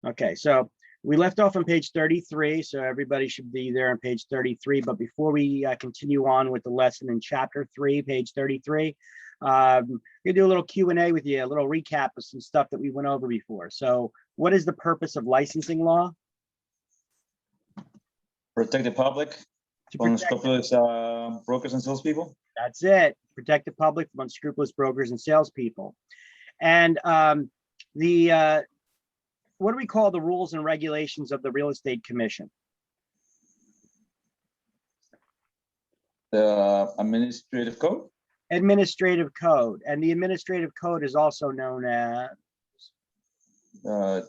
Okay, so we left off on page 33, so everybody should be there on page 33. But before we continue on with the lesson in chapter 3, page 33, we're gonna do a little Q&A with you, a little recap of some stuff that we went over before. So what is the purpose of licensing law? Protect the public To from protect, unscrupulous brokers and salespeople. that's it. Protect the public from unscrupulous brokers and salespeople. And what do we call the rules and regulations of the Real Estate Commission? The administrative code. Administrative code. And the administrative code is also known as Uh,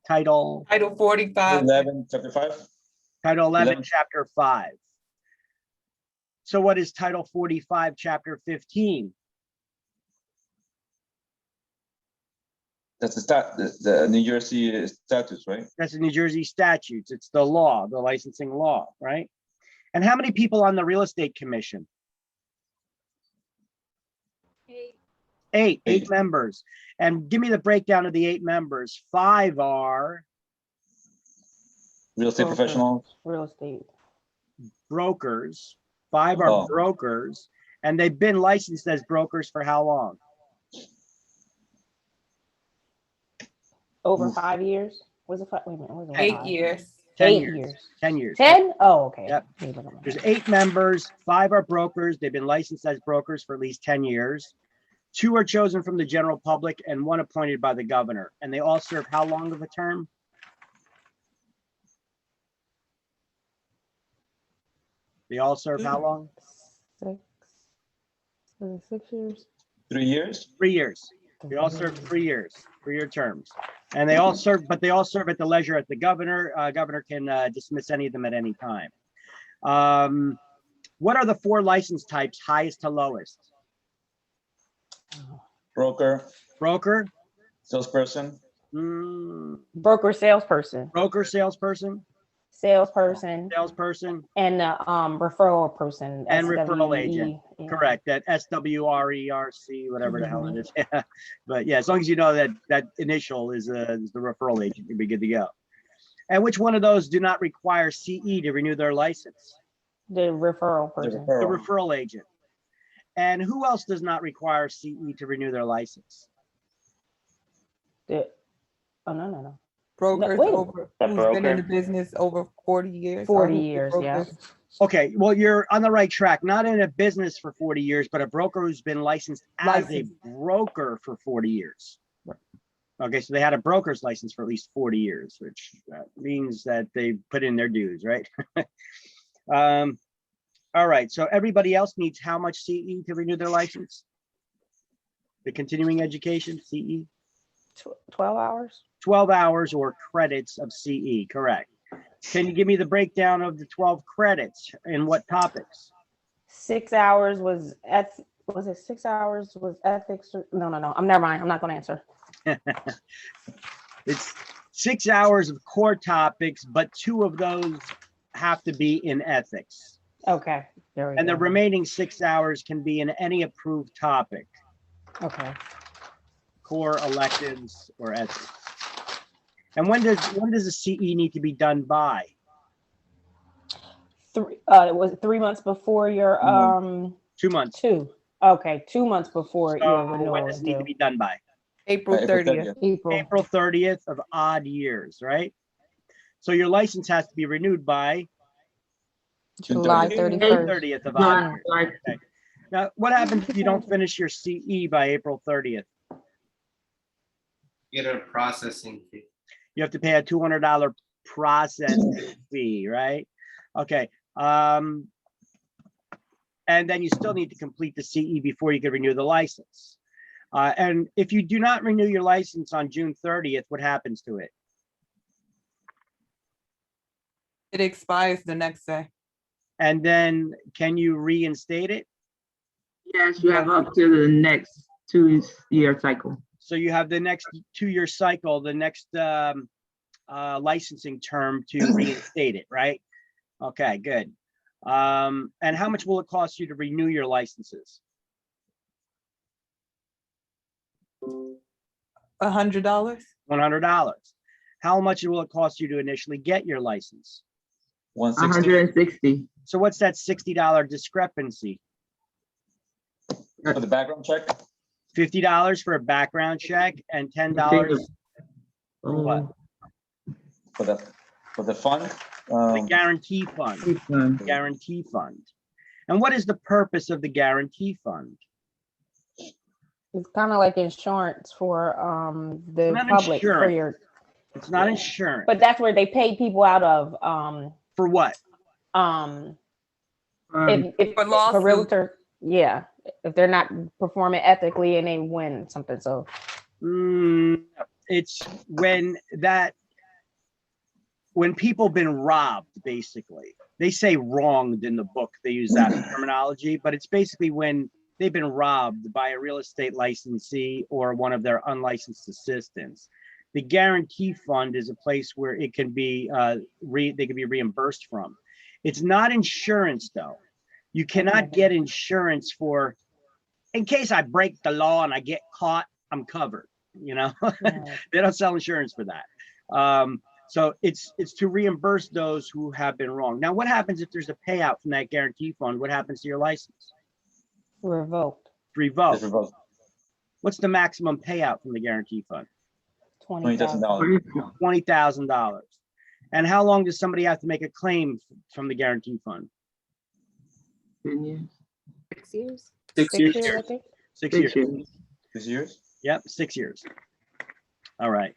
Title 45. 11, chapter 5. Title 11, 11. Chapter 5. So what is Title 45, Chapter 15? That's the New Jersey statutes, right? That's the New Jersey statutes. It's the law, the licensing law, right? And how many people on the Real Estate Commission? Eight Eight. members. And give me the breakdown of the 8 members. 5 are Real estate Broker. professionals. Real estate. brokers. 5 are Oh. brokers. And they've been licensed as brokers for how long? Over Oof. 5 years? Was it 5? Wait a minute. Was it 8 5? years. 10 8 years. years. 10 years. 10? Oh, okay. Yep. Let me look at my There's notes. 8 members, 5 are brokers. They've been licensed as brokers for at least 10 years. 2 are chosen from the general public and 1 appointed by the governor. And they all serve how long of a term? They all serve how long? 6. Was it 6 years? 3 years. 3 years. They all serve 3 years, 3-year terms. And they all serve, but they all serve at the leisure of the governor. Governor can dismiss any of them at any time. What are the 4 license types, highest to lowest? Broker, Broker, salesperson, Broker, salesperson. broker, salesperson, Salesperson and referral person. And referral agent. SWE, yeah. correct, that SWRERC, whatever the hell it is. But yeah, as long as you know that initial is the referral agent, you'll be good to go. And which one of those do not require CE to renew their license? The referral the person. The referral. referral agent. And who else does not require CE to renew their license? The, oh, no. Brokers wait. over who's been in the business over 40 years. 40 or who's years, brokers. yeah. Okay, well, you're on the right track. Not in a business for 40 years, but a broker who's been licensed as a Licensed. broker for 40 years. Right. Okay, so they had a broker's license for at least 40 years, which means that they put in their dues, right? All right, so everybody else needs how much CE to renew their license? The continuing education, CE? 12 hours? 12 hours or credits of CE, correct. Can you give me the breakdown of the 12 credits and what topics? 6 hours was was it 6 hours was ethics? No. I'm never mind. I'm not going to answer. It's 6 hours of core topics, but 2 of those have to be in ethics. Okay. There we And the go. remaining 6 hours can be in any approved topic, Okay. core, electives, or ethics. And when does a CE need to be done by? It was 3 months before your 2 months. 2. Okay, 2 months before So your when renewal does is it need to due. be done by? April April 30th. April. April 30th of odd years, right? So your license has to be renewed by July June 31st. 30th of odd years. Okay. Now, what happens if you don't finish your CE by April 30th? Get a processing fee. You have to pay a $200 processing fee, right? Okay. And then you still need to complete the CE before you can renew the license. And if you do not renew your license on June 30th, what happens to it? It expires the next day. And then can you reinstate it? Yes, you have up to the next 2-year cycle. So you have the next 2-year cycle, the next licensing term to reinstate it, right? Okay, good. And how much will it cost you to renew your licenses? $100. $100. How much will it cost you to initially get your license? 160. 160. So what's that $60 discrepancy? For the background check, $50 for a background check and $10 for what? for the fund. The guarantee fund, Refund. guarantee fund. And what is the purpose of the guarantee fund? It's kind of like insurance for the Not public for insurance. your, It's not insurance. but that's where they pay people out of For what? if For for lawsuits. realtor, yeah, if they're not performing ethically and they win something, so It's when people been robbed, basically. They say wronged in the book. They use that terminology, but it's basically when they've been robbed by a real estate licensee or one of their unlicensed assistants. The guarantee fund is a place where it can be they can be reimbursed from. It's not insurance though. You cannot get insurance for, in case I break the law and I get caught, I'm covered. You know, they don't sell insurance for that. So it's to reimburse those who have been wrong. Now, what happens if there's a payout from that guarantee fund? What happens to your license? revoked Revoked. It's revoked. What's the maximum payout from the guarantee fund? $20,000. $20,000. $20,000. And how long does somebody have to make a claim from the guarantee fund? 10 years. 6 years. 6 years, I think. 6 6 years. years. 6 years. Yep, 6 years. All right.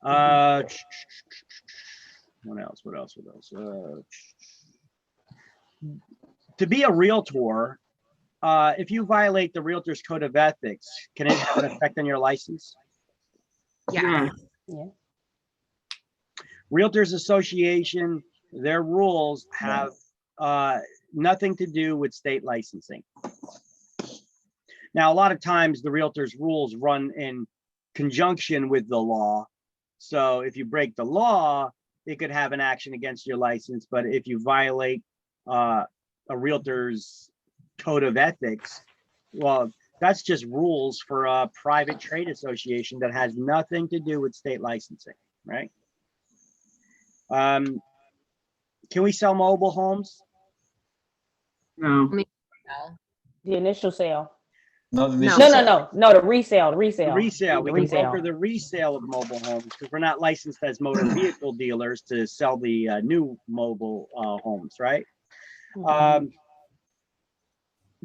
What else? To be a realtor, if you violate the realtor's code of ethics, can it have an effect on your license? Yeah. Yeah. Realtors Association, their rules have nothing to do with state licensing. Now, a lot of times the realtors' rules run in conjunction with the law. So if you break the law, it could have an action against your license. But if you violate a realtor's code of ethics, well, that's just rules for a private trade association that has nothing to do with state licensing, right? Can we sell mobile homes? No. No. The initial sale. No, the No. initial No, sale. no, the resale, The resale. resale, we The can resale. broker the resale of mobile homes because we're not licensed as motor vehicle dealers to sell the new mobile homes, right? Mhm.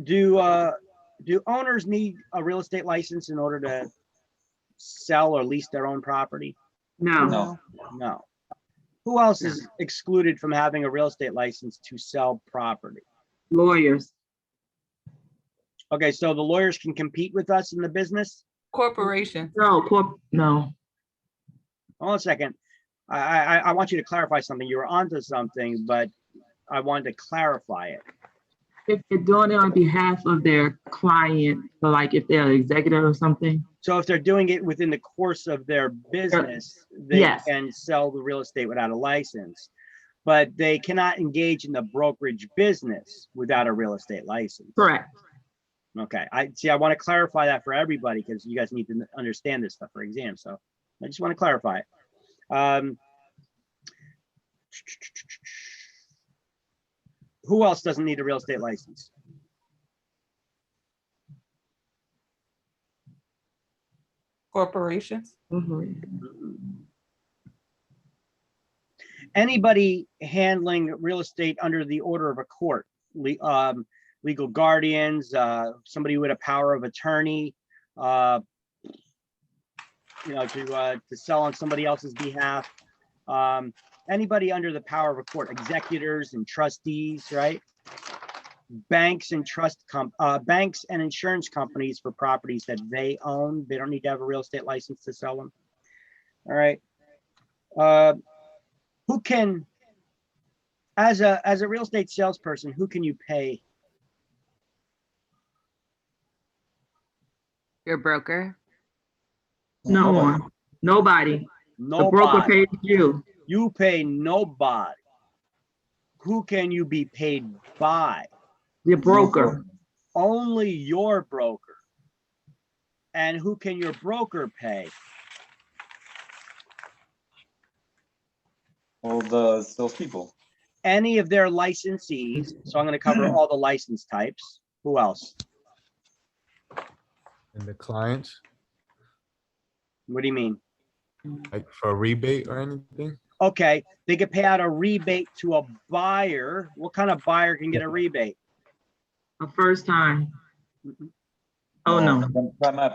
Do owners need a real estate license in order to sell or lease their own property? No. No. No. Who else is excluded from having a real estate license to sell property? Lawyers. Okay, so the lawyers can compete with us in the business? Corporation. No. No. Hold on a second. I want you to clarify something. You were onto something, but I wanted to clarify it. If they're doing it on behalf of their client, so like if they're an executive or something. So if they're doing it within the course of their business, they Yes. can sell the real estate without a license, but they cannot engage in the brokerage business without a real estate license. Correct. Okay, I want to clarify that for everybody because you guys need to understand this stuff for exams. So I just want to clarify it. Who else doesn't need a real estate license? Corporations. Anybody handling real estate under the order of a court, legal guardians, somebody with a power of attorney, to sell on somebody else's behalf. Anybody under the power of a court, executors and trustees, right? Banks and banks and insurance companies for properties that they own. They don't need to have a real estate license to sell them. All right. Who can, as a real estate salesperson, who can you pay? Your broker. No one. Nobody. The broker Nobody. pays you. You pay nobody. Who can you be paid by? The broker. Only your broker. And who can your broker pay? All those people. Any of their licensees, so I'm gonna cover all the license types. Who else? And the clients, What do you mean? like for a rebate or anything? Okay, they could pay out a rebate to a buyer. What kind of buyer can get a rebate? A first time. Oh, no.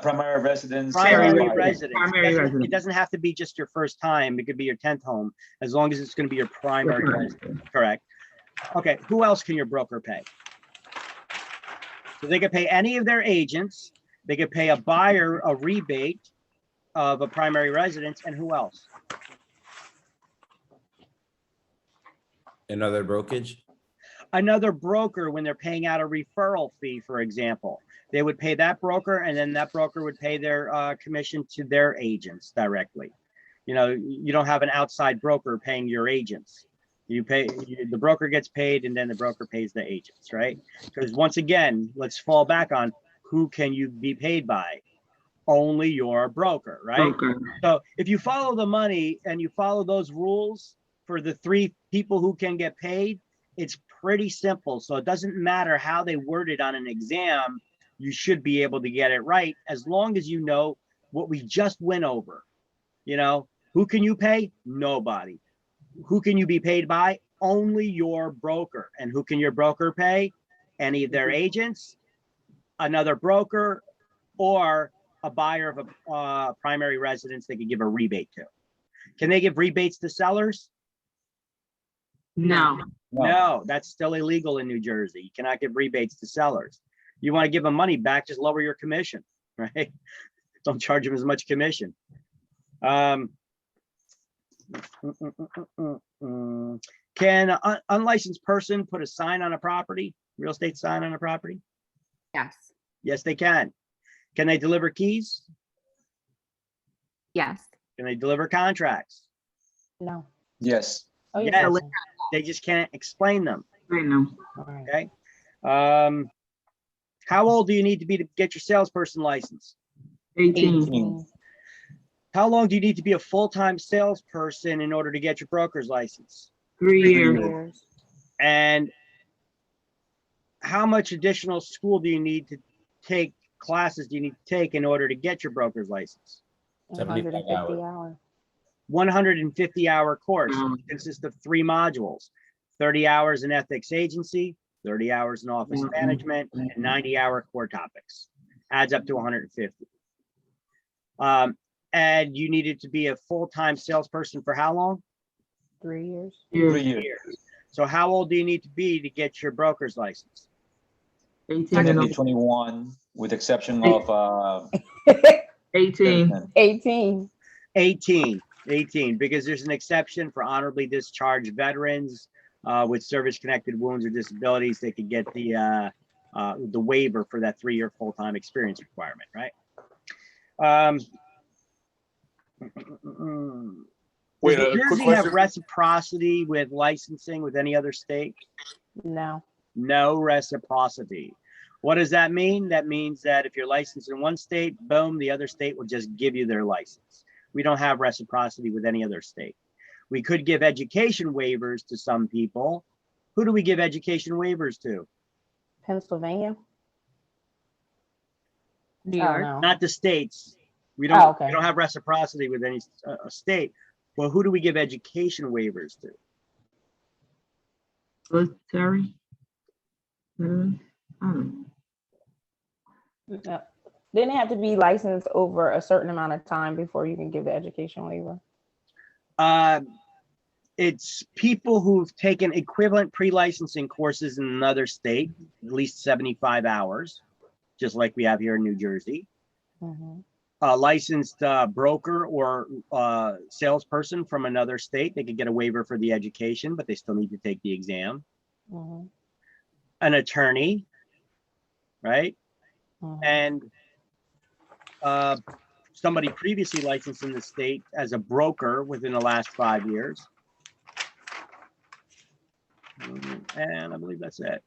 Primary residence. Primary Primary residence. Primary It residence. doesn't have to be just your first time. It could be your 10th home, as long as it's gonna be your primary Correct. residence, correct? Okay, who else can your broker pay? So they could pay any of their agents. They could pay a buyer a rebate of a primary residence, and who else? Another brokerage? Another broker, when they're paying out a referral fee, for example, they would pay that broker, and then that broker would pay their commission to their agents directly. You know, you don't have an outside broker paying your agents. You pay, the broker gets paid, and then the broker pays the agents, right? Because once again, let's fall back on who can you be paid by? Only your broker, right? Okay. So if you follow the money and you follow those rules for the 3 people who can get paid, it's pretty simple. So it doesn't matter how they word it on an exam, you should be able to get it right, as long as you know what we just went over. You know, who can you pay? Nobody. Who can you be paid by? Only your broker. And who can your broker pay? Any of their agents, another broker, or a buyer of a primary residence they could give a rebate to. Can they give rebates to sellers? No. No, that's still illegal in New Jersey. You cannot give rebates to sellers. You want to give them money back, just lower your commission, right? Don't charge them as much commission. Can an unlicensed person put a sign on a property, real estate sign on a property? Yes. Yes, they can. Can they deliver keys? Yes. Can they deliver contracts? No. Yes. Oh, Yes. yeah. They just can't explain them. I know. All right. Okay. How old do you need to be to get your salesperson license? 18. How long do you need to be a full-time salesperson in order to get your broker's license? 3 years. Years. And how much additional school do you need to take, classes do you need to take in order to get your broker's license? 75 150 hours. 150-hour course. Wow. Consists of 3 modules, 30 hours in ethics agency, 30 hours in office Mhm. management, and 90-hour core topics. Adds up to 150. And you needed to be a full-time salesperson for how long? 3 years. 3 years. So how old do you need to be to get your broker's license? 18 I can and be up. 21 with exception of 18. 18. 18, because there's an exception for honorably discharged veterans with service-connected wounds or disabilities. They could get the waiver for that 3-year full-time experience requirement, right? Wait, Does a New quick Jersey have question. reciprocity with licensing with any other state? No. No reciprocity. What does that mean? That means that if you're licensed in one state, boom, the other state will just give you their license. We don't have reciprocity with any other state. We could give education waivers to some people. Who do we give education waivers to? Pennsylvania. New Oh, York. no. Not the states. We Oh, don't, okay. we don't have reciprocity with any state. Well, who do we give education waivers to? Military. I don't know. No. Didn't it have to be licensed over a certain amount of time before you can give the education waiver? It's people who've taken equivalent pre-licensing courses in another state, at least 75 hours, just like we have here in New Jersey. Mhm. A licensed broker or salesperson from another state, they could get a waiver for the education, but they still need to take the exam. Mhm. An attorney, right? Mhm. And somebody previously licensed in the state as a broker within the last 5 years. And I believe that's it.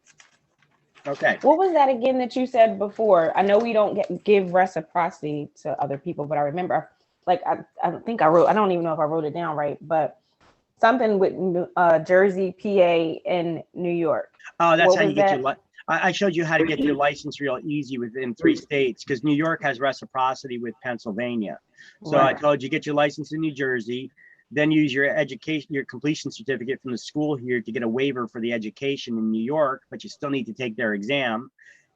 Okay. What was that again that you said before? I know we don't give reciprocity to other people, but I remember, like, I think I don't even know if I wrote it down right, but something with Jersey, PA, and New York. Oh, that's What how you was get your, that? I showed you how to get your license real easy within 3 states, because New York has reciprocity with Pennsylvania. So I Right. told you, get your license in New Jersey, then use your education, your completion certificate from the school here to get a waiver for the education in New York, but you still need to take their exam.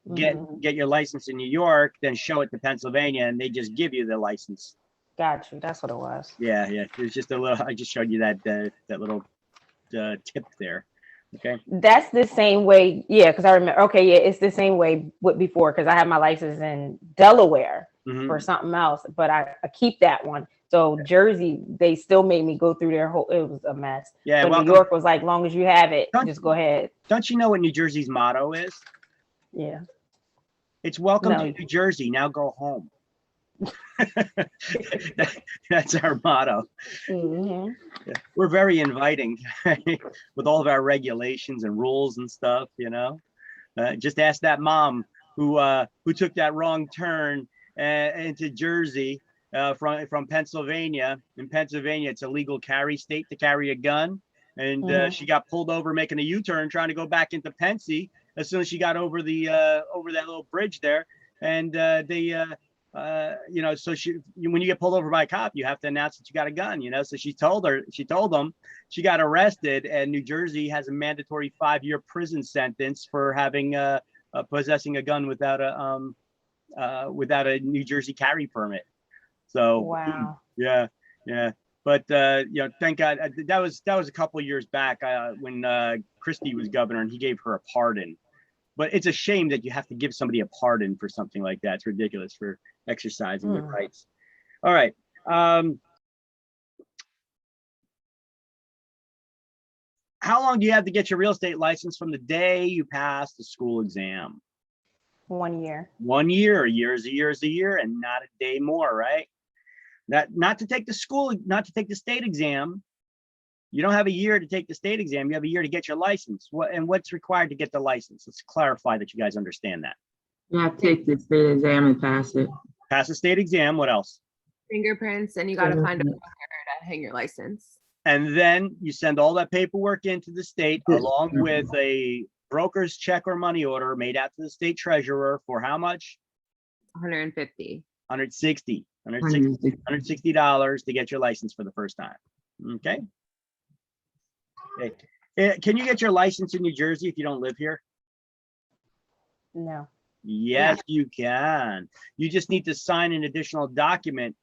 Mhm. Get your license in New York, then show it to Pennsylvania, and they just give you the license. Got you. That's what it was. Yeah, yeah. It was just a little, I just showed you that, that little tip there. Okay. That's the same way. Yeah, because I remember. Okay, yeah, it's the same way with before because I have my license in Delaware Mhm. for something else, but I keep that one. So Jersey, they still made me go through their whole. It was a mess. Yeah, But welcome. New York was like, long as you have it, Don't- just go ahead. Don't you know what New Jersey's motto is? Yeah. It's welcome No. to New Jersey. Now go home. That's our motto. Hmm. We're very inviting with all of our regulations and rules and stuff, you know. Just ask that mom who took that wrong turn into Jersey from Pennsylvania. In Pennsylvania, it's a legal carry state to carry a gun, and Mhm. she got pulled over making a U-turn trying to go back into Pensy as soon as she got over the over that little bridge there, and you know, so when you get pulled over by a cop, you have to announce that you got a gun, you know. So she told them, she got arrested, and New Jersey has a mandatory 5-year prison sentence for having possessing a gun without a New Jersey carry permit. So Wow. yeah, yeah. But you know, thank God that was a couple of years back when Christie was governor, and he gave her a pardon. But it's a shame that you have to give somebody a pardon for something like that. It's ridiculous for exercising their rights. All right. How long do you have to get your real estate license from the day you pass the school exam? 1 year. 1 year. A year is a year is a year, and not a day more, right? Not to take the state exam. You don't have a year to take the state exam. You have a year to get your license. What's required to get the license? Let's clarify that you guys understand that. You have to take the state exam and pass it. Pass the state exam. What else? Fingerprints, and you gotta find a broker to hang your license. And then you send all that paperwork into the state along with a broker's check or money order made out to the state treasurer for how much? 150. $160 to get your license for the first time. Okay. Can you get your license in New Jersey if you don't live here? No. Yes, you can. You just need to sign an additional document.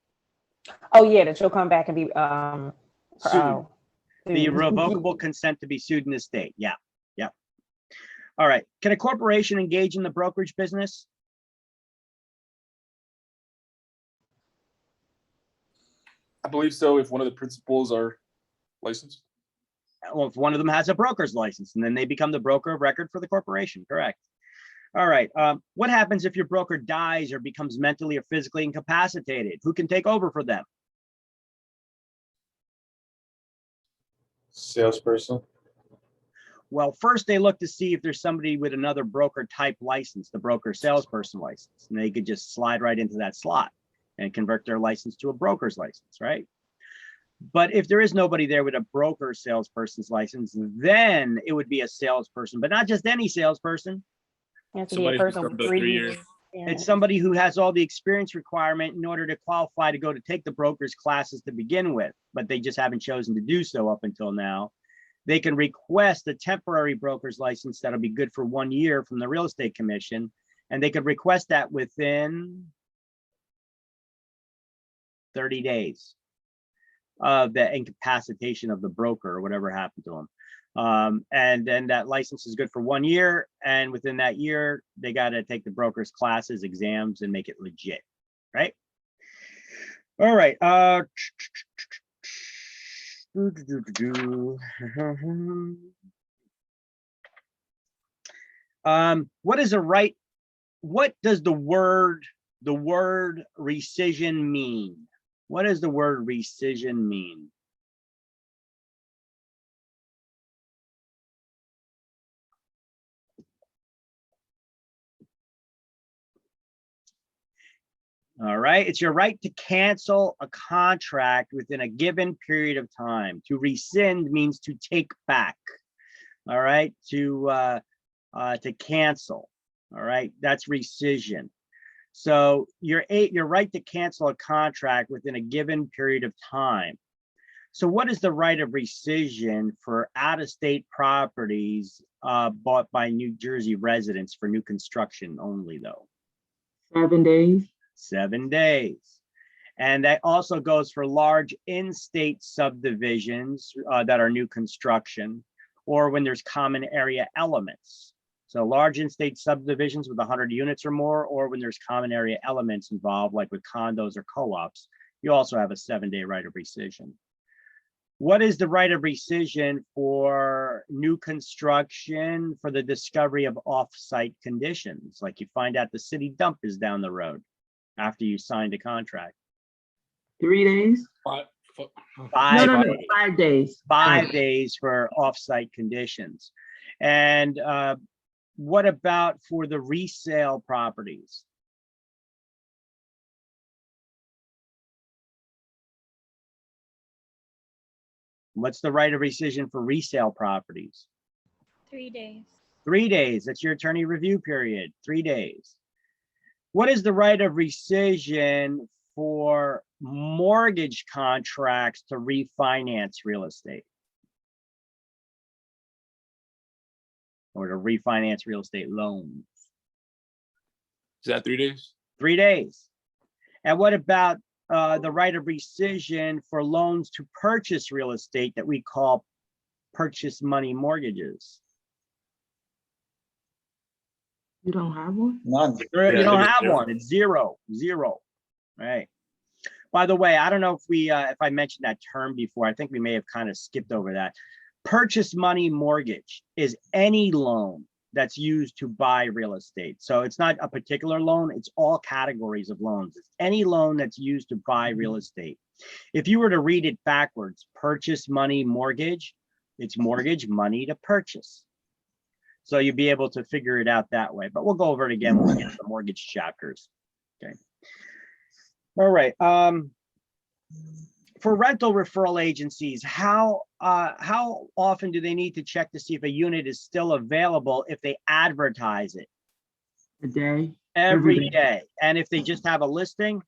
Oh yeah, that you'll come back and be Sued. The sued. revocable consent to be sued in the state. Yeah. Yeah. All right. Can a corporation engage in the brokerage business? I believe so, if one of the principals are licensed. Well, if one of them has a broker's license, and then they become the broker of record for the corporation. Correct. All right. What happens if your broker dies or becomes mentally or physically incapacitated? Who can take over for them? Salesperson. Well, first they look to see if there's somebody with another broker type license, the broker salesperson license, and they could just slide right into that slot and convert their license to a broker's license, right? But if there is nobody there with a broker salesperson's license, then it would be a salesperson, but not just any salesperson. You have to be Somebody a who's person done with the 3 3 years. years. It's somebody who has all the experience requirement in order to qualify to go to take the broker's classes to begin with, but they just haven't chosen to do so up until now. They can request a temporary broker's license that'll be good for 1 year from the real estate commission, and they could request that within 30 days of the incapacitation of the broker or whatever happened to them. And then that license is good for 1 year, and within that year they got to take the broker's classes, exams, and make it legit, right? All right. What is a right? What does the word rescission mean? What does the word rescission mean? All right, it's your right to cancel a contract within a given period of time. To rescind means to take back. All right, to cancel. All right, that's rescission. So your right to cancel a contract within a given period of time. So what is the right of rescission for out-of-state properties bought by New Jersey residents for new construction only, though? 7 days. 7 days. And that also goes for large in-state subdivisions that are new construction, or when there's common area elements. So large in-state subdivisions with 100 units or more, or when there's common area elements involved, like with condos or co-ops, you also have a 7-day right of rescission. What is the right of rescission for new construction for the discovery of off-site conditions? Like you find out the city dump is down the road after you signed a contract. 3 days. Five, No, 5 no, no, days. 5 days. 5 days for off-site conditions. And what about for the resale properties? What's the right of rescission for resale properties? 3 days. 3 days, that's your attorney review period, 3 days. What is the right of rescission for mortgage contracts to refinance real estate? Or to refinance real estate loans? Is that 3 days? 3 days. And what about the right of rescission for loans to purchase real estate that we call purchase money mortgages? You don't have one? None. You don't have zero. one. It's zero, right? By the way, I don't know if if I mentioned that term before. I think we may have kind of skipped over that. Purchase money mortgage is any loan that's used to buy real estate. So it's not a particular loan, it's all categories of loans. It's any loan that's used to buy real estate. If you were to read it backwards, purchase money mortgage, it's mortgage money to purchase. So you'd be able to figure it out that way, but we'll go over it again when we get to the mortgage chapters. Okay. All right. For rental referral agencies, how often do they need to check to see if a unit is still available if they advertise it? A day. Every day. And if they just have a listing?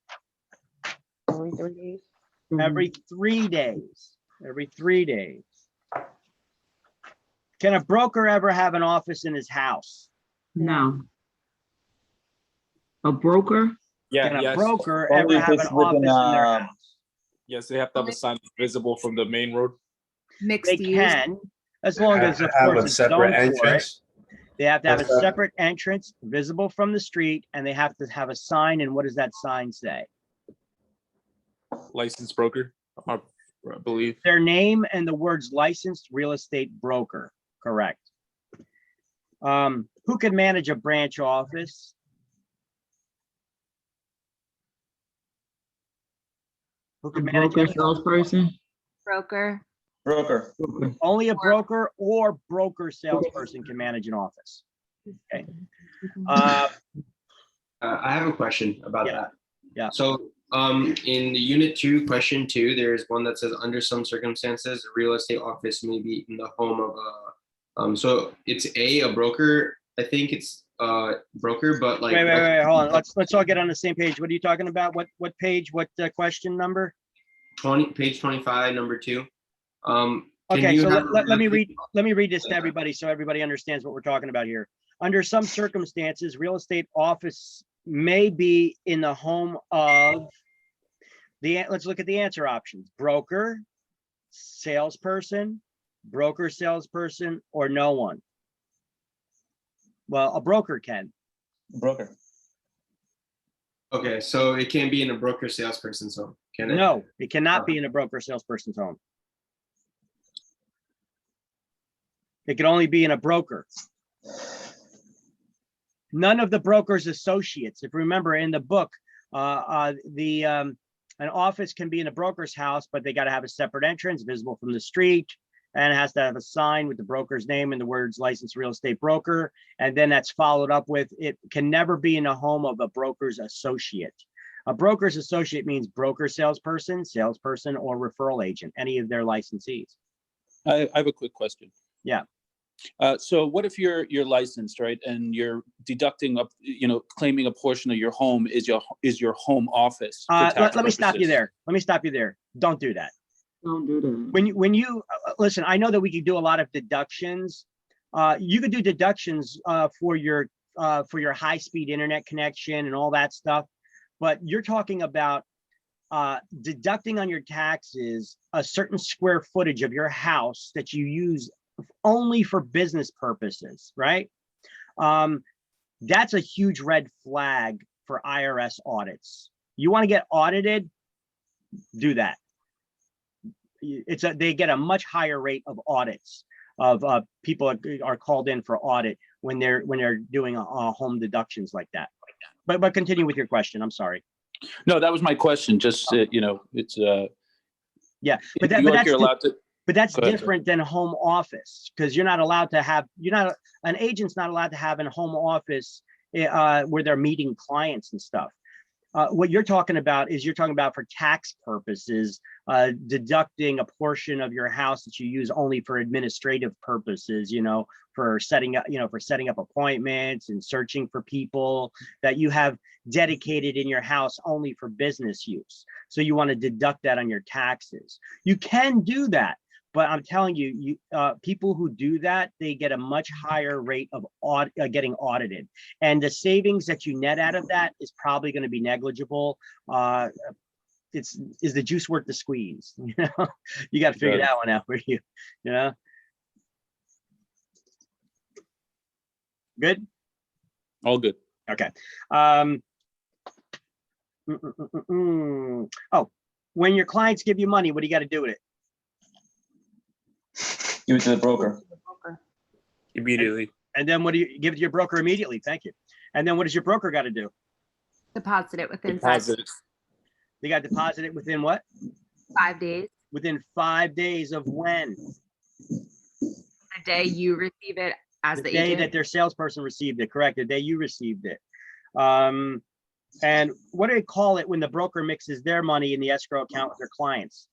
Every 3 days. Every 3 days. Every 3 days. Can a broker ever have an office in his house? No. A broker? Yeah, Can a yes. broker Only ever if have it's an office in within, their house? Yes, they have to have a sign visible from the main road. Mixed They use. can, as long as, of Have course, a it's separate zoned for it. entrance. They have to have a What's that? separate entrance visible from the street, and they have to have a sign. And what does that sign say? Licensed broker, I believe. Their name and the words licensed real estate broker, correct. Who can manage a branch office? Who A can manage broker, it? salesperson? Broker. Broker. Broker. Only a broker or broker salesperson can manage an office. Okay. I have a question about Yeah. that. Yeah. So, in the unit 2, question 2, there's one that says, under some circumstances, a real estate office may be in the home of a, so it's a broker. I think it's broker, but like. Wait, hold on. Let's all get on the same page. What are you talking about? What page? What question number? Page 25, number 2. Can Okay, you so have a let me real read this to everybody so everybody understands what we're talking about here. Under some circumstances, real estate office may be in the home of let's look at the answer options. Broker, salesperson, broker, salesperson, or no one. Well, a broker can. Broker. Okay, so it can't be in a broker salesperson's home, can it? No, it cannot be in a broker salesperson's home. It can only be in a broker. None of the broker's associates. If you remember in the book, an office can be in a broker's house, but they got to have a separate entrance visible from the street, and it has to have a sign with the broker's name and the words licensed real estate broker. And then that's followed up with, it can never be in a home of a broker's associate. A broker's associate means broker, salesperson, or referral agent, any of their licensees. I have a quick question. Yeah. So what if you're licensed, right, and you're deducting up, claiming a portion of your home is your home office for tax Let me stop you purposes? there. Let me stop you there. Don't do that. Don't do that. When you listen, I know that we can do a lot of deductions. You could do deductions for your high-speed internet connection and all that stuff, but you're talking about deducting on your taxes a certain square footage of your house that you use only for business purposes, right? That's a huge red flag for IRS audits. You want to get audited, do that. They get a much higher rate of audits of people are called in for audit when they're doing home deductions like that. But continue with your question. I'm sorry. No, that was my question. Just it's yeah, but you're allowed to. But that's Go ahead, different than home office, because you're not allowed to have, an agent's not allowed to have a home office where they're meeting clients and stuff. What you're talking about is for tax purposes, deducting a portion of your house that you use only for administrative purposes, for setting up appointments and searching for people that you have dedicated in your house only for business use. So you want to deduct that on your taxes. You can do that. But I'm telling you, people who do that, they get a much higher rate of getting audited. And the savings that you net out of that is probably going to be negligible. Is the juice worth the squeeze? You got to figure that one out for you. Good? All good. Okay. Oh, when your clients give you money, what do you got to do with it? Give it to the broker. Immediately. And then what do you give it to your broker immediately? Thank you. And then what does your broker got to do? Deposit it within Deposit. They got to deposit it within what? 5 days. Within 5 days of when? The day you receive it as The the day agent. that their salesperson received it, correct? The day you received it. And what do they call it when the broker mixes their money in the escrow account with their clients?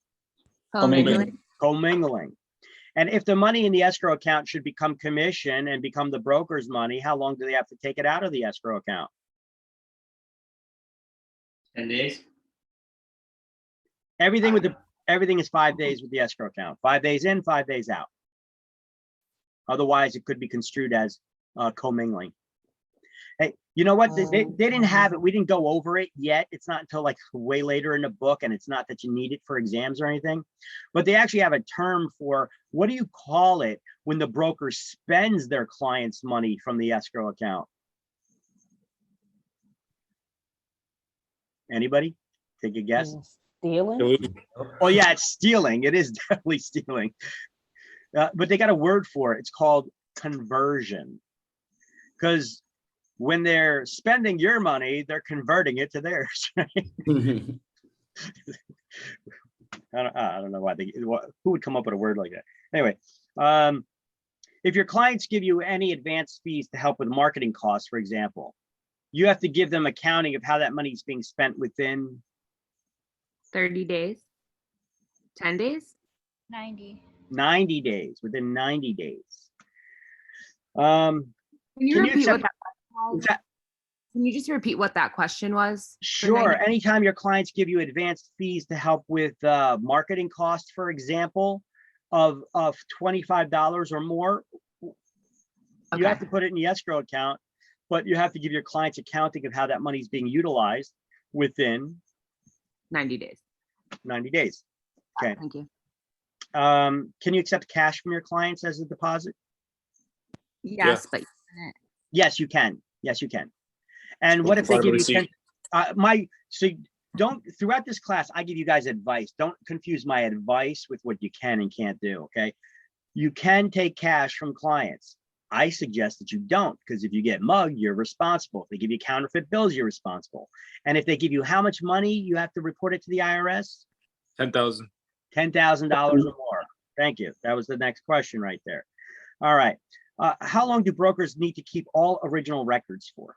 Commingling. Commingling. And if the money in the escrow account should become commission and become the broker's money, how long do they have to take it out of the escrow account? 10 days. Everything is 5 days with the escrow account. 5 days in, 5 days out. Otherwise, it could be construed as commingling. Hey, you know what? They didn't have it. We didn't go over it yet. It's not until like way later in the book, and it's not that you need it for exams or anything. But they actually have a term for, what do you call it when the broker spends their client's money from the escrow account? Anybody? Take a guess. Stealing? Oh yeah, it's stealing. It is definitely stealing. But they got a word for it. It's called conversion. Because when they're spending your money, they're converting it to theirs. Right? I don't know why who would come up with a word like that. Anyway, if your clients give you any advance fees to help with marketing costs, for example, you have to give them accounting of how that money is being spent within 30 days. 10 days. 90 days, within 90 days. Can you Can you repeat what accept- that question was? Can you just repeat what that question was? for Sure. 90 Anytime your clients give you advanced fees to help with marketing costs, for example, of $25 or more, you Okay. have to put it in the escrow account, but you have to give your clients accounting of how that money is being utilized within 90 days. 90 days. Okay. Thank you. Can you accept cash from your clients as a deposit? Yes, but Yes, you can. Yes, you can. And what if they Part of give a you receipt. so don't, throughout this class, I give you guys advice. Don't confuse my advice with what you can and can't do, okay? You can take cash from clients. I suggest that you don't, because if you get mugged, you're responsible. If they give you counterfeit bills, you're responsible. And if they give you how much money, you have to report it to the IRS? 10,000. $10,000 or more. Thank you. That was the next question right there. All right. How long do brokers need to keep all original records for?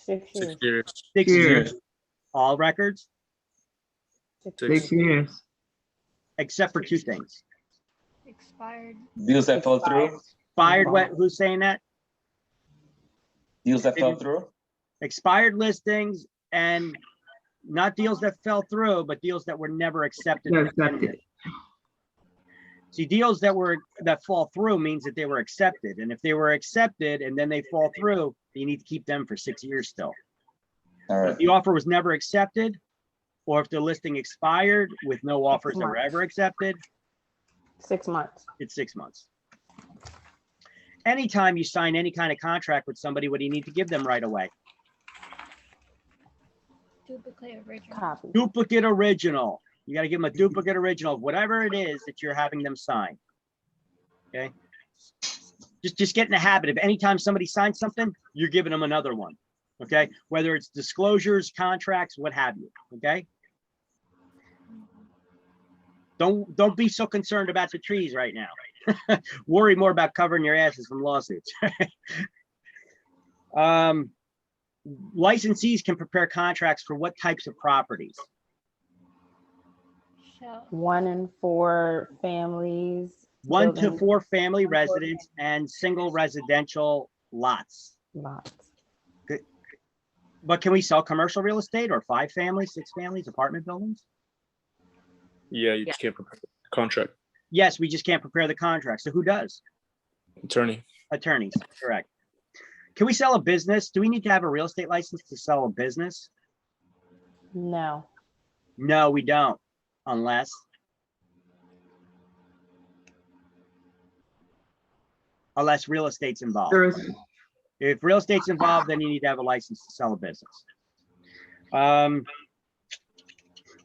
6 years. 6 years. 6 years. All records, 6 years. except for two things. Expired. Deals that fell through, Expired, what, who's saying that? deals that fell through. Expired listings and not deals that fell through, but deals that were never accepted. Never accepted. See, deals that fall through means that they were accepted. And if they were accepted and then they fall through, you need to keep them for 6 years still. All If right, the offer was never accepted, or if the listing expired with no offers that were ever accepted, 6 months. it's 6 months. Anytime you sign any kind of contract with somebody, what do you need to give them right away? Duplicate original. Copy. Duplicate original. You got to give them a duplicate original of whatever it is that you're having them sign. Okay. Just get in the habit of anytime somebody signs something, you're giving them another one. Okay. Whether it's disclosures, contracts, what have you. Okay. Don't be so concerned about the trees right now. Worry more about covering your asses from lawsuits. Licensees can prepare contracts for what types of properties? Shall 1 and 4 families. 1 to buildings, 4 family residents and single residential lots. lots. But can we sell commercial real estate or 5 families, 6 families, apartment buildings? Yeah, you just can't prepare the contract. Yes, we just can't prepare the contract. So who does? Attorney. Attorneys, correct. Can we sell a business? Do we need to have a real estate license to sell a business? No. No, we don't, unless real estate's involved. There is, If real estate's involved, then you need to have a license to sell a business.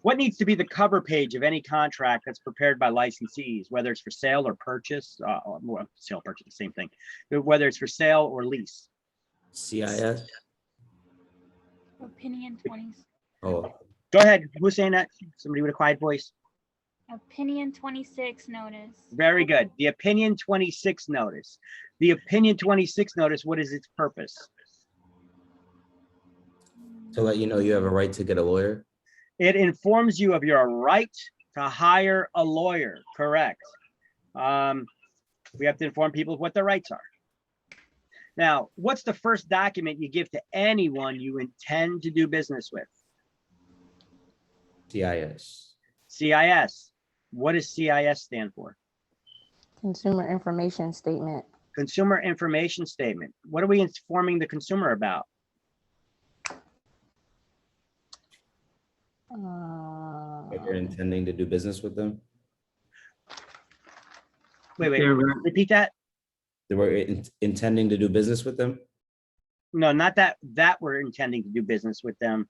What needs to be the cover page of any contract that's prepared by licensees, whether it's for sale or purchase, well, sale, purchase, the same thing, whether it's for sale or lease? CIS. opinion 20. Oh, Go ahead. Who's saying that? Somebody with a quiet voice. Opinion 26 notice. Very good. The opinion 26 notice. The opinion 26 notice, what is its purpose? to let you know you have a right to get a lawyer. It informs you of your right to hire a lawyer, correct? We have to inform people of what their rights are. Now, what's the first document you give to anyone you intend to do business with? CIS. CIS. What does CIS stand for? Consumer information statement. Consumer information statement. What are we informing the consumer about? If you're intending to do business with them. Wait, They're- repeat that? They were intending to do business with them. No, not that we're intending to do business with them.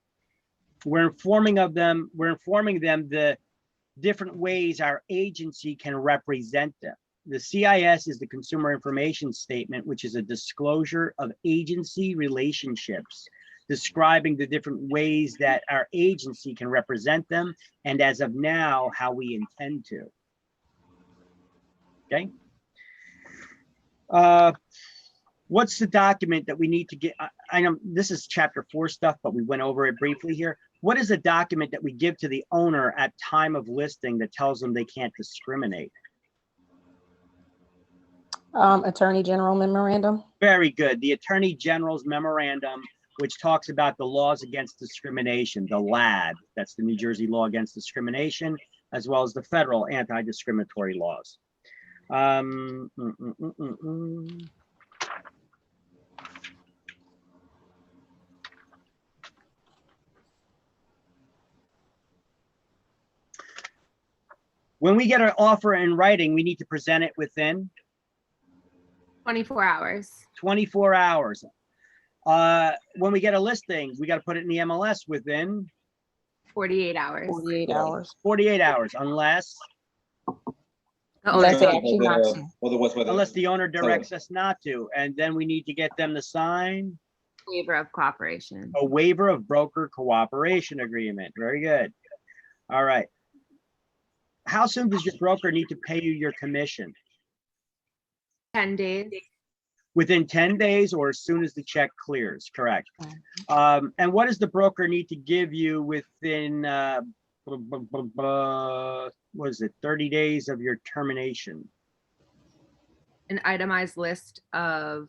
We're informing them the different ways our agency can represent them. The CIS is the Consumer Information Statement, which is a disclosure of agency relationships, describing the different ways that our agency can represent them, and as of now, how we intend to. Okay. What's the document that we need to get? I know this is chapter 4 stuff, but we went over it briefly here. What is the document that we give to the owner at time of listing that tells them they can't discriminate? Attorney General memorandum. Very good. The Attorney General's memorandum, which talks about the laws against discrimination, the LAD, that's the New Jersey law against discrimination, as well as the federal anti-discriminatory laws. When we get an offer in writing, we need to present it within 24 hours. 24 hours. When we get a listing, we got to put it in the MLS within 48 hours. 48 hours. 48 hours, unless The Unless owner- they actually not to. Otherwise, unless the owner directs us not to, and then we need to get them to sign waiver of cooperation. a waiver of broker cooperation agreement. Very good. All right. How soon does your broker need to pay you your commission? 10 days. Within 10 days or as soon as the check clears, correct. And what does the broker need to give you within, what is it, 30 days of your termination? An itemized list of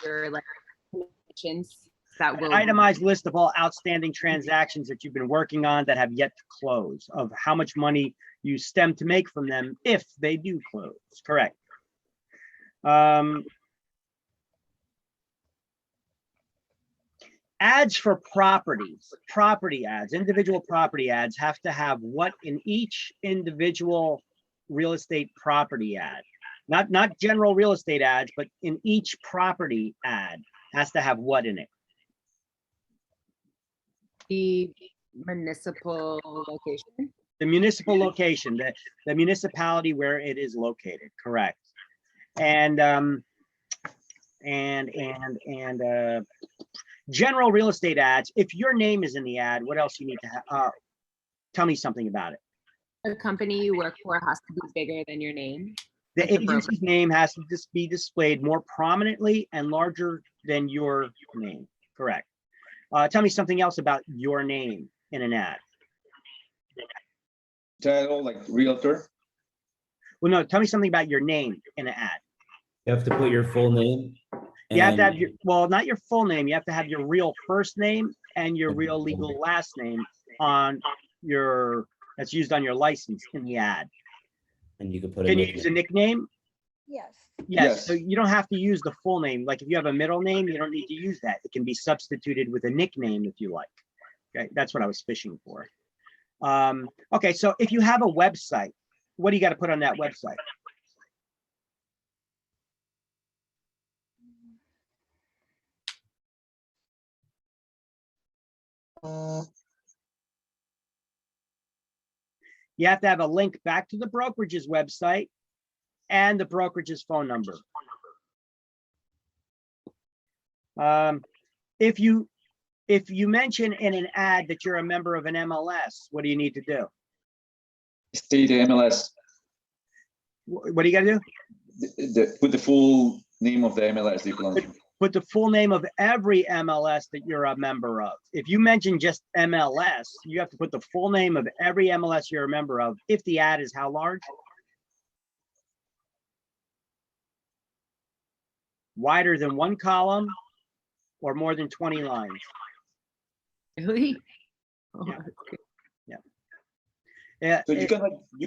your like commissions that will. Itemized list of all outstanding transactions that you've been working on that have yet to close, of how much money you stem to make from them if they do close, correct. Ads for properties, property ads, individual property ads have to have what in each individual real estate property ad? Not general real estate ads, but in each property ad has to have what in it? The municipal location. The municipal location, the municipality where it is located, correct. And general real estate ads, if your name is in the ad, what else you need to have? Tell me something about it. The company you work for has to be bigger than your name. The Like the broker. agency's name has to just be displayed more prominently and larger than your name, correct. Tell me something else about your name in an ad. Title, like realtor. Well, no, tell me something about your name in an ad. You have to put your full name. You have to have and- your, well, not your full name. You have to have your real first name and your real legal last name on your, that's used on your license in the ad. And you can put a Can you use a nickname. nickname? Yes. Yes, so Yes. you don't have to use the full name. Like if you have a middle name, you don't need to use that. It can be substituted with a nickname if you like. Okay, that's what I was fishing for. Okay, so if you have a website, what do you got to put on that website? You have to have a link back to the brokerage's website and the brokerage's phone number. If you mention in an ad that you're a member of an MLS, what do you need to do? State MLS. What do you got to do? Put the full name of the MLS they belong to. Put the full name of every MLS that you're a member of. If you mention just MLS, you have to put the full name of every MLS you're a member of. If the ad is how large? Wider than one column or more than 20 lines. Really? Oh, Yeah. that's good. Yeah, So you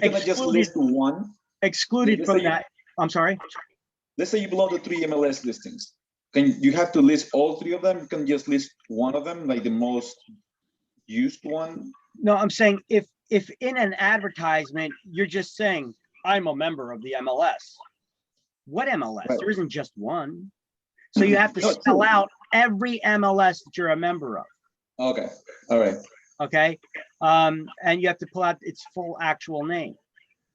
cannot just list one. excluded let's from say you- that. I'm sorry. Let's say you belong to 3 MLS listings. Can you have to list all 3 of them? You can just list one of them, like the most used one. No, I'm saying if in an advertisement, you're just saying, I'm a member of the MLS. What MLS? Right. There isn't just one. So you have to No, spell true. out every MLS that you're a member of, Okay, all right. okay? And you have to pull out its full actual name,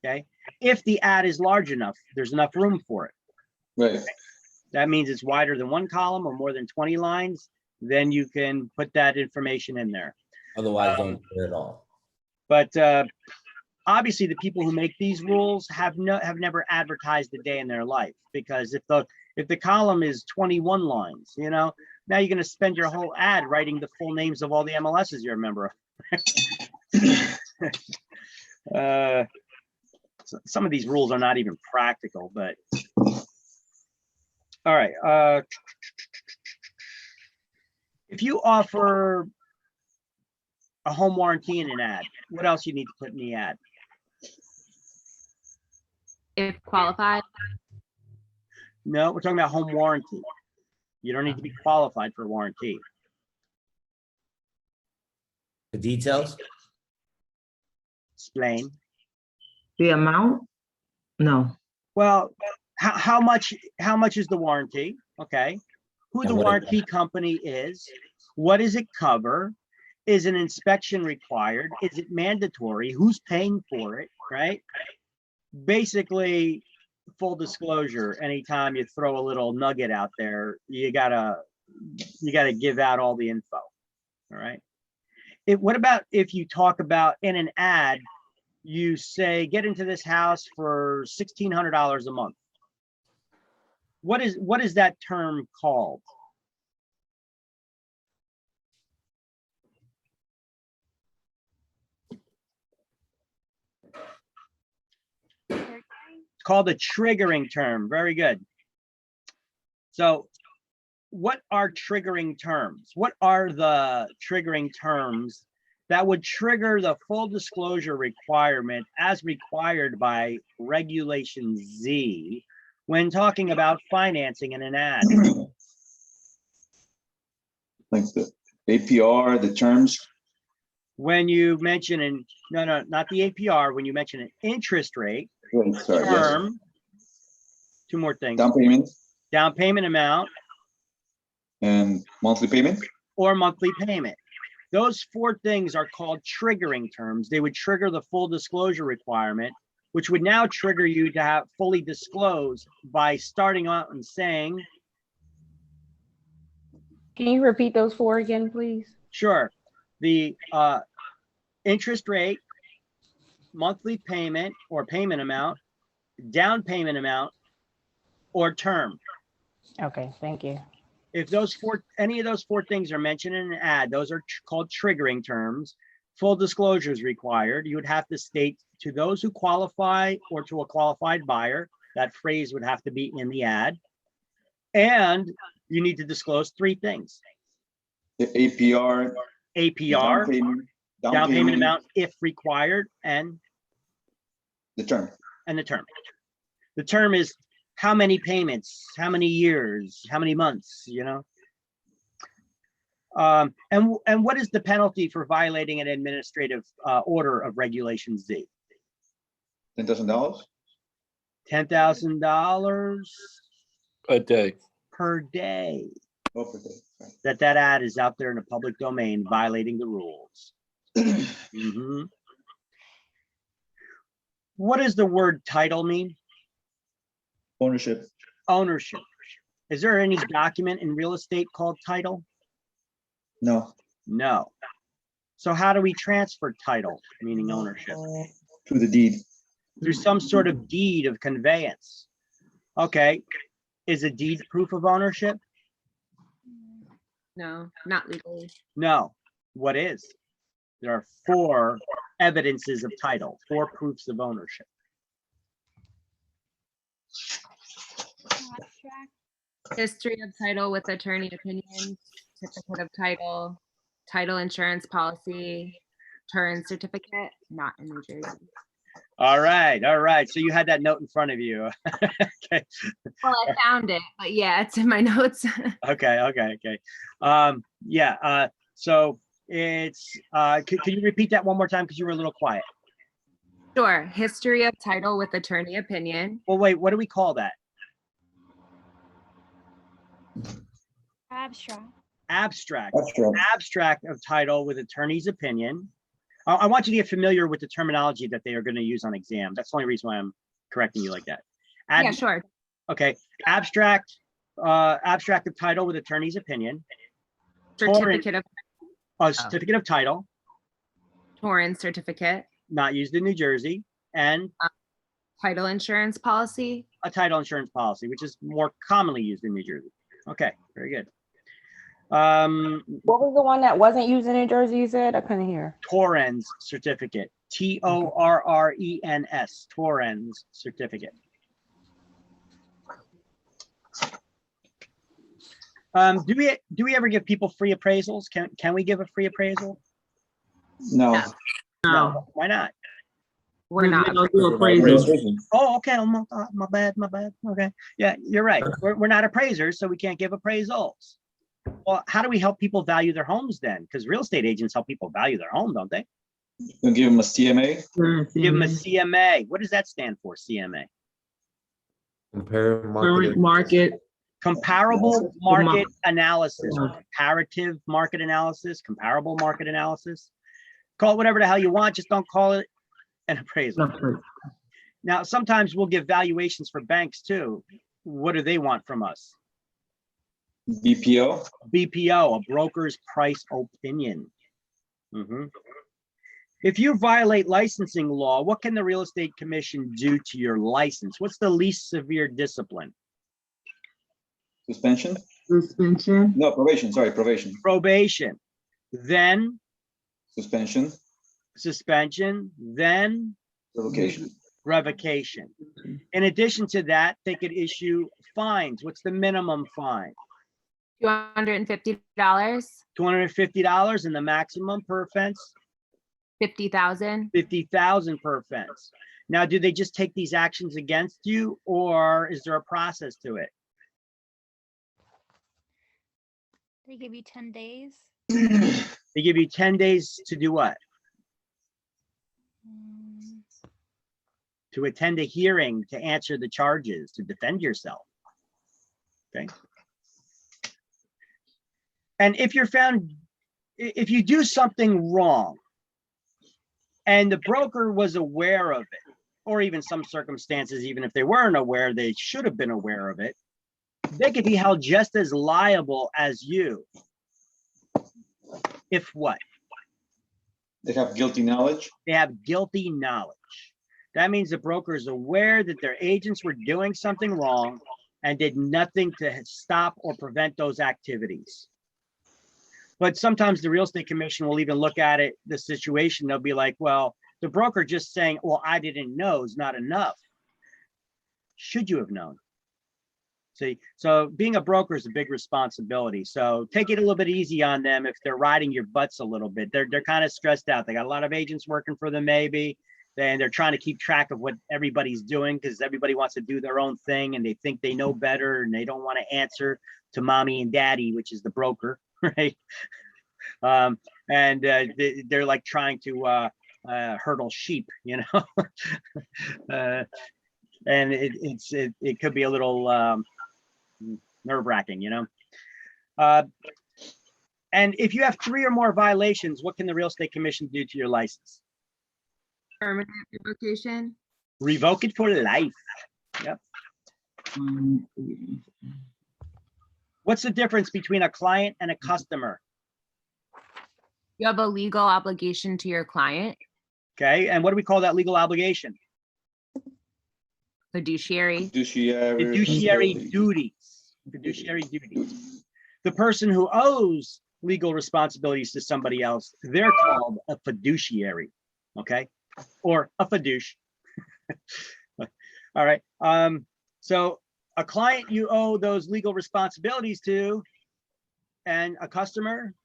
okay? If the ad is large enough, there's enough room for it. Right. That means it's wider than one column or more than 20 lines, then you can put that information in there. Otherwise, don't do it at all. But obviously, the people who make these rules have never advertised a day in their life, because if the column is 21 lines, you know, now you're going to spend your whole ad writing the full names of all the MLSs you're a member of. Some of these rules are not even practical, but all right. If you offer a home warranty in an ad, what else you need to put in the ad? If qualified, No, we're talking about home warranty. You don't need to be qualified for warranty. The details? Explain. The amount? No. Well, how much is the warranty? Okay. Who And the what is warranty company is? What does it cover? Is an inspection required? Is it mandatory? Who's paying for it, right? Basically, full disclosure, anytime you throw a little nugget out there, you gotta give out all the info, all right? What about if you talk about in an ad, you say, get into this house for $1,600 a month. what is that term called? It's called a triggering term. Very good. So what are triggering terms? What are the triggering terms that would trigger the full disclosure requirement as required by Regulation Z when talking about financing in an ad? Like the APR, the terms. When you mention no, not the APR, when you mention an interest rate, Wait, sorry, yes. term, two more things, Down payment down payment amount and monthly payment. or monthly payment. Those four things are called triggering terms. They would trigger the full disclosure requirement, which would now trigger you to have fully disclose by starting out and saying, Can you repeat those four again, please? sure, the interest rate, monthly payment or payment amount, down payment amount, or term. Okay, thank you. If any of those four things are mentioned in an ad, those are called triggering terms. Full disclosure is required. You would have to state to those who qualify or to a qualified buyer, that phrase would have to be in the ad. And you need to disclose three things. The APR, APR, down payment amount if required, and the term. the term. The term is how many payments, how many years, how many months, you know? And what is the penalty for violating an administrative order of Regulation Z? $10,000. $10,000 A day. per day Oh, per day. Right. that ad is out there in the public domain violating the rules. Mhm. What does the word title mean? Ownership. Ownership. Is there any document in real estate called title? No. No. So how do we transfer title, meaning ownership? Through the deed. Through some sort of deed of conveyance. Okay. Is a deed proof of ownership? No, not legally. No. What is? There are four evidences of title, four proofs of ownership. History of title with attorney opinion, certificate of title, title insurance policy, turn certificate, not in New Jersey. All right. All right. So you had that note in front of you. Okay. Well, I found it, but yeah, it's in my notes. Okay. Okay. Okay. Yeah. So it's, can you repeat that one more time? Because you were a little quiet. Sure. History of title with attorney opinion. Well, wait, what do we call that? Abstract. Abstract. Abstract. Abstract of title with attorney's opinion. I want you to get familiar with the terminology that they are going to use on exam. That's the only reason why I'm correcting you like that. Yeah, sure. Okay. Abstract of title with attorney's opinion. Certificate of A certificate of title, Torrens certificate, not used in New Jersey, and title insurance policy. a title insurance policy, which is more commonly used in New Jersey. Okay, very good. What was the one that wasn't used in New Jersey, you said? I couldn't hear. Torrens certificate, Torrens, Torrens certificate. Do we ever give people free appraisals? Can we give a free appraisal? No. No. Why not? We're not. We don't do appraisals. Oh, okay. Oh, my bad. Okay. Yeah, you're right. We're not appraisers, so we can't give appraisals. Well, how do we help people value their homes then? Because real estate agents help people value their home, don't they? You give them a CMA. Give them a CMA. What does that stand for, CMA? Compare Current market. Comparable market analysis, or comparative market analysis, comparable market analysis. Call it whatever the hell you want, just don't call it an appraisal. Now, sometimes we'll give valuations for banks too. What do they want from us? BPO. BPO, a broker's price opinion. Mhm. If you violate licensing law, what can the real estate commission do to your license? What's the least severe discipline? Suspension? suspension, No, probation, sorry, probation. probation, then Suspension, suspension, then revocation. revocation. In addition to that, they could issue fines. What's the minimum fine? $250, $250, and the maximum per offense? 50,000. 50,000 per offense. Now, do they just take these actions against you, or is there a process to it? They give you 10 days. They give you 10 days to do what? Mm, To attend a hearing, to answer the charges, to defend yourself. Okay. And if you're found, if you do something wrong and the broker was aware of it, or even some circumstances, even if they weren't aware, they should have been aware of it, they could be held just as liable as you. If what? They have guilty knowledge. They have guilty knowledge. That means the broker is aware that their agents were doing something wrong and did nothing to stop or prevent those activities. But sometimes the real estate commission will even look at it, the situation, they'll be like, well, the broker just saying, well, I didn't know is not enough. Should you have known? See, so being a broker is a big responsibility. So take it a little bit easy on them if they're riding your butts a little bit. They're kind of stressed out. They got a lot of agents working for them maybe, and they're trying to keep track of what everybody's doing because everybody wants to do their own thing and they think they know better and they don't want to answer to mommy and daddy, which is the broker, right? They're like trying to hurdle sheep, you know? And it could be a little nerve-wracking, you know? And if you have 3 or more violations, what can the real estate commission do to your license? Permanent revocation. Revoke it for life. Yep. What's the difference between a client and a customer? You have a legal obligation to your client. Okay, and what do we call that legal obligation? Fiduciary. Fiduciary duties. Fiduciary duties. The person who owes legal responsibilities to somebody else, they're called a fiduciary, okay? Or a fidouche. All right, so a client you owe those legal responsibilities to, and a customer?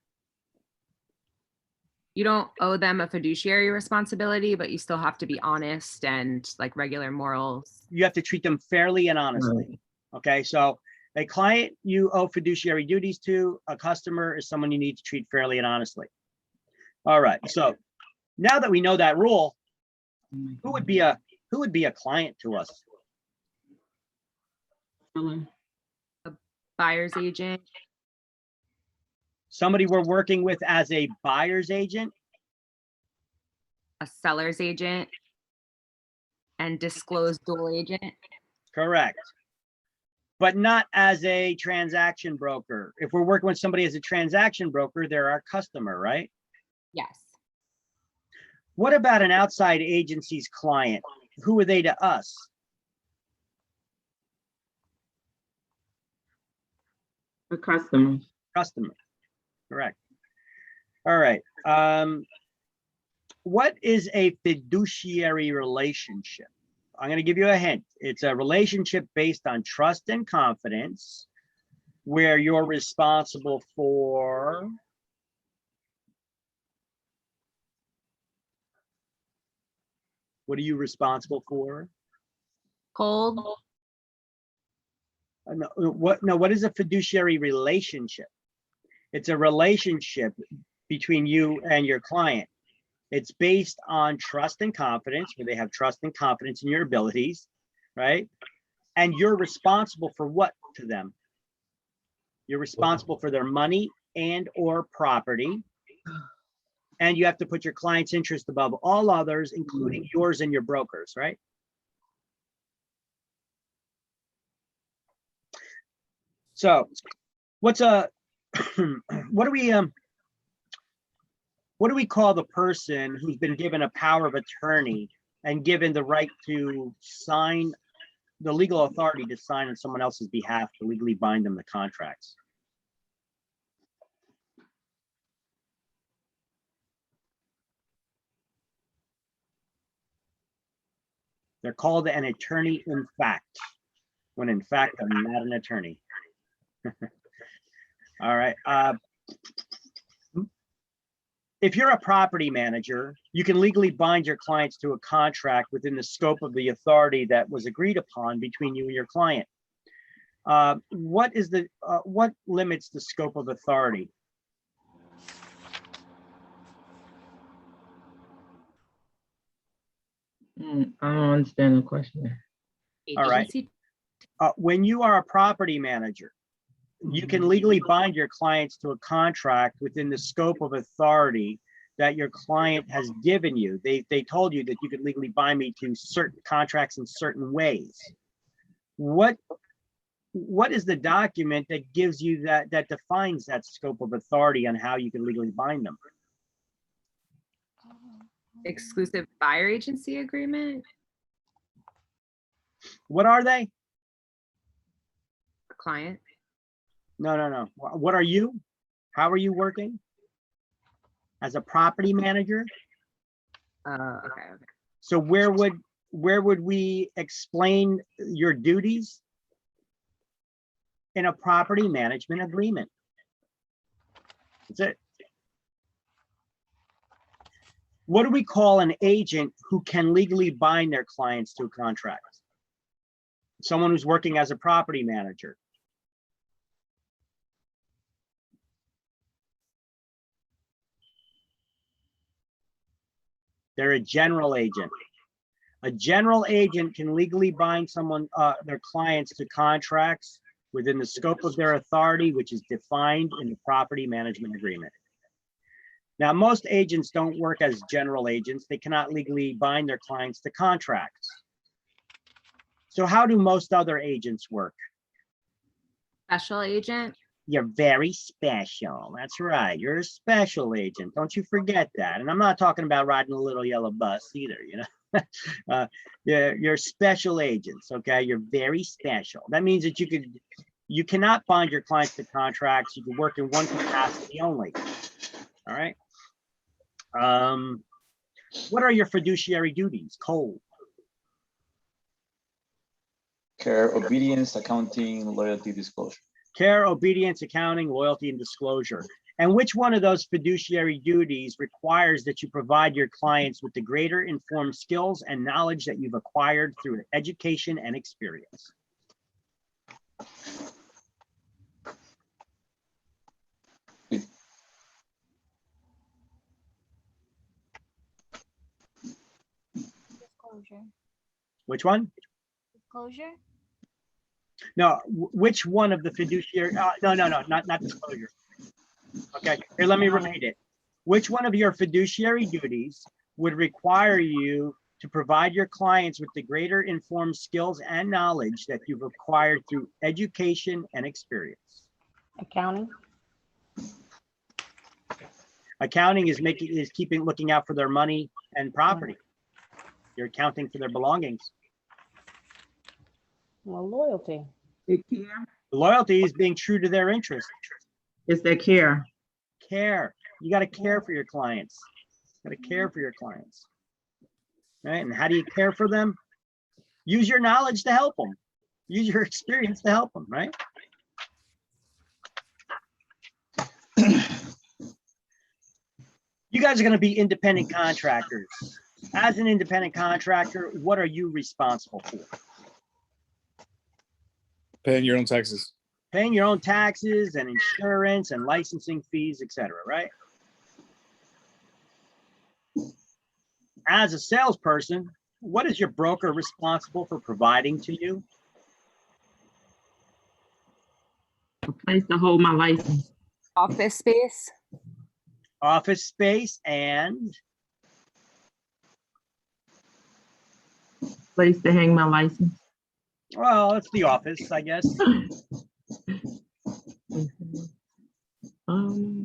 You don't owe them a fiduciary responsibility, but you still have to be honest and like regular morals. You have to treat them fairly and honestly. Okay, so a client you owe fiduciary duties to, a customer is someone you need to treat fairly and honestly. All right, so now that we know that rule, who would be a client to us? A buyer's agent. Somebody we're working with as a buyer's agent? A seller's agent. And disclosed dual agent. Correct. But not as a transaction broker. If we're working with somebody as a transaction broker, they're our customer, right? Yes. What about an outside agency's client? Who are they to us? the customer. Customer, correct. All right. What is a fiduciary relationship? I'm going to give you a hint. It's a relationship based on trust and confidence where you're responsible for what are you responsible for? Cold. No, what is a fiduciary relationship? It's a relationship between you and your client. It's based on trust and confidence, where they have trust and confidence in your abilities, right? And you're responsible for what to them? You're responsible for their money and or property. And you have to put your client's interest above all others, including yours and your brokers, right? So what's a, what do we call the person who's been given a power of attorney and given the right to sign the legal authority to sign on someone else's behalf to legally bind them to contracts. They're called an attorney in fact, when in fact, I'm not an attorney. All right. If you're a property manager, you can legally bind your clients to a contract within the scope of the authority that was agreed upon between you and your client. What limits the scope of authority? I don't understand the question. All right. Agency. When you are a property manager, you can legally bind your clients to a contract within the scope of authority that your client has given you. They told you that you could legally bind me to certain contracts in certain ways. What is the document that gives you that defines that scope of authority on how you can legally bind them? Exclusive buyer agency agreement. What are they? Client. No. What are you? How are you working? As a property manager? Okay. So where would we explain your duties? In a property management agreement. That's it. What do we call an agent who can legally bind their clients to a contract? Someone who's working as a property manager. They're a general agent. A general agent can legally bind their clients to contracts within the scope of their authority, which is defined in the property management agreement. Now, most agents don't work as general agents. They cannot legally bind their clients to contracts. So how do most other agents work? Special agent. You're very special. That's right. You're a special agent. Don't you forget that. And I'm not talking about riding a little yellow bus either, you know. You're special agents, okay? You're very special. That means that you cannot bind your clients to contracts. You can work in one capacity only. All right. What are your fiduciary duties? Cole. Care, obedience, accounting, loyalty, disclosure. Care, obedience, accounting, loyalty, and disclosure. And which one of those fiduciary duties requires that you provide your clients with the greater informed skills and knowledge that you've acquired through education and experience? Disclosure. Which one? Disclosure. No, which one of the fiduciary? No, not disclosure. Okay, here, let me repeat it. Which one of your fiduciary duties would require you to provide your clients with the greater informed skills and knowledge that you've acquired through education and experience? Accounting. Accounting is looking out for their money and property. You're accounting for their belongings. Well, loyalty. The care. Loyalty is being true to their interest. It's their care. Care. You got to care for your clients. Got to care for your clients. Right? And how do you care for them? Use your knowledge to help them. Use your experience to help them, right? You guys are going to be independent contractors. As an independent contractor, what are you responsible for? Paying your own taxes. Paying your own taxes and insurance and licensing fees, etc., right? As a salesperson, what is your broker responsible for providing to you? A place to hold my license. Office space. Office space and Place to hang my license. well, it's the office, I guess.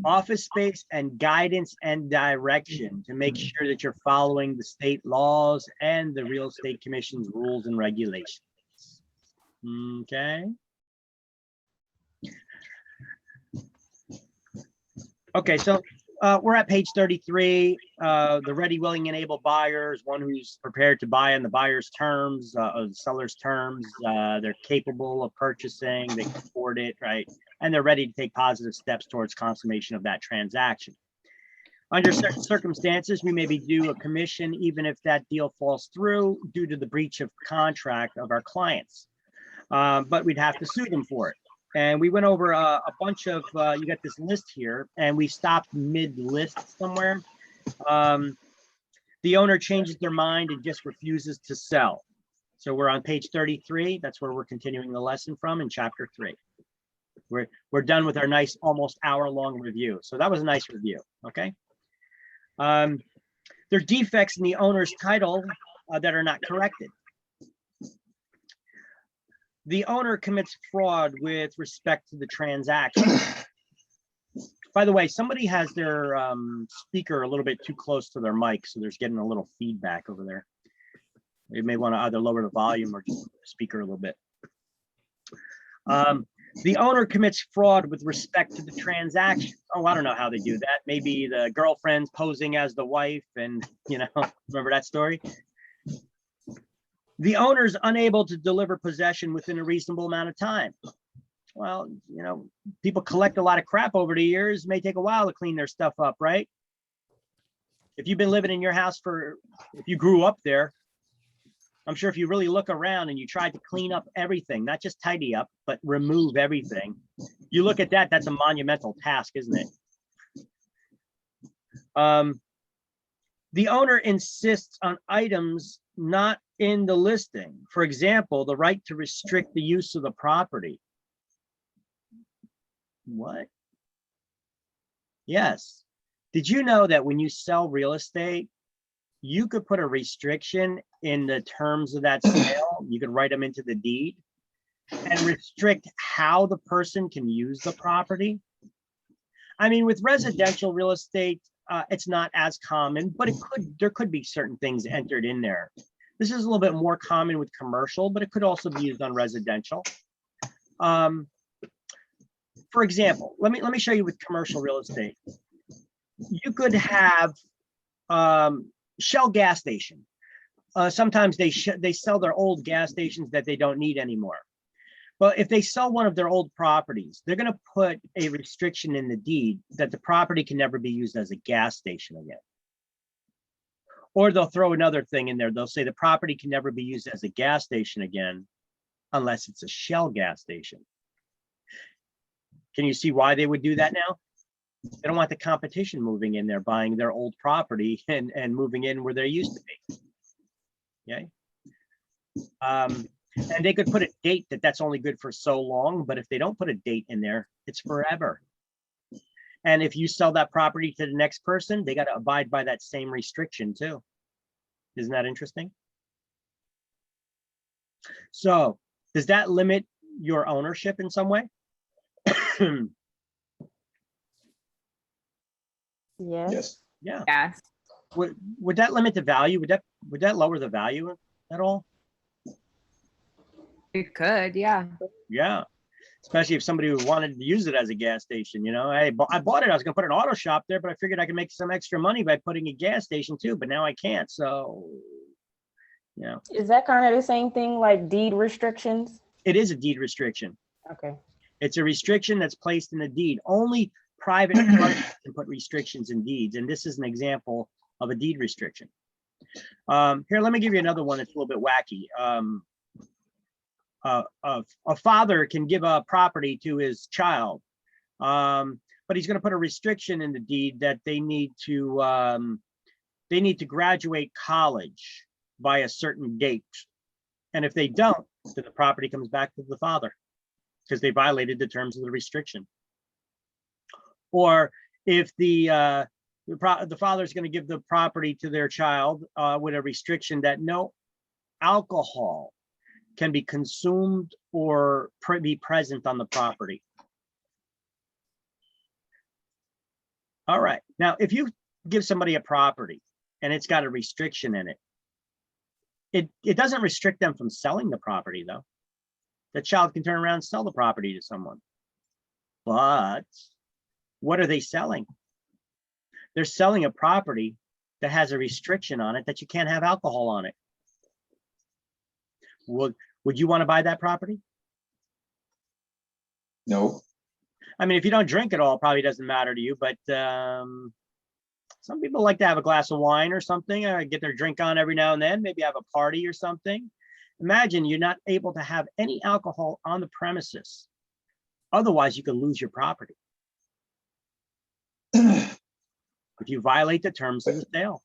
Office space and guidance and direction to make sure that you're following the state laws and the Real Estate Commission's rules and regulations. Okay. Okay, so we're at page 33. The ready, willing, and able buyers, one who's prepared to buy on the buyer's terms, the seller's terms. They're capable of purchasing, they can afford it, right? And they're ready to take positive steps towards consummation of that transaction. Under certain circumstances, we may be due a commission even if that deal falls through due to the breach of contract of our clients. But we'd have to sue them for it. And we went over a bunch of, you got this list here, and we stopped mid-list somewhere. The owner changes their mind and just refuses to sell. So we're on page 33. That's where we're continuing the lesson from in chapter 3. We're done with our nice almost hour-long review. So that was a nice review, okay? There are defects in the owner's title that are not corrected. The owner commits fraud with respect to the transaction. By the way, somebody has their speaker a little bit too close to their mic, so there's getting a little feedback over there. You may want to either lower the volume or just speaker a little bit. The owner commits fraud with respect to the transaction. Oh, I don't know how they do that. Maybe the girlfriend's posing as the wife and, you know, remember that story? The owner's unable to deliver possession within a reasonable amount of time. Well, you know, people collect a lot of crap over the years. It may take a while to clean their stuff up, right? If you've been living in your house if you grew up there, I'm sure if you really look around and you tried to clean up everything, not just tidy up, but remove everything, you look at that, that's a monumental task, isn't it? The owner insists on items not in the listing. For example, the right to restrict the use of the property. What? Yes. Did you know that when you sell real estate, you could put a restriction in the terms of that sale? You could write them into the deed and restrict how the person can use the property. I mean, with residential real estate, it's not as common, but there could be certain things entered in there. This is a little bit more common with commercial, but it could also be used on residential. For example, let me show you with commercial real estate. You could have Shell gas station. Sometimes they sell their old gas stations that they don't need anymore. But if they sell one of their old properties, they're going to put a restriction in the deed that the property can never be used as a gas station again. Or they'll throw another thing in there. They'll say the property can never be used as a gas station again unless it's a Shell gas station. Can you see why they would do that now? They don't want the competition moving in there, buying their old property and moving in where they used to be. Okay. And they could put a date that's only good for so long, but if they don't put a date in there, it's forever. And if you sell that property to the next person, they got to abide by that same restriction too. Isn't that interesting? So does that limit your ownership in some way? Yes. Yes. Yeah. Yes. Would that limit the value? Would that lower the value at all? It could, yeah. Yeah. Especially if somebody wanted to use it as a gas station, you know, I bought it, I was gonna put an auto shop there, but I figured I could make some extra money by putting a gas station too, but now I can't, so, you know. Is that kind of the same thing like deed restrictions? It is a deed restriction. Okay. It's a restriction that's placed in the deed. Only private parties can put restrictions in deeds, and this is an example of a deed restriction. Here, let me give you another one that's a little bit wacky. A father can give a property to his child, but he's going to put a restriction in the deed that they need to graduate college by a certain date, and if they don't, then the property comes back to the father because they violated the terms of the restriction. Or if the father is going to give the property to their child with a restriction that no alcohol can be consumed or be present on the property. All right. Now, if you give somebody a property and it's got a restriction in it, it doesn't restrict them from selling the property, though. the child can turn around and sell the property to someone. But what are they selling? They're selling a property that has a restriction on it that you can't have alcohol on it. Would you want to buy that property? No. I mean, if you don't drink at all, it probably doesn't matter to you, but some people like to have a glass of wine or something, get their drink on every now and then, maybe have a party or something. Imagine you're not able to have any alcohol on the premises. Otherwise, you could lose your property if you violate the terms of the sale.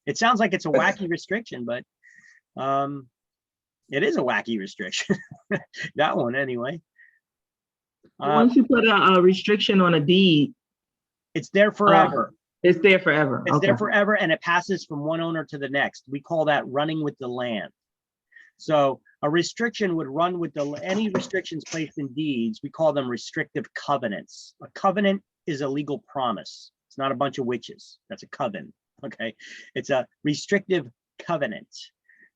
It sounds like it's a wacky restriction, but it is a wacky restriction. That one anyway. Once you put a restriction on a deed, it's there forever. It's there forever. It's Okay. there forever, and it passes from one owner to the next. We call that running with the land. So a restriction would run with any restrictions placed in deeds. We call them restrictive covenants. A covenant is a legal promise. It's not a bunch of witches. That's a coven. Okay, it's a restrictive covenant.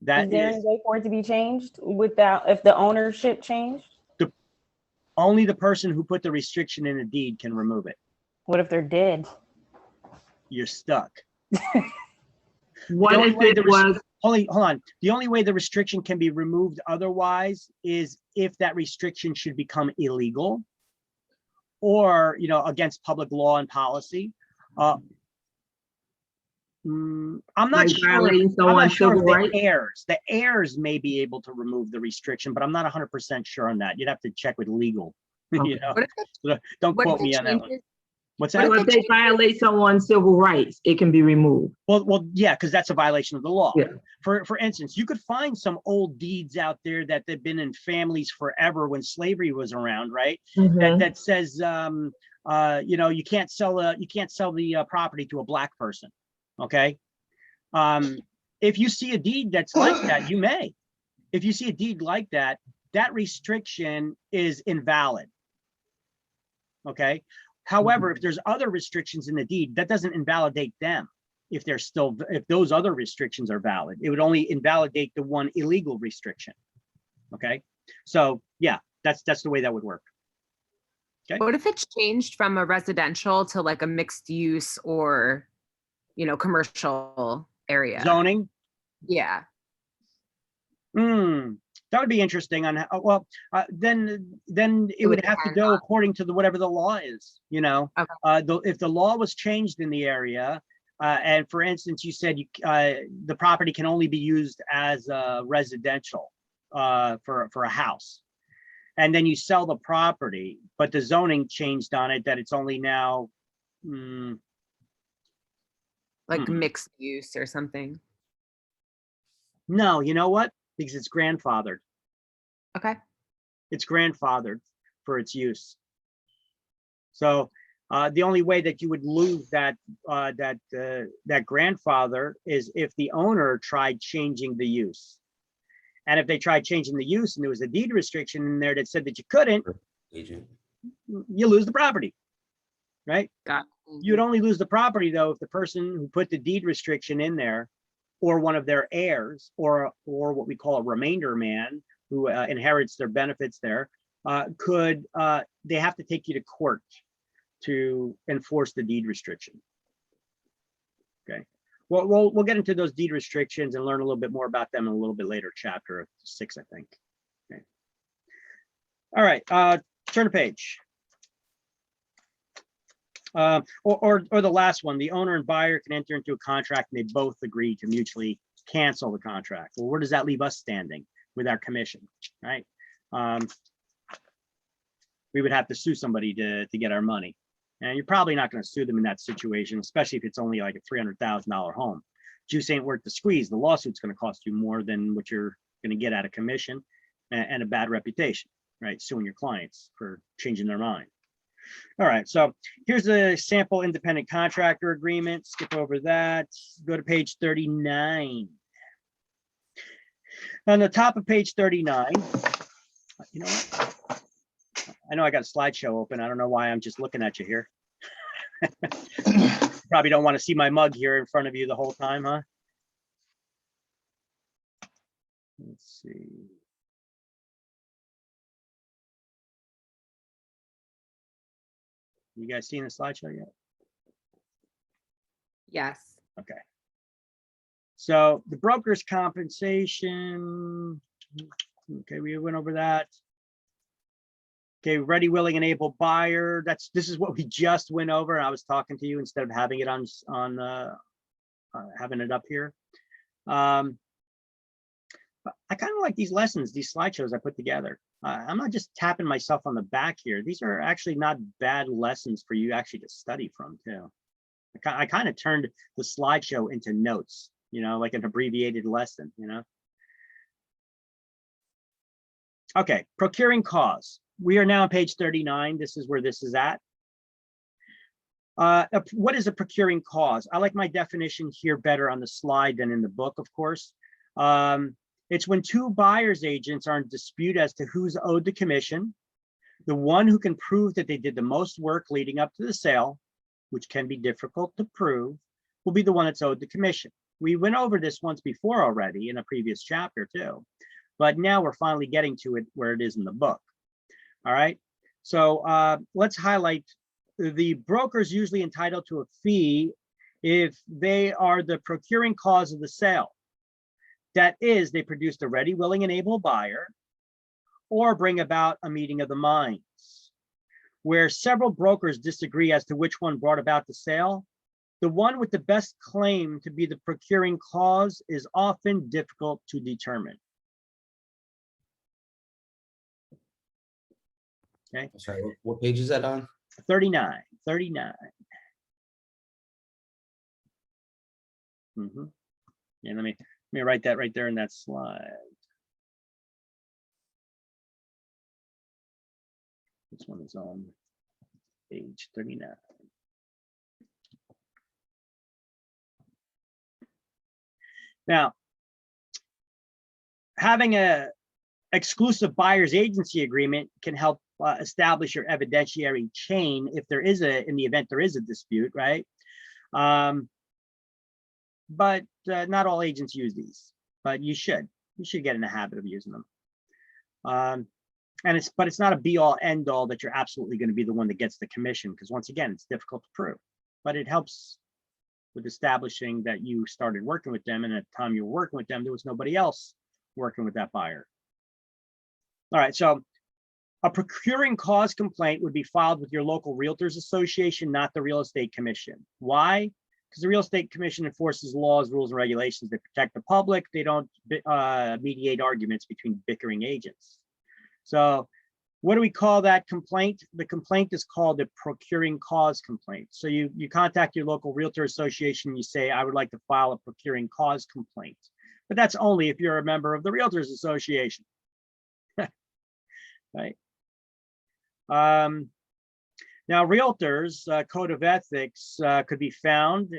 That Is there is any way for it to be changed without, if the ownership changed? only the person who put the restriction in a deed can remove it. What if they're dead? You're stuck. What The only if way it the was, Hold on. The only way the restriction can be removed otherwise is if that restriction should become illegal or, against public law and policy. I'm not like sure. violating I'm someone's not sure if civil rights? the heirs may be able to remove the restriction, but I'm not 100% sure on that. You'd have to check with legal. Okay. What if it- So don't what if quote it me on that one. changes- What's what that? So if they violate someone's civil rights, it can be removed. Well, yeah, because that's a violation of the law. Yeah. For instance, you could find some old deeds out there that they've been in families forever when slavery was around, right? Mhm. That says, you can't sell the property to a black person. Okay. If you see a deed that's like that, you may. If you see a deed like that, that restriction is invalid. Okay. However, if there's other restrictions in the deed, that doesn't invalidate them. If those other restrictions are valid, it would only invalidate the one illegal restriction. Okay. So yeah, that's the way that would work. Okay. What if it's changed from a residential to like a mixed use or, commercial area? Zoning. Yeah. That would be interesting on how, then it would have to go according to whatever the law is, Okay. if the law was changed in the area, and for instance, you said the property can only be used as residential for a house, and then you sell the property, but the zoning changed on it that it's only now, Like mixed use or something. no, you know what? Because it's grandfathered. Okay. It's grandfathered for its use. So the only way that you would lose that grandfather is if the owner tried changing the use. And if they tried changing the use and there was a deed restriction in there that said that you couldn't, Agent. you lose the property, right? Got You'd only lose the property though if the person who put the deed restriction in there, or one of their heirs, or what we call a remainder man who inherits their benefits there, they have to take you to court to enforce the deed restriction. Okay. Well, we'll get into those deed restrictions and learn a little bit more about them in a little bit later, chapter 6, I think. Okay. All right, turn the page. Or the last one, the owner and buyer can enter into a contract and they both agree to mutually cancel the contract. Well, where does that leave us standing with our commission, right? We would have to sue somebody to get our money. And you're probably not going to sue them in that situation, especially if it's only like a $300,000 home. Juice ain't worth the squeeze. The lawsuit's going to cost you more than what you're going to get out of commission and a bad reputation, right? Suing your clients for changing their mind. All right, so here's a sample independent contractor agreement. Skip over that. Go to page 39. On the top of page 39, you know what? I know I got a slideshow open. I don't know why I'm just looking at you here. Probably don't want to see my mug here in front of you the whole time, huh? Let's see. You guys seen the slideshow yet? Yes. Okay. So the broker's compensation, okay, we went over that. Okay, ready, willing, and able buyer. This is what we just went over. I was talking to you instead of having it on having it up here. I kind of like these lessons, these slideshows I put together. I'm not just tapping myself on the back here. These are actually not bad lessons for you actually to study from too. I kind of turned the slideshow into notes, you know, like an abbreviated lesson, you know. Okay, procuring cause. We are now on page 39. This is where this is at. What is a procuring cause? I like my definition here better on the slide than in the book, of course. It's when two buyer's agents are in dispute as to who's owed the commission. The one who can prove that they did the most work leading up to the sale, which can be difficult to prove, will be the one that's owed the commission. We went over this once before already in a previous chapter too, but now we're finally getting to it where it is in the book. All right, so let's highlight the brokers usually entitled to a fee if they are the procuring cause of the sale. That is, they produced a ready, willing, and able buyer or bring about a meeting of the minds. Where several brokers disagree as to which one brought about the sale, the one with the best claim to be the procuring cause is often difficult to determine. Okay. Sorry, what page is that on? 39. Yeah, let me write that right there in that slide. This one is on page 39. Now, having a exclusive buyer's agency agreement can help establish your evidentiary chain if there is in the event there is a dispute, right? But not all agents use these, but you should get in the habit of using them. But it's not a be all end all that you're absolutely going to be the one that gets the commission, because once again, it's difficult to prove, but it helps with establishing that you started working with them, and at the time you were working with them, there was nobody else working with that buyer. All right, so a procuring cause complaint would be filed with your local realtors association, not the real estate commission. Why? Because the real estate commission enforces laws, rules, and regulations that protect the public. They don't mediate arguments between bickering agents. So what do we call that complaint? The complaint is called a procuring cause complaint. So you contact your local realtor association, you say, I would like to file a procuring cause complaint. But that's only if you're a member of the Realtors Association. Right. Now, realtors code of ethics could be found.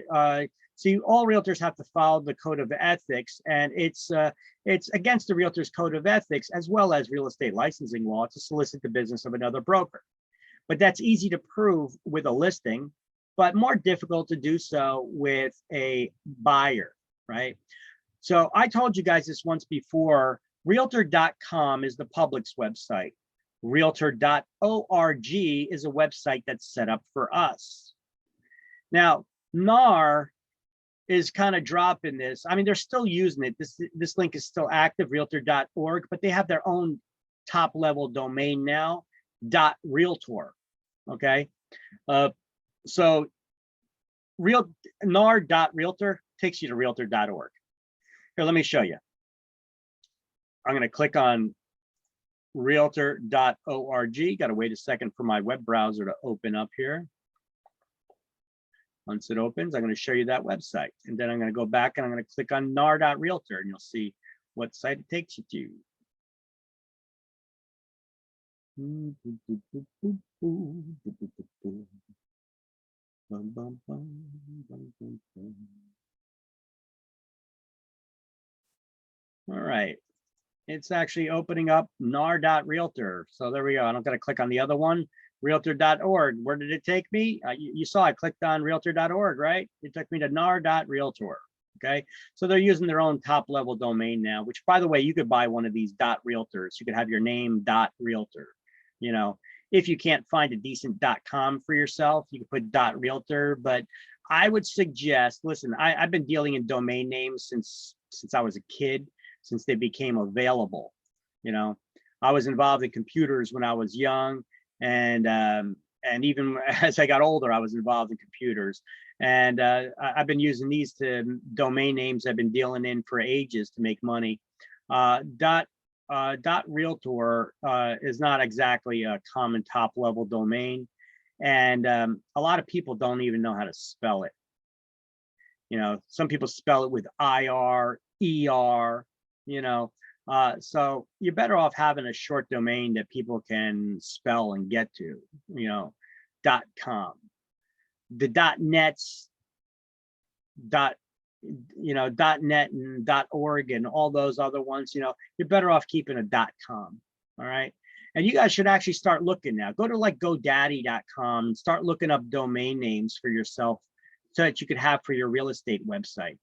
See, all realtors have to follow the code of ethics, and it's against the realtor's code of ethics as well as real estate licensing law to solicit the business of another broker. But that's easy to prove with a listing, but more difficult to do so with a buyer, right? So I told you guys this once before. Realtor.com is the public's website. Realtor.org is a website that's set up for us. Now, NAR is kind of dropping this. I mean, they're still using it. This link is still active, realtor.org, but they have their own top level domain now, .realtor, okay? So nar.realtor takes you to realtor.org. Here, let me show you. I'm going to click on realtor.org. Got to wait a second for my web browser to open up here. Once it opens, I'm going to show you that website. And then I'm going to go back and I'm going to click on nar.realtor, and you'll see what site it takes you to. All right. It's actually opening up nar.realtor. So there we go. I'm going to click on the other one, realtor.org. Where did it take me? You saw I clicked on realtor.org, right? It took me to nar.realtor. Okay. So they're using their own top level domain now, which, by the way, you could buy one of these .realtors. You could have your name .realtor, you know, if you can't find a decent .com for yourself, you can put .realtor, but I would suggest, listen, I've been dealing in domain names since I was a kid, since they became available. You know, I was involved in computers when I was young, and even as I got older, I was involved in computers. And I've been using these domain names I've been dealing in for ages to make money. .realtor is not exactly a common top level domain, and a lot of people don't even know how to spell it. You know, some people spell it with IR, ER, you know, so you're better off having a short domain that people can spell and get to, you know, .com. The .nets, .net and .org and all those other ones, you know, you're better off keeping a .com. All right. And you guys should actually start looking now. Go to like GoDaddy.com and start looking up domain names for yourself so that you could have for your real estate website.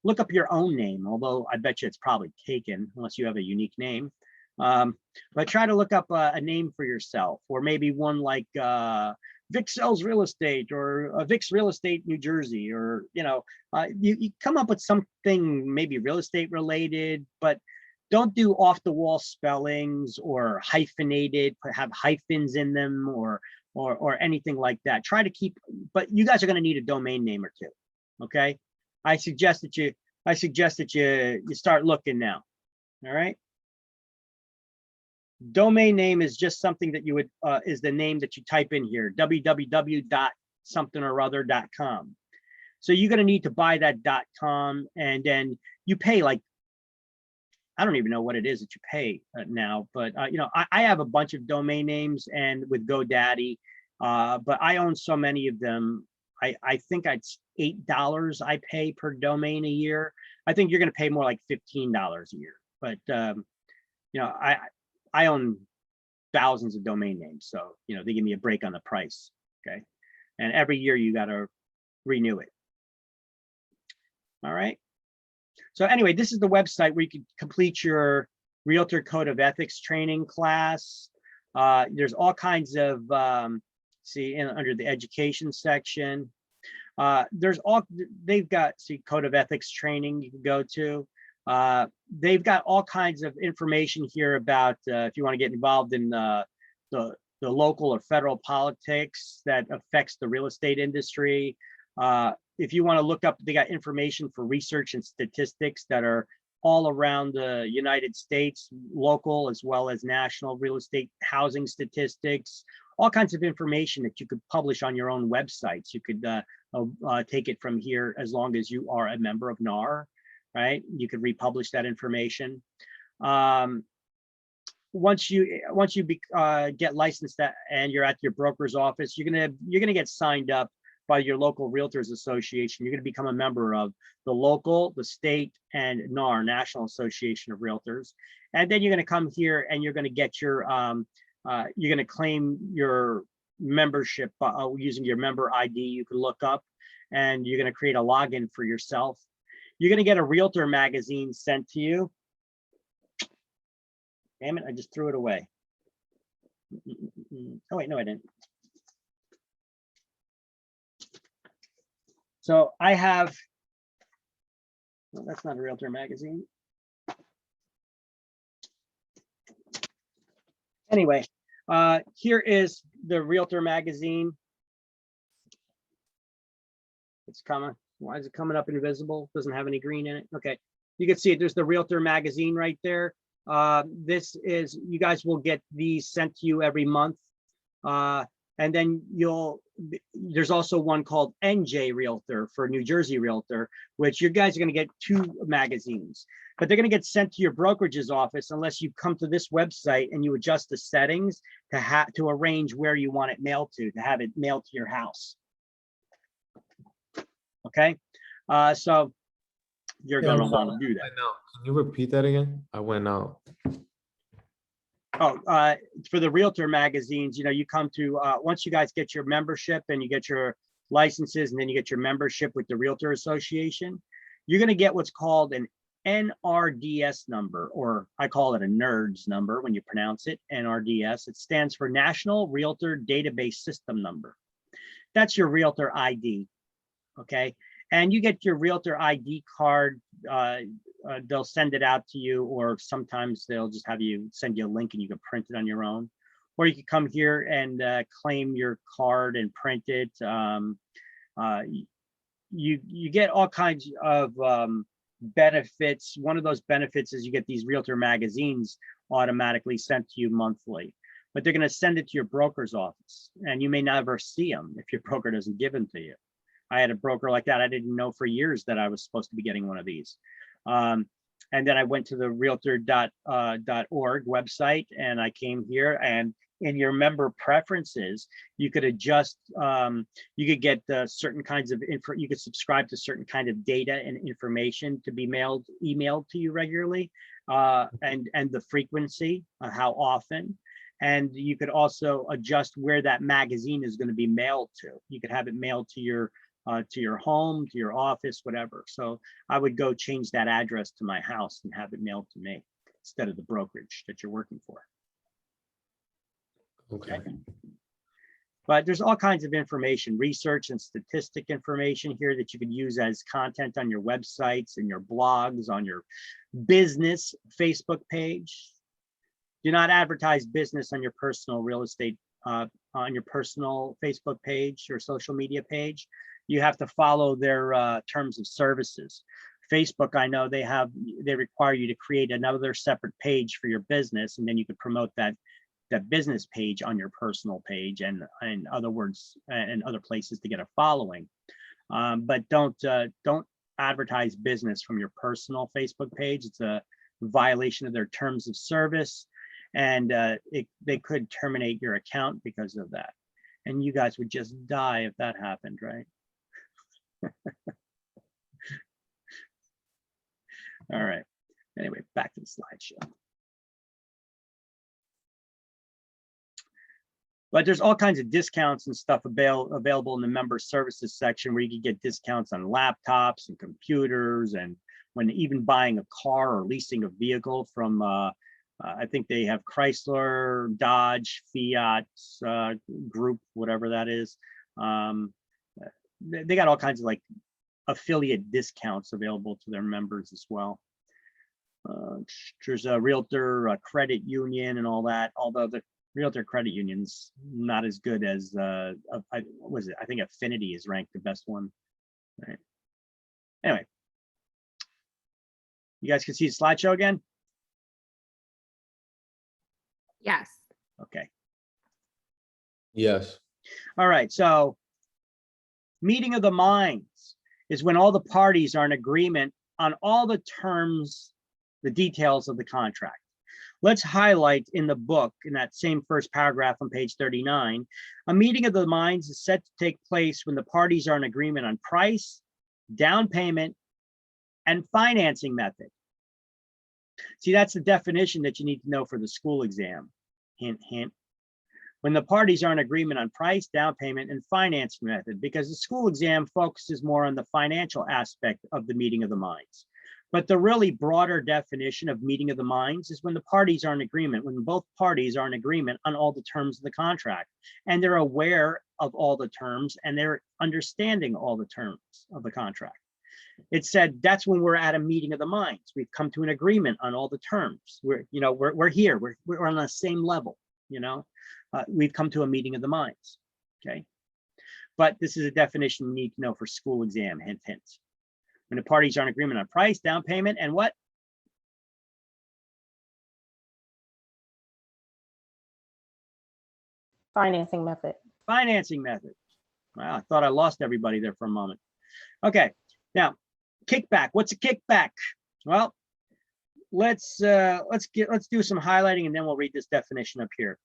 Look up your own name, although I bet you it's probably taken unless you have a unique name. But try to look up a name for yourself, or maybe one like Vic Sells Real Estate, or Vic's Real Estate New Jersey, or, you know, you come up with something maybe real estate related, but don't do off the wall spellings or hyphenated, have hyphens in them or anything like that. Try to keep, but you guys are going to need a domain name or two. Okay. I suggest that you start looking now. All right. Domain name is just something that you would is the name that you type in here, www.somethingorother.com. So you're going to need to buy that .com, and then you pay like, I don't even know what it is that you pay now, but you know, I have a bunch of domain names and with GoDaddy, but I own so many of them. I think it's $8 I pay per domain a year. I think you're going to pay more like $15 a year, but you know, I own thousands of domain names, so you know, they give me a break on the price. Okay, and every year you got to renew it. All right. So anyway, this is the website where you can complete your Realtor Code of Ethics training class. There's all kinds of under the education section. They've got Code of Ethics training you can go to. They've got all kinds of information here about if you want to get involved in the local or federal politics that affects the real estate industry. If you want to look up, they got information for research and statistics that are all around the United States, local as well as national real estate housing statistics, all kinds of information that you could publish on your own websites. You could take it from here as long as you are a member of NAR, right? You could republish that information. Once you get licensed and you're at your broker's office, you're gonna get signed up by your local Realtors Association. You're going to become a member of the local, the state, and NAR, National Association of Realtors. And then you're going to come here and you're going to get your, you're going to claim your membership using your member ID you can look up, and you're going to create a login for yourself. You're going to get a Realtor magazine sent to you. Damn it, I just threw it away. Oh wait, no, I didn't. So I have, well, that's not a Realtor magazine. Anyway, here is the Realtor magazine. It's coming. Why is it coming up invisible? Doesn't have any green in it. Okay, you can see it. There's the Realtor magazine right there. This is, you guys will get these sent to you every month. And then there's also one called NJ Realtor for New Jersey Realtor, which you guys are going to get 2 magazines, but they're going to get sent to your brokerage's office unless you come to this website and you adjust the settings to arrange where you want it mailed to have it mailed to your house. Okay, so you're going to want to do that. Can you repeat that again? I went out. Oh, for the Realtor magazines, you know, you come to, once you guys get your membership and you get your licenses and then you get your membership with the Realtor Association, you're going to get what's called an NRDS number, or I call it a NERDS number when you pronounce it, NRDS. It stands for National Realtor Database System number. That's your Realtor ID, okay? And you get your Realtor ID card, they'll send it out to you, or sometimes they'll just have you send you a link and you can print it on your own. Or you can come here and claim your card and print it. You get all kinds of benefits. One of those benefits is you get these Realtor magazines automatically sent to you monthly, but they're going to send it to your broker's office, and you may never see them if your broker doesn't give them to you. I had a broker like that. I didn't know for years that I was supposed to be getting one of these. And then I went to the realtor.org website, and I came here, and in your member preferences, you could adjust, you could get certain kinds of info, you could subscribe to certain kind of data and information to be emailed to you regularly, and the frequency, how often. And you could also adjust where that magazine is going to be mailed to. You could have it mailed to your home, to your office, whatever. So I would go change that address to my house and have it mailed to me instead of the brokerage that you're working for. Okay. But there's all kinds of information, research and statistic information here that you could use as content on your websites and your blogs, on your business Facebook page. Do not advertise business on your personal real estate, on your personal Facebook page or social media page. You have to follow their terms of services. Facebook, I know they require you to create another separate page for your business, and then you could promote that business page on your personal page, and in other words, and other places to get a following. But don't advertise business from your personal Facebook page. It's a violation of their terms of service, and they could terminate your account because of that. And you guys would just die if that happened, right? All right. Anyway, back to the slideshow. But there's all kinds of discounts and stuff available in the member services section, where you can get discounts on laptops and computers, and when even buying a car or leasing a vehicle from, I think they have Chrysler, Dodge, Fiat Group, whatever that is. They got all kinds of like affiliate discounts available to their members as well. There's a Realtor credit union and all that, although the Realtor credit union's not as good as I think Affinity is ranked the best one. Right. Anyway, you guys can see the slideshow again? Yes. Okay. Yes. All right, so meeting of the minds is when all the parties are in agreement on all the terms, the details of the contract. Let's highlight in the book, in that same first paragraph on page 39, a meeting of the minds is set to take place when the parties are in agreement on price, down payment, and financing method. See, that's the definition that you need to know for the school exam. Hint, hint. When the parties are in agreement on price, down payment, and financing method, because the school exam focuses more on the financial aspect of the meeting of the minds. But the really broader definition of meeting of the minds is when the parties are in agreement, when both parties are in agreement on all the terms of the contract, and they're aware of all the terms, and they're understanding all the terms of the contract. It said that's when we're at a meeting of the minds. We've come to an agreement on all the terms. We're here. We're on the same level. We've come to a meeting of the minds. Okay, but this is a definition you need to know for school exam. Hint, hint. When the parties are in agreement on price, down payment, and what? Financing method. Financing method. Wow, I thought I lost everybody there for a moment. Okay, now kickback. What's a kickback? Well, let's do some highlighting, and then we'll read this definition up here.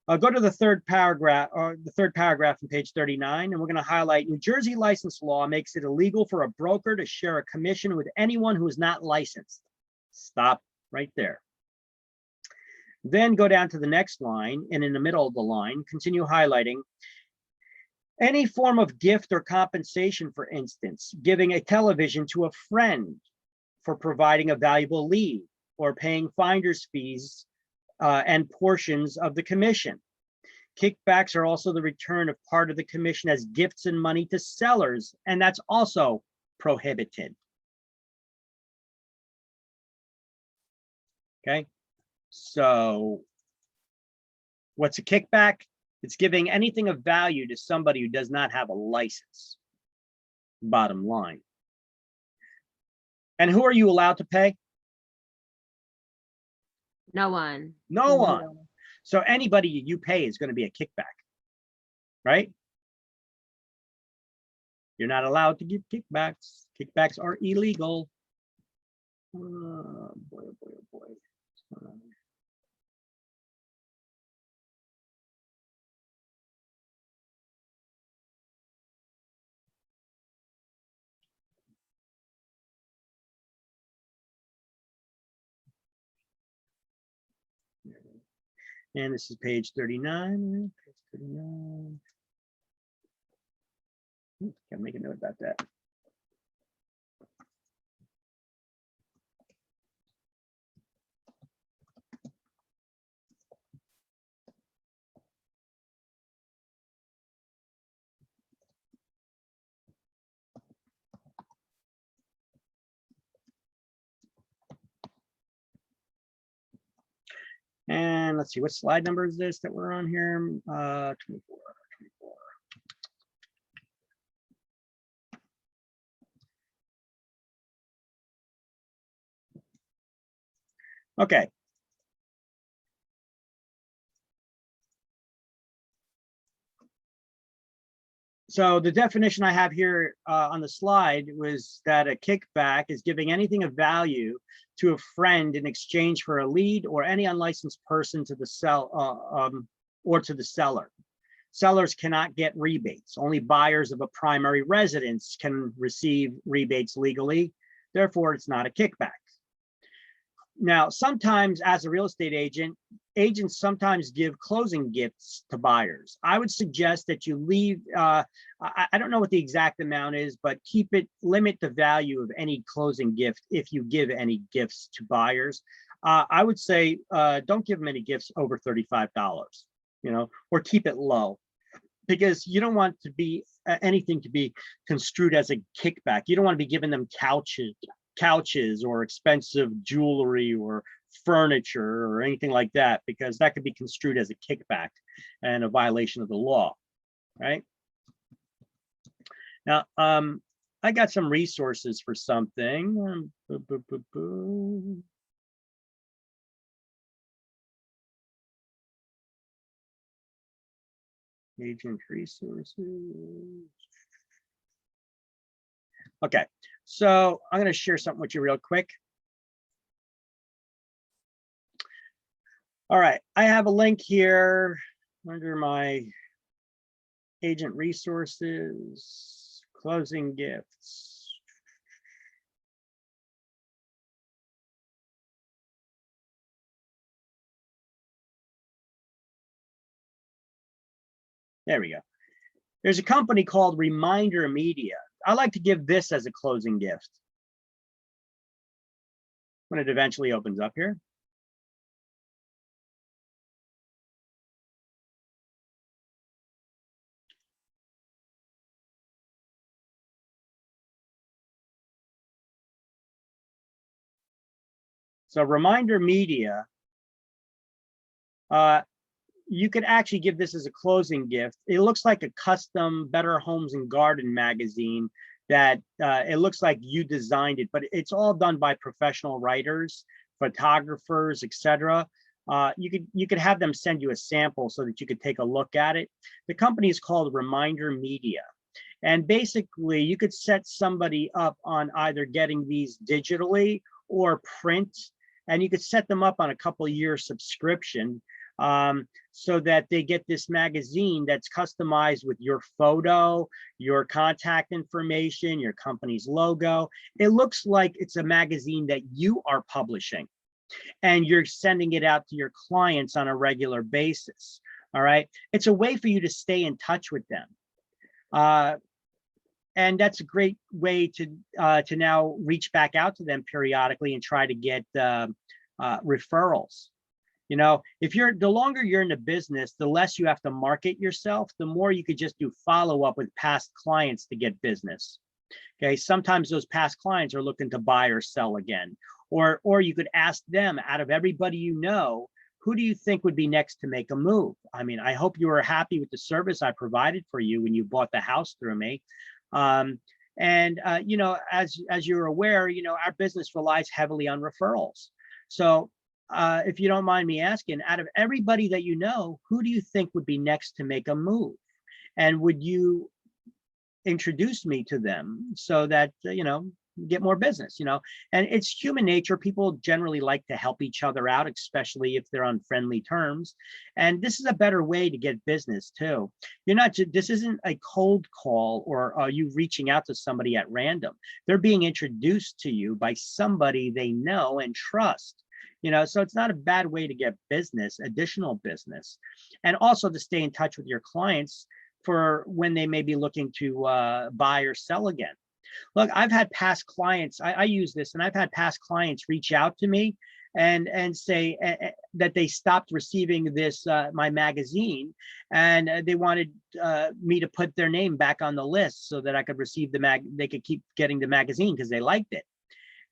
Go to the third paragraph on page 39, and we're going to highlight New Jersey license law makes it illegal for a broker to share a commission with anyone who is not licensed. Stop right there. Then go down to the next line, and in the middle of the line, continue highlighting any form of gift or compensation, for instance, giving a television to a friend for providing a valuable lead or paying finder's fees and portions of the commission. Kickbacks are also the return of part of the commission as gifts and money to sellers, and that's also prohibited. Okay, so what's a kickback? It's giving anything of value to somebody who does not have a license. Bottom line. And who are you allowed to pay? No one. No one. So anybody you pay is going to be a kickback, right? You're not allowed to give kickbacks. Kickbacks are illegal. Boy, oh boy, oh boy. What's going on here? And this is page 39. Page 39. Gotta make a note about that. And let's see, what slide number is this that we're on here? 24. Okay. So the definition I have here on the slide was that a kickback is giving anything of value to a friend in exchange for a lead or any unlicensed person to the or to the seller. Sellers cannot get rebates. Only buyers of a primary residence can receive rebates legally. Therefore, it's not a kickback. Now, sometimes as a real estate agent, agents sometimes give closing gifts to buyers. I would suggest that you leave, I don't know what the exact amount is, but limit the value of any closing gift if you give any gifts to buyers. I would say don't give them any gifts over $35, or keep it low, because you don't want to be anything to be construed as a kickback. You don't want to be giving them couches or expensive jewelry or furniture or anything like that, because that could be construed as a kickback and a violation of the law, right? Now, I got some resources for something. Agent resources. Okay, so I'm going to share something with you real quick. All right, I have a link here under my agent resources, closing gifts. There we go. There's a company called Reminder Media. I like to give this as a closing gift when it eventually opens up here. So Reminder Media, you could actually give this as a closing gift. It looks like a custom Better Homes and Garden magazine that it looks like you designed it, but it's all done by professional writers, photographers, etc. You could have them send you a sample so that you could take a look at it. The company is called Reminder Media. And basically you could set somebody up on either getting these digitally or print, and you could set them up on a couple-year subscription so that they get this magazine that's customized with your photo, your contact information, your company's logo. It looks like it's a magazine that you are publishing and you're sending it out to your clients on a regular basis. All right. It's a way for you to stay in touch with them. And that's a great way to now reach back out to them periodically and try to get referrals. You know, if you're, the longer you're in the business, the less you have to market yourself, the more you could just do follow up with past clients to get business. Okay, sometimes those past clients are looking to buy or sell again, or you could ask them, out of everybody you know, who do you think would be next to make a move? I mean, I hope you were happy with the service I provided for you when you bought the house through me. You know, as you're aware, you know, our business relies heavily on referrals. So if you don't mind me asking, out of everybody that you know, who do you think would be next to make a move? And would you introduce me to them so that, you know, get more business, you know? And it's human nature. People generally like to help each other out, especially if they're on friendly terms. And this is a better way to get business too. You're not, this isn't a cold call or are you reaching out to somebody at random. They're being introduced to you by somebody they know and trust. You know, so it's not a bad way to get business, additional business, and also to stay in touch with your clients for when they may be looking to buy or sell again. Look, I've had past clients, I use this, and I've had past clients reach out to me and say that they stopped receiving this, my magazine, and they wanted me to put their name back on the list so that I could receive they could keep getting the magazine because they liked it.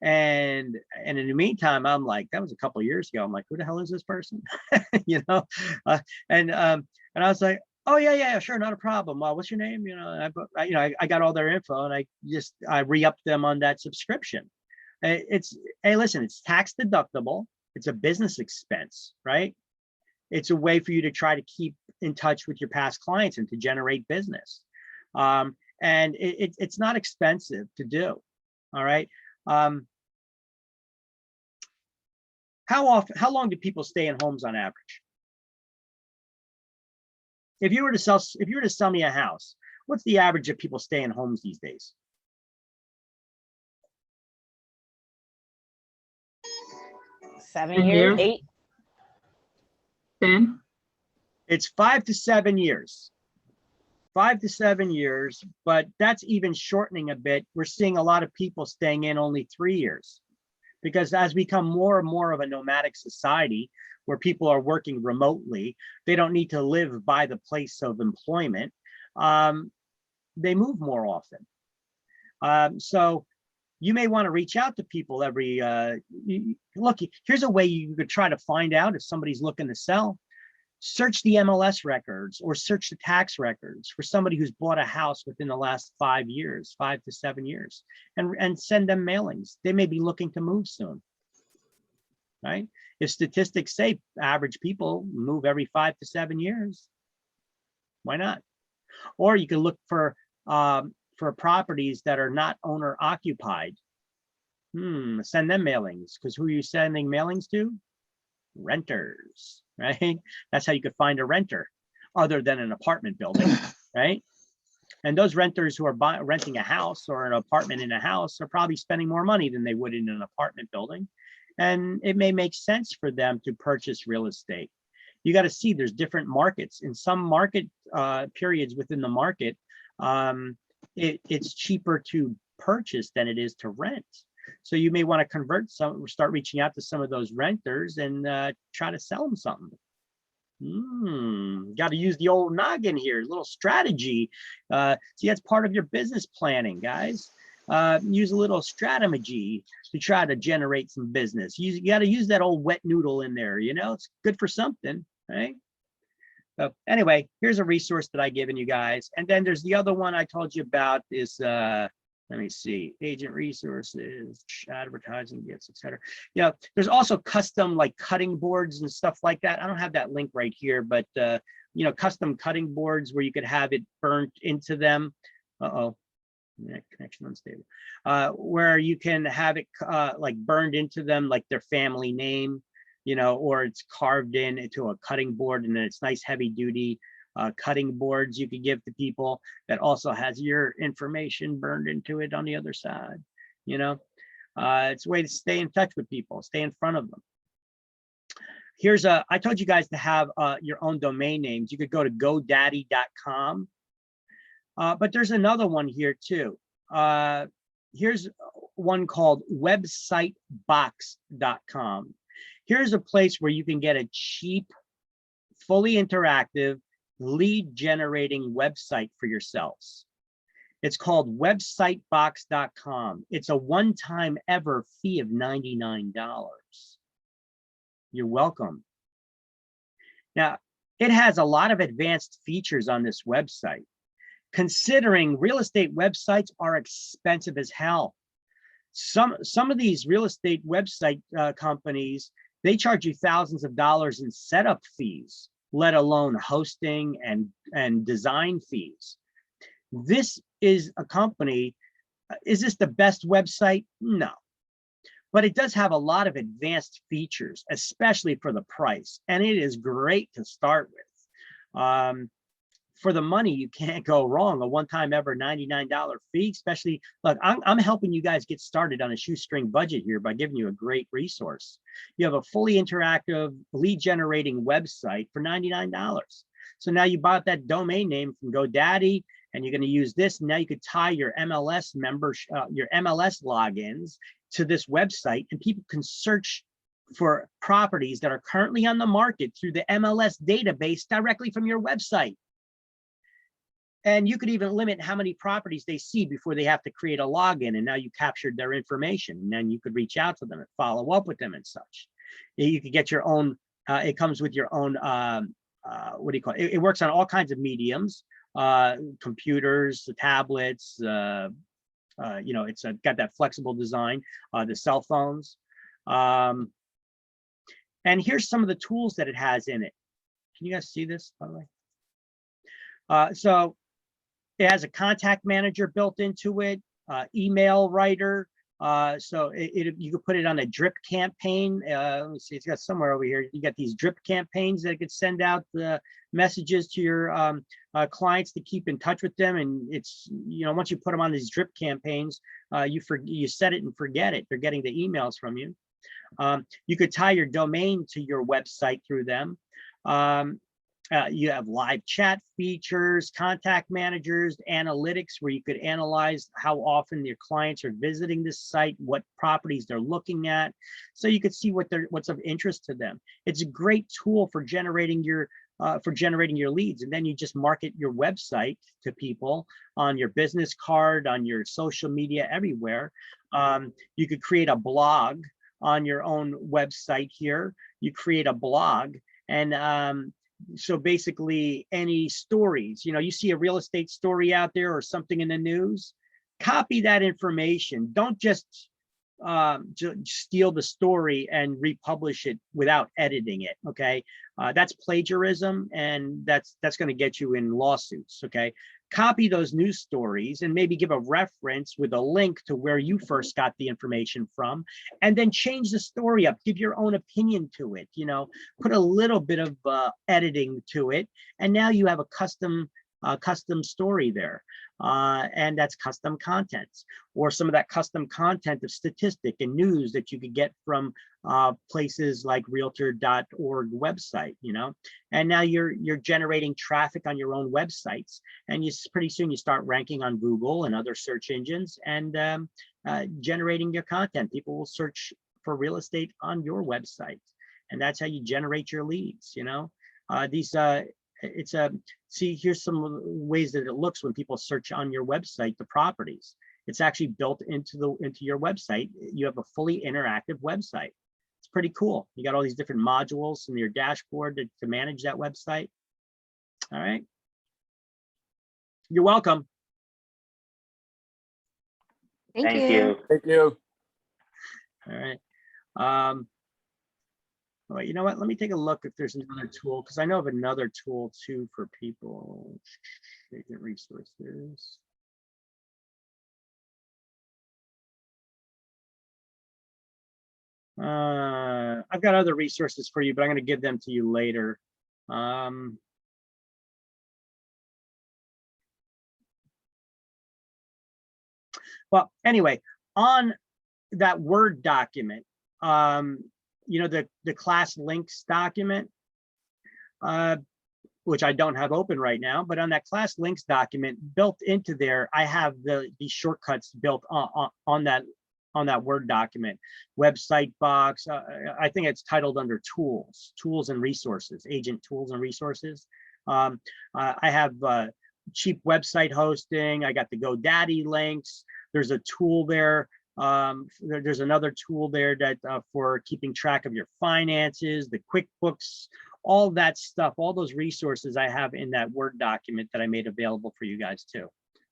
And in the meantime, I'm like, that was a couple of years ago. I'm like, who the hell is this person? You know, and I was like, oh yeah, sure, not a problem. What's your name? You know, I got all their info, and I re-upped them on that subscription. Hey, listen, it's tax deductible. It's a business expense, right? It's a way for you to try to keep in touch with your past clients and to generate business. And it's not expensive to do. All right. How long do people stay in homes on average? If you were to sell me a house, what's the average of people stay in homes these days? Seven years, 8. 10. It's 5 to 7 years. 5 to 7 years, but that's even shortening a bit. We're seeing a lot of people staying in only 3 years, because as we become more and more of a nomadic society where people are working remotely, they don't need to live by the place of employment. They move more often. So you may want to reach out to people every, look, here's a way you could try to find out if somebody's looking to sell. Search the MLS records or search the tax records for somebody who's bought a house within the last 5 years, 5 to 7 years, and send them mailings. They may be looking to move soon, right? If statistics say average people move every 5 to 7 years, why not? Or you can look for properties that are not owner occupied. Send them mailings, because who are you sending mailings to? Renters, right? That's how you could find a renter other than an apartment building, right? And those renters who are renting a house or an apartment in a house are probably spending more money than they would in an apartment building. And it may make sense for them to purchase real estate. You got to see there's different markets. In some market periods within the market, it's cheaper to purchase than it is to rent. So you may want to start reaching out to some of those renters and try to sell them something. Got to use the old noggin here, a little strategy. See, that's part of your business planning, guys. Use a little strategy to try to generate some business. You got to use that old wet noodle in there. You know, it's good for something, right? So anyway, here's a resource that I've given you guys. And then there's the other one I told you about is, let me see, agent resources, advertising gifts, etc. Yeah, there's also custom like cutting boards and stuff like that. I don't have that link right here, but you know, custom cutting boards where you could have it burnt into them. Connection unstable. Where you can have it like burned into them, like their family name, you know, or it's carved into a cutting board, and then it's nice heavy duty cutting boards you could give to people that also has your information burned into it on the other side. You know, it's a way to stay in touch with people, stay in front of them. Here's I told you guys to have your own domain names. You could go to GoDaddy.com. But there's another one here too. Here's one called websitebox.com. Here's a place where you can get a cheap, fully interactive, lead generating website for yourselves. It's called websitebox.com. It's a one-time ever fee of $99. You're welcome. Now, it has a lot of advanced features on this website. Considering real estate websites are expensive as hell. Some of these real estate website companies, they charge you thousands of dollars in setup fees, let alone hosting and design fees. This is a company. Is this the best website? No, but it does have a lot of advanced features, especially for the price, and it is great to start with. For the money, you can't go wrong. A one-time ever $99 fee, especially, look, I'm helping you guys get started on a shoestring budget here by giving you a great resource. You have a fully interactive lead generating website for $99. So now you bought that domain name from GoDaddy, and you're going to use this. Now you could tie your MLS your MLS logins to this website, and people can search for properties that are currently on the market through the MLS database directly from your website. And you could even limit how many properties they see before they have to create a login. And now you captured their information, and then you could reach out to them and follow up with them and such. You could get your own, it comes with your own, what do you call it? It works on all kinds of mediums, computers, tablets, you know, it's got that flexible design, the cell phones. And here's some of the tools that it has in it. Can you guys see this, by the way? So it has a contact manager built into it, email writer. So you could put it on a drip campaign. Let me see, it's got somewhere over here. You got these drip campaigns that could send out the messages to your clients to keep in touch with them. And it's, you know, once you put them on these drip campaigns, you set it and forget it. They're getting the emails from you. You could tie your domain to your website through them. You have live chat features, contact managers, analytics, where you could analyze how often your clients are visiting this site, what properties they're looking at, so you could see what's of interest to them. It's a great tool for generating your leads, and then you just market your website to people on your business card, on your social media, everywhere. You could create a blog on your own website here. You create a blog, and so basically any stories, you know, you see a real estate story out there or something in the news, copy that information. Don't just steal the story and republish it without editing it. Okay, that's plagiarism, and that's going to get you in lawsuits. Okay, copy those news stories and maybe give a reference with a link to where you first got the information from, and then change the story up, give your own opinion to it, you know, put a little bit of editing to it, and now you have a custom story there, and that's custom content, or some of that custom content of statistic and news that you could get from places like realtor.org website, you know. And now you're generating traffic on your own websites, and pretty soon you start ranking on Google and other search engines, and generating your content. People will search for real estate on your website, and that's how you generate your leads, you know. See, here's some ways that it looks when people search on your website the properties. It's actually built into your website. You have a fully interactive website. It's pretty cool. You got all these different modules in your dashboard to manage that website. All right. You're welcome. Thank you. Thank you. All right. All right, you know what? Let me take a look if there's another tool, because I know of another tool too for people. Agent resources. I've got other resources for you, but I'm going to give them to you later. Well, anyway, on that Word document, you know, the class links document, which I don't have open right now, but on that class links document built into there, I have these shortcuts built on that Word document. Website box, I think it's titled under tools and resources, agent tools and resources. I have cheap website hosting. I got the GoDaddy links. There's a tool there. There's another tool there that for keeping track of your finances, the QuickBooks, all that stuff, all those resources I have in that Word document that I made available for you guys too.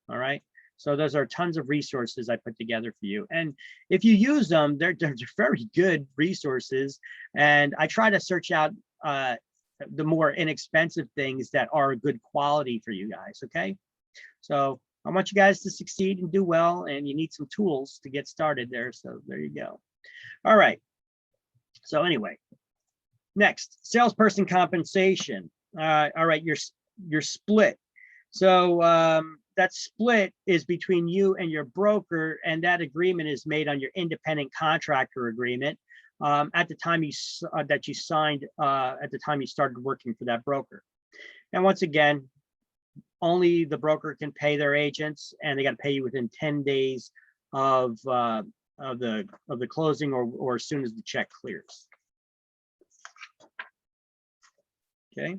All right. So those are tons of resources I put together for you. And if you use them, they're very good resources. And I try to search out the more inexpensive things that are good quality for you guys. Okay. So I want you guys to succeed and do well, and you need some tools to get started there. So there you go. All right. So anyway, next, salesperson compensation. All right, your split. So that split is between you and your broker, and that agreement is made on your independent contractor agreement at the time that you signed at the time you started working for that broker. And once again, only the broker can pay their agents, and they got to pay you within 10 days of the closing or as soon as the check clears. Okay.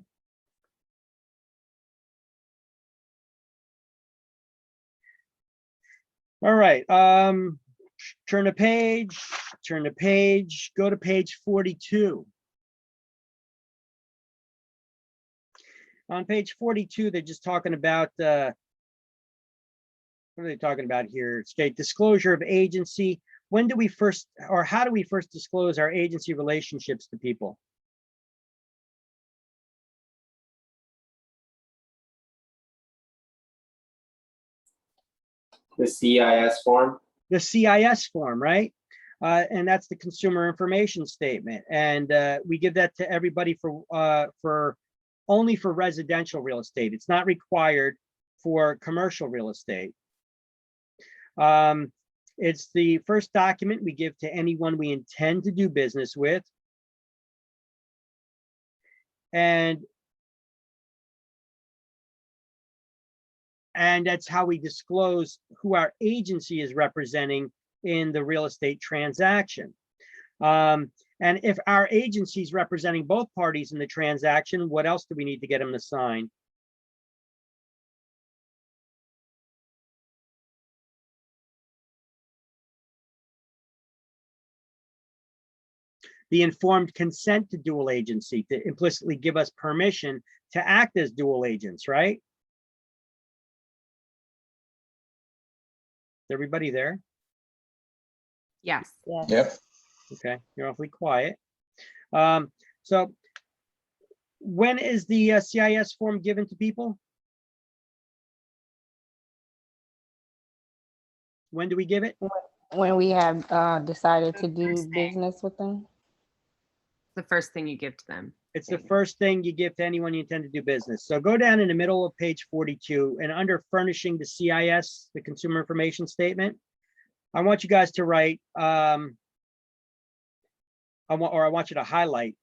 All right. Turn the page, go to page 42. On page 42, they're just talking about, what are they talking about here? State disclosure of agency. When do we first, or how do we first disclose our agency relationships to people? The CIS form. The CIS form, right? And that's the consumer information statement. And we give that to everybody for only for residential real estate. It's not required for commercial real estate. It's the first document we give to anyone we intend to do business with. And that's how we disclose who our agency is representing in the real estate transaction. And if our agency is representing both parties in the transaction, what else do we need to get them to sign? The informed consent to dual agency, to implicitly give us permission to act as dual agents, right? Is everybody there? Yes. Yep. Okay, you're awfully quiet. So when is the CIS form given to people? When do we give it? When we have decided to do First day. business with them. The first thing you give to them. It's the first thing you give to anyone you intend to do business. So go down in the middle of page 42 and under furnishing the CIS, the consumer information statement, I want you guys to write, I want you to highlight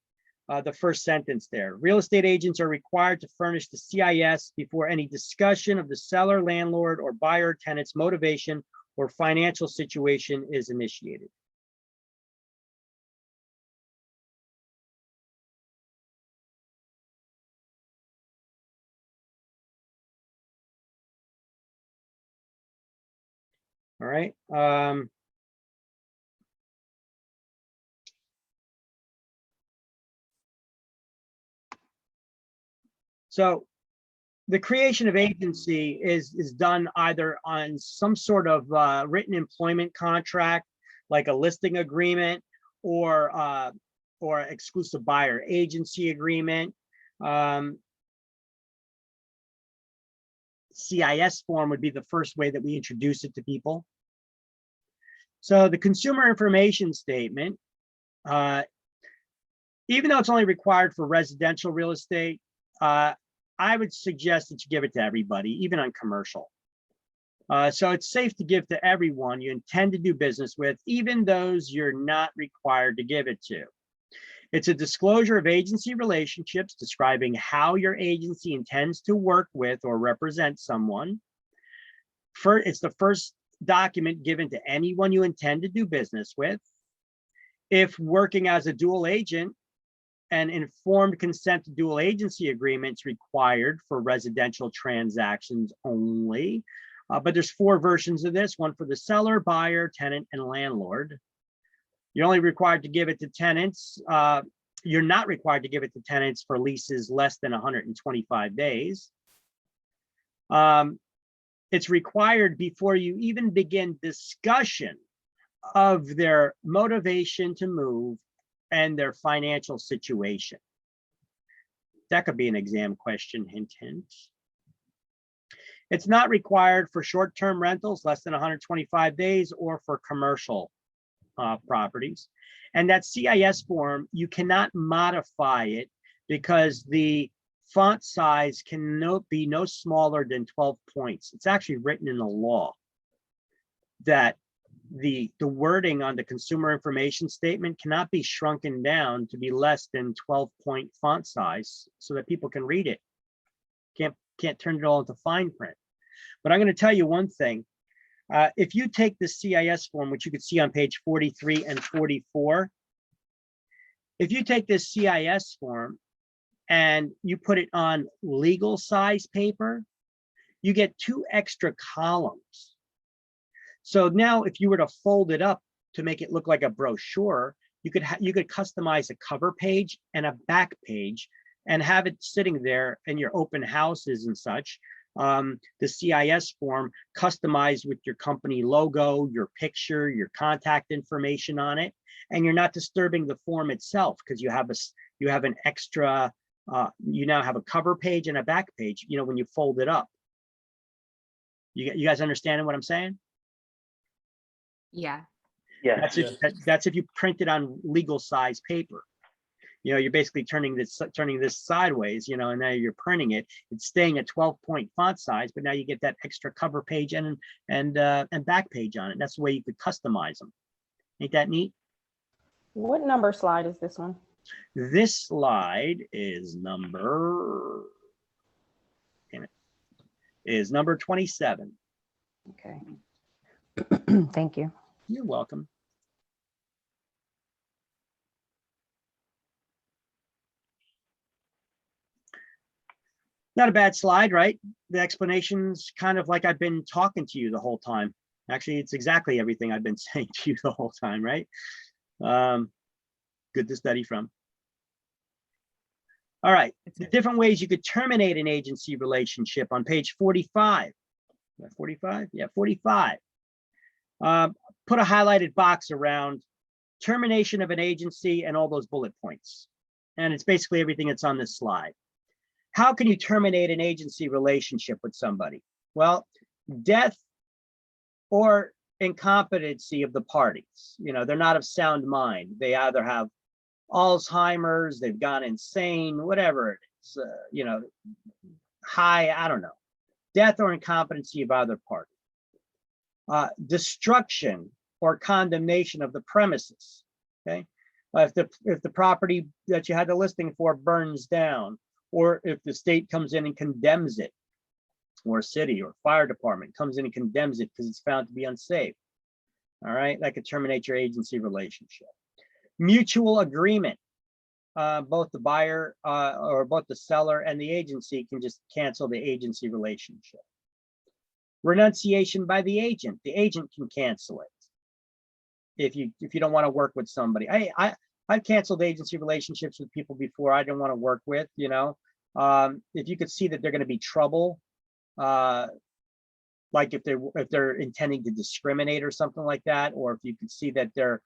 the first sentence there. Real estate agents are required to furnish the CIS before any discussion of the seller, landlord, or buyer tenant's motivation or financial situation is initiated. All right. So the creation of agency is done either on some sort of written employment contract, like a listing agreement, or exclusive buyer agency agreement. CIS form would be the first way that we introduce it to people. So the consumer information statement, even though it's only required for residential real estate, I would suggest that you give it to everybody, even on commercial. So it's safe to give to everyone you intend to do business with, even those you're not required to give it to. It's a disclosure of agency relationships describing how your agency intends to work with or represent someone. It's the first document given to anyone you intend to do business with. If working as a dual agent, an informed consent to dual agency agreements required for residential transactions only. But there's 4 versions of this, one for the seller, buyer, tenant, and landlord. You're only required to give it to tenants. You're not required to give it to tenants for leases less than 125 days. It's required before you even begin discussion of their motivation to move and their financial situation. That could be an exam question, hint, hint. It's not required for short-term rentals less than 125 days or for commercial properties. And that CIS form, you cannot modify it because the font size can be no smaller than 12 points. It's actually written in the law that the wording on the consumer information statement cannot be shrunken down to be less than 12-point font size so that people can read it. Can't turn it all into fine print. But I'm going to tell you one thing. If you take the CIS form, which you can see on page 43 and 44, if you take this CIS form and you put it on legal size paper, you get 2 extra columns. So now if you were to fold it up to make it look like a brochure, you could customize a cover page and a back page and have it sitting there in your open houses and such. The CIS form customized with your company logo, your picture, your contact information on it, and you're not disturbing the form itself because you have an extra, you now have a cover page and a back page, you know, when you fold it up. You guys understanding what I'm saying? Yeah. Yeah. That's if you print it on legal size paper. You know, you're basically turning this sideways, you know, and now you're printing it. It's staying at 12-point font size, but now you get that extra cover page and back page on it. That's the way you could customize them. Ain't that neat? What number slide is this one? This slide is number 27. Okay. Thank you. You're welcome. Not a bad slide, right? The explanation's kind of like I've been talking to you the whole time. Actually, it's exactly everything I've been saying to you the whole time, right? Good to study from. All right, the different ways you could terminate an agency relationship on page 45. 45? Yeah, 45. Put a highlighted box around termination of an agency and all those bullet points. And it's basically everything that's on this slide. How can you terminate an agency relationship with somebody? Well, death or incompetency of the parties. You know, they're not of sound mind. They either have Alzheimer's, they've gone insane, whatever it is, you know, high, I don't know. Death or incompetency of either party. Destruction or condemnation of the premises, okay? If the property that you had the listing for burns down, or if the state comes in and condemns it, or a city or fire department comes in and condemns it because it's found to be unsafe. All right, that could terminate your agency relationship. Mutual agreement. Both the buyer or both the seller and the agency can just cancel the agency relationship. Renunciation by the agent. The agent can cancel it if you don't want to work with somebody. I've canceled agency relationships with people before I didn't want to work with, you know. If you could see that they're going to be trouble, like if they're intending to discriminate or something like that, or if you could see that they're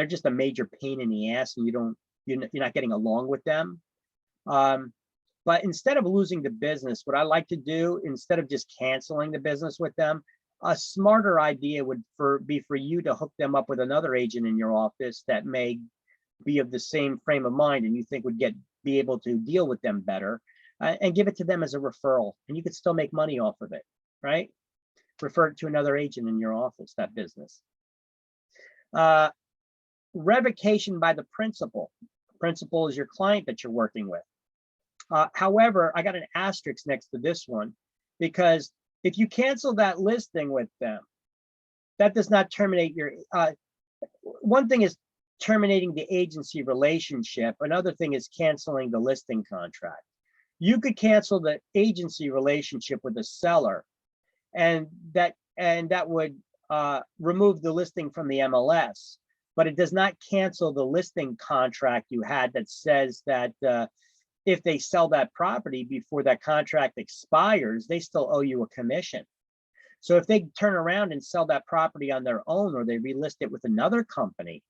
just a major pain in the ass and you're not getting along with them. But instead of losing the business, what I like to do, instead of just canceling the business with them, a smarter idea would be for you to hook them up with another agent in your office that may be of the same frame of mind and you think would be able to deal with them better, and give it to them as a referral, and you could still make money off of it, right? Refer it to another agent in your office, that business. revocation by the principal. Principal is your client that you're working with. However, I got an asterisk next to this one, because if you cancel that listing with them, that does not terminate your, one thing is terminating the agency relationship. Another thing is canceling the listing contract. You could cancel the agency relationship with the seller, and that would remove the listing from the MLS, but it does not cancel the listing contract you had that says that if they sell that property before that contract expires, they still owe you a commission. So if they turn around and sell that property on their own, or they relist it with another company,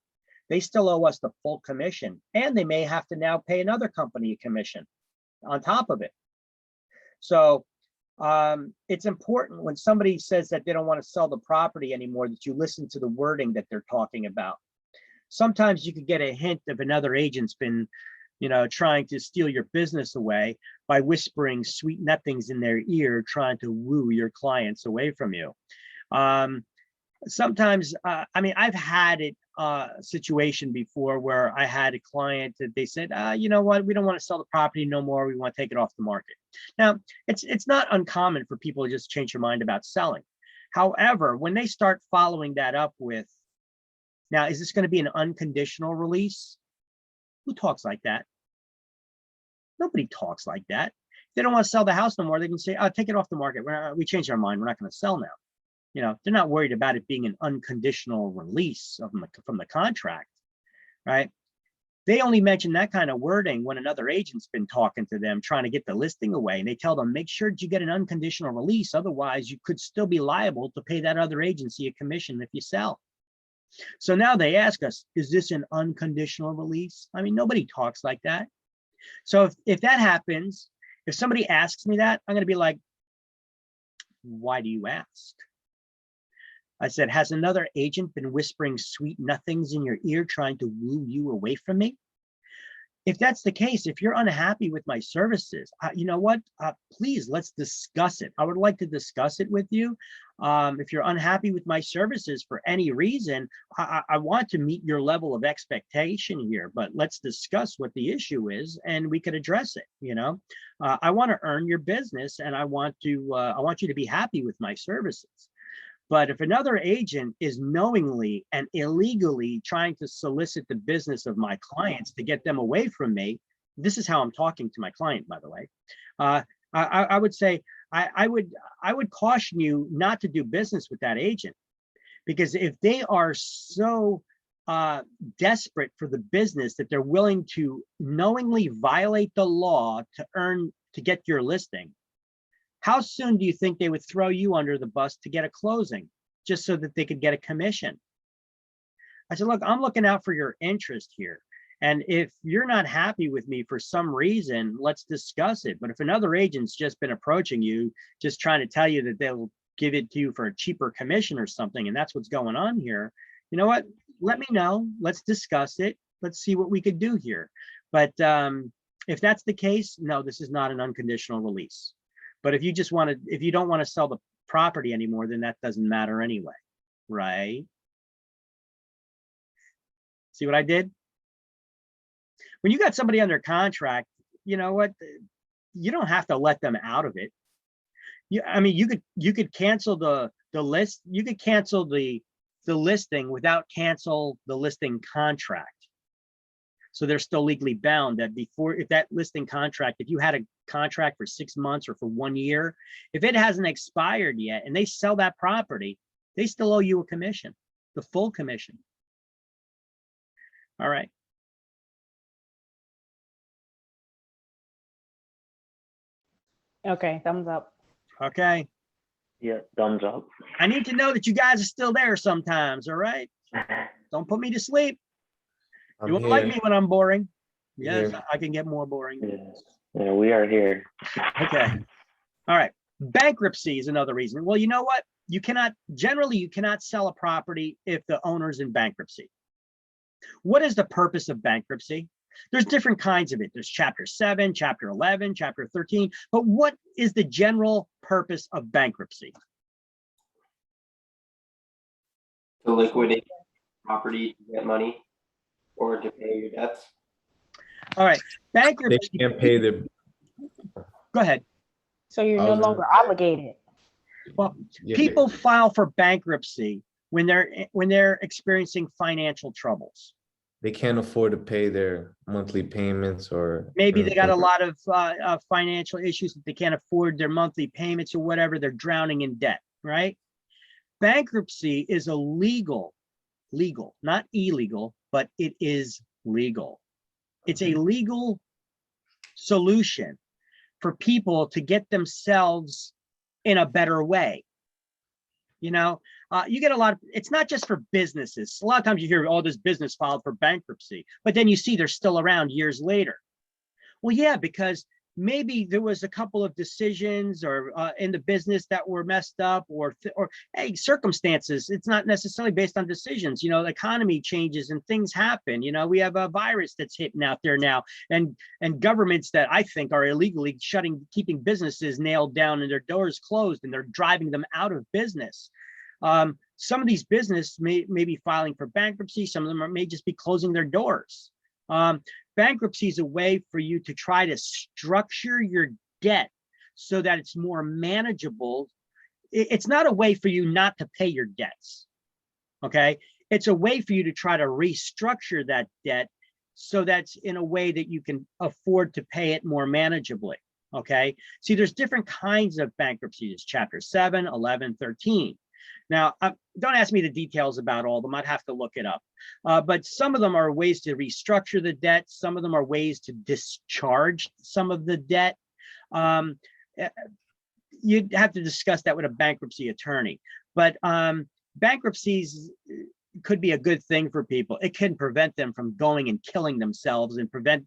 they still owe us the full commission, and they may have to now pay another company a commission on top of it. So it's important when somebody says that they don't want to sell the property anymore, that you listen to the wording that they're talking about. Sometimes you could get a hint if another agent's been, trying to steal your business away by whispering sweet nothings in their ear, trying to woo your clients away from you. Sometimes, I've had it situation before where I had a client that they said, you know what, we don't want to sell the property no more. We want to take it off the market. Now, it's not uncommon for people to just change their mind about selling. However, when they start following that up with, now, is this going to be an unconditional release? Who talks like that? Nobody talks like that. If they don't want to sell the house no more, they can say, oh, take it off the market. We changed our mind. We're not going to sell now. They're not worried about it being an unconditional release from the contract, right? They only mention that kind of wording when another agent's been talking to them, trying to get the listing away. And they tell them, make sure you get an unconditional release. Otherwise, you could still be liable to pay that other agency a commission if you sell. So now they ask us, is this an unconditional release? Nobody talks like that. So if that happens, if somebody asks me that, I'm going to be like, why do you ask? I said, has another agent been whispering sweet nothings in your ear, trying to woo you away from me? If that's the case, if you're unhappy with my services, you know what? Please, let's discuss it. I would like to discuss it with you. If you're unhappy with my services for any reason, I want to meet your level of expectation here, but let's discuss what the issue is and we could address it. I want to earn your business, and I want you to be happy with my services. But if another agent is knowingly and illegally trying to solicit the business of my clients to get them away from me, this is how I'm talking to my client, by the way. I would say, I would caution you not to do business with that agent, because if they are so desperate for the business that they're willing to knowingly violate the law to get your listing, how soon do you think they would throw you under the bus to get a closing just so that they could get a commission? I said, look, I'm looking out for your interest here. And if you're not happy with me for some reason, let's discuss it. But if another agent's just been approaching you, just trying to tell you that they'll give it to you for a cheaper commission or something, and that's what's going on here, you know what? Let me know. Let's discuss it. Let's see what we could do here. But if that's the case, no, this is not an unconditional release. But if you don't want to sell the property anymore, then that doesn't matter anyway, right? See what I did? When you got somebody under contract, you know what? You don't have to let them out of it. You could cancel the list. You could cancel the listing without cancel the listing contract. So they're still legally bound that if that listing contract, if you had a contract for 6 months or for 1 year, if it hasn't expired yet and they sell that property, they still owe you a commission, the full commission. All right. Okay, thumbs up. Okay. Yeah, thumbs up. I need to know that you guys are still there sometimes. All right. Don't put me to sleep. You won't like me when I'm boring. Yes, I can get more boring. Yes. Yeah, we are here. Okay. All right. Bankruptcy is another reason. Well, you know what? Generally, you cannot sell a property if the owner's in bankruptcy. What is the purpose of bankruptcy? There's different kinds of it. There's Chapter 7, Chapter 11, Chapter 13. But what is the general purpose of bankruptcy? To liquidate property to get money. afford to pay your debts. All right, They bankruptcy. can't pay their, Go ahead. So you're I no was gonna- longer obligated. Well, yeah, people file for bankruptcy when they're experiencing financial troubles. they can't afford to pay their monthly payments or. Maybe they got a anything. lot of financial issues that they can't afford their monthly payments or whatever. They're drowning in debt, right? Bankruptcy is a legal, not illegal, but it is legal. It's a legal solution for people to get themselves in a better way. You know, you get a lot of, it's not just for businesses. A lot of times you hear, oh, this business filed for bankruptcy, but then you see they're still around years later. Well, yeah, because maybe there was a couple of decisions or in the business that were messed up, or hey, circumstances. It's not necessarily based on decisions. You know, the economy changes and things happen. You know, we have a virus that's hitting out there now, and governments that I think are illegally keeping businesses nailed down and their doors closed, and they're driving them out of business. Some of these businesses may be filing for bankruptcy. Some of them may just be closing their doors. Bankruptcy is a way for you to try to structure your debt so that it's more manageable. It's not a way for you not to pay your debts, okay? It's a way for you to try to restructure that debt so that's in a way that you can afford to pay it more manageably, okay? See, there's different kinds of bankruptcy. There's Chapter 7, 11, 13. Now, don't ask me the details about all of them. I'd have to look it up. But some of them are ways to restructure the debt. Some of them are ways to discharge some of the debt. You'd have to discuss that with a bankruptcy attorney. But bankruptcies could be a good thing for people. It can prevent them from going and killing themselves and prevent,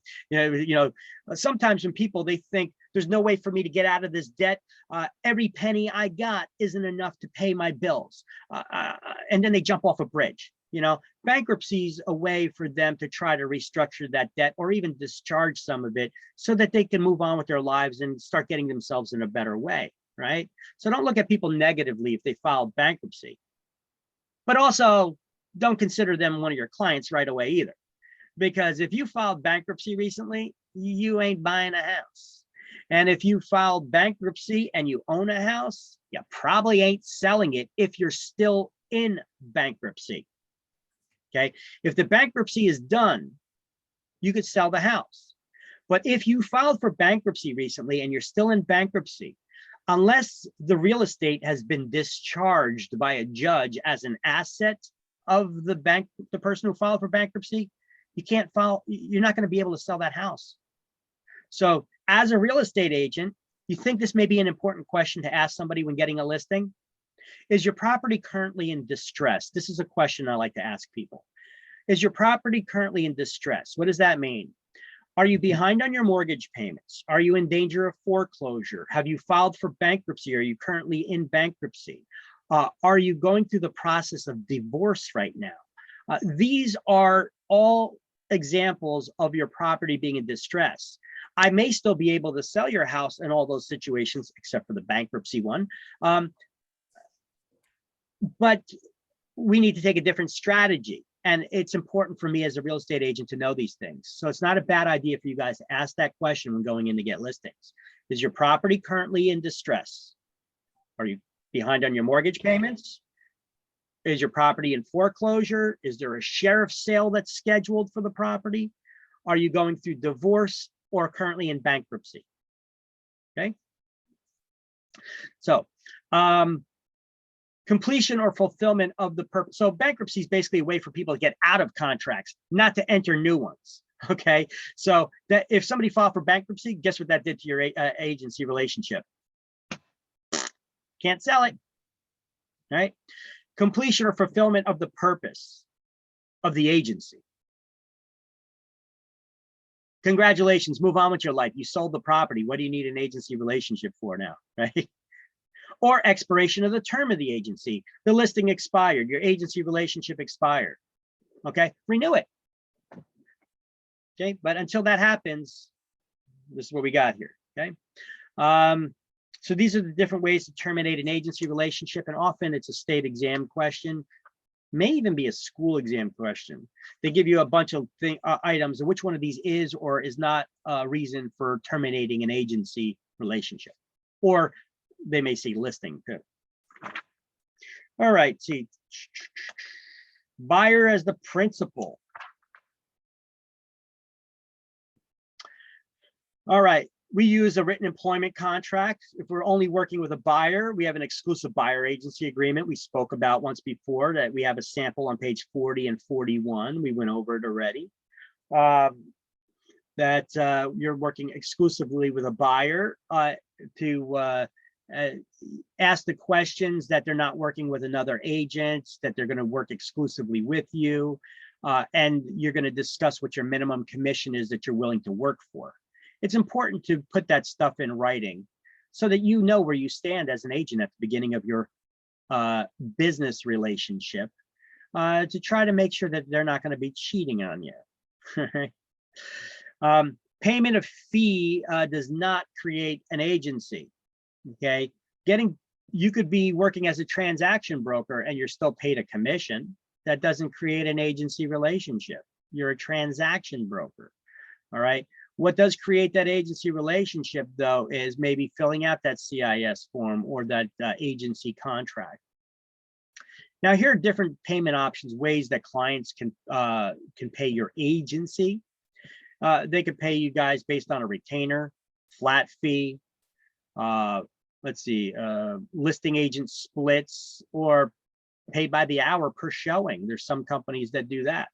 sometimes when people, they think there's no way for me to get out of this debt. Every penny I got isn't enough to pay my bills. And then they jump off a bridge. You know, bankruptcy is a way for them to try to restructure that debt or even discharge some of it so that they can move on with their lives and start getting themselves in a better way, right? So don't look at people negatively if they file bankruptcy. But also, don't consider them one of your clients right away either. Because if you filed bankruptcy recently, you ain't buying a house. And if you filed bankruptcy and you own a house, you probably ain't selling it if you're still in bankruptcy. Okay, if the bankruptcy is done, you could sell the house. But if you filed for bankruptcy recently and you're still in bankruptcy, unless the real estate has been discharged by a judge as an asset of the person who filed for bankruptcy, you can't file, you're not going to be able to sell that house. So as a real estate agent, you think this may be an important question to ask somebody when getting a listing? Is your property currently in distress? This is a question I like to ask people. Is your property currently in distress? What does that mean? Are you behind on your mortgage payments? Are you in danger of foreclosure? Have you filed for bankruptcy? Are you currently in bankruptcy? Are you going through the process of divorce right now? These are all examples of your property being in distress. I may still be able to sell your house in all those situations, except for the bankruptcy one. But we need to take a different strategy. And it's important for me as a real estate agent to know these things. So it's not a bad idea for you guys to ask that question when going in to get listings. Is your property currently in distress? Are you behind on your mortgage payments? Is your property in foreclosure? Is there a sheriff's sale that's scheduled for the property? Are you going through divorce or currently in bankruptcy? Okay. So, completion or fulfillment of the purpose. So bankruptcy is basically a way for people to get out of contracts, not to enter new ones. Okay. So that if somebody filed for bankruptcy, guess what that did to your agency relationship? Can't sell it. All right. Completion or fulfillment of the purpose of the agency. Congratulations, move on with your life. You sold the property. What do you need an agency relationship for now, right? Or expiration of the term of the agency. The listing expired, your agency relationship expired. Okay, renew it. Okay, but until that happens, this is what we got here, okay? So these are the different ways to terminate an agency relationship, and often it's a state exam question. may even be a school exam question. They give you a bunch of items, and which one of these is or is not a reason for terminating an agency relationship. Or they may say listing too. All right, see, buyer as the principal. All right, we use a written employment contract. If we're only working with a buyer, we have an exclusive buyer agency agreement we spoke about once before, that we have a sample on page 40 and 41. We went over it already. That you're working exclusively with a buyer to ask the questions, that they're not working with another agent, that they're going to work exclusively with you, and you're going to discuss what your minimum commission is that you're willing to work for. It's important to put that stuff in writing so that you know where you stand as an agent at the beginning of your business relationship, to try to make sure that they're not going to be cheating on you. Payment of fee does not create an agency. Okay, you could be working as a transaction broker and you're still paid a commission. That doesn't create an agency relationship. You're a transaction broker. All right. What does create that agency relationship, though, is maybe filling out that CIS form or that agency contract. Now, here are different payment options, ways that clients can pay your agency. They could pay you guys based on a retainer, flat fee, let's see, listing agent splits, or pay by the hour per showing. There's some companies that do that.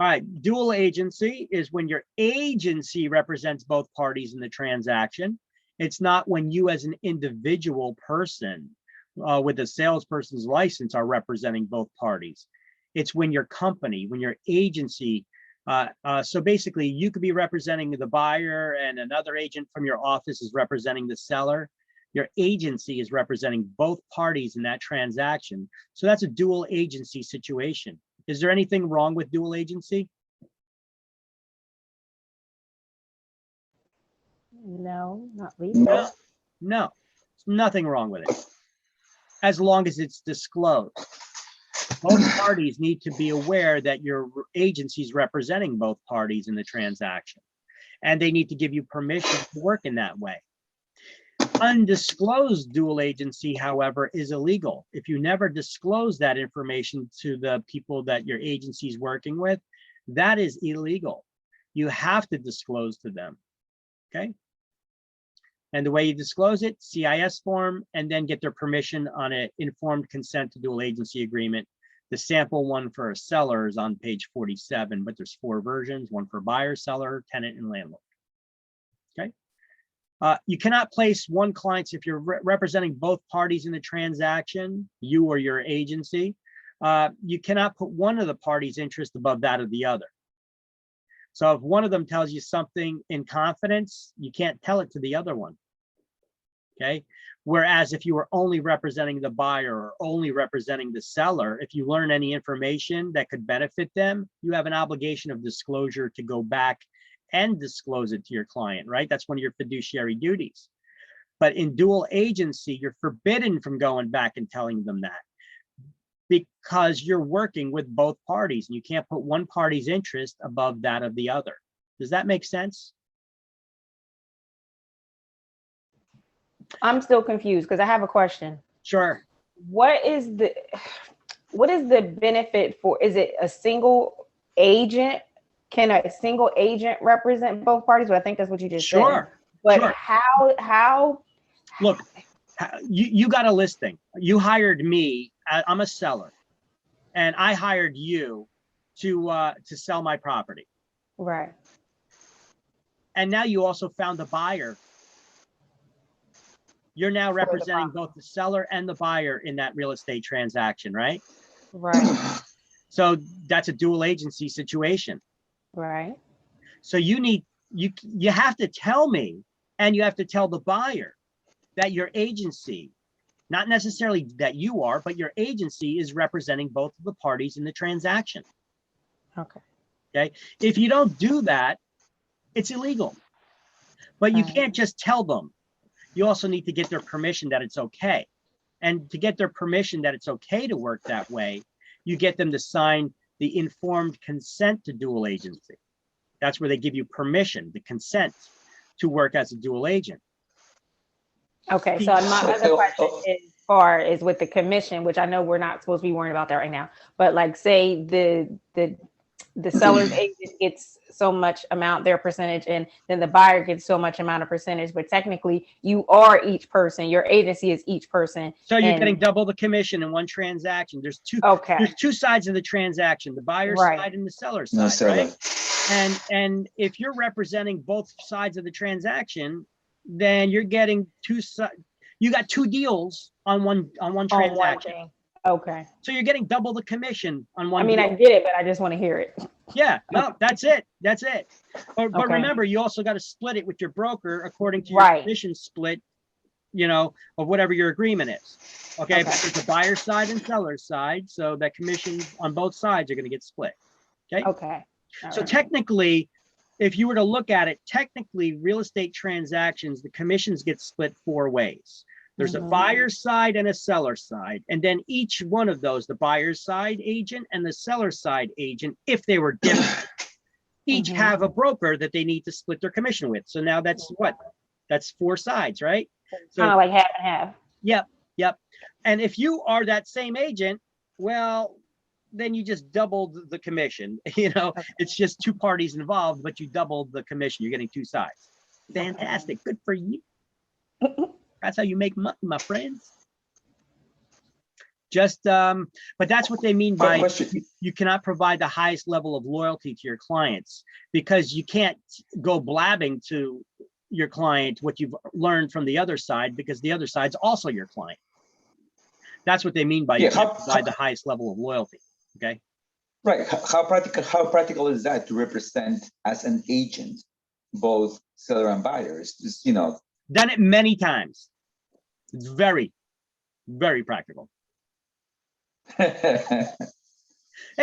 All right, dual agency is when your agency represents both parties in the transaction. It's not when you as an individual person with a salesperson's license are representing both parties. It's when your company, when your agency, so basically you could be representing the buyer and another agent from your office is representing the seller. Your agency is representing both parties in that transaction. So that's a dual agency situation. Is there anything wrong with dual agency? No, not legally. No, nothing wrong with it. As long as it's disclosed. Both parties need to be aware that your agency is representing both parties in the transaction. And they need to give you permission to work in that way. Undisclosed dual agency, however, is illegal. If you never disclose that information to the people that your agency is working with, that is illegal. You have to disclose to them, okay? And the way you disclose it, CIS form, and then get their permission on an informed consent to dual agency agreement. The sample one for a seller is on page 47, but there's 4 versions, one for buyer, seller, tenant, and landlord, okay? You cannot place one client if you're representing both parties in the transaction, you or your agency. You cannot put one of the parties' interest above that of the other. So if one of them tells you something in confidence, you can't tell it to the other one. Okay. Whereas if you were only representing the buyer or only representing the seller, if you learn any information that could benefit them, you have an obligation of disclosure to go back and disclose it to your client, right? That's one of your fiduciary duties. But in dual agency, you're forbidden from going back and telling them that because you're working with both parties and you can't put one party's interest above that of the other. Does that make sense? I'm still confused because I have a question. Sure. What is the benefit for, is it a single agent? Can a single agent represent both parties? Well, I think that's what you just said. But sure. How? Look, you got a listing. You hired me. I'm a seller, and I hired you to sell my property. Right. And now you also found a buyer. You're now representing both the seller and the buyer in that real estate transaction, right? Right. So that's a dual agency situation. Right. So you have to tell me, and you have to tell the buyer that your agency, not necessarily that you are, but your agency is representing both of the parties in the transaction. Okay. Okay. If you don't do that, it's illegal. But you can't just tell them. You also need to get their permission that it's okay. And to get their permission that it's okay to work that way, you get them to sign the informed consent to dual agency. That's where they give you permission, the consent to work as a dual agent. Okay, so my other question is with the commission, which I know we're not supposed to be worrying about that right now, but like say the seller's agent gets so much amount, their percentage, and then the buyer gets so much amount of percentage, but technically you are each person, your agency is each person. So you're and- getting double the commission in one transaction. There's two sides of the transaction, the buyer's Right. side and the seller's No, side, right? seller. And if you're representing both sides of the transaction, then you're getting you got two deals on one transaction. thing. Okay. So you're getting double the commission on one I mean, deal. I get it, but I just want to hear it. Yeah, no, that's it. That's it. But Okay. remember, you also got to split it with your broker according to your Right. commission split, of whatever your agreement is. Okay, but there's a buyer's side and seller's side, so that commission on both sides are going to get split. Okay. Okay. All So right. technically, if you were to look at it, technically real estate transactions, the commissions get split 4 ways. There's a Mhm. buyer's side and a seller's side. And then each one of those, the buyer's side agent and the seller's side agent, if they were different, each Mhm. have a broker that they need to split their commission with. So now that's what? That's 4 sides, right? Kind of like half and half. Yep. And if you are that same agent, well, then you just doubled the commission. It's just 2 parties involved, but you doubled the commission. You're getting 2 sides. Fantastic. Good for you. That's how you make money, my friends. But that's what they mean Quick by question. you cannot provide the highest level of loyalty to your clients, because you can't go blabbing to your client what you've learned from the other side, because the other side's also your client. That's what they mean by you can't provide the highest level of loyalty. Okay. Right. How practical is that to represent as an agent both seller and buyers? Just, Done it many times. It's very, very practical. Hey,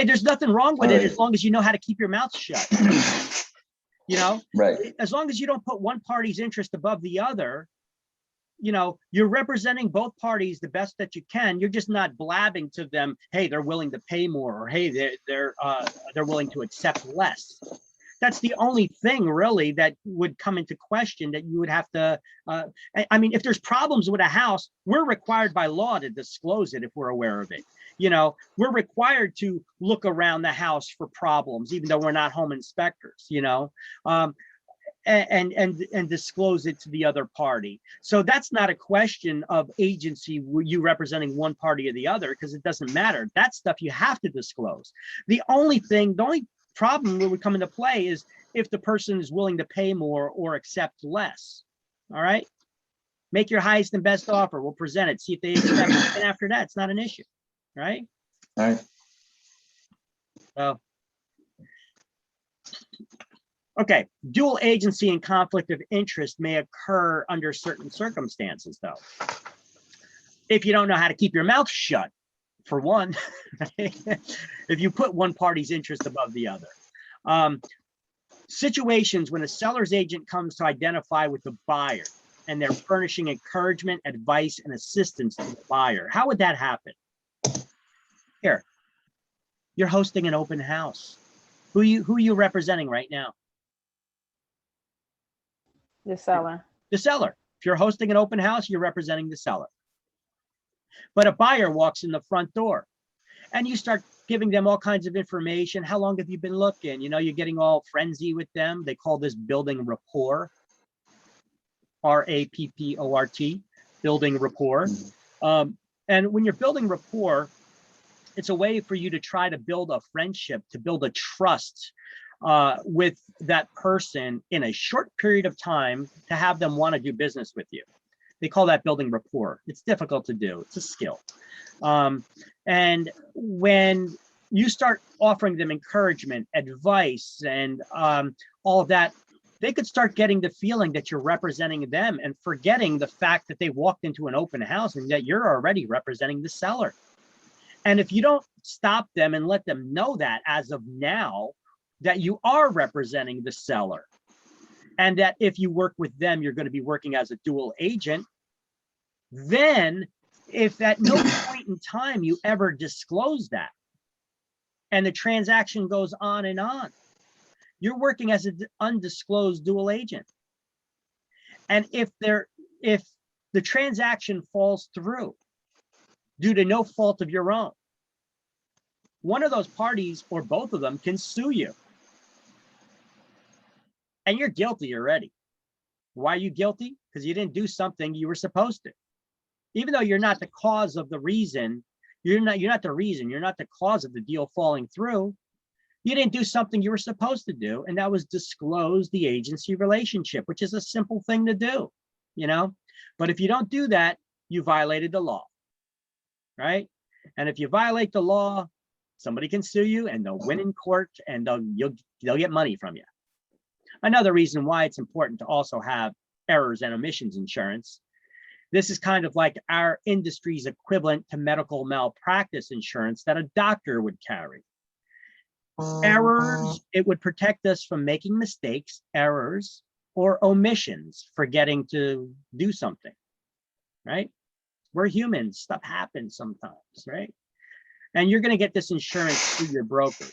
there's nothing wrong with it as long as you know how to keep your mouth shut. Right. As long as you don't put one party's interest above the other, you're representing both parties the best that you can. You're just not blabbing to them, hey, they're willing to pay more, or hey, they're willing to accept less. That's the only thing really that would come into question, that you would have to, if there's problems with a house, we're required by law to disclose it if we're aware of it. We're required to look around the house for problems, even though we're not home inspectors, and disclose it to the other party. So that's not a question of agency, you representing one party or the other, because it doesn't matter. That stuff you have to disclose. The only problem that would come into play is if the person is willing to pay more or accept less. All right. Make your highest and best offer. We'll present it. See if they accept it. And after that, it's not an issue. Right. All right. So, okay. Dual agency and conflict of interest may occur under certain circumstances, though. If you don't know how to keep your mouth shut, for one, if you put one party's interest above the other. Situations when a seller's agent comes to identify with the buyer and they're furnishing encouragement, advice, and assistance to the buyer. How would that happen? Here, you're hosting an open house. Who are you representing right now? The seller. The seller. If you're hosting an open house, you're representing the seller. But a buyer walks in the front door and you start giving them all kinds of information. How long have you been looking? You're getting all frenzy with them. They call this building rapport. RAPPORT, building rapport. And when you're building rapport, it's a way for you to try to build a friendship, to build a trust with that person in a short period of time, to have them want to do business with you. They call that building rapport. It's difficult to do. It's a skill. And when you start offering them encouragement, advice, and all of that, they could start getting the feeling that you're representing them and forgetting the fact that they walked into an open house and that you're already representing the seller. And if you don't stop them and let them know that as of now, that you are representing the seller, and that if you work with them, you're going to be working as a dual agent, then if at no point in time you ever disclose that, and the transaction goes on and on, you're working as an undisclosed dual agent. And if the transaction falls through due to no fault of your own, one of those parties or both of them can sue you. And you're guilty already. Why are you guilty? Because you didn't do something you were supposed to. Even though you're not the cause of the reason, you're not the reason, you're not the cause of the deal falling through. You didn't do something you were supposed to do, and that was disclose the agency relationship, which is a simple thing to do, you know? But if you don't do that, you violated the law, right? And if you violate the law, somebody can sue you and they'll win in court and they'll get money from you. Another reason why it's important to also have errors and omissions insurance. This is kind of like our industry's equivalent to medical malpractice insurance that a doctor would carry. Errors, it would protect us from making mistakes, errors, or omissions, forgetting to do something, right? We're humans, stuff happens sometimes, right? And you're gonna get this insurance through your broker.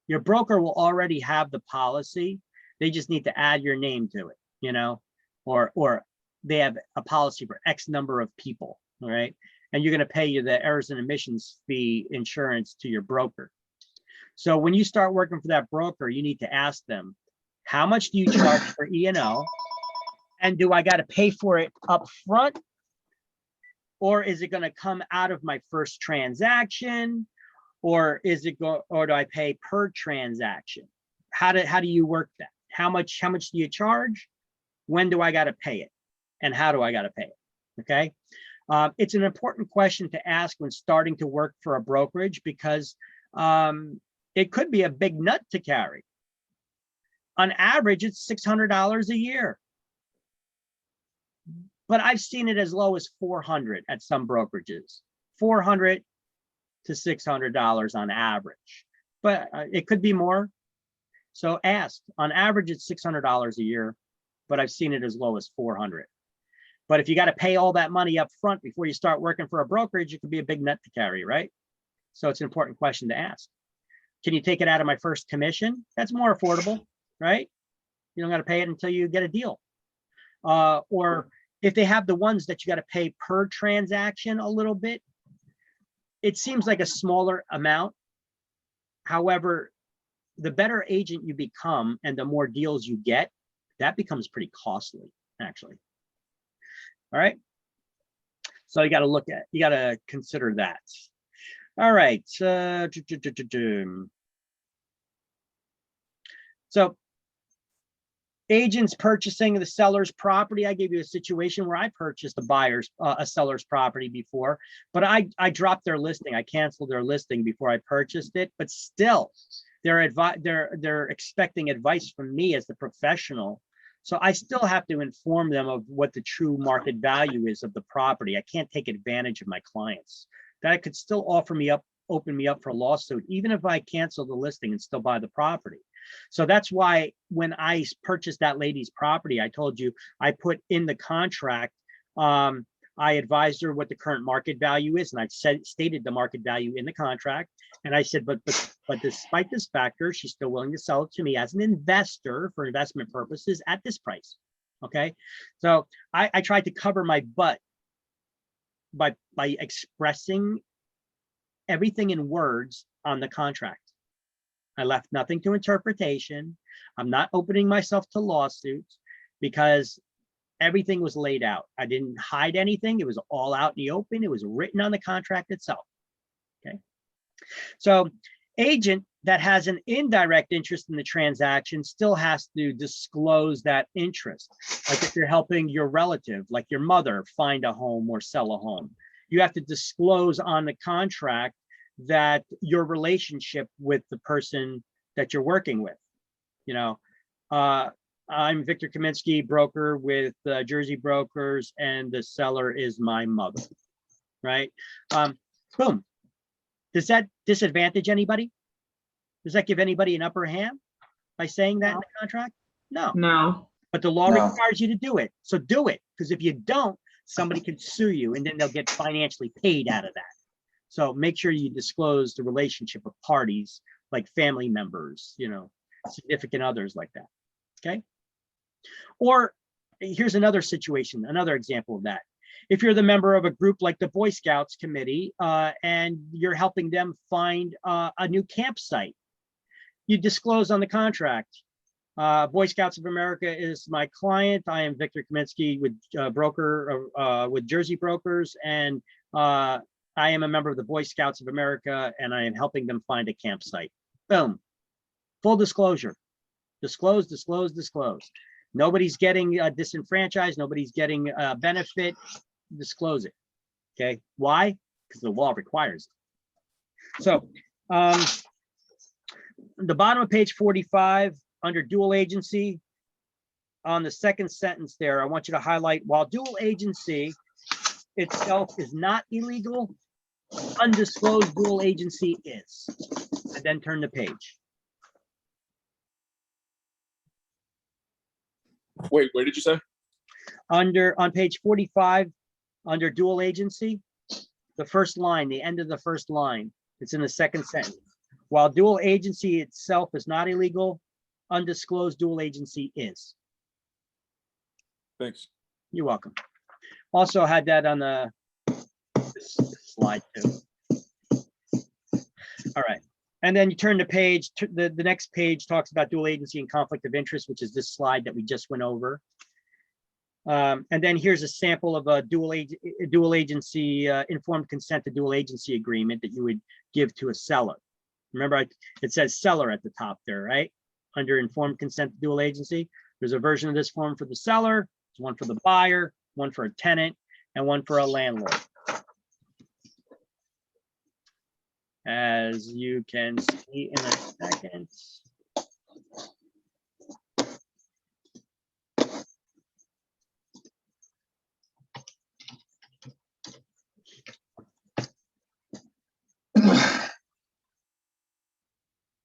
Your broker will already have the policy. They just need to add your name to it, you know, or they have a policy for X number of people, all right? And you're gonna pay you the errors and omissions fee insurance to your broker. So when you start working for that broker, you need to ask them, how much do you charge for E&O? And do I got to pay for it up front? Or is it going to come out of my first transaction? Or or do I pay per transaction? How do you work that? How much do you charge? When do I got to pay it? And how do I got to pay it? Okay. It's an important question to ask when starting to work for a brokerage, because it could be a big nut to carry. On average, it's $600 a year. But I've seen it as low as $400 at some brokerages, $400 to $600 on average, but it could be more. So ask, on average, it's $600 a year, but I've seen it as low as $400. But if you got to pay all that money up front before you start working for a brokerage, it could be a big nut to carry, right? So it's an important question to ask. Can you take it out of my first commission? That's more affordable, right? You don't got to pay it until you get a deal. Or if they have the ones that you got to pay per transaction a little bit, it seems like a smaller amount. However, the better agent you become and the more deals you get, that becomes pretty costly, actually. All right. So you got to consider that. All right. So agents purchasing the seller's property. I gave you a situation where I purchased a seller's property before, but I dropped their listing. I canceled their listing before I purchased it, but still they're expecting advice from me as the professional. So I still have to inform them of what the true market value is of the property. I can't take advantage of my clients. That could still open me up for a lawsuit, even if I cancel the listing and still buy the property. So that's why when I purchased that lady's property, I told you I put in the contract, I advised her what the current market value is, and I stated the market value in the contract. And I said, but despite this factor, she's still willing to sell it to me as an investor for investment purposes at this price. Okay, so I tried to cover my butt by expressing everything in words on the contract. I left nothing to interpretation. I'm not opening myself to lawsuits because everything was laid out. I didn't hide anything. It was all out in the open. It was written on the contract itself. Okay. So agent that has an indirect interest in the transaction still has to disclose that interest. Like if you're helping your relative, like your mother, find a home or sell a home, you have to disclose on the contract that your relationship with the person that you're working with. You know, I'm Victor Kaminsky, broker with Jersey Brokers, and the seller is my mother, right? Boom. Does that disadvantage anybody? Does that give anybody an upper hand by saying that in the contract? No. No. But the law requires you to do it. So do it, because if you don't, somebody could sue you and then they'll get financially paid out of that. So make sure you disclose the relationship of parties like family members, you know, significant others like that. Okay. Or here's another situation, another example of that. If you're the member of a group like the Boy Scouts committee and you're helping them find a new campsite, you disclose on the contract. Boy Scouts of America is my client. I am Victor Kaminsky with with Jersey Brokers, and I am a member of the Boy Scouts of America, and I am helping them find a campsite. Boom. Full disclosure. Disclose, disclose, disclose. Nobody's getting disenfranchised. Nobody's getting a benefit. Disclose it. Okay. Why? Because the law requires it. So the bottom of page 45 under dual agency, on the second sentence there, I want you to highlight, while dual agency itself is not illegal, undisclosed dual agency is. And then turn the page. Wait, where did you say? On page 45, under dual agency, the first line, the end of the first line, it's in the second sentence. While dual agency itself is not illegal, undisclosed dual agency is. Thanks. You're welcome. Also had that on this slide too. All right. And then you turn the page, the next page talks about dual agency and conflict of interest, which is this slide that we just went over. And then here's a sample of a dual agency informed consent to dual agency agreement that you would give to a seller. Remember, it says seller at the top there, right? Under informed consent to dual agency. There's a version of this form for the seller, there's one for the buyer, one for a tenant, and one for a landlord. As you can see in a second.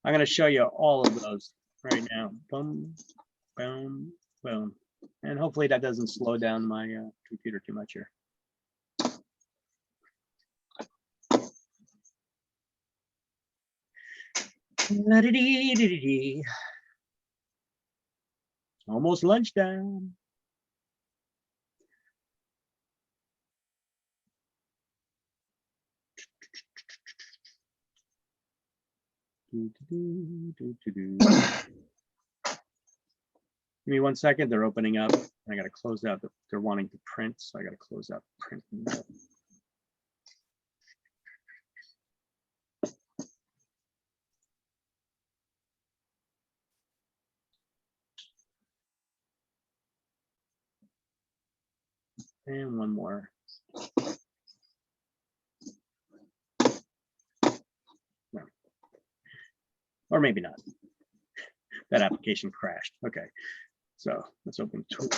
I'm going to show you all of those right now. Boom, boom, boom. And hopefully that doesn't slow down my computer too much here. Almost lunchtime. Give me 1 second. They're opening up. I got to close out. They're wanting to print, so I got to close out print. And one more. No. Or maybe not. That application crashed. Okay. So let's open tool.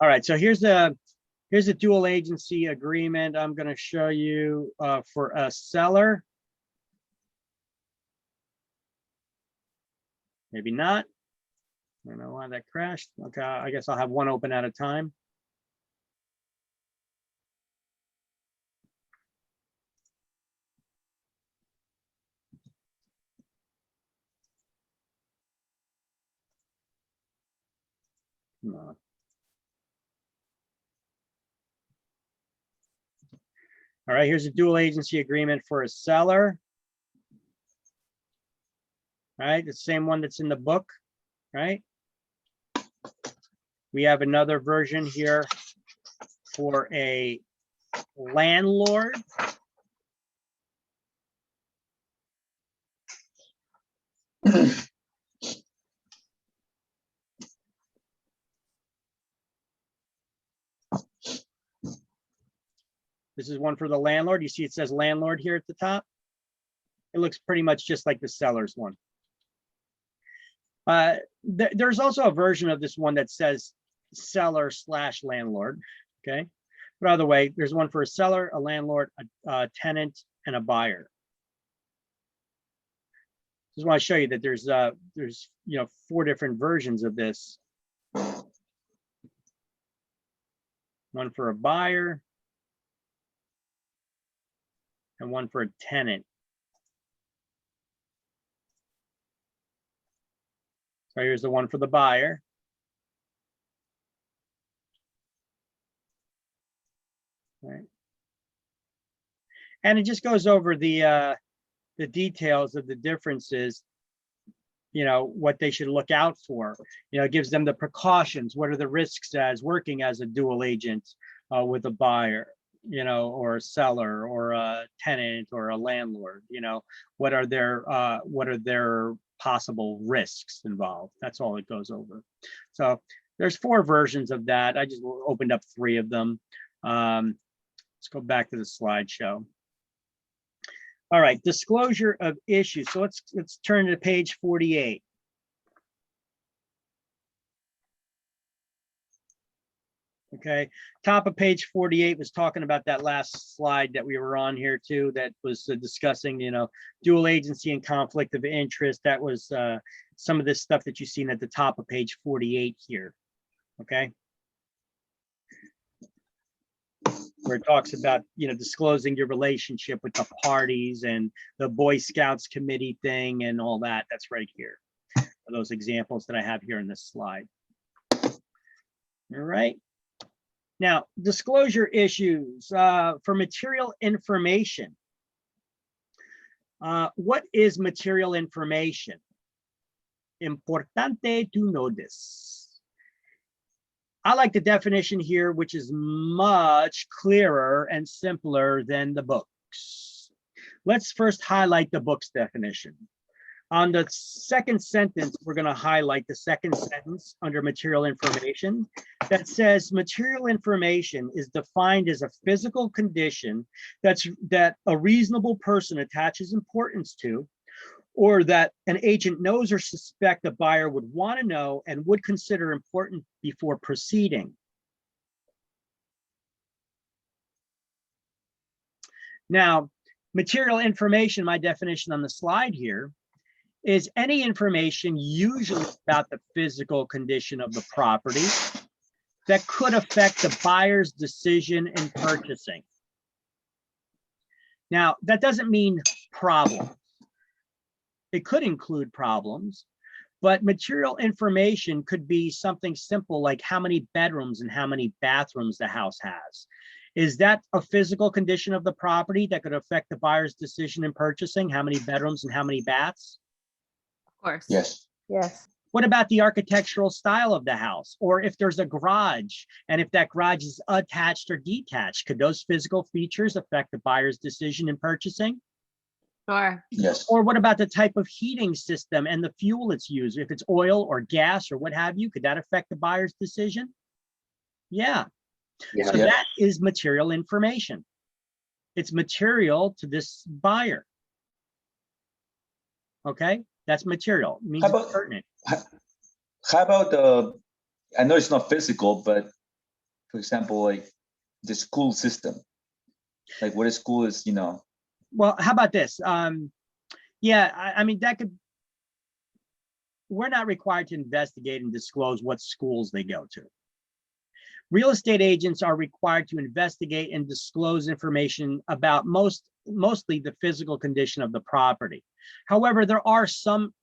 All right, so here's a dual agency agreement I'm going to show you for a seller. Maybe not. I don't know why that crashed. Okay, I guess I'll have one open at a time. No. All right, here's a dual agency agreement for a seller. All right, the same one that's in the book, right? We have another version here for a landlord. This is one for the landlord. You see it says landlord here at the top. It looks pretty much just like the seller's one. There's also a version of this one that says seller/landlord. Okay. Put either way, there's one for a seller, a landlord, a tenant, and a buyer. Just want to show you that there's 4 different versions of this. One for a buyer and one for a tenant. So here's the one for the buyer. Right. And it just goes over the details of the differences, what they should look out for. It gives them the precautions. What are the risks as working as a dual agent with a buyer, or a seller or a tenant or a landlord? What are their possible risks involved? That's all it goes over. So there's 4 versions of that. I just opened up 3 of them. Let's go back to the slideshow. All right, disclosure of issues. So let's turn to page 48. Okay, top of page 48 was talking about that last slide that we were on here too, that was discussing, dual agency and conflict of interest. That was some of this stuff that you've seen at the top of page 48 here. Okay. Where it talks about, disclosing your relationship with the parties and the Boy Scouts committee thing and all that. That's right here. Those examples that I have here in this slide. All right. Now, disclosure issues for material information. What is material information? Importante to know this. I like the definition here, which is much clearer and simpler than the books. Let's first highlight the book's definition. On the second sentence, we're going to highlight the second sentence under material information that says material information is defined as a physical condition that a reasonable person attaches importance to, or that an agent knows or suspect a buyer would want to know and would consider important before proceeding. Now, material information, my definition on the slide here, is any information usually about the physical condition of the property that could affect the buyer's decision in purchasing. Now, that doesn't mean problems. It could include problems, but material information could be something simple like how many bedrooms and how many bathrooms the house has. Is that a physical condition of the property that could affect the buyer's decision in purchasing? How many bedrooms and how many baths? Of course. Yes. Yes. What about the architectural style of the house? Or if there's a garage, and if that garage is attached or detached, could those physical features affect the buyer's decision in purchasing? Sure. Yes. Or what about the type of heating system and the fuel it's used? If it's oil or gas or what have you, could that affect the buyer's decision? Yeah. Yeah. So that is material information. It's material to this buyer. Okay, that's material. It means it's pertinent. How about I know it's not physical, but for example, like the school system, like what a school is, Well, how about this? Yeah, I mean, we're not required to investigate and disclose what schools they go to. Real estate agents are required to investigate and disclose information about mostly the physical condition of the property. However, there are some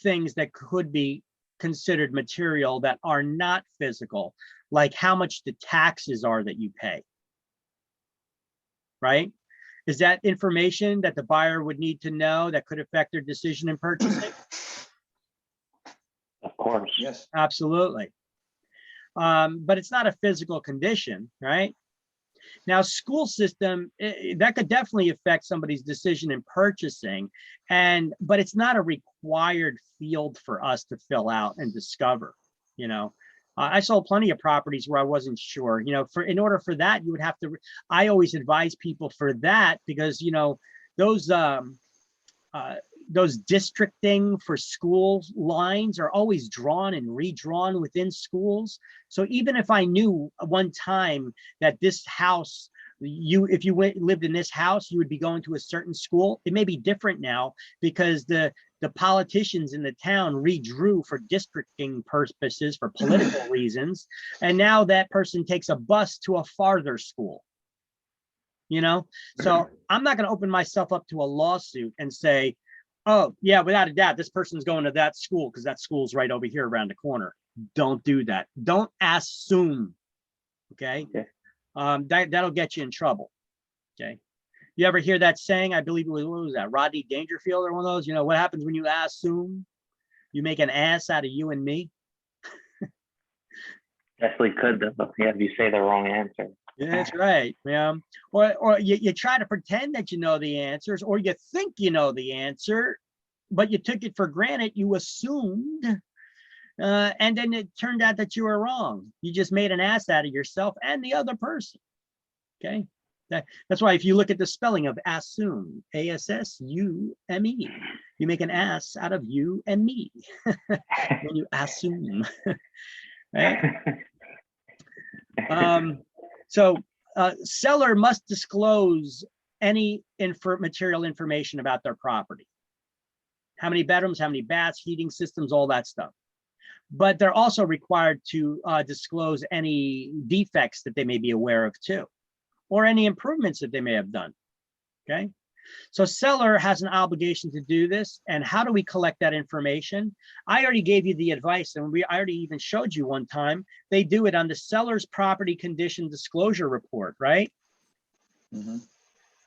things that could be considered material that are not physical, like how much the taxes are that you pay, right? Is that information that the buyer would need to know that could affect their decision in purchasing? Of course. Yes. Absolutely. But it's not a physical condition, right? Now, school system, that could definitely affect somebody's decision in purchasing, but it's not a required field for us to fill out and discover, I sold plenty of properties where I wasn't sure, in order for that, you would have to, I always advise people for that because, those those districting for school lines are always drawn and redrawn within schools. So even if I knew one time that this house, if you lived in this house, you would be going to a certain school, it may be different now because the politicians in the town redrew for districting purposes for political reasons. And now that person takes a bus to a farther school. So I'm not going to open myself up to a lawsuit and say, oh yeah, without a doubt, this person's going to that school because that school's right over here around the corner. Don't do that. Don't assume. Okay. That'll get you in trouble. Okay. You ever hear that saying? I believe it was, what was that, Rodney Dangerfield or one of those? What happens when you assume? You make an ass out of you and me. Definitely could, though. Yeah, if you say the wrong answer. Yeah, that's right. Yeah. Or you try to pretend that you know the answers, or you think you know the answer, but you took it for granted. You assumed, and then it turned out that you were wrong. You just made an ass out of yourself and the other person. Okay. That's why if you look at the spelling of assume, A-S-S-U-M-E, you make an ass out of you and me when you assume. Right? So seller must disclose any material information about their property. How many bedrooms, how many baths, heating systems, all that stuff. But they're also required to disclose any defects that they may be aware of too, or any improvements that they may have done. Okay. So seller has an obligation to do this. And how do we collect that information? I already gave you the advice, and I already even showed you one time. They do it on the seller's property condition disclosure report, right? Mm-hmm.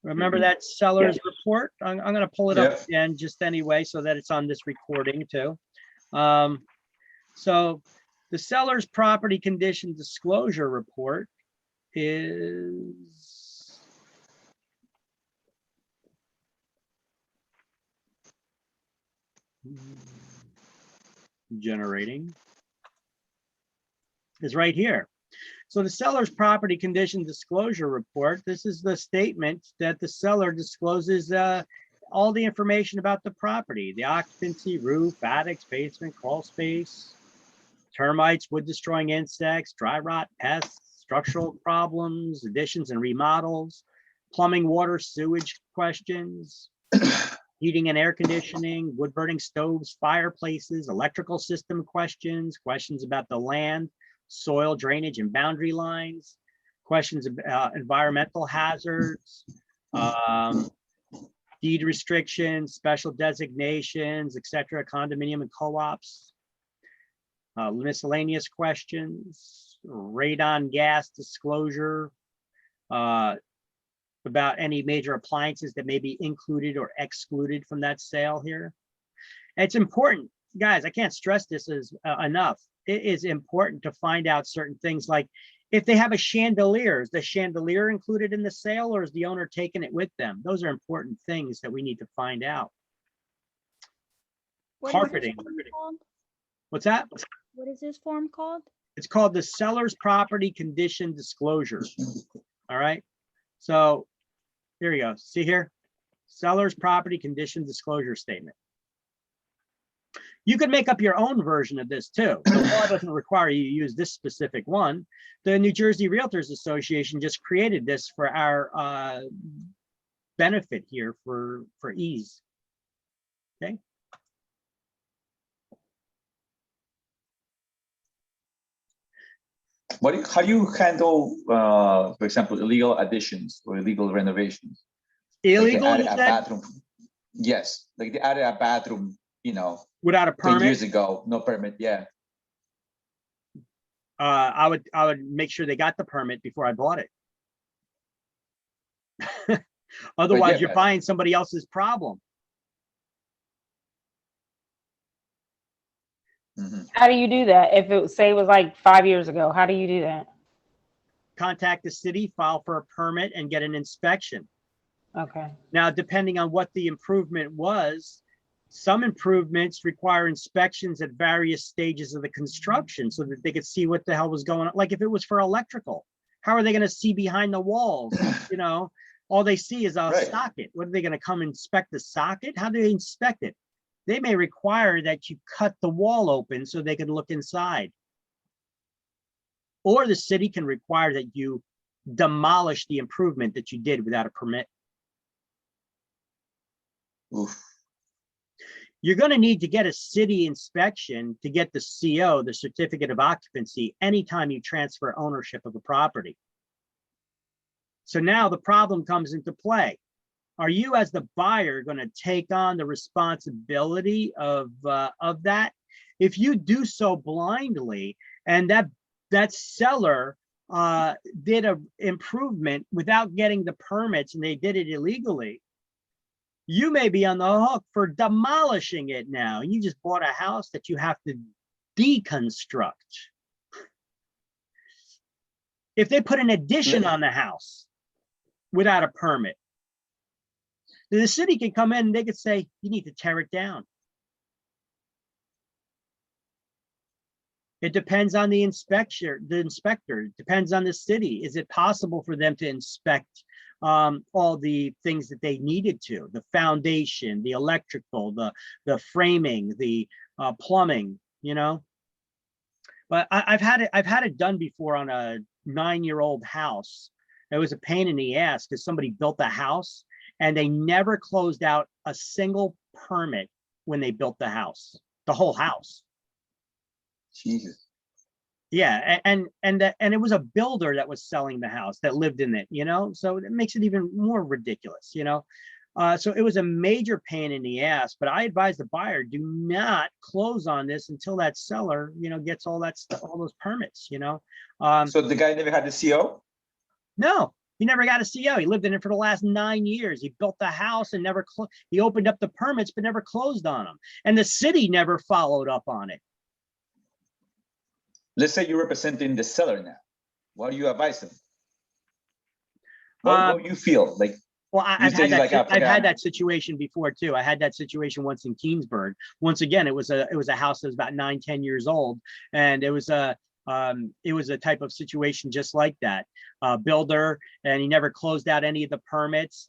Remember that seller's report? I'm going to pull it up again just anyway, so that it's on this recording too. So the seller's property condition disclosure report is generating, is right here. So the seller's property condition disclosure report, this is the statement that the seller discloses all the information about the property: the occupancy, roof, attics, basement, crawl space, termites, wood destroying insects, dry rot, pests, structural problems, additions and remodels, plumbing, water, sewage questions, heating and air conditioning, wood burning stoves, fireplaces, electrical system questions, questions about the land, soil, drainage, and boundary lines, questions about environmental hazards, deed restrictions, special designations, etc., condominium and co-ops, miscellaneous questions, radon gas disclosure, about any major appliances that may be included or excluded from that sale here. And it's important, guys, I can't stress this enough. It is important to find out certain things, like if they have a chandelier, is the chandelier included in the sale, or is the owner taking it with them? Those are important things that we need to find out. Carpeting. What's that? What is this form called? It's called the seller's property condition disclosure. All right. So here we go. See here, seller's property condition disclosure statement. You could make up your own version of this too. The law doesn't require you to use this specific one. The New Jersey Realtors Association just created this for our benefit here for ease. Okay. How do you handle, for example, illegal additions or illegal renovations? Illegal, like a bathroom. Yes, like they added a bathroom, without a permit. 10 years ago, no permit. Yeah. I would make sure they got the permit before I bought it. Otherwise, you're buying somebody else's problem. Mm-hmm. How do you do that? If it say it was like 5 years ago, how do you do that? Contact the city, file for a permit, and get an inspection. Okay. Now, depending on what the improvement was, some improvements require inspections at various stages of the construction so that they could see what the hell was going on. Like if it was for electrical, how are they going to see behind the walls? All they see is a Right. socket. What are they gonna come inspect the socket? How do they inspect it? They may require that you cut the wall open so they can look inside. Or the city can require that you demolish the improvement that you did without a permit. Oof. You're gonna need to get a city inspection to get the CO, the certificate of occupancy, anytime you transfer ownership of a property. So now the problem comes into play. Are you, as the buyer, gonna take on the responsibility of that? If you do so blindly, and that seller did a improvement without getting the permits and they did it illegally, you may be on the hook for demolishing it now. You just bought a house that you have to deconstruct. If they put an addition on the house without a permit, the city can come in and they could say, you need to tear it down. It depends on the inspector. It depends on the city. Is it possible for them to inspect all the things that they needed to? The foundation, the electrical, the framing, the plumbing, you know? But I've had it done before on a 9-year-old house. It was a pain in the ass because somebody built a house and they never closed out a single permit when they built the house, the whole house. Jesus. Yeah, and it was a builder that was selling the house that lived in it, you know, so it makes it even more ridiculous, you know. So it was a major pain in the ass, but I advise the buyer, do not close on this until that seller, you know, gets all that stuff, all those permits, you know. So the guy never had the CO? No, he never got a CO. He lived in it for the last 9 years. He built the house and never he opened up the permits, but never closed on them. And the city never followed up on it. Let's say you're representing the seller now. What do you advise them? What do you feel like? Well, I've say had like, that, "Ah, I've had forget that situation before too. I had that situation once in Keensburg. Once again, it was a house that was about 9-10 years old, and it was a type of situation just like that. Builder, and he never closed out any of the permits.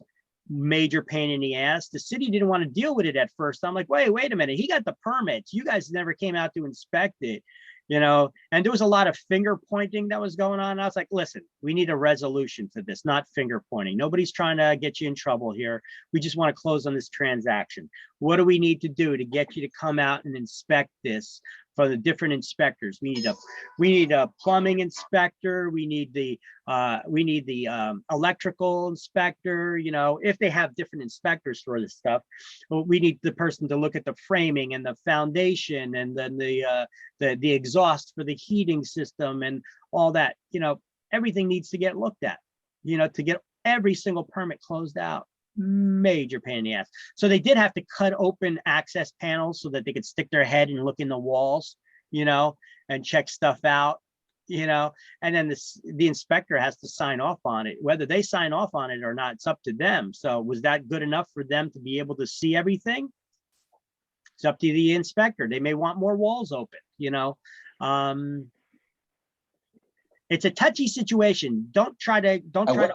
Major pain in the ass. The city didn't want to deal with it at first. I'm like, wait a minute. He got the permits. You guys never came out to inspect it. You know, and there was a lot of finger pointing that was going on. I was like, listen, we need a resolution to this, not finger pointing. Nobody's trying to get you in trouble here. We just want to close on this transaction. What do we need to do to get you to come out and inspect this for the different inspectors? We need a plumbing inspector. We need the electrical inspector, you know, if they have different inspectors for this stuff. We need the person to look at the framing and the foundation, and then the exhaust for the heating system and all that. You know, everything needs to get looked at, you know, to get every single permit closed out. Major pain in the ass. So they did have to cut open access panels so that they could stick their head and look in the walls, you know, and check stuff out, you know, and then the inspector has to sign off on it. Whether they sign off on it or not, it's up to them. So was that good enough for them to be able to see everything? It's up to the inspector. They may want more walls open, you know. It's a touchy situation. Don't try to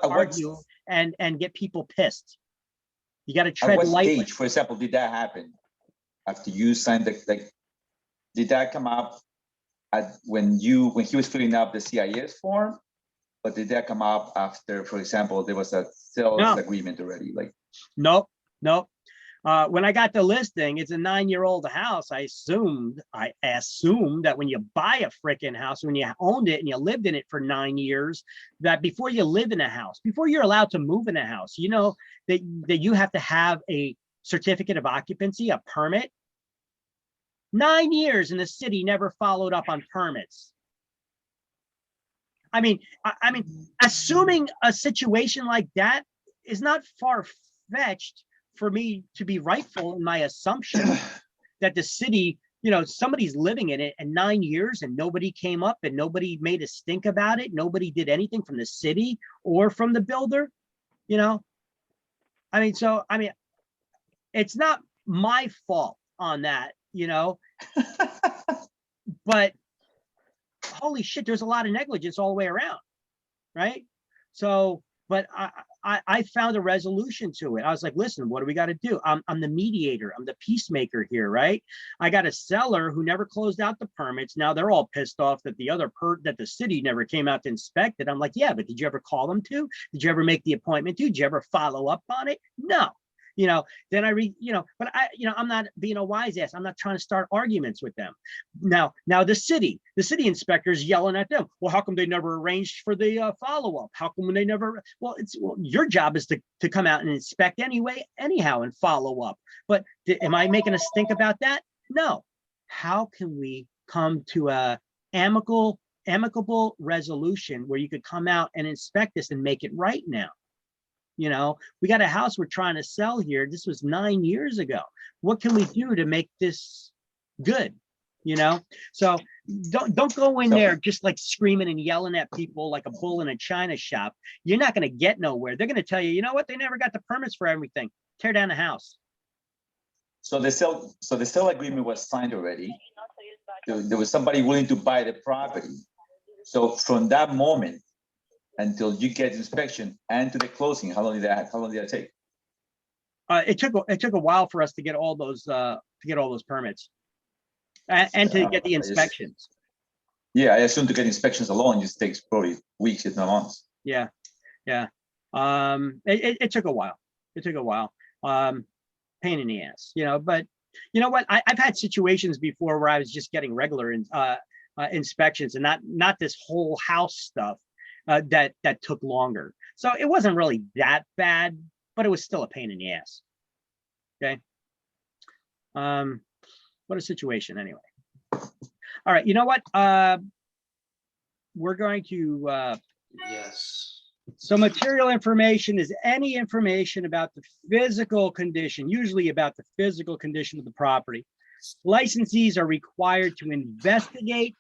argue and get people pissed. You got to tread At what lightly. stage, for example, did that happen? After you signed did that come up when he was filling out the CIS form? But did that come up after, for example, there was a sales agreement already? Like, nope. When I got the listing, it's a 9-year-old house. I assumed that when you buy a freaking house, when you owned it and you lived in it for 9 years, that before you live in a house, before you're allowed to move in a house, you know, that you have to have a certificate of occupancy, a permit. 9 years and the city never followed up on permits. I mean, assuming a situation like that is not far-fetched for me to be rightful in my assumption that the city, you know, somebody's living in it in 9 years and nobody came up and nobody made a stink about it. Nobody did anything from the city or from the builder, you know. It's not my fault on that, you know, but holy shit, there's a lot of negligence all the way around, right? So, but I found a resolution to it. I was like, listen, what do we got to do? I'm the mediator. I'm the peacemaker here, right? I got a seller who never closed out the permits. Now they're all pissed off that that the city never came out to inspect it. I'm like, yeah, but did you ever call them to? Did you ever make the appointment to? Did you ever follow up on it? No. Then I read, but I'm not being a wise ass. I'm not trying to start arguments with them. Now the city inspector's yelling at them. Well, how come they never arranged for the follow-up? How come they never, well, your job is to come out and inspect anyhow, and follow up. But am I making a stink about that? No. How can we come to a amicable resolution where you could come out and inspect this and make it right now? We got a house we're trying to sell here. This was 9 years ago. What can we do to make this good? So don't go in there just like screaming and yelling at people like a bull in a china shop. You're not going to get nowhere. They're going to tell you, you know what? They never got the permits for everything. Tear down the house. So the sale agreement was signed already. There was somebody willing to buy the property. So from that moment until you get inspection and to the closing, how long did that take? It took a while for us to get all those permits and to get the inspections. I assume to get inspections alone just takes probably weeks, if not months. Yeah. It took a while. Pain in the ass, but you know what? I've had situations before where I was just getting regular inspections and not this whole house stuff. That took longer. So it wasn't really that bad, but it was still a pain in the ass. Okay. What a situation anyway. All right. You know what? We're going to, Yes. So material information is any information about the physical condition, usually about the physical condition of the property. Licensees are required to investigate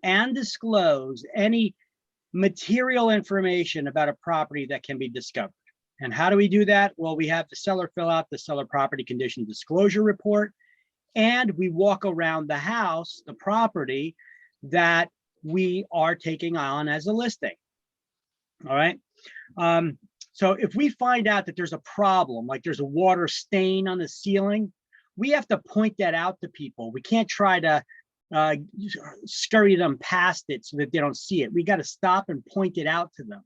and disclose any material information about a property that can be discovered. And how do we do that? Well, we have the seller fill out the seller property condition disclosure report, and we walk around the house, the property that we are taking on as a listing. All right. So if we find out that there's a problem, like there's a water stain on the ceiling, we have to point that out to people. We can't try to scurry them past it so that they don't see it. We got to stop and point it out to them.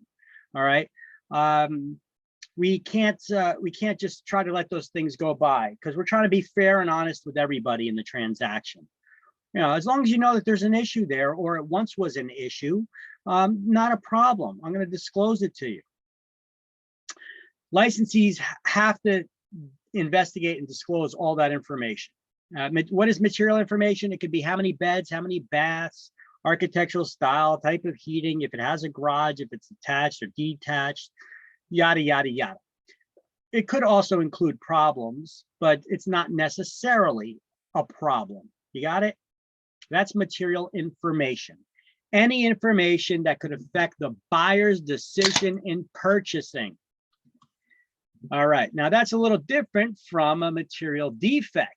All right. We can't just try to let those things go by, because we're trying to be fair and honest with everybody in the transaction. As long as you know that there's an issue there, or it once was an issue, not a problem. I'm going to disclose it to you. Licensees have to investigate and disclose all that information. What is material information? It could be how many beds, how many baths, architectural style, type of heating, if it has a garage, if it's attached or detached, yada, yada, yada. It could also include problems, but it's not necessarily a problem. You got it? That's material information. Any information that could affect the buyer's decision in purchasing. All right, now that's a little different from a material defect.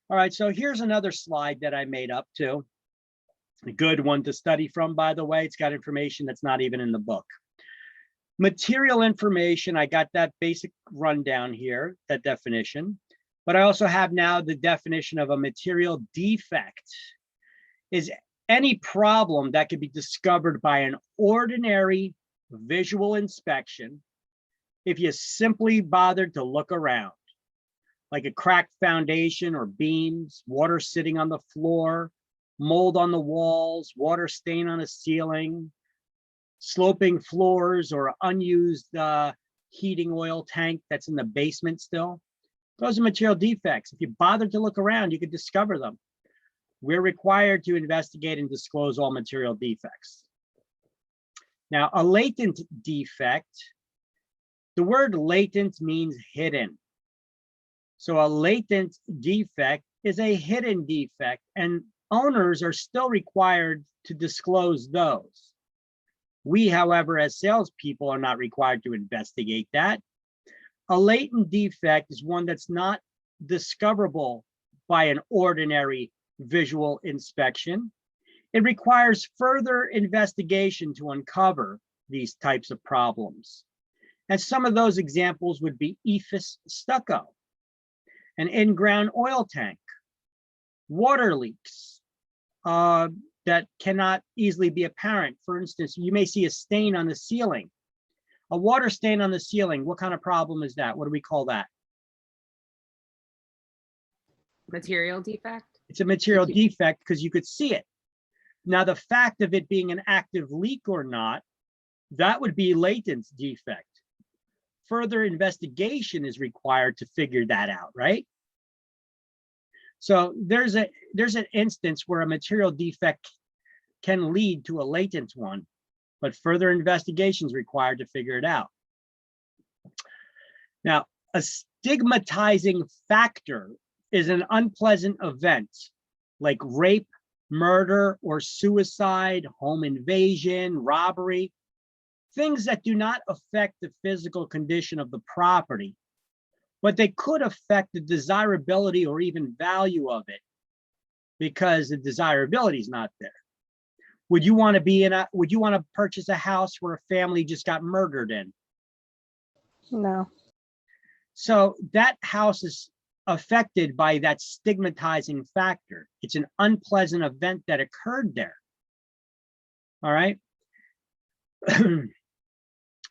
All right, so here's another slide that I made up too. A good one to study from, by the way. It's got information that's not even in the book. Material information, I got that basic rundown here, that definition. But I also have now the definition of a material defect is any problem that could be discovered by an ordinary visual inspection if you simply bothered to look around, like a cracked foundation or beams, water sitting on the floor, mold on the walls, water stain on a ceiling, sloping floors, or unused heating oil tank that's in the basement still. Those are material defects. If you bothered to look around, you could discover them. We're required to investigate and disclose all material defects. Now, a latent defect, the word latent means hidden. So a latent defect is a hidden defect, and owners are still required to disclose those. We, however, as salespeople, are not required to investigate that. A latent defect is one that's not discoverable by an ordinary visual inspection. It requires further investigation to uncover these types of problems. And some of those examples would be ephes stucco, an in-ground oil tank, water leaks that cannot easily be apparent. For instance, you may see a stain on the ceiling. A water stain on the ceiling, what kind of problem is that? What do we call that? Material defect? It's a material defect because you could see it. Now, the fact of it being an active leak or not, that would be latent defect. Further investigation is required to figure that out, right? So there's an instance where a material defect can lead to a latent one, but further investigation is required to figure it out. Now, a stigmatizing factor is an unpleasant event like rape, murder, or suicide, home invasion, robbery, things that do not affect the physical condition of the property, but they could affect the desirability or even value of it because the desirability is not there. Would you want to purchase a house where a family just got murdered in? No. So that house is affected by that stigmatizing factor. It's an unpleasant event that occurred there. All right.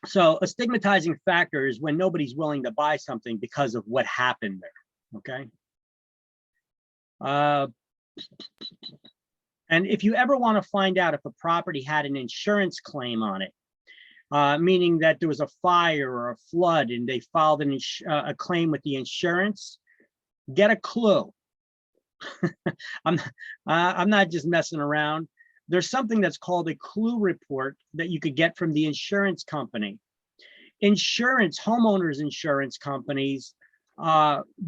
So a stigmatizing factor is when nobody's willing to buy something because of what happened there. Okay. And if you ever want to find out if a property had an insurance claim on it, meaning that there was a fire or a flood and they filed a claim with the insurance, get a clue. I'm not just messing around. There's something that's called a clue report that you could get from the insurance company. Homeowners insurance companies,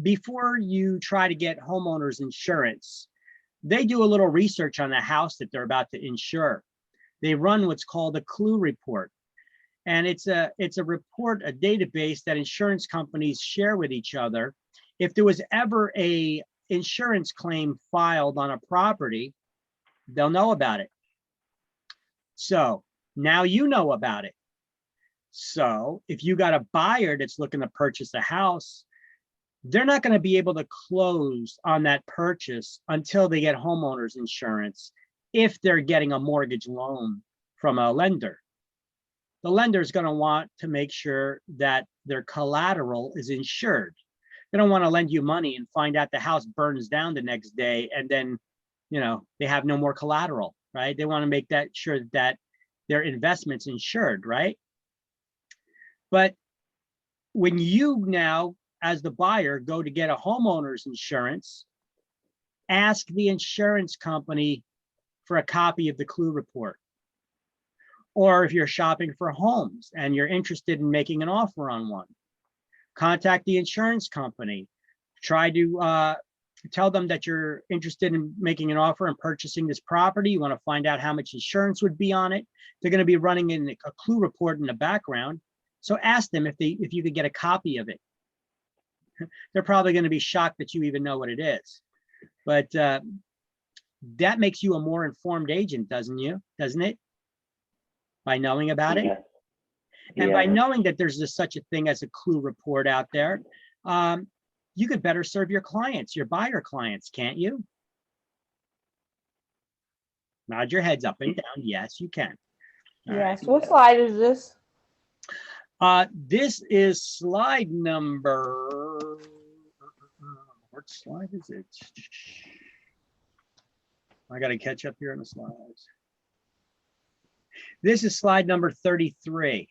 before you try to get homeowners insurance, they do a little research on the house that they're about to insure. They run what's called a clue report. And it's a report, a database that insurance companies share with each other. If there was ever a insurance claim filed on a property, they'll know about it. So now you know about it. So if you got a buyer that's looking to purchase a house, they're not going to be able to close on that purchase until they get homeowners insurance if they're getting a mortgage loan from a lender. The lender is going to want to make sure that their collateral is insured. They don't want to lend you money and find out the house burns down the next day and then, you know, they have no more collateral, right? They want to make that sure that their investment's insured, right? But when you now, as the buyer, go to get a homeowner's insurance, ask the insurance company for a copy of the clue report. Or if you're shopping for homes and you're interested in making an offer on one, contact the insurance company. Try to tell them that you're interested in making an offer and purchasing this property. You want to find out how much insurance would be on it. They're going to be running in a clue report in the background. So ask them if you could get a copy of it. They're probably going to be shocked that you even know what it is. But that makes you a more informed agent, doesn't it? By knowing about it. Yeah. And Yeah. by knowing that there's such a thing as a clue report out there, you could better serve your clients, your buyer clients, can't you? Nod your heads up and down. Yes, you can. All Yes. What slide is this? This is slide number. What slide is it? I got to catch up here on the slides. This is slide number 33.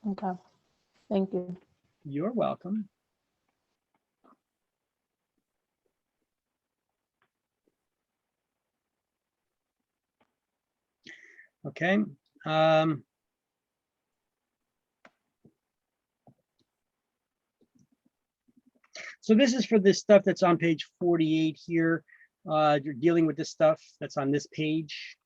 Okay. Thank you. You're welcome. Okay. So this is for this stuff that's on page 48 here. You're dealing with this stuff that's on this page.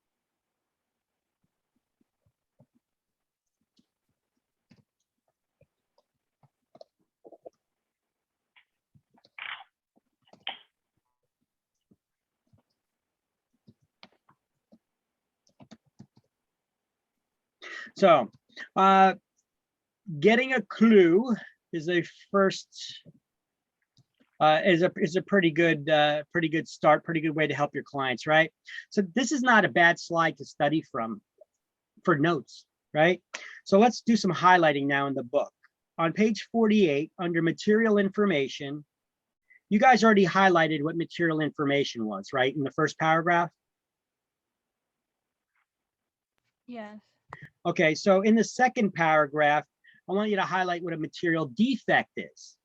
So getting a clue is a first, is a pretty good start, pretty good way to help your clients, right? So this is not a bad slide to study from for notes, right? So let's do some highlighting now in the book. On page 48, under material information, you guys already highlighted what material information was, right? In the first paragraph. Yes. Okay, so in the second paragraph, I want you to highlight what a material defect is.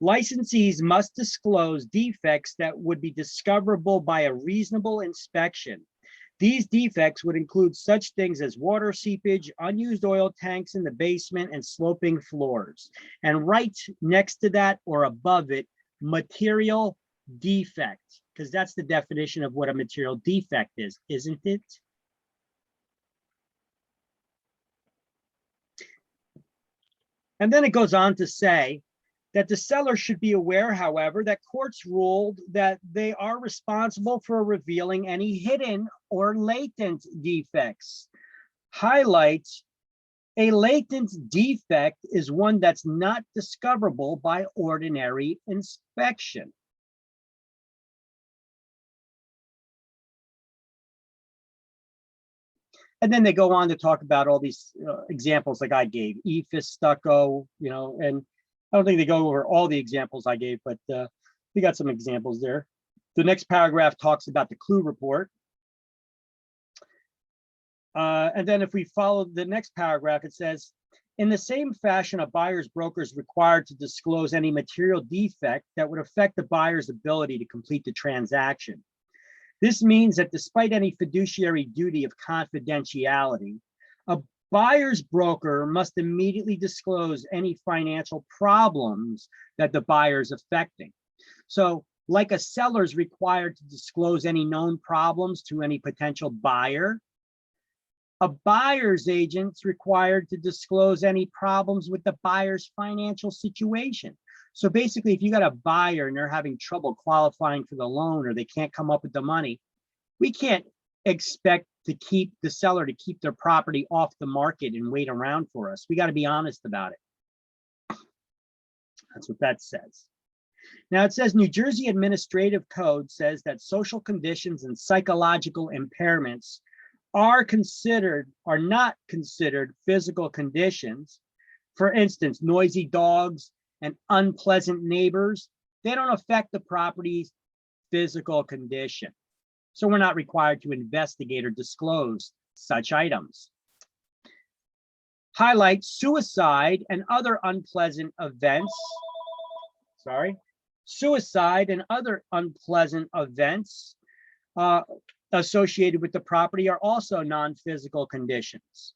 Licensees must disclose defects that would be discoverable by a reasonable inspection. These defects would include such things as water seepage, unused oil tanks in the basement, and sloping floors. And right next to that or above it, material defect, because that's the definition of what a material defect is, isn't it? And then it goes on to say that the seller should be aware, however, that courts ruled that they are responsible for revealing any hidden or latent defects. Highlight, a latent defect is one that's not discoverable by ordinary inspection. And then they go on to talk about all these examples like I gave, EIFS, stucco, you know, and I don't think they go over all the examples I gave, but we got some examples there. The next paragraph talks about the clue report. And then if we follow the next paragraph, it says, in the same fashion, a buyer's broker is required to disclose any material defect that would affect the buyer's ability to complete the transaction. This means that despite any fiduciary duty of confidentiality, a buyer's broker must immediately disclose any financial problems that the buyer is affecting. So like a seller is required to disclose any known problems to any potential buyer, a buyer's agent is required to disclose any problems with the buyer's financial situation. So basically, if you got a buyer and they're having trouble qualifying for the loan or they can't come up with the money, we can't expect to keep the seller to keep their property off the market and wait around for us. We got to be honest about it. That's what that says. Now it says New Jersey Administrative Code says that social conditions and psychological impairments are not considered physical conditions. For instance, noisy dogs and unpleasant neighbors, they don't affect the property's physical condition. So we're not required to investigate or disclose such items. Highlight suicide and other unpleasant events. Suicide and other unpleasant events associated with the property are also non-physical conditions.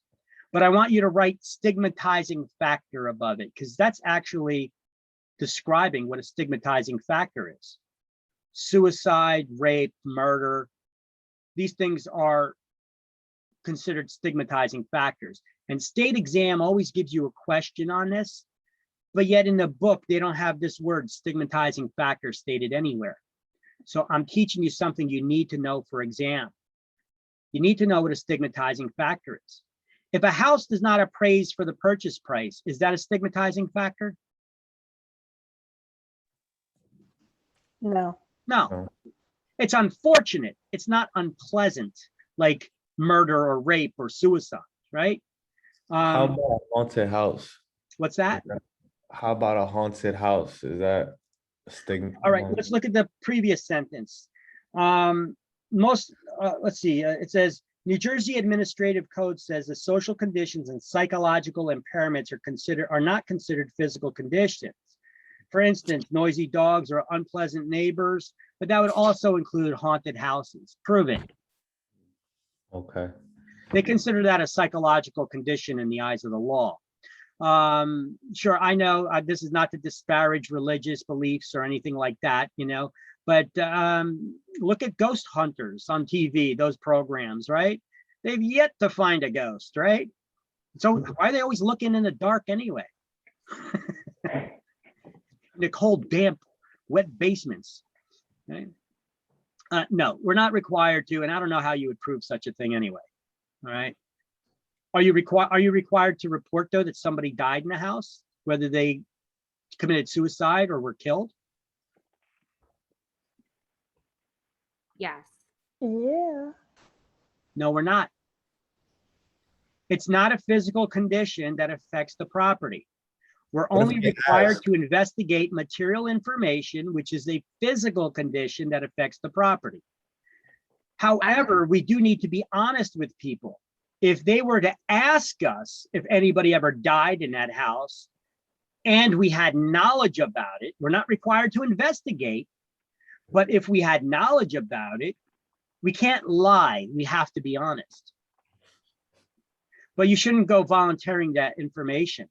But I want you to write stigmatizing factor above it, because that's actually describing what a stigmatizing factor is. Suicide, rape, murder, these things are considered stigmatizing factors. And state exam always gives you a question on this, but yet in the book, they don't have this word stigmatizing factor stated anywhere. So I'm teaching you something you need to know for exam. You need to know what a stigmatizing factor is. If a house does not appraise for the purchase price, is that a stigmatizing factor? No. No. It's unfortunate. It's not unpleasant, like murder or rape or suicide, right? How about a haunted house? What's that? How about a haunted house? Is that a stigma? All right, let's look at the previous sentence. Let's see, it says, New Jersey Administrative Code says that social conditions and psychological impairments are not considered physical conditions. For instance, noisy dogs or unpleasant neighbors, but that would also include haunted houses. Prove it. Okay. They consider that a psychological condition in the eyes of the law. Sure, I know this is not to disparage religious beliefs or anything like that, you know, but look at ghost hunters on TV, those programs, right? They've yet to find a ghost, right? So why are they always looking in the dark anyway? The cold, damp, wet basements. Okay? No, we're not required to, and I don't know how you would prove such a thing anyway. All right. Are you required to report though that somebody died in the house, whether they committed suicide or were killed? Yes. Yeah. No, we're not. It's not a physical condition that affects the property. We're What if only they required ask? to investigate material information, which is a physical condition that affects the property. However, we do need to be honest with people. If they were to ask us if anybody ever died in that house and we had knowledge about it, we're not required to investigate, but if we had knowledge about it, we can't lie. We have to be honest. But you shouldn't go volunteering that information.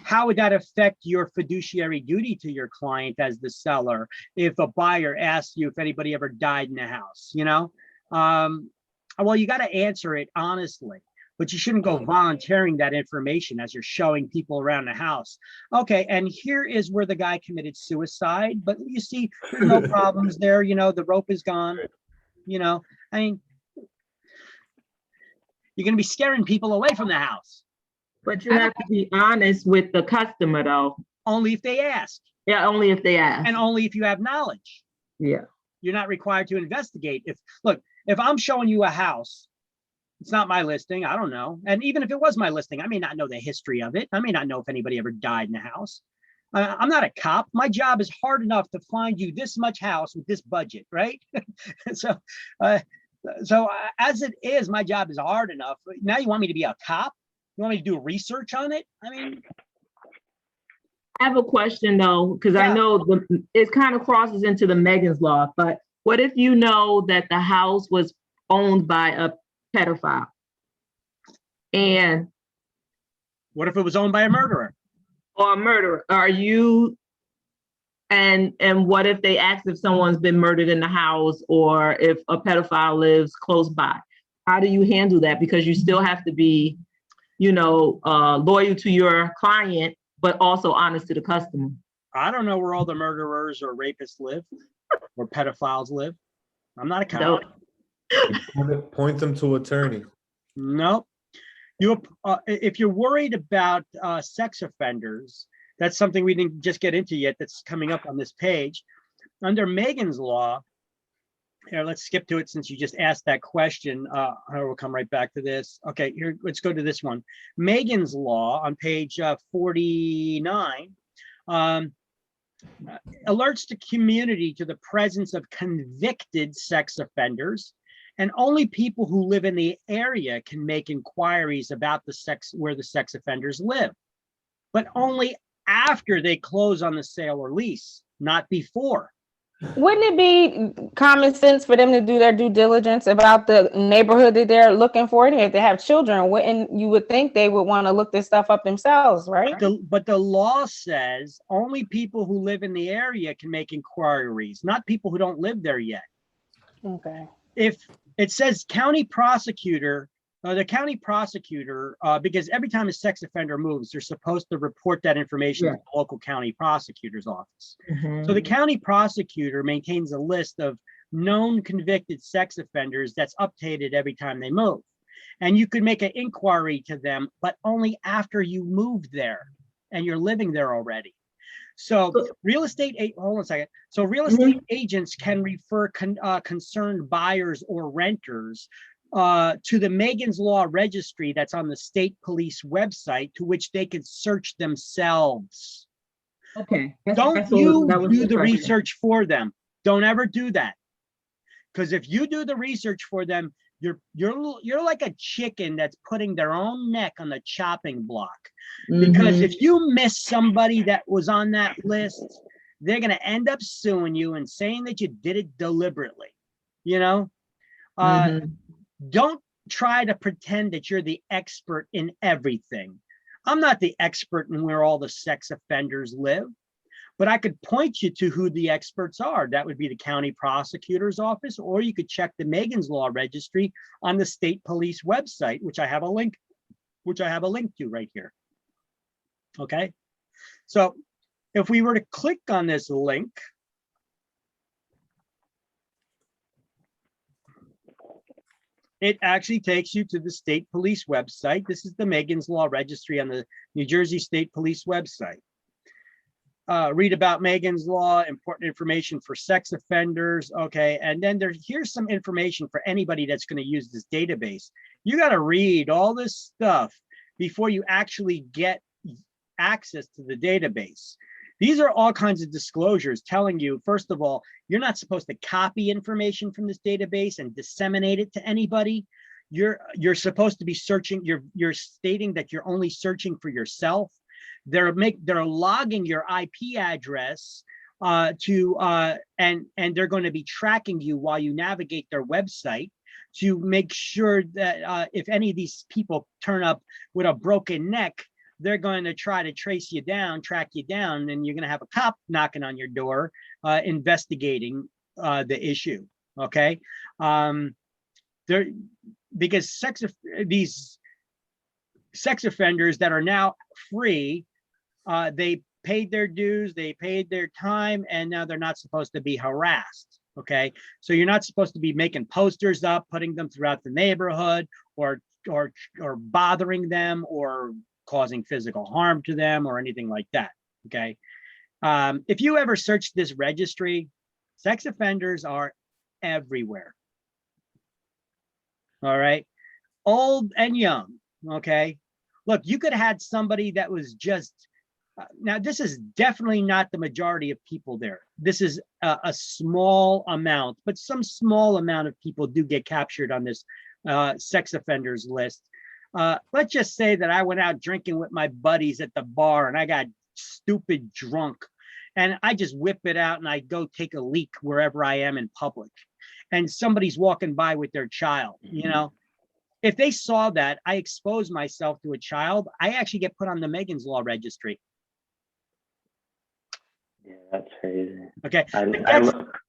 How would that affect your fiduciary duty to your client as the seller if a buyer asks you if anybody ever died in the house, you know? Well, you got to answer it honestly, but you shouldn't go volunteering that information as you're showing people around the house. Okay, and here is where the guy committed suicide, but you see, there's no problems there, you know, the rope is gone, you know? I mean, you're going to be scaring people away from the house. But you have to be honest with the customer though. Only if they ask. Yeah, only if they ask. And only if you have knowledge. Yeah. You're not required to investigate. If I'm showing you a house, it's not my listing, I don't know. And even if it was my listing, I may not know the history of it. I may not know if anybody ever died in the house. I'm not a cop. My job is hard enough to find you this much house with this budget, right? So as it is, my job is hard enough. Now you want me to be a cop? You want me to do research on it? I mean, I have a question though, because I know it kind of crosses into the Megan's Law, but what if you know that the house was owned by a pedophile? And what if it was owned by a murderer? Or a murderer? Are you, and what if they ask if someone's been murdered in the house or if a pedophile lives close by? How do you handle that? Because you still have to be, you know, loyal to your client, but also honest to the customer. I don't know where all the murderers or rapists live or pedophiles live. I'm not a cop. Point them to attorney. Nope. If you're worried about sex offenders, that's something we didn't just get into yet. That's coming up on this page. Under Megan's Law, here, let's skip to it since you just asked that question. We'll come right back to this. Okay, here, let's go to this one. Megan's Law on page 49 alerts the community to the presence of convicted sex offenders, and only people who live in the area can make inquiries about the where the sex offenders live, but only after they close on the sale or lease, not before. Wouldn't it be common sense for them to do their due diligence about the neighborhood that they're looking for? And if they have children, you would think they would want to look this stuff up themselves, right? But the law says only people who live in the area can make inquiries, not people who don't live there yet. Okay. If it says county prosecutor, the county prosecutor, because every time a sex offender moves, they're supposed to report that information to the local county prosecutor's office. So the county prosecutor maintains a list of known convicted sex offenders that's updated every time they move. And you could make an inquiry to them, but only after you moved there and you're living there already. So real estate, hold on a second. So real estate agents can refer concerned buyers or renters to the Megan's Law registry that's on the state police website, to which they can search themselves. Okay. Don't you do the research for them. Don't ever do that. Because if you do the research for them, you're like a chicken that's putting their own neck on the chopping block. Because if you miss somebody that was on that list, they're going to end up suing you and saying that you did it deliberately. You know, don't try to pretend that you're the expert in everything. I'm not the expert in where all the sex offenders live, but I could point you to who the experts are. That would be the county prosecutor's office, or you could check the Megan's Law registry on the state police website, which I have a link to right here. Okay, so if we were to click on this link, it actually takes you to the state police website. This is the Megan's Law Registry on the New Jersey State Police website. Read about Megan's Law, important information for sex offenders. Okay, and then here's some information for anybody that's going to use this database. You got to read all this stuff before you actually get access to the database. These are all kinds of disclosures telling you, first of all, you're not supposed to copy information from this database and disseminate it to anybody. You're supposed to be searching, you're stating that you're only searching for yourself. They're logging your IP address and they're going to be tracking you while you navigate their website to make sure that if any of these people turn up with a broken neck, they're going to try to trace you down, track you down, and you're going to have a cop knocking on your door, investigating the issue. Okay, because these sex offenders that are now free, they paid their dues, they paid their time, and now they're not supposed to be harassed. Okay, so you're not supposed to be making posters up, putting them throughout the neighborhood, or bothering them, or causing physical harm to them, or anything like that. Okay, if you ever search this registry, sex offenders are everywhere. All right, old and young. Okay, look, you could have had somebody that was just now, this is definitely not the majority of people there. This is a small amount, but some small amount of people do get captured on this sex offenders list. Let's just say that I went out drinking with my buddies at the bar and I got stupid drunk, and I just whip it out and I go take a leak wherever I am in public, and somebody's walking by with their child. You know, if they saw that I expose myself to a child, I actually get put on the Megan's Law Registry. Yeah, that's crazy. Okay,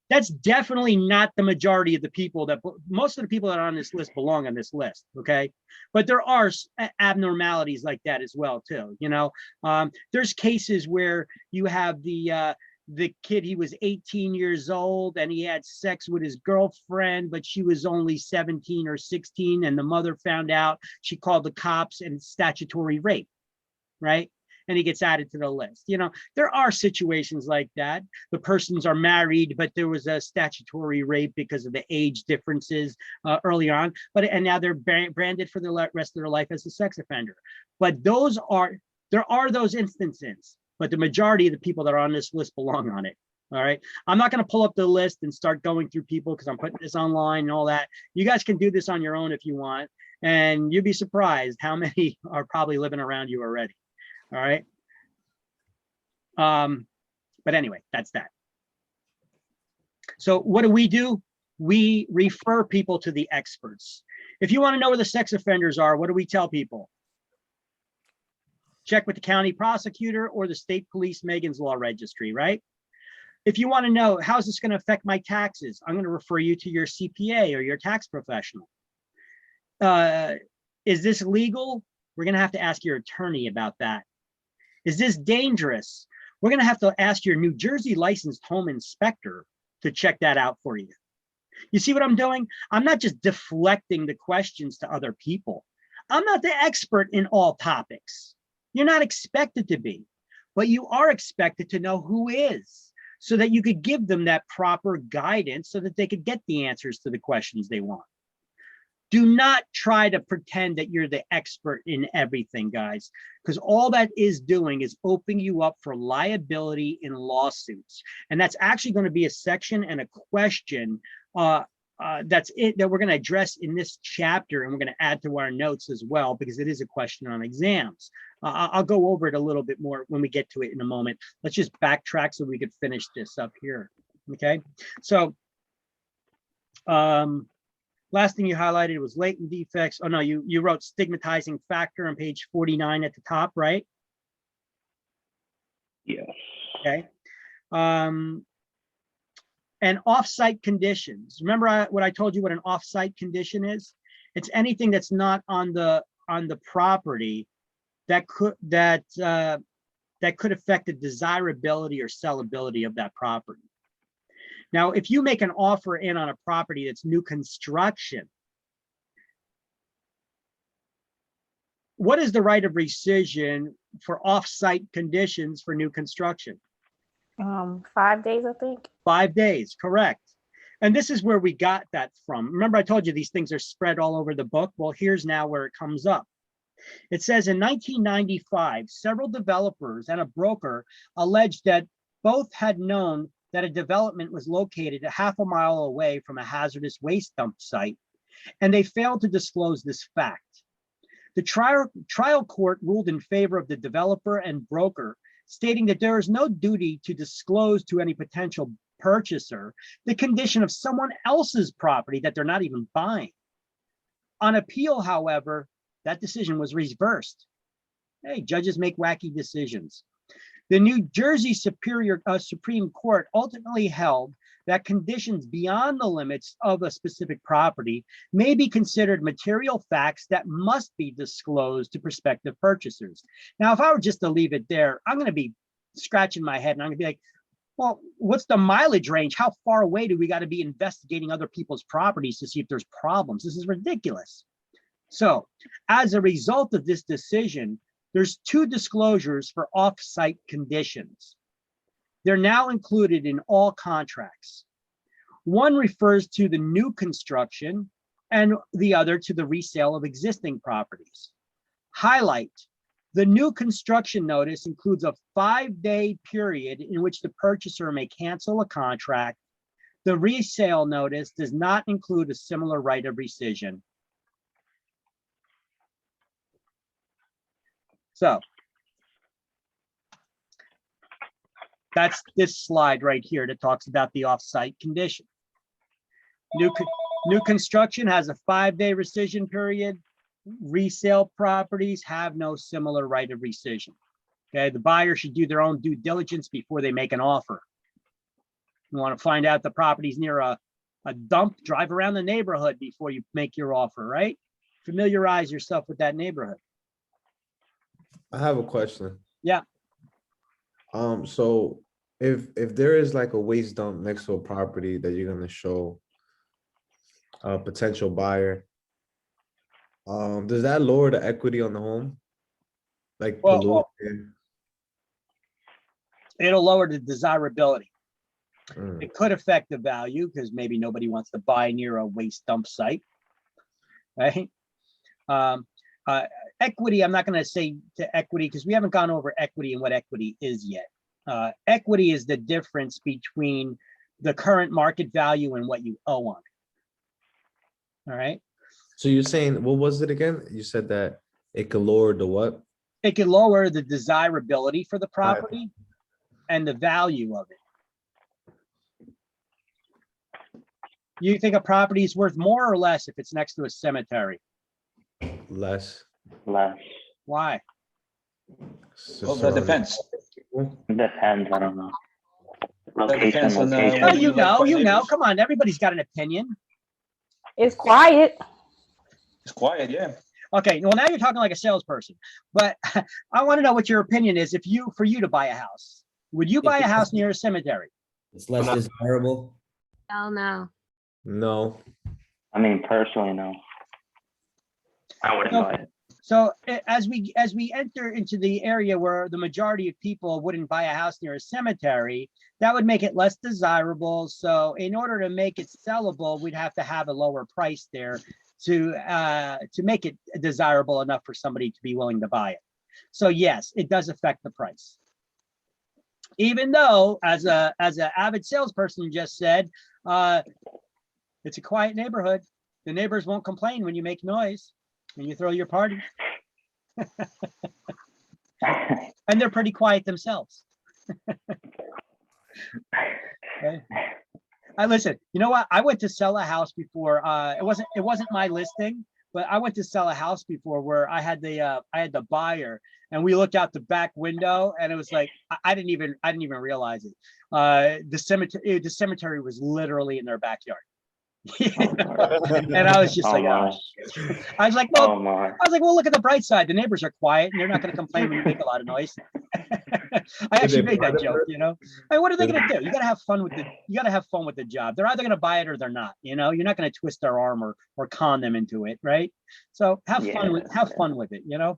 that's definitely not the majority of the people that, most of the people that are on this list belong on this list. Okay, but there are abnormalities like that as well too. You know, there's cases where you have the kid, he was 18 years old and he had sex with his girlfriend, but she was only 17 or 16, and the mother found out. She called the cops, and it's statutory rape, right? And he gets added to the list. You know, there are situations like that. The persons are married, but there was a statutory rape because of the age differences early on. And now they're branded for the rest of their life as a sex offender. But there are those instances, but the majority of the people that are on this list belong on it. All right. I'm not going to pull up the list and start going through people because I'm putting this online and all that. You guys can do this on your own if you want, and you'd be surprised how many are probably living around you already. All right. But anyway, that's that. So what do? We refer people to the experts. If you want to know where the sex offenders are, what do we tell people? Check with the county prosecutor or the state police Megan's Law Registry, right? If you want to know, how's this going to affect my taxes? I'm going to refer you to your CPA or your tax professional. Is this legal? We're going to have to ask your attorney about that. Is this dangerous? We're going to have to ask your New Jersey licensed home inspector to check that out for you. You see what I'm doing? I'm not just deflecting the questions to other people. I'm not the expert in all topics. You're not expected to be, but you are expected to know who is, so that you could give them that proper guidance so that they could get the answers to the questions they want. Do not try to pretend that you're the expert in everything, guys, because all that is doing is opening you up for liability in lawsuits. And that's actually going to be a section and a question that's it that we're going to address in this chapter, and we're going to add to our notes as well, because it is a question on exams. I'll go over it a little bit more when we get to it in a moment. Let's just backtrack so we could finish this up here. Okay, so last thing you highlighted was latent defects. Oh no, you wrote stigmatizing factor on page 49 at the top, right? Yes. Okay. And off-site conditions. Remember what I told you what an off-site condition is? It's anything that's not on the property that could affect the desirability or sellability of that property. Now, if you make an offer in on a property that's new construction, what is the right of rescission for off-site conditions for new construction? 5 days, I think. 5 days, correct. And this is where we got that from. Remember, I told you these things are spread all over the book. Well, here's now where it comes up. It says in 1995, several developers and a broker alleged that both had known that a development was located a half a mile away from a hazardous waste dump site, and they failed to disclose this fact. The trial court ruled in favor of the developer and broker, stating that there is no duty to disclose to any potential purchaser the condition of someone else's property that they're not even buying. On appeal, however, that decision was reversed. Hey, judges make wacky decisions. The New Jersey Supreme Court ultimately held that conditions beyond the limits of a specific property may be considered material facts that must be disclosed to prospective purchasers. Now, if I were just to leave it there, I'm going to be scratching my head and I'm going to be like, well, what's the mileage range? How far away do we got to be investigating other people's properties to see if there's problems? This is ridiculous. So as a result of this decision, there's 2 disclosures for off-site conditions. They're now included in all contracts. One refers to the new construction and the other to the resale of existing properties. Highlight: the new construction notice includes a 5-day period in which the purchaser may cancel a contract. The resale notice does not include a similar right of rescission. So that's this slide right here that talks about the off-site condition. New construction has a 5-day rescission period. Resale properties have no similar right of rescission. Okay, the buyer should do their own due diligence before they make an offer. You want to find out the property's near a dump, drive around the neighborhood before you make your offer, right? Familiarize yourself with that neighborhood. I have a question. Yeah. So if there is like a waste dump next to a property that you're gonna show a potential buyer, does that lower the equity on the home? Like, Well, it'll lower the desirability. It could affect the value because maybe nobody wants to buy near a waste dump site, right? Equity, I'm not going to say to equity because we haven't gone over equity and what equity is yet. Equity is the difference between the current market value and what you owe on it. All right. So you're saying, what was it again? You said that it could lower the what? It can lower the desirability for the property and the value of it. You think a property is worth more or less if it's next to a cemetery? Less. Less. Why? Well, that depends. Depends, I don't know. That depends on Location. Oh, you know, come on, everybody's got an opinion. It's quiet. It's quiet, yeah. Okay, well, now you're talking like a salesperson, but I want to know what your opinion is. For you to buy a house, would you buy a house near a cemetery? It's less desirable. Hell no. No. I mean, personally, no. I wouldn't buy it. So as we enter into the area where the majority of people wouldn't buy a house near a cemetery, that would make it less desirable. So in order to make it sellable, we'd have to have a lower price there to make it desirable enough for somebody to be willing to buy it. So yes, it does affect the price. Even though, as an avid salesperson just said, it's a quiet neighborhood. The neighbors won't complain when you make noise, when you throw your party. And they're pretty quiet themselves. Okay. Listen, you know what? I went to sell a house before. It wasn't my listing, but I went to sell a house before where I had the buyer, and we looked out the back window, and it was like I didn't even realize it. The cemetery was literally in their backyard. And I was just like, oh. I was like, well, look at the bright side. The neighbors are quiet and they're not going to complain when you make a lot of noise. I actually made that joke, you know. Hey, what are they going to do? You got to have fun with the job. They're either going to buy it or they're not. You know, you're not going to twist their arm or con them into it, right? So have fun with it. You know.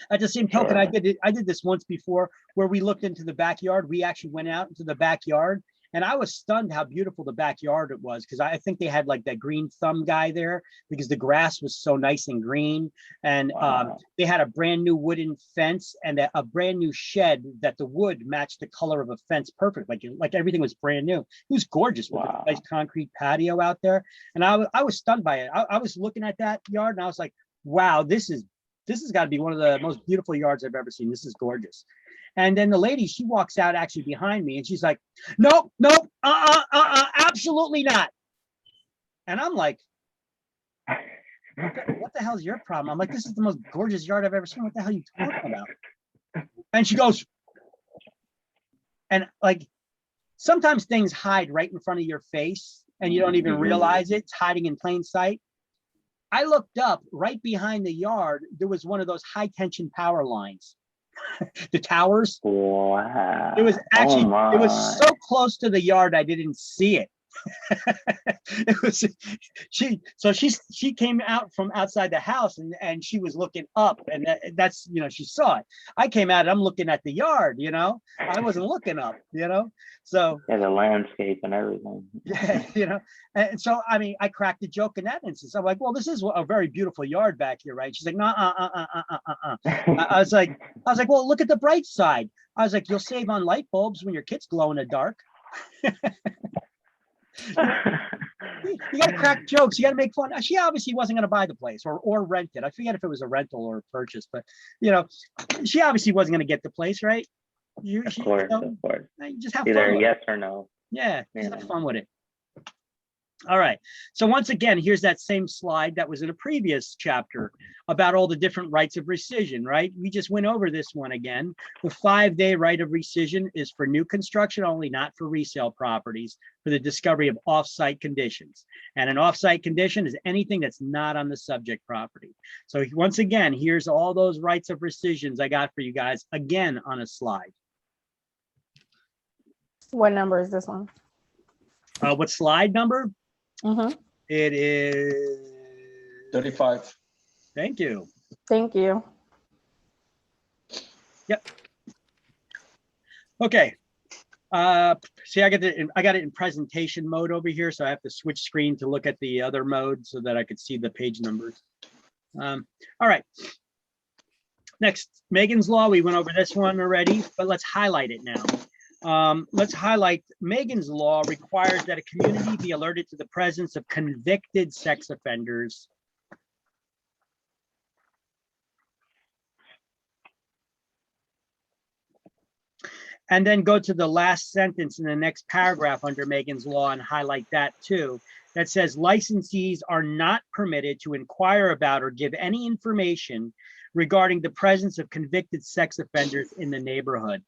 At the same token, I Sure. did this once before where we looked into the backyard. We actually went out into the backyard and I was stunned how beautiful the backyard it was because I think they had like that green thumb guy there because the grass was so nice and green. And Wow. they had a brand new wooden fence and a brand new shed that the wood matched the color of a fence perfect. Like everything was brand new. It was gorgeous with Wow. a nice concrete patio out there. And I was stunned by it. I was looking at that yard and I was like, wow, this has got to be one of the most beautiful yards I've ever seen. This is gorgeous. And then the lady, she walks out actually behind me and she's like, nope, absolutely not. And I'm like, what the hell's your problem? I'm like, this is the most gorgeous yard I've ever seen. What the hell are you talking about? And she goes, and like, sometimes things hide right in front of your face and you don't even realize it. It's hiding in plain sight. I looked up right behind the yard. There was one of those high tension power lines, the towers. Wow. It was actually, Oh it was my. so close to the yard, I didn't see it. It was, she came out from outside the house and she was looking up and that's, she saw it. I came out, I'm looking at the yard, I wasn't looking up, so. Yeah, the landscape and everything. Yeah, and so, I mean, I cracked a joke in that instance. I'm like, well, this is a very beautiful yard back here, right? She's like, no, I was like, well, look at the bright side. I was like, you'll save on light bulbs when your kids glow in the dark. You got to crack jokes. You got to make fun. She obviously wasn't going to buy the place or rent it. I forget if it was a rental or a purchase, but she obviously wasn't going to get the place, right? Of course. You just have Either fun. yes or no. Yeah, just Yeah. have fun with it. All right. So once again, here's that same slide that was in a previous chapter about all the different rights of rescission, right? We just went over this one again. The 5-day right of rescission is for new construction only, not for resale properties, for the discovery of off-site conditions. And an off-site condition is anything that's not on the subject property. So once again, here's all those rights of rescissions I got for you guys again on a slide. What number is this one? What slide number? Mm-hmm. It is 35. Thank you. Thank you. Yep. Okay. See, I got it in presentation mode over here, so I have to switch screen to look at the other mode so that I could see the page numbers. All right. Next, Megan's Law. We went over this one already, but let's highlight it now. Let's highlight Megan's Law requires that a community be alerted to the presence of convicted sex offenders. And then go to the last sentence in the next paragraph under Megan's Law and highlight that too. That says licensees are not permitted to inquire about or give any information regarding the presence of convicted sex offenders in the neighborhood.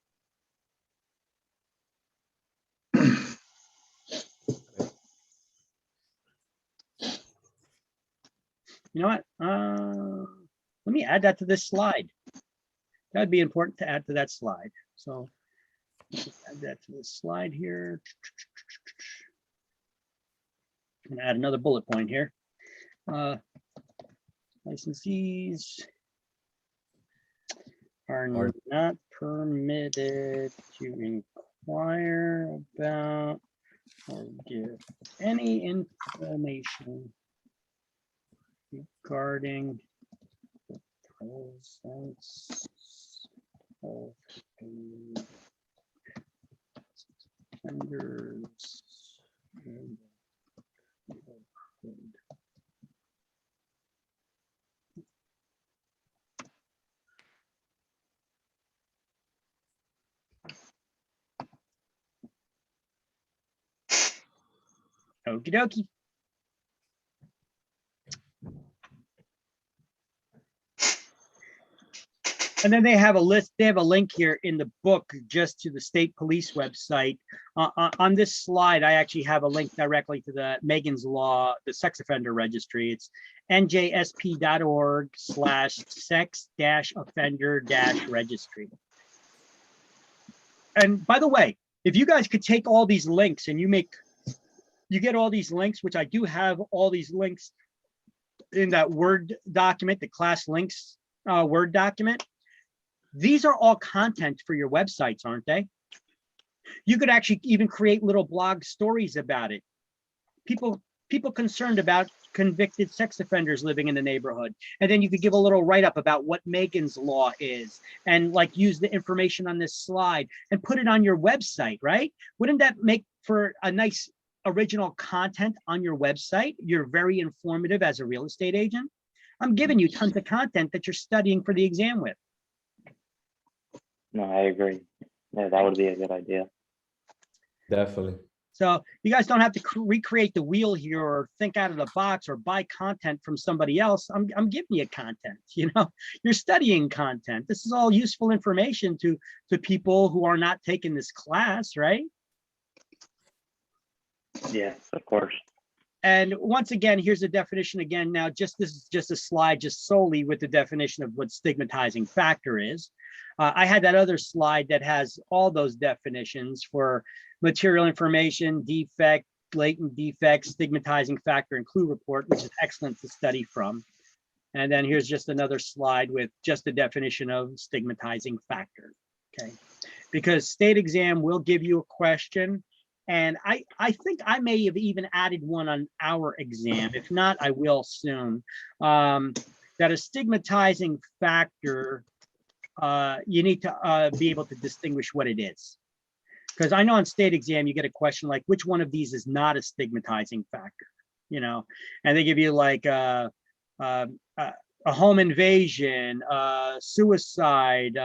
You know what? Let me add that to this slide. That'd be important to add to that slide. So add that to this slide here. I'm gonna add another bullet point here. Licensees are not permitted to inquire about or give any information regarding the presence of offenders in the neighborhood. Okie dokie. And then they have a list, they have a link here in the book just to the state police website. On this slide, I actually have a link directly to the Megan's Law, the sex offender registry. It's njsp.org/sex-offender-registry. And by the way, if you guys could take all these links and you get all these links, which I do have all these links in that Word document, the class links Word document. These are all content for your websites, aren't they? You could actually even create little blog stories about it. People concerned about convicted sex offenders living in the neighborhood. And then you could give a little write-up about what Megan's Law is and like use the information on this slide and put it on your website, right? Wouldn't that make for a nice original content on your website? You're very informative as a real estate agent. I'm giving you tons of content that you're studying for the exam with. No, I agree. Yeah, that would be a good idea. Definitely. So you guys don't have to recreate the wheel here or think out of the box or buy content from somebody else. I'm giving you content, you know, you're studying content. This is all useful information to people who are not taking this class, right? Yes, of course. And once again, here's the definition again. Now, this is just a slide just solely with the definition of what stigmatizing factor is. I had that other slide that has all those definitions for material information, defect, latent defects, stigmatizing factor, and clue report, which is excellent to study from. And then here's just another slide with just the definition of stigmatizing factor, okay? Because state exam will give you a question. And I think I may have even added one on our exam. If not, I will soon. That a stigmatizing factor, you need to be able to distinguish what it is. Because I know on state exam, you get a question like, which one of these is not a stigmatizing factor? You know, and they give you like a home invasion, suicide,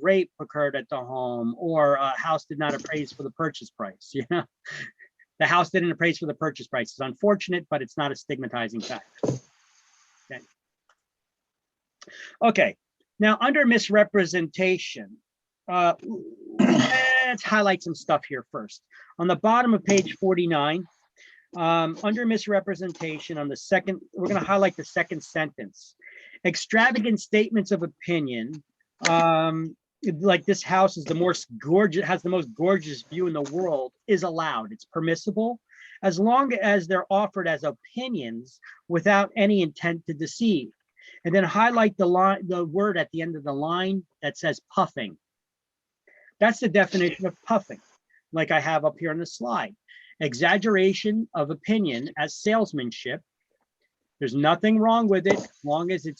rape occurred at the home, or a house did not appraise for the purchase price. You know, the house didn't appraise for the purchase price. It's unfortunate, but it's not a stigmatizing factor. Okay. Okay. Now, under misrepresentation, let's highlight some stuff here first. On the bottom of page 49, under misrepresentation on the second, we're going to highlight the second sentence. Extravagant statements of opinion, like this house is the most gorgeous, has the most gorgeous view in the world, is allowed. It's permissible as long as they're offered as opinions without any intent to deceive. And then highlight the line, the word at the end of the line that says puffing. That's the definition of puffing, like I have up here on the slide. Exaggeration of opinion as salesmanship. There's nothing wrong with it as long as it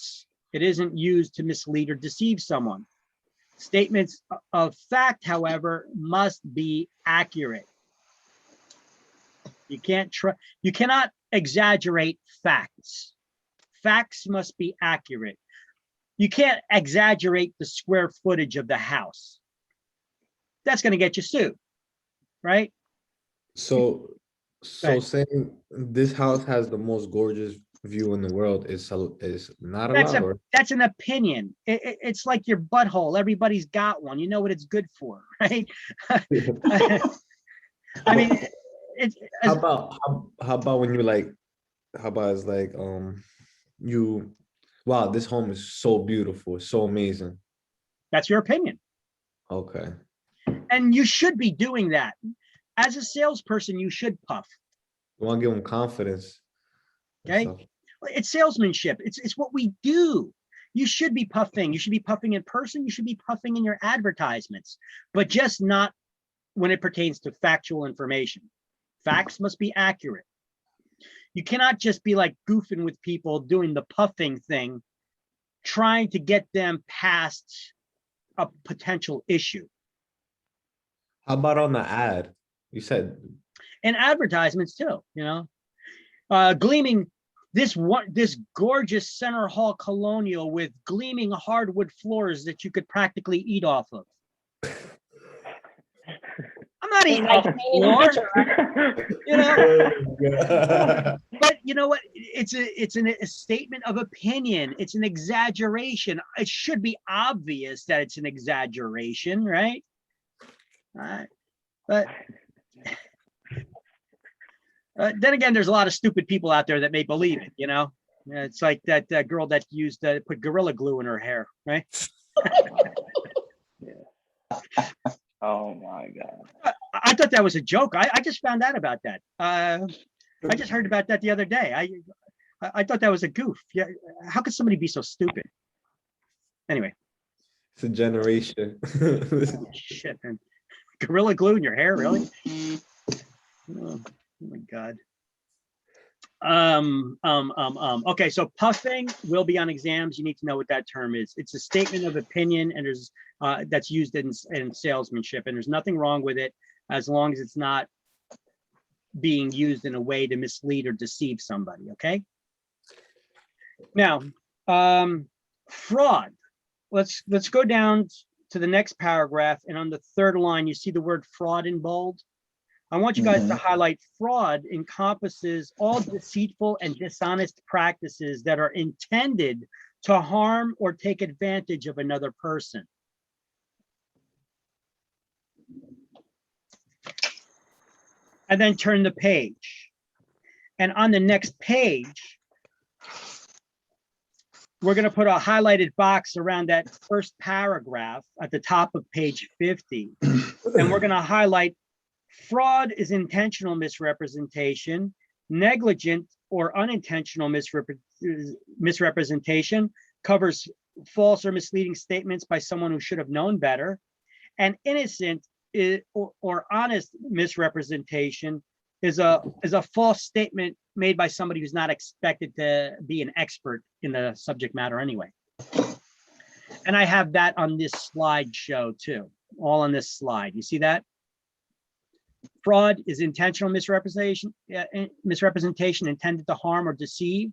isn't used to mislead or deceive someone. Statements of fact, however, must be accurate. You cannot exaggerate facts. Facts must be accurate. You can't exaggerate the square footage of the house. That's going to get you sued, right? So saying this house has the most gorgeous view in the world is not allowed? That's an opinion. It's like your butthole. Everybody's got one. You know what it's good for, right? I mean, how about when you like, wow, this home is so beautiful, so amazing. That's your opinion. Okay. And you should be doing that. As a salesperson, you should puff. You want to give them confidence. Okay. It's salesmanship. It's what we do. You should be puffing. You should be puffing in person. You should be puffing in your advertisements, but just not when it pertains to factual information. Facts must be accurate. You cannot just be like goofing with people doing the puffing thing, trying to get them past a potential issue. How about on the ad? You said. And advertisements too, you know, gleaming this gorgeous center hall colonial with gleaming hardwood floors that you could practically eat off of. I'm not eating off the floor, you know. But you know what? It's a statement of opinion. It's an exaggeration. It should be obvious that it's an exaggeration, right? But then again, there's a lot of stupid people out there that may believe it, you know. It's like that girl that put Gorilla Glue in her hair, right? Oh my God. I thought that was a joke. I just found out about that. I just heard about that the other day. I thought that was a goof. Yeah, how could somebody be so stupid? Anyway, It's a generation. Shit, man. Gorilla glue in your hair, really? Oh my God. Okay, so puffing will be on exams. You need to know what that term is. It's a statement of opinion, and there's that's used in salesmanship, and there's nothing wrong with it as long as it's not being used in a way to mislead or deceive somebody. Okay. Now, fraud. Let's go down to the next paragraph, and on the third line, you see the word fraud in bold. I want you guys to highlight fraud encompasses all deceitful and dishonest practices that are intended to harm or take advantage of another person. And then turn the page. And on the next page, we're going to put a highlighted box around that first paragraph at the top of page 50. And we're going to highlight fraud is intentional misrepresentation, negligent or unintentional misrepresentation covers false or misleading statements by someone who should have known better, and innocent or honest misrepresentation is a false statement made by somebody who's not expected to be an expert in the subject matter anyway. And I have that on this slideshow too, all on this slide. You see that? Fraud is intentional misrepresentation intended to harm or deceive.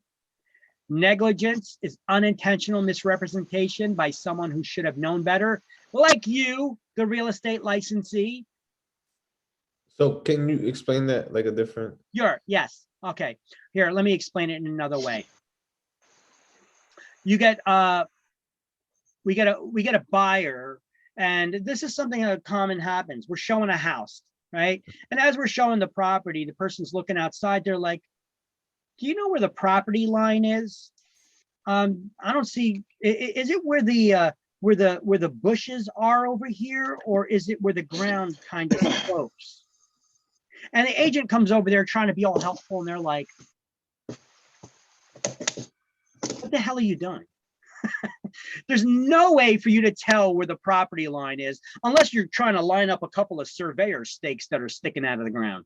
Negligence is unintentional misrepresentation by someone who should have known better, like you, the real estate licensee. So can you explain that like a different? Yes. Okay. Here, let me explain it in another way. You get we get a buyer, and this is something that common happens. We're showing a house, right? And as we're showing the property, the person's looking outside. They're like, "Do you know where the property line is? I don't see. Is it where the bushes are over here, or is it where the ground kind of slopes?" And the agent comes over there trying to be all helpful, and they're like, "What the hell are you doing?" There's no way for you to tell where the property line is unless you're trying to line up a couple of surveyor stakes that are sticking out of the ground.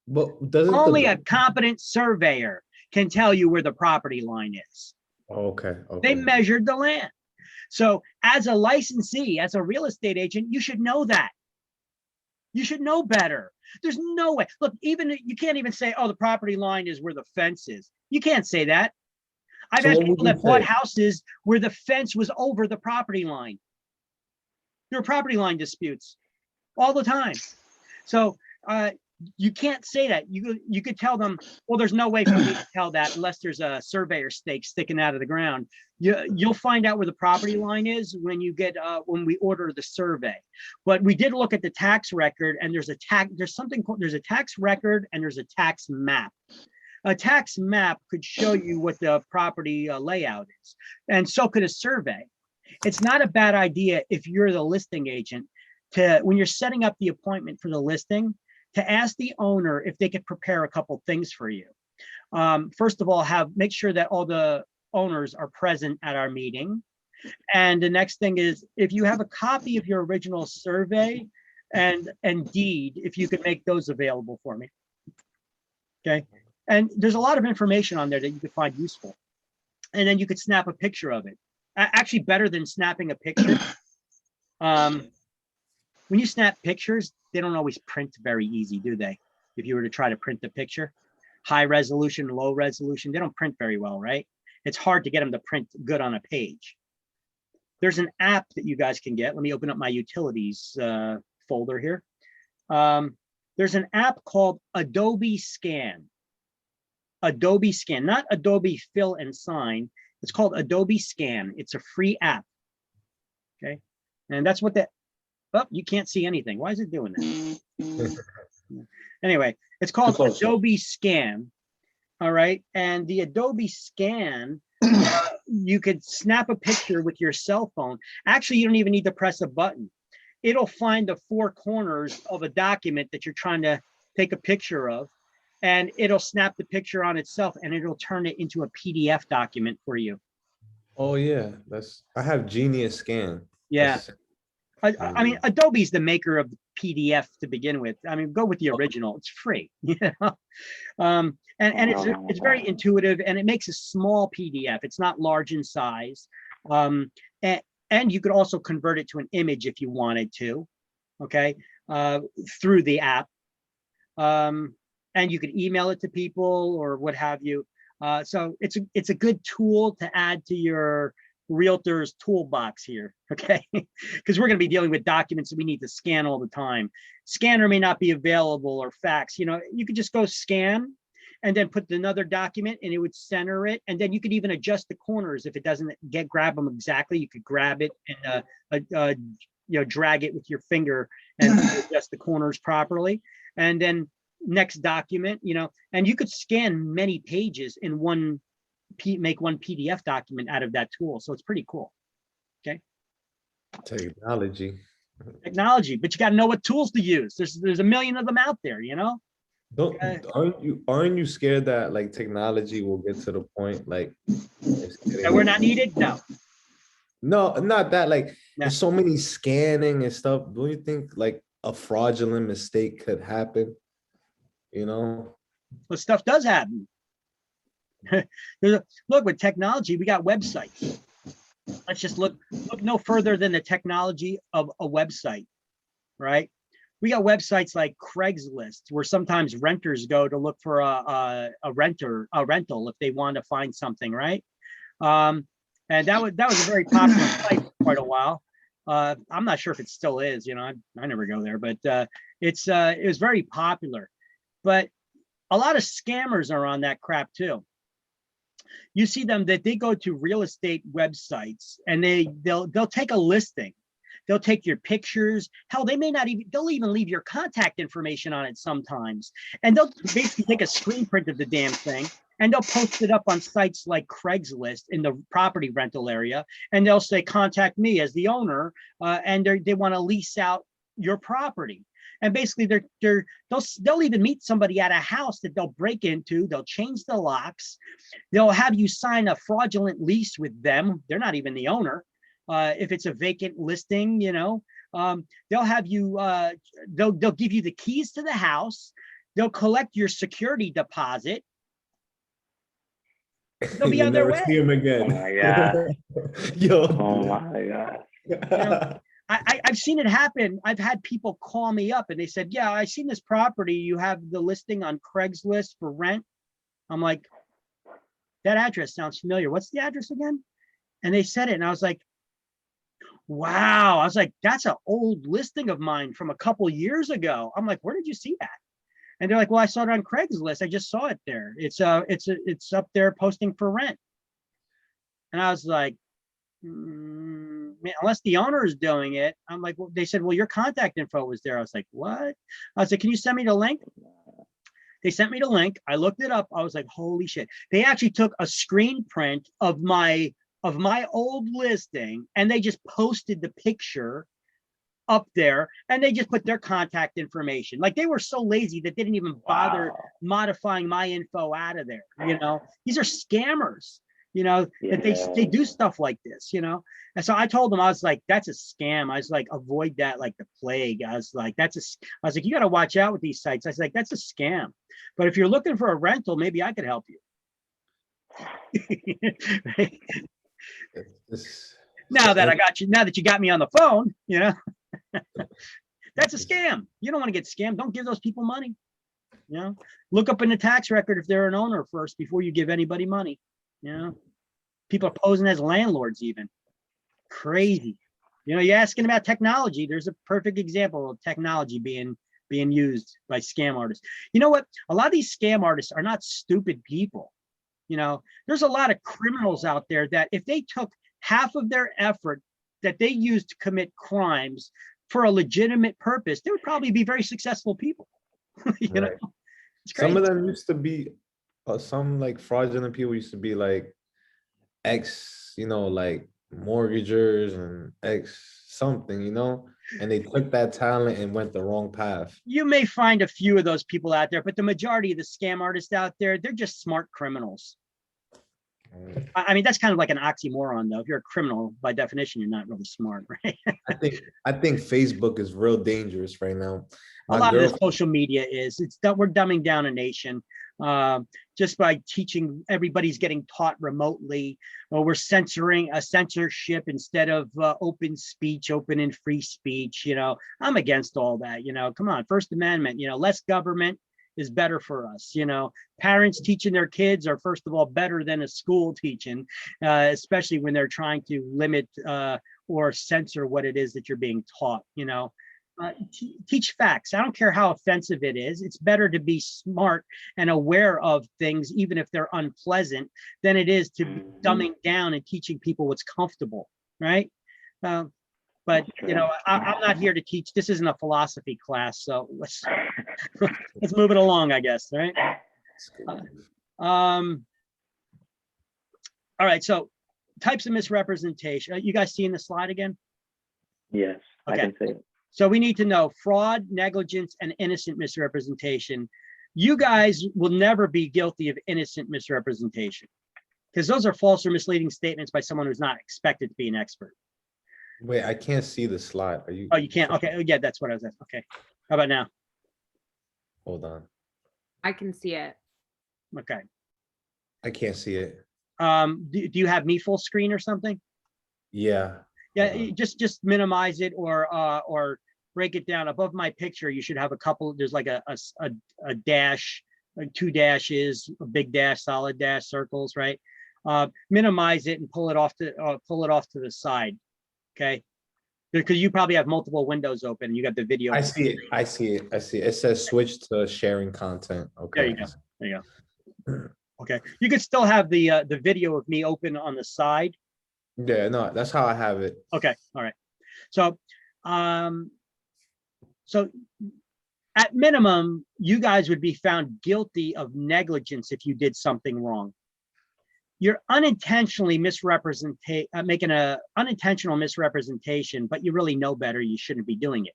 But doesn't Only a competent surveyor can tell you where the property line is. Okay. They measured the land. So as a licensee, as a real estate agent, you should know that. You should know better. There's no way. Look, even you can't even say, "Oh, the property line is where the fence is." You can't say that. I've had people that bought houses where the fence was over the property line. There are property line disputes all the time. So you can't say that. You could tell them, "Well, there's no way for me to tell that unless there's a surveyor stake sticking out of the ground." You'll find out where the property line is when you get when we order the survey. But we did look at the tax record, and there's a tax record and there's a tax map. A tax map could show you what the property layout is, and so could a survey. It's not a bad idea if you're the listing agent when you're setting up the appointment for the listing, to ask the owner if they could prepare a couple things for you. First of all, make sure that all the owners are present at our meeting. And the next thing is, if you have a copy of your original survey and deed, if you could make those available for me. Okay. And there's a lot of information on there that you could find useful. And then you could snap a picture of it. Actually, better than snapping a picture. When you snap pictures, they don't always print very easy, do they? If you were to try to print the picture, high resolution, low resolution, they don't print very well, right? It's hard to get them to print good on a page. There's an app that you guys can get. Let me open up my utilities folder here. There's an app called Adobe Scan. Adobe Scan, not Adobe Fill and Sign. It's called Adobe Scan. It's a free app. Okay. And that's what oh, you can't see anything. Why is it doing that? Anyway, it's called Adobe Scan. All right. And the Adobe Scan, you could snap a picture with your cell phone. Actually, you don't even need to press a button. It'll find the four corners of a document that you're trying to take a picture of, and it'll snap the picture on itself, and it'll turn it into a PDF document for you. Oh yeah, I have Genius Scan. Yeah. That's- I mean, Adobe's the maker of the PDF to begin with. I mean, go with the original. It's free, you know? And it's very intuitive and it makes a small PDF. It's not large in size. And you could also convert it to an image if you wanted to, okay, through the app. And you could email it to people or what have you. So it's a good tool to add to your realtor's toolbox here, okay? Because we're going to be dealing with documents that we need to scan all the time. Scanner may not be available or fax, you know, you could just go scan and then put another document and it would center it. And then you could even adjust the corners. If it doesn't grab them exactly, you could grab it and, you know, drag it with your finger and adjust the corners properly. And then next document, you know, and you could scan many pages in one, make one PDF document out of that tool. So it's pretty cool. Okay. Technology. Technology, but you got to know what tools to use. There's a million of them out there, you know? Aren't you scared that like technology will get to the point like That we're not needed? No. No, not that. Like there's so many scanning and stuff. Don't you think like a fraudulent mistake could happen? You know? Well, stuff does happen. Look, with technology, we got websites. Let's just look no further than the technology of a website, right? We got websites like Craigslist, where sometimes renters go to look for a rental if they want to find something, right? And that was a very popular site for quite a while. I'm not sure if it still is, you know, I never go there, but it was very popular. But a lot of scammers are on that crap too. You see them that they go to real estate websites and they'll take a listing. They'll take your pictures. Hell, they'll even leave your contact information on it sometimes. And they'll basically take a screen print of the damn thing and they'll post it up on sites like Craigslist in the property rental area. And they'll say, contact me as the owner. And they want to lease out your property. And basically they'll even meet somebody at a house that they'll break into. They'll change the locks. They'll have you sign a fraudulent lease with them. They're not even the owner. If it's a vacant listing, you know, they'll have you, they'll give you the keys to the house. They'll collect your security deposit. They'll be on their way. See him again. Oh my God. Yo. Oh my God. You know, I've seen it happen. I've had people call me up and they said, yeah, I seen this property. You have the listing on Craigslist for rent. I'm like, that address sounds familiar. What's the address again? And they said it. And I was like, wow. I was like, that's an old listing of mine from a couple years ago. I'm like, where did you see that? And they're like, well, I saw it on Craigslist. I just saw it there. It's up there posting for rent. And I was like, unless the owner is doing it. I'm like, well, they said, well, your contact info was there. I was like, what? I was like, can you send me the link? They sent me the link. I looked it up. I was like, holy shit. They actually took a screen print of my old listing and they just posted the picture up there and they just put their contact information. Like they were so lazy that they didn't even bother modifying my info out of there. You know, these are scammers. You know, that they do stuff like this, you know? And so I told them, I was like, that's a scam. I was like, avoid that like the plague. I was like, I was like, you got to watch out with these sites. I was like, that's a scam. But if you're looking for a rental, maybe I could help you. Now that you got me on the phone, you know, that's a scam. You don't want to get scammed. Don't give those people money. You know, look up in the tax record if they're an owner first before you give anybody money. You know, people are posing as landlords even. Crazy. You know, you're asking about technology. There's a perfect example of technology being used by scam artists. You know what? A lot of these scam artists are not stupid people. You know, there's a lot of criminals out there that if they took half of their effort that they used to commit crimes for a legitimate purpose, they would probably be very successful people. You know, it's crazy. Some of them used to be some like fraudulent people used to be like ex, you know, like mortgagers and ex something, you know, and they took that talent and went the wrong path. You may find a few of those people out there, but the majority of the scam artists out there, they're just smart criminals. I mean, that's kind of like an oxymoron, though. If you're a criminal, by definition, you're not really smart, right? I think Facebook is real dangerous right now. A lot of the social media is. It's that we're dumbing down a nation just by teaching. Everybody's getting taught remotely, or we're censoring a censorship instead of open speech, open and free speech. You know, I'm against all that. You know, come on, First Amendment. You know, less government is better for us. You know, parents teaching their kids are, first of all, better than a school teaching, especially when they're trying to limit or censor what it is that you're being taught. You know. Teach facts. I don't care how offensive it is. It's better to be smart and aware of things, even if they're unpleasant, than it is to be dumbing down and teaching people what's comfortable, right? But you know, I'm not here to teach. This isn't a philosophy class, so let's move it along, I guess. Right? All right. So, types of misrepresentation. You guys seeing the slide again? Yes, I Okay. can see it. So we need to know fraud, negligence, and innocent misrepresentation. You guys will never be guilty of innocent misrepresentation because those are false or misleading statements by someone who's not expected to be an expert. Wait, I can't see the slide. Are you? Oh, you can't? Okay. Oh, yeah, that's what I was asking. Okay. How about now? Hold on. I can see it. Okay. I can't see it. Do you have me full screen or something? Yeah. Yeah, just minimize it or break it down. Above my picture, you should have a couple. There's like a dash, like 2 dashes, a big dash, solid dash, circles, right? Minimize it and pull it off to the side. Okay, because you probably have multiple windows open. You got the video. I see it. I see it. I see it. It says switch to sharing content. Okay. There you go. There you go. Okay, you could still have the video of me open on the side. Yeah, no, that's how I have it. Okay, all right. So, so at minimum, you guys would be found guilty of negligence if you did something wrong. You're unintentionally making a unintentional misrepresentation, but you really know better. You shouldn't be doing it.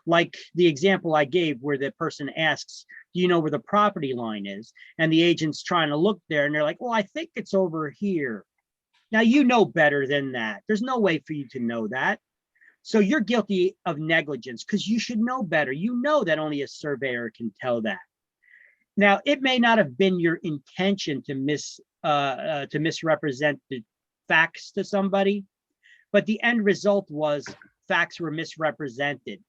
Like the example I gave where the person asks, do you know where the property line is? And the agent's trying to look there and they're like, well, I think it's over here. Now, you know better than that. There's no way for you to know that. So you're guilty of negligence because you should know better. You know that only a surveyor can tell that. Now, it may not have been your intention to misrepresent the facts to somebody, but the end result was facts were misrepresented.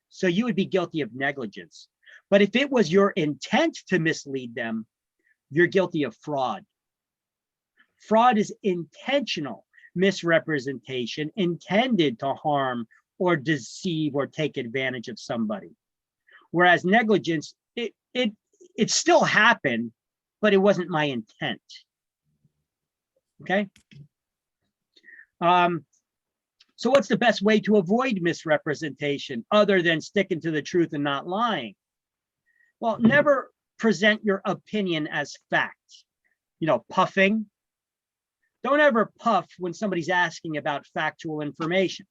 So you would be guilty of negligence. But if it was your intent to mislead them, you're guilty of fraud. Fraud is intentional misrepresentation intended to harm or deceive or take advantage of somebody. Whereas negligence, it still happened, but it wasn't my intent. Okay. So what's the best way to avoid misrepresentation other than sticking to the truth and not lying? Well, never present your opinion as fact. You know, puffing. Don't ever puff when somebody's asking about factual information.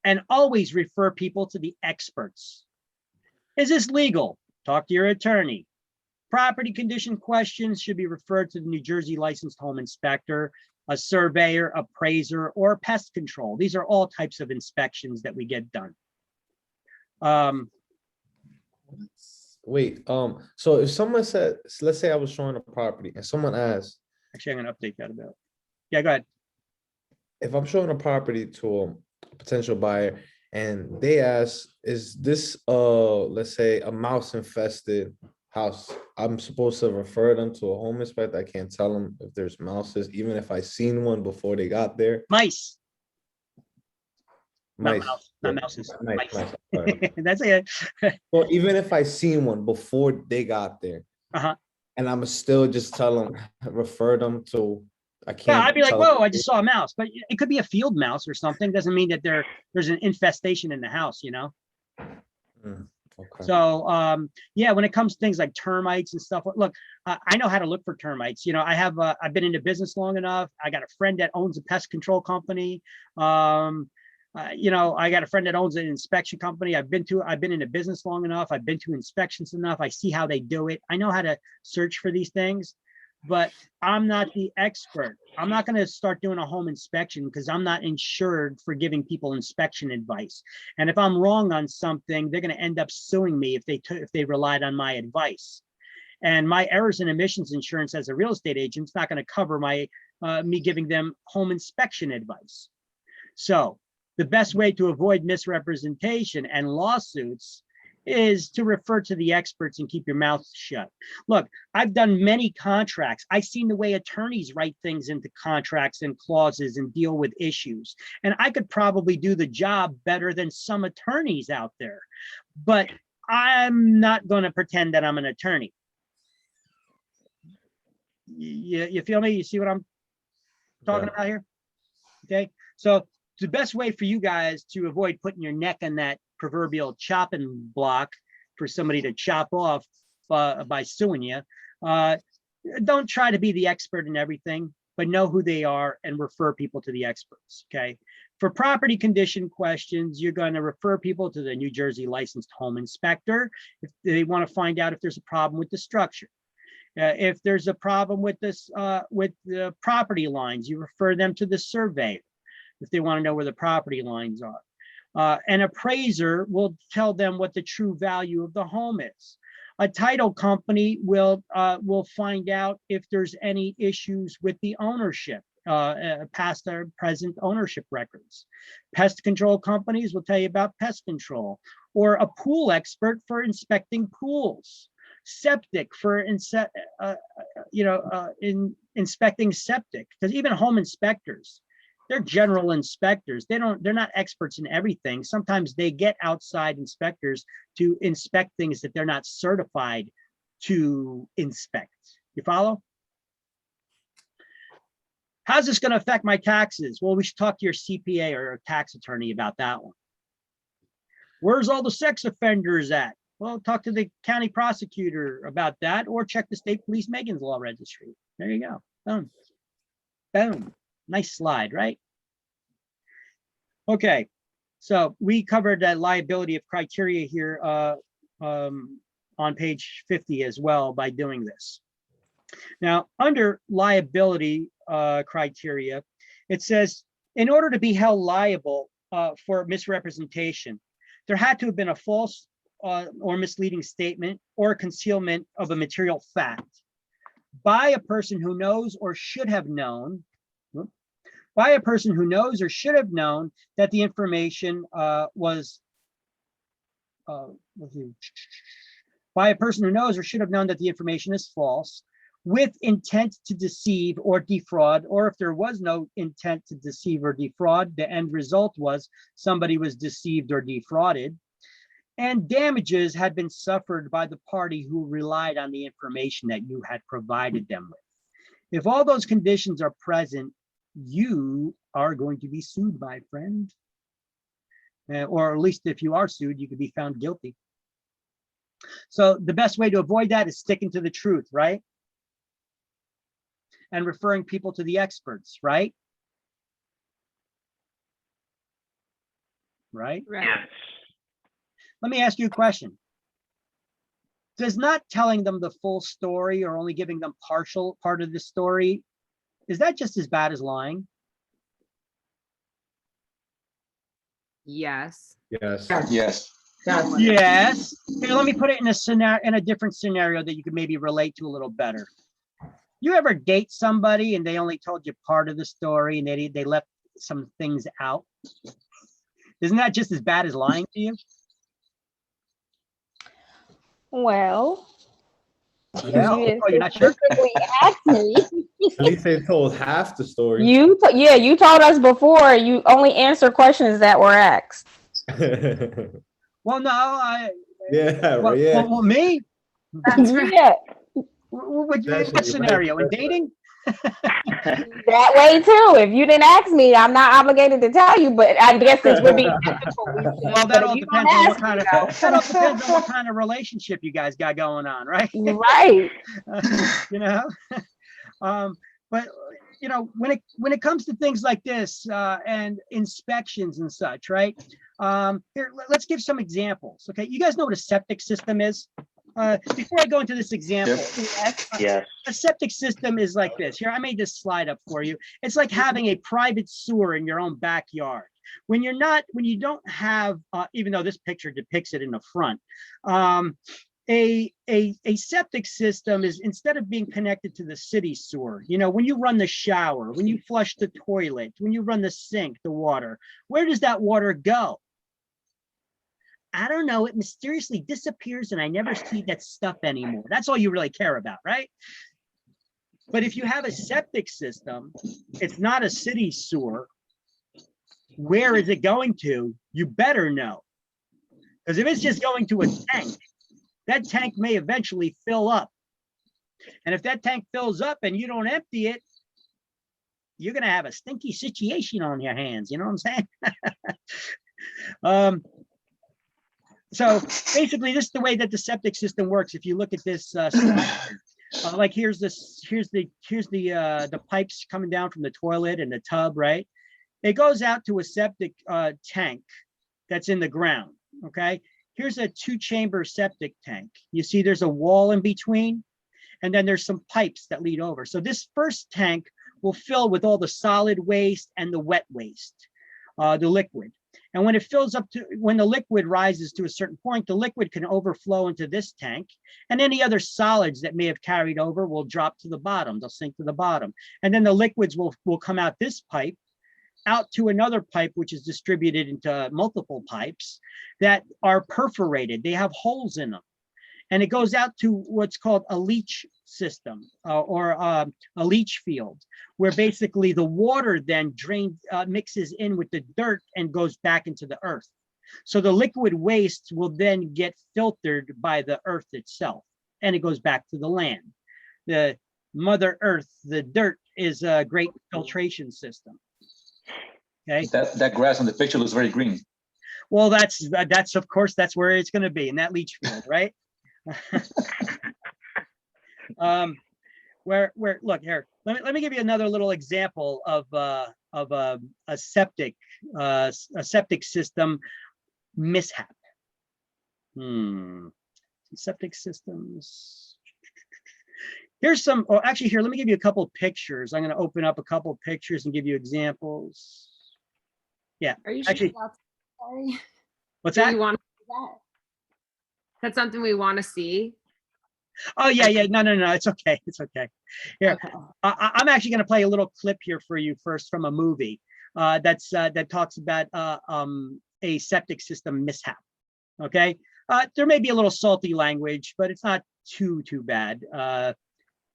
And always refer people to the experts. Is this legal? Talk to your attorney. Property condition questions should be referred to the New Jersey licensed home inspector, a surveyor, appraiser, or pest control. These are all types of inspections that we get done. Wait, so if someone said, let's say I was showing a property and someone asked, actually, I'm gonna update that about. Yeah, go ahead. If I'm showing a property to a potential buyer and they ask, is this let's say a mouse infested house, I'm supposed to refer them to a home inspector? I can't tell them if there's mouses, even if I seen one before they got there. Mice. Mice. Not mouses. Mice. That's it. Well, even if I seen one before they got there, and I'm still just tell them, refer them to. I can't. Yeah, I'd be like, tell whoa, them. I just saw a mouse, but it could be a field mouse or something. Doesn't mean that there's an infestation in the house, you know. Okay. So yeah, when it comes to things like termites and stuff, look, I know how to look for termites. You know, I've been into business long enough. I got a friend that owns a pest control company. You know, I got a friend that owns an inspection company. I've been into business long enough. I've been to inspections enough. I see how they do it. I know how to search for these things. but I'm not the expert. I'm not going to start doing a home inspection because I'm not insured for giving people inspection advice. And if I'm wrong on something, they're going to end up suing me if they relied on my advice. And my errors and omissions insurance as a real estate agent is not going to cover my me giving them home inspection advice. So the best way to avoid misrepresentation and lawsuits is to refer to the experts and keep your mouth shut. Look, I've done many contracts. I've seen the way attorneys write things into contracts and clauses and deal with issues. And I could probably do the job better than some attorneys out there, but I'm not going to pretend that I'm an attorney. You feel me? You see what I'm talking about here? Okay. So the best way for you guys to avoid putting your neck on that proverbial chopping block for somebody to chop off by suing you, don't try to be the expert in everything, but know who they are and refer people to the experts. Okay. For property condition questions, you're going to refer people to the New Jersey licensed home inspector if they want to find out if there's a problem with the structure. If there's a problem with this, with the property lines, you refer them to the surveyor if they want to know where the property lines are. An appraiser will tell them what the true value of the home is. A title company will find out if there's any issues with the ownership, past or present ownership records. Pest control companies will tell you about pest control, or a pool expert for inspecting pools. Septic for inspecting septic, because even home inspectors, they're general inspectors. They're not experts in everything. Sometimes they get outside inspectors to inspect things that they're not certified to inspect. You follow? How's this going to affect my taxes? Well, we should talk to your CPA or a tax attorney about that one. Where's all the sex offenders at? Well, talk to the county prosecutor about that, or check the state police Megan's Law Registry. There you go. Boom. Boom. Nice slide, right? Okay, so we covered that liability of criteria here on page 50 as well by doing this. Now, under liability criteria, it says, in order to be held liable for misrepresentation, there had to have been a false or misleading statement or concealment of a material fact by a person who knows or should have known, that the information is false, with intent to deceive or defraud, or if there was no intent to deceive or defraud, the end result was somebody was deceived or defrauded, and damages had been suffered by the party who relied on the information that you had provided them with. If all those conditions are present, you are going to be sued, my friend. Or at least if you are sued, you could be found guilty. So the best way to avoid that is sticking to the truth, right? And referring people to the experts, right? Right? Right. Let me ask you a question. Does not telling them the full story or only giving them partial part of the story, is that just as bad as lying? Yes. Yes. Yes. Yes. Here, let me put it in a scenario, in a different scenario that you could maybe relate to a little better. You ever date somebody and they only told you part of the story and they left some things out? Isn't that just as bad as lying to you? Well, Yeah. you Oh, you're not sure? specifically asked me. At least they told half the story. You told us before you only answer questions that were asked. Well, no, well, me? That's right. Yeah, What That's scenario? In dating? that way too. If you didn't ask me, I'm not obligated to tell you, but I guess since we're being ethical, we should. Well, But that if all you don't depends on what ask kind me, of that all depends on what kind of relationship you guys got going on, right? right. You know, but you know, when it comes to things like this and inspections and such, right? Here, let's give some examples. Okay, you guys know what a septic system is? Before I go into this example, Yes. a septic system is like this. Here, I made this slide up for you. It's like having a private sewer in your own backyard. When you don't have, even though this picture depicts it in the front, a septic system is, instead of being connected to the city sewer, when you run the shower, when you flush the toilet, when you run the sink, the water, where does that water go? I don't know. It mysteriously disappears and I never see that stuff anymore. That's all you really care about, right? But if you have a septic system, it's not a city sewer. Where is it going to? You better know. Because if it's just going to a tank, that tank may eventually fill up. And if that tank fills up and you don't empty it, you're going to have a stinky situation on your hands. You know what I'm saying? So basically, this is the way that the septic system works. If you look at this slide, like here's the pipes coming down from the toilet and the tub, right? It goes out to a septic tank that's in the ground. Okay, here's a 2-chamber septic tank. You see, there's a wall in between, and then there's some pipes that lead over. So this first tank will fill with all the solid waste and the wet waste, the liquid. And when it fills up when the liquid rises to a certain point, the liquid can overflow into this tank, and any other solids that may have carried over will drop to the bottom. They'll sink to the bottom. And then the liquids will come out this pipe, out to another pipe, which is distributed into multiple pipes that are perforated. They have holes in them. And it goes out to what's called a leach system or a leach field, where basically the water then mixes in with the dirt and goes back into the earth. So the liquid waste will then get filtered by the earth itself, and it goes back to the land. The Mother Earth, the dirt, is a great filtration system. Okay. That grass on the picture looks very green. Well, that's of course, that's where it's going to be, in that leach field, right? Where look here, let me give you another little example of a septic system mishap. Septic systems. Here's some, or actually here, let me give you a couple of pictures. I'm going to open up a couple of pictures and give you examples. Yeah, Are you sure actually, sorry? what's Do that? you want to see that? That's something we want to see. Oh yeah, no, it's okay, Here, Okay. I'm actually going to play a little clip here for you first from a movie that talks about a septic system mishap. Okay, there may be a little salty language, but it's not too bad.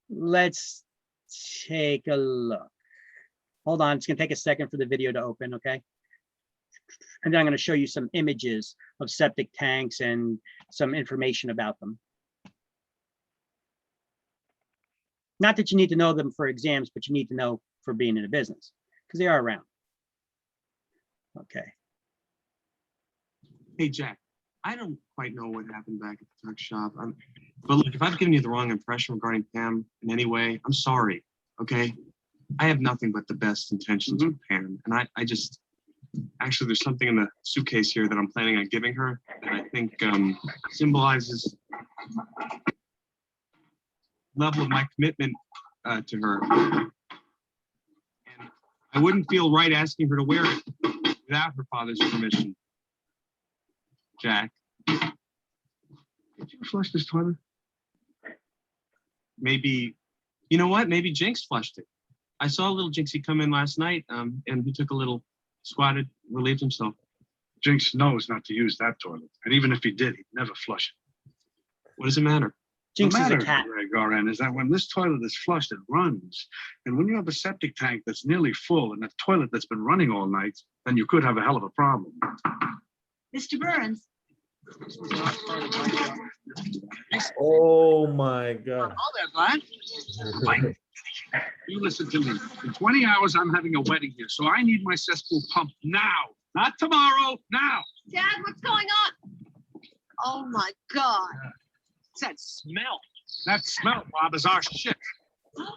Let's take a look. Hold on, it's going to take a second for the video to open. Okay. And then I'm going to show you some images of septic tanks and some information about them. Not that you need to know them for exams, but you need to know for being in a business, because they are around. Okay. Hey, Jack, I don't quite know what happened back at the tuck shop. But look, if I've given you the wrong impression regarding Pam in any way, I'm sorry, okay? I have nothing but the best intentions with Pam. And I just, actually, there's something in the suitcase here that I'm planning on giving her that I think symbolizes level of my commitment to her. And I wouldn't feel right asking her to wear it without her father's permission. Jack, did you flush this toilet? Maybe, you know what? Maybe Jinx flushed it. I saw little Jinxie come in last night, and he took a little squatted, relieved himself. Jinx knows not to use that toilet, and even if he did, he'd never flush it. What does it matter? Jinx the is a matter, cat. Greg Goran, is that when this toilet is flushed, it runs. And when you have a septic tank that's nearly full and a toilet that's been running all night, then you could have a hell of a problem. Mr. Burns. Oh my God. All there, Glenn. Mike, you listen to me. In 20 hours, I'm having a wedding here, so I need my cesspool pumped now. Not tomorrow, now. Dad, what's going on? Oh my God. It's that smell. That smell, Bob, is our shit.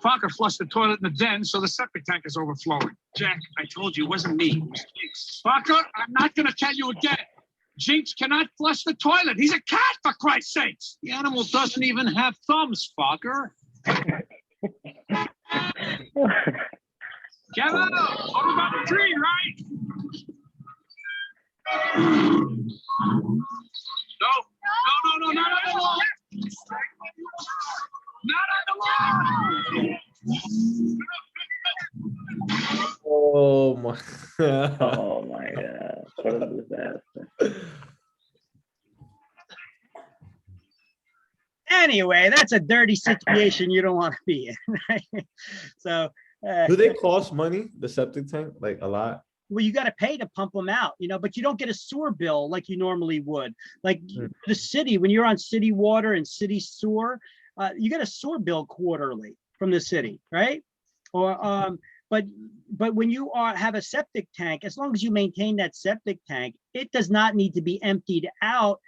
Parker flushed the toilet in the den, so the septic tank is overflowing. Jack, I told you it wasn't me. It was Jinx. Parker, I'm not going to tell you again. Jinx cannot flush the toilet. He's a cat, for Christ's sakes. The animal doesn't even have thumbs, fucker. Get out! What about the tree, right? No, not on the wall. Not on the wall. Oh my. Oh my god, what a disaster. Anyway, that's a dirty situation you don't want to be in, right? So, Do they cost money, the septic tank, like a lot? well, you got to pay to pump them out, but you don't get a sewer bill like you normally would. Like the city, when you're on city water and city sewer, you get a sewer bill quarterly from the city, right? Or but when you have a septic tank, as long as you maintain that septic tank, it does not need to be emptied out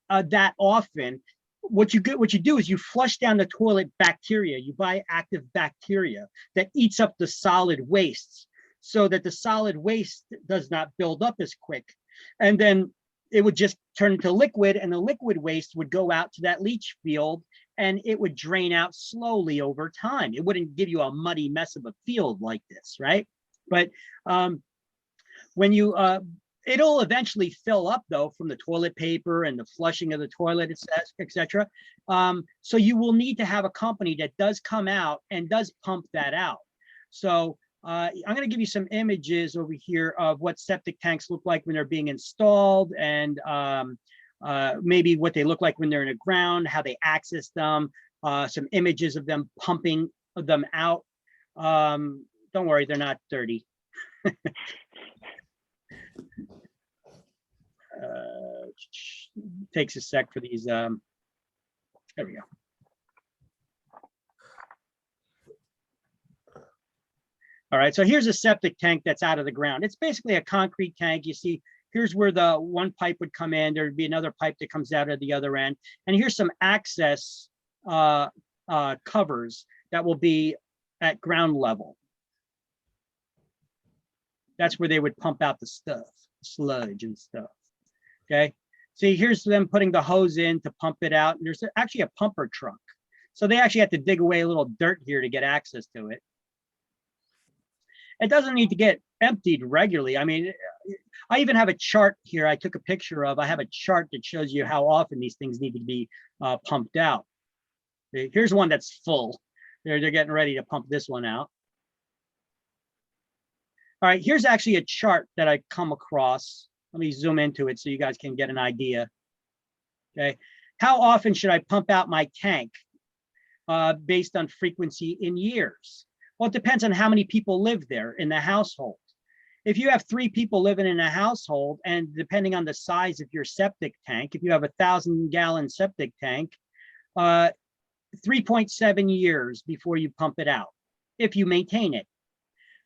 that often. What you do is you flush down the toilet bacteria. You buy active bacteria that eats up the solid wastes, so that the solid waste does not build up as quick. And then it would just turn into liquid, and the liquid waste would go out to that leach field, and it would drain out slowly over time. It wouldn't give you a muddy mess of a field like this, right? But when you, it'll eventually fill up though from the toilet paper and the flushing of the toilet, etc. So you will need to have a company that does come out and does pump that out. So I'm going to give you some images over here of what septic tanks look like when they're being installed, and maybe what they look like when they're in the ground, how they access them, some images of them pumping them out. Don't worry, they're not dirty. Takes a sec for these. There we go. All right, so here's a septic tank that's out of the ground. It's basically a concrete tank. You see, here's where the one pipe would come in. There'd be another pipe that comes out of the other end. And here's some access covers that will be at ground level. That's where they would pump out the stuff, sludge and stuff. Okay, see, here's them putting the hose in to pump it out. And there's actually a pumper truck. So they actually have to dig away a little dirt here to get access to it. It doesn't need to get emptied regularly. I mean, I even have a chart here I took a picture of. I have a chart that shows you how often these things need to be pumped out. Here's one that's full. They're getting ready to pump this one out. All right, here's actually a chart that I come across. Let me zoom into it so you guys can get an idea. Okay, how often should I pump out my tank based on frequency in years? Well, it depends on how many people live there in the household. If you have 3 people living in a household, and depending on the size of your septic tank, if you have a 1,000-gallon septic tank, 3.7 years before you pump it out, if you maintain it.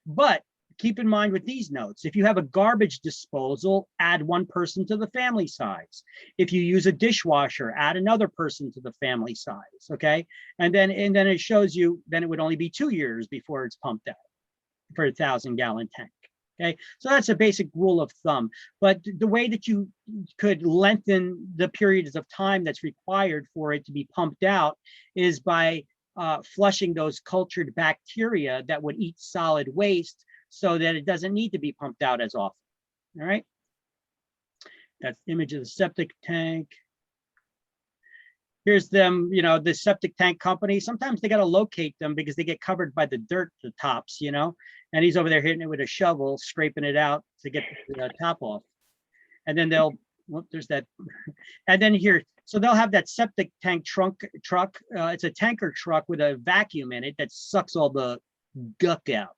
But keep in mind with these notes, if you have a garbage disposal, add 1 person to the family size. If you use a dishwasher, add another person to the family size, okay? And then it shows you, then it would only be 2 years before it's pumped out for a 1,000-gallon tank, okay? So that's a basic rule of thumb. But the way that you could lengthen the periods of time that's required for it to be pumped out is by flushing those cultured bacteria that would eat solid waste, so that it doesn't need to be pumped out as often. All right. That's the image of the septic tank. Here's them, the septic tank company. Sometimes they got to locate them because they get covered by the dirt, the tops, and he's over there hitting it with a shovel, scraping it out to get the top off. And then there's that. And then here, so they'll have that septic tank truck. It's a tanker truck with a vacuum in it that sucks all the guck out.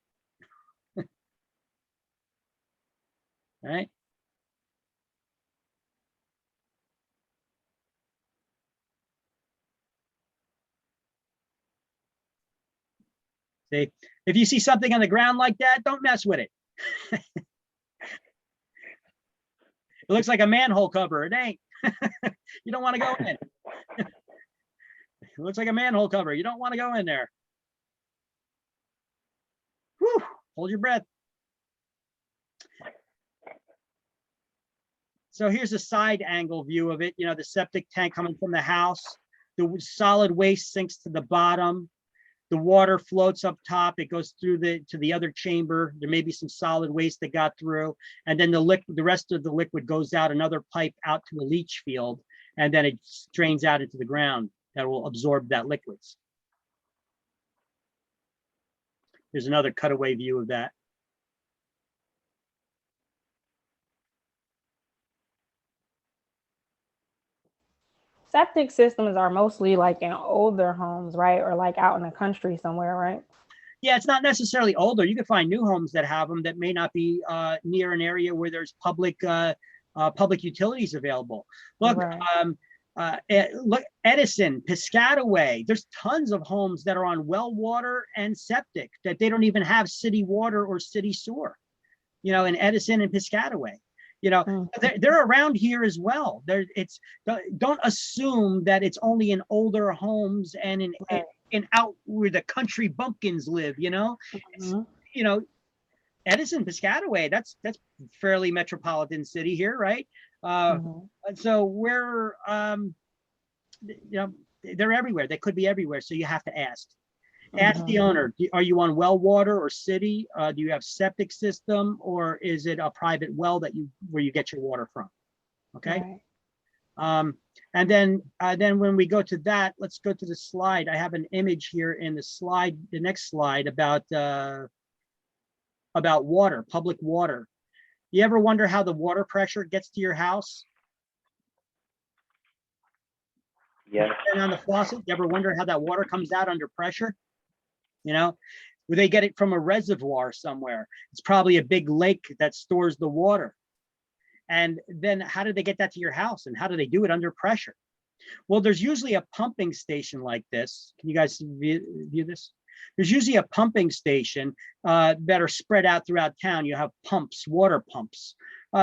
All right. See, if you see something on the ground like that, don't mess with it. It looks like a manhole cover. It ain't. You don't want to go in. It looks like a manhole cover. You don't want to go in there. Whew, hold your breath. So here's a side angle view of it. You know, the septic tank coming from the house, the solid waste sinks to the bottom. The water floats up top. It goes through to the other chamber. There may be some solid waste that got through, and then the rest of the liquid goes out another pipe out to a leach field, and then it drains out into the ground that will absorb that liquids. There's another cutaway view of that. Septic systems are mostly like in older homes, right? Or like out in the country somewhere, right? Yeah, it's not necessarily older. You can find new homes that have them that may not be near an area where there's public utilities available. Look, Right. look, Edison, Piscataway. There's tons of homes that are on well water and septic that they don't even have city water or city sewer. You know, in Edison and Piscataway. You know, they're around here as well. Don't assume that it's only in older homes and in out where the country bumpkins live. You know, you know, Edison, Piscataway. That's fairly metropolitan city here, right? So we're you know, they're everywhere. They could be everywhere. So you have to ask. Ask the owner, are you on well water or city? Do you have septic system, or is it a private well where you get your water from? Okay. Right. And then when we go to that, let's go to the slide. I have an image here in the next slide about water, public water. You ever wonder how the water pressure gets to your house? Yes. And on the faucet, you ever wonder how that water comes out under pressure? You know, where they get it from a reservoir somewhere. It's probably a big lake that stores the water. And then how do they get that to your house, and how do they do it under pressure? Well, there's usually a pumping station like this. Can you guys view this? There's usually a pumping station that are spread out throughout town. You have pumps, water pumps.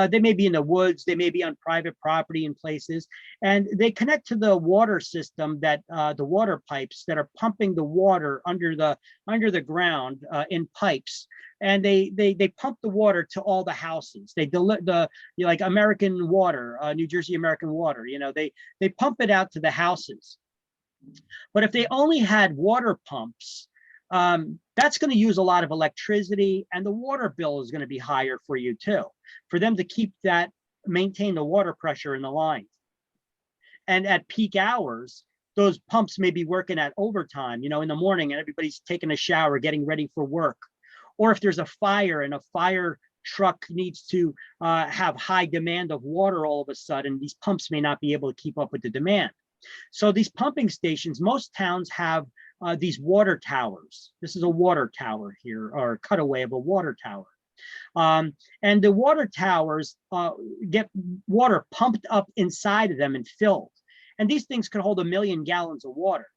They may be in the woods, they may be on private property in places, and they connect to the water system that the water pipes that are pumping the water under the ground in pipes, and they pump the water to all the houses. They deliver like American Water, New Jersey American Water. You know, they pump it out to the houses. But if they only had water pumps, that's going to use a lot of electricity, and the water bill is going to be higher for you too, for them to maintain the water pressure in the lines. And at peak hours, those pumps may be working at overtime, you know, in the morning, and everybody's taking a shower, getting ready for work. Or if there's a fire and a fire truck needs to have high demand of water all of a sudden, these pumps may not be able to keep up with the demand. So these pumping stations, most towns have these water towers. This is a water tower here, or a cutaway of a water tower. And the water towers get water pumped up inside of them and filled. And these things could hold 1 million gallons of water.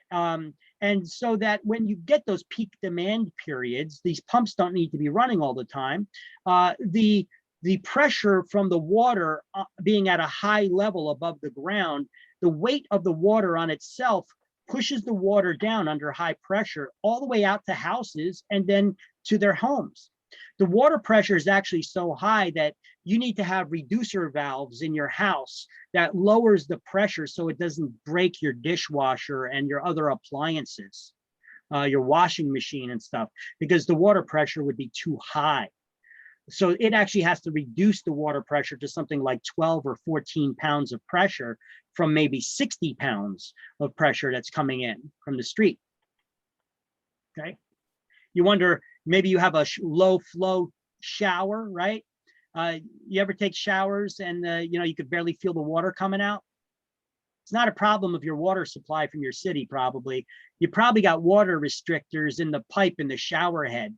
And so that when you get those peak demand periods, these pumps don't need to be running all the time. The pressure from the water being at a high level above the ground, the weight of the water on itself pushes the water down under high pressure all the way out to houses and then to their homes. The water pressure is actually so high that you need to have reducer valves in your house that lowers the pressure so it doesn't break your dishwasher and your other appliances, your washing machine and stuff, because the water pressure would be too high. So it actually has to reduce the water pressure to something like 12 or 14 pounds of pressure from maybe 60 pounds of pressure that's coming in from the street. Okay. You wonder, maybe you have a low flow shower, right? You ever take showers and you know, you could barely feel the water coming out? It's not a problem of your water supply from your city, probably. You probably got water restrictors in the pipe in the shower head.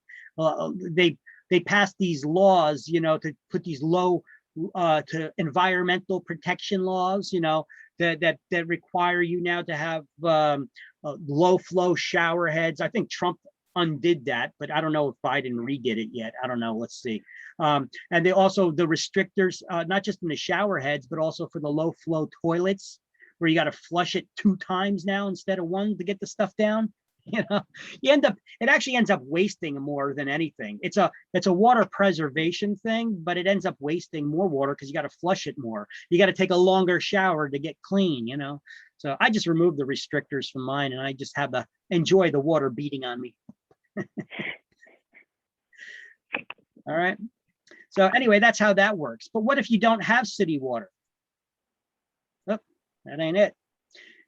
They passed these laws, you know, to put these low to environmental protection laws, you know, that require you now to have low flow shower heads. I think Trump undid that, but I don't know if Biden redid it yet. I don't know. Let's see. And they also, the restrictors, not just in the shower heads, but also for the low flow toilets, where you got to flush it 2 times now instead of 1 to get the stuff down. You know, it actually ends up wasting more than anything. It's a water preservation thing, but it ends up wasting more water because you got to flush it more. You got to take a longer shower to get clean, you know? So I just removed the restrictors from mine and I just have to enjoy the water beating on me. All right. So anyway, that's how that works. But what if you don't have city water? Oh, that ain't it.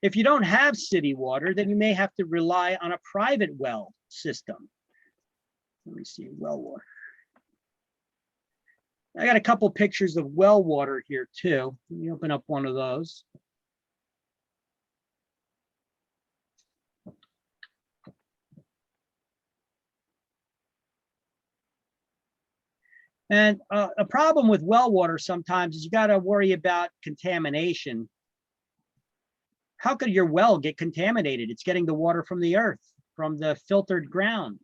If you don't have city water, then you may have to rely on a private well system. Let me see, well water. I got a couple pictures of well water here too. Let me open up one of those. And a problem with well water sometimes is you got to worry about contamination. How could your well get contaminated? It's getting the water from the earth, from the filtered ground.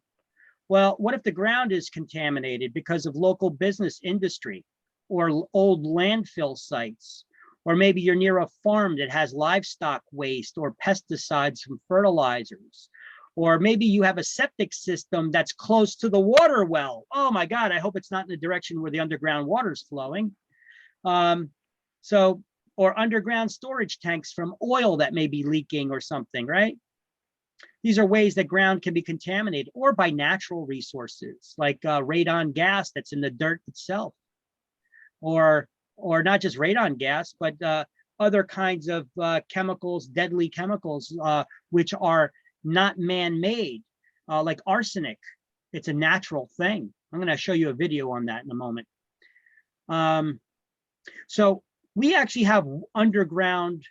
Well, what if the ground is contaminated because of local business industry or old landfill sites? Or maybe you're near a farm that has livestock waste or pesticides from fertilizers. Or maybe you have a septic system that's close to the water well. Oh my God, I hope it's not in the direction where the underground water is flowing. Or underground storage tanks from oil that may be leaking or something, right? These are ways that ground can be contaminated, or by natural resources like radon gas that's in the dirt itself. Or not just radon gas, but other kinds of chemicals, deadly chemicals, which are not man-made, like arsenic. It's a natural thing. I'm going to show you a video on that in a moment. So we actually have underground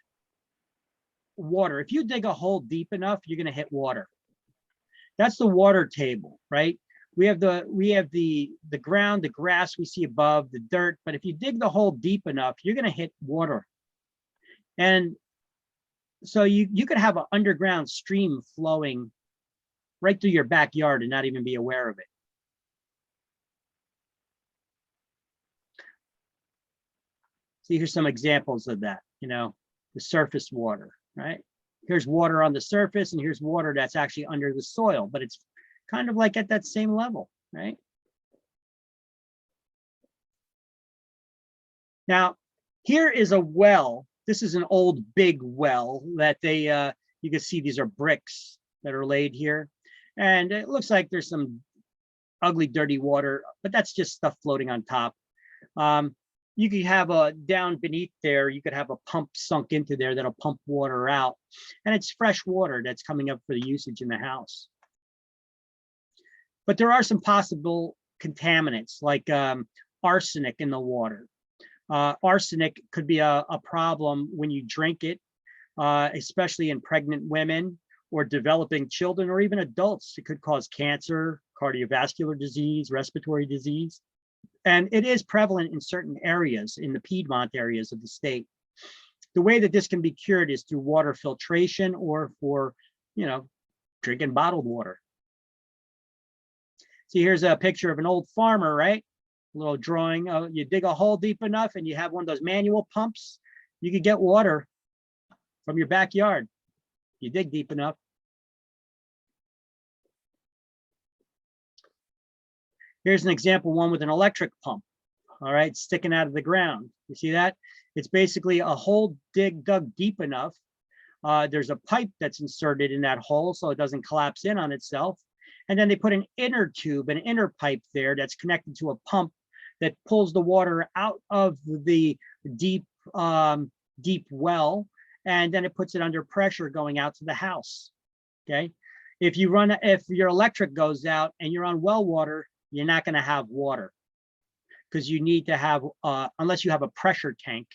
water. If you dig a hole deep enough, you're going to hit water. That's the water table, right? We have the ground, the grass we see above, the dirt. But if you dig the hole deep enough, you're going to hit water. And so you could have an underground stream flowing right through your backyard and not even be aware of it. See, here's some examples of that, you know, the surface water, right? Here's water on the surface and here's water that's actually under the soil, but it's kind of like at that same level, right? Now, here is a well. This is an old big well that you can see these are bricks that are laid here. And it looks like there's some ugly, dirty water, but that's just stuff floating on top. You could have down beneath there, you could have a pump sunk into there that'll pump water out. And it's fresh water that's coming up for the usage in the house. But there are some possible contaminants like arsenic in the water. Arsenic could be a problem when you drink it, especially in pregnant women or developing children or even adults. It could cause cancer, cardiovascular disease, respiratory disease. And it is prevalent in certain areas, in the Piedmont areas of the state. The way that this can be cured is through water filtration or for, you know, drinking bottled water. See, here's a picture of an old farmer, right? A little drawing. You dig a hole deep enough and you have one of those manual pumps, you could get water from your backyard. You dig deep enough. Here's an example one with an electric pump, all right, sticking out of the ground. You see that? It's basically a hole dug deep enough. There's a pipe that's inserted in that hole so it doesn't collapse in on itself. And then they put an inner tube, an inner pipe there that's connected to a pump that pulls the water out of the deep well, and then it puts it under pressure going out to the house, okay? If your electric goes out and you're on well water, you're not going to have water because you need to have, unless you have a pressure tank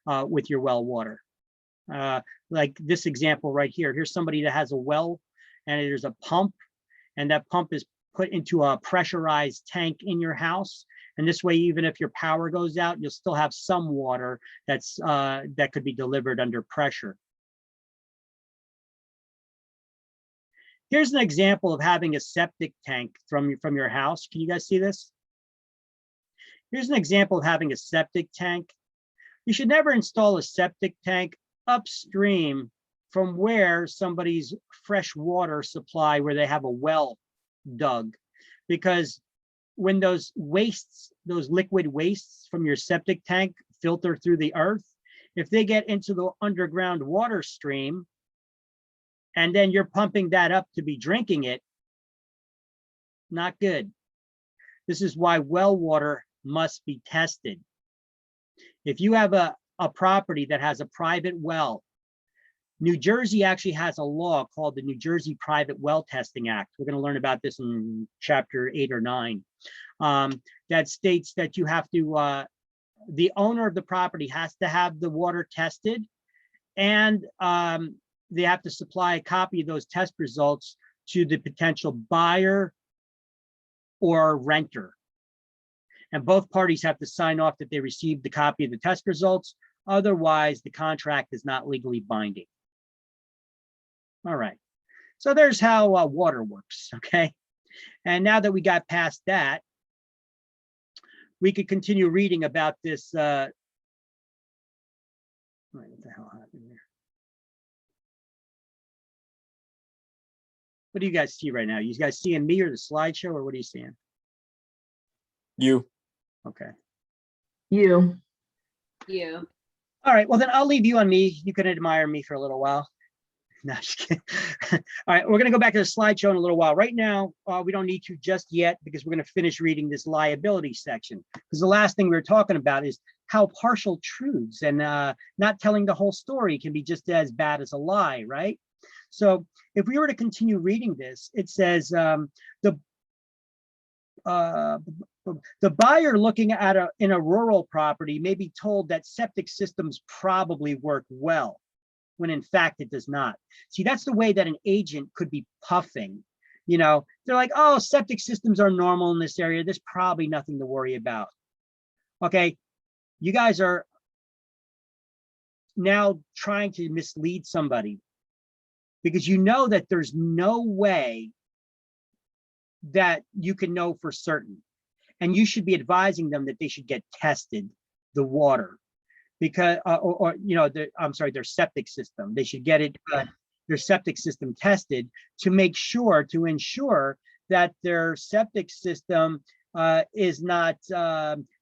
with your well water. Like this example right here. Here's somebody that has a well and there's a pump, and that pump is put into a pressurized tank in your house. And this way, even if your power goes out, you'll still have some water that could be delivered under pressure. Here's an example of having a septic tank from your house. Can you guys see this? Here's an example of having a septic tank. You should never install a septic tank upstream from where somebody's fresh water supply, where they have a well dug. Because when those wastes, those liquid wastes from your septic tank filter through the earth, if they get into the underground water stream, and then you're pumping that up to be drinking it, not good. This is why well water must be tested. If you have a property that has a private well, New Jersey actually has a law called the New Jersey Private Well Testing Act. We're going to learn about this in chapter 8 or 9. That states that you have to, the owner of the property has to have the water tested, and they have to supply a copy of those test results to the potential buyer or renter. And both parties have to sign off that they received the copy of the test results. Otherwise, the contract is not legally binding. All right, so there's how water works, okay? And now that we got past that, we could continue reading about this. What the hell happened there? What do you guys see right now? You guys seeing me or the slideshow, or what are you seeing? You. Okay. You. You. All right, well then I'll leave you on me. You can admire me for a little while. No, just kidding. All right, we're gonna go back to the slideshow in a little while. Right now, we don't need to just yet, because we're gonna finish reading this liability section. Because the last thing we were talking about is how partial truths and not telling the whole story can be just as bad as a lie, right? So if we were to continue reading this, it says the buyer looking at in a rural property may be told that septic systems probably work well, when in fact it does not. See, that's the way that an agent could be puffing. You know, they're like, oh, septic systems are normal in this area. There's probably nothing to worry about. Okay, you guys are now trying to mislead somebody, because you know that there's no way that you can know for certain. And you should be advising them that they should get tested, the water, because, you know, I'm sorry, their septic system. They should get it, their septic system tested to make sure, to ensure that their septic system is not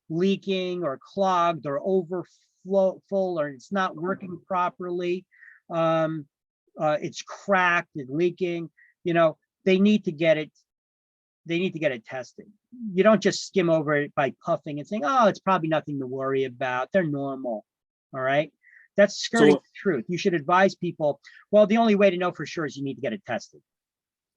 leaking or clogged or overflow full, or it's not working properly. It's cracked and leaking. You know, they need to get it. They need to get it tested. You don't just skim over it by puffing and saying, oh, it's probably nothing to worry about. They're normal. All right. That's skirting the truth. You should advise people, well, the only way to know for sure is you need to get it tested.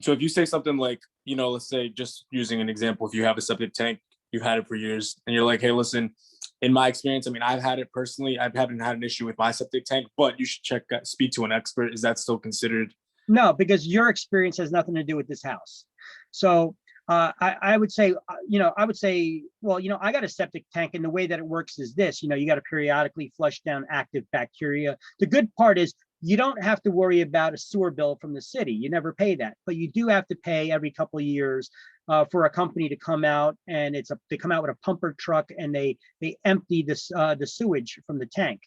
So if you say something like, you know, let's say, just using an example, if you have a septic tank, you've had it for years, and you're like, hey, listen, in my experience, I mean, I've had it personally. I haven't had an issue with my septic tank, but you should speak to an expert. Is that still considered? No, because your experience has nothing to do with this house. So I would say, you know, well, you know, I got a septic tank, and the way that it works is this, you know, you got to periodically flush down active bacteria. The good part is you don't have to worry about a sewer bill from the city. You never pay that, but you do have to pay every couple of years for a company to come out, and they come out with a pumper truck, and they empty this the sewage from the tank.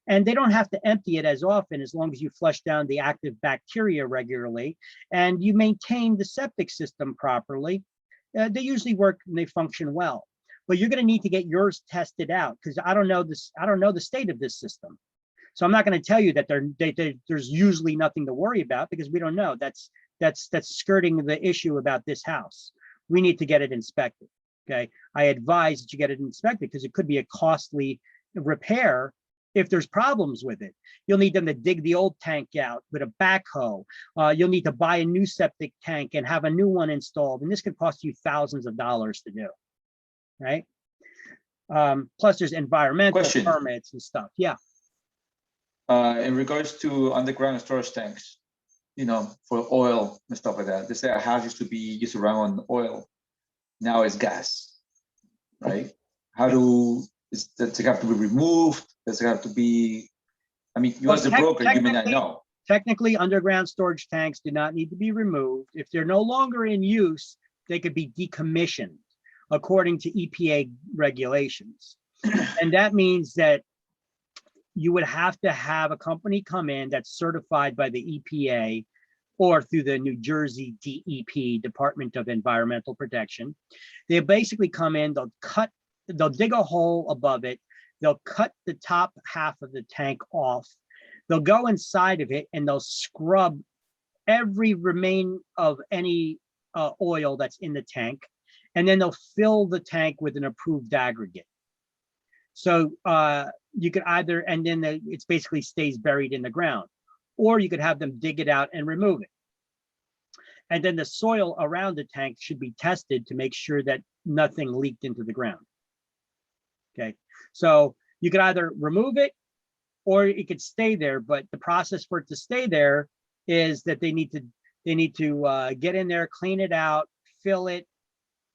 And they don't have to empty it as often, as long as you flush down the active bacteria regularly and you maintain the septic system properly. They usually work and they function well. But you're going to need to get yours tested out, because I don't know the state of this system. So I'm not going to tell you that there's usually nothing to worry about, because we don't know. That's skirting the issue about this house. We need to get it inspected. Okay, I advise that you get it inspected, because it could be a costly repair. If there's problems with it, you'll need them to dig the old tank out with a backhoe. You'll need to buy a new septic tank and have a new one installed. And this could cost you thousands of dollars to do, right? Plus there's environmental permits and stuff. Yeah. In regards to underground storage tanks, you know, for oil and stuff like that, they say a house used to run on oil. Now it's gas, right? Does it have to be removed? Does it have to be, I mean, you as a broker, you may not know. Technically, underground storage tanks do not need to be removed. If they're no longer in use, they could be decommissioned according to EPA regulations. And that means that you would have to have a company come in that's certified by the EPA or through the New Jersey DEP, Department of Environmental Protection. They basically come in, they'll dig a hole above it, they'll cut the top half of the tank off, they'll go inside of it and they'll scrub every remain of any oil that's in the tank, and then they'll fill the tank with an approved aggregate. So you could either, and then it's basically stays buried in the ground, or you could have them dig it out and remove it. And then the soil around the tank should be tested to make sure that nothing leaked into the ground. Okay, so you could either remove it or it could stay there, but the process for it to stay there is that they need to get in there, clean it out, fill it,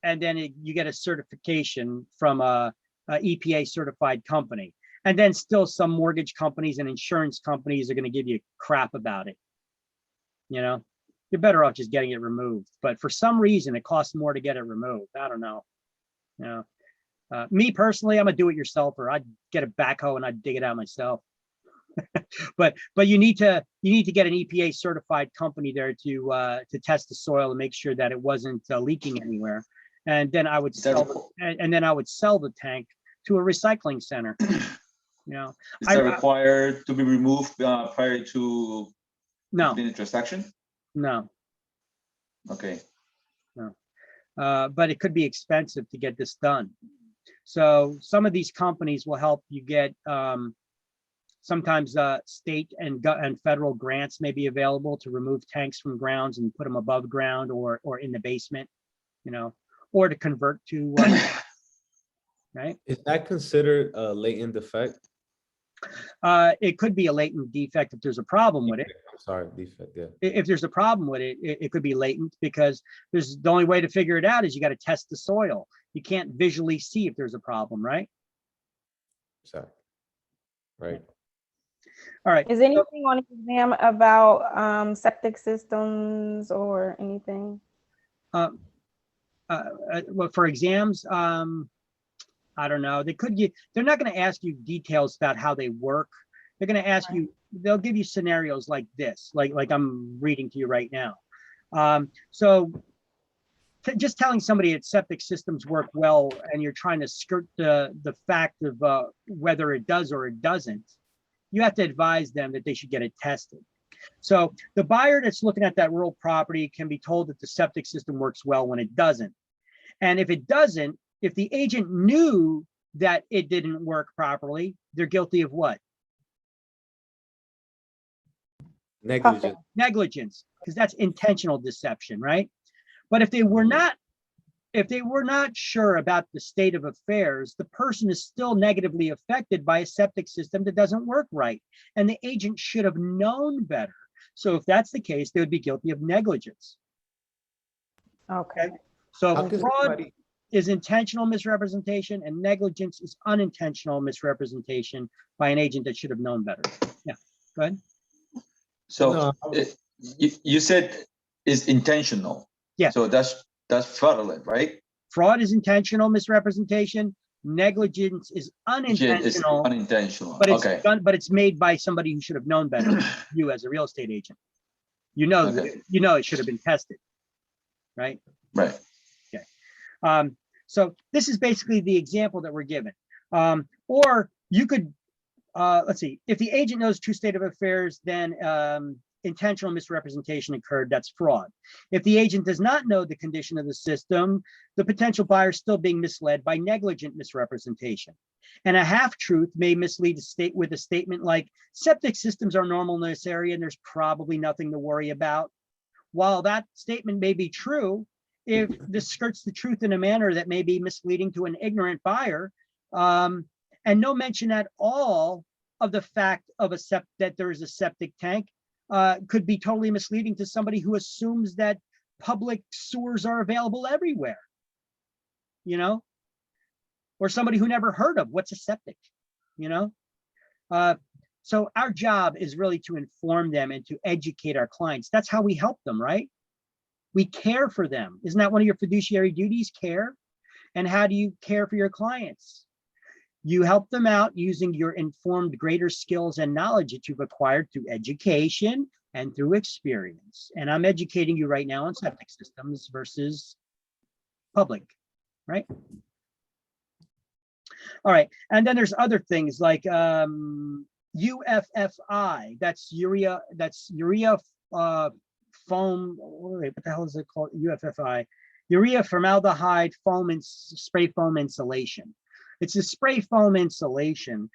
and then you get a certification from a EPA certified company. And then still some mortgage companies and insurance companies are going to give you crap about it. You know, you're better off just getting it removed. But for some reason, it costs more to get it removed. I don't know. You know, me personally, I'm a do-it-yourselfer. I'd get a backhoe and I'd dig it out myself. but you need to get an EPA certified company there to test the soil and make sure that it wasn't leaking anywhere. And then I would sell the tank to a recycling center. You know, is that required to be removed prior to no the transaction? No. Okay. No. But it could be expensive to get this done. So some of these companies will help you get sometimes state and federal grants may be available to remove tanks from grounds and put them above ground or in the basement, you know, or to convert to right. Is that considered a latent defect? It could be a latent defect if there's a problem with it. I'm sorry, defect, yeah. If there's a problem with it, it could be latent because there's the only way to figure it out is you got to test the soil. You can't visually see if there's a problem, right? Sorry. Right. All right. Is anything on exam about septic systems or anything? Well, for exams, I don't know. They're not going to ask you details about how they work. They're going to ask you, they'll give you scenarios like this, like I'm reading to you right now. Just telling somebody that septic systems work well and you're trying to skirt the fact of whether it does or it doesn't, you have to advise them that they should get it tested. So the buyer that's looking at that rural property can be told that the septic system works well when it doesn't. And if it doesn't, if the agent knew that it didn't work properly, they're guilty of what? Negligence. Negligence, because that's intentional deception, right? But if they were not sure about the state of affairs, the person is still negatively affected by a septic system that doesn't work right. And the agent should have known better. So if that's the case, they would be guilty of negligence. Okay. So fraud is intentional misrepresentation and negligence is unintentional misrepresentation by an agent that should have known better. Yeah, go ahead. So you said is intentional. Yeah. So that's fraudulent, right? Fraud is intentional misrepresentation. Negligence is unintentional. It's unintentional. But it's okay. done, but it's made by somebody who should have known better. You as a real estate agent, you know, it should have been tested, right? Right. Okay. So this is basically the example that we're given. Or you could, let's see, if the agent knows true state of affairs, then intentional misrepresentation occurred, that's fraud. If the agent does not know the condition of the system, the potential buyer is still being misled by negligent misrepresentation. And a half-truth may mislead a state with a statement like, septic systems are normal in this area and there's probably nothing to worry about. While that statement may be true, if this skirts the truth in a manner that may be misleading to an ignorant buyer, and no mention at all of the fact of that there is a septic tank, could be totally misleading to somebody who assumes that public sewers are available everywhere, you know, or somebody who never heard of what's a septic, you know. So our job is really to inform them and to educate our clients. That's how we help them, right? We care for them. Isn't that one of your fiduciary duties, care? And how do you care for your clients? You help them out using your informed greater skills and knowledge that you've acquired through education and through experience. And I'm educating you right now on septic systems versus public, right? All right, and then there's other things like UFFI, that's urea foam, wait, what the hell is it called? UFFI, urea formaldehyde foam and spray foam insulation. It's a spray foam insulation,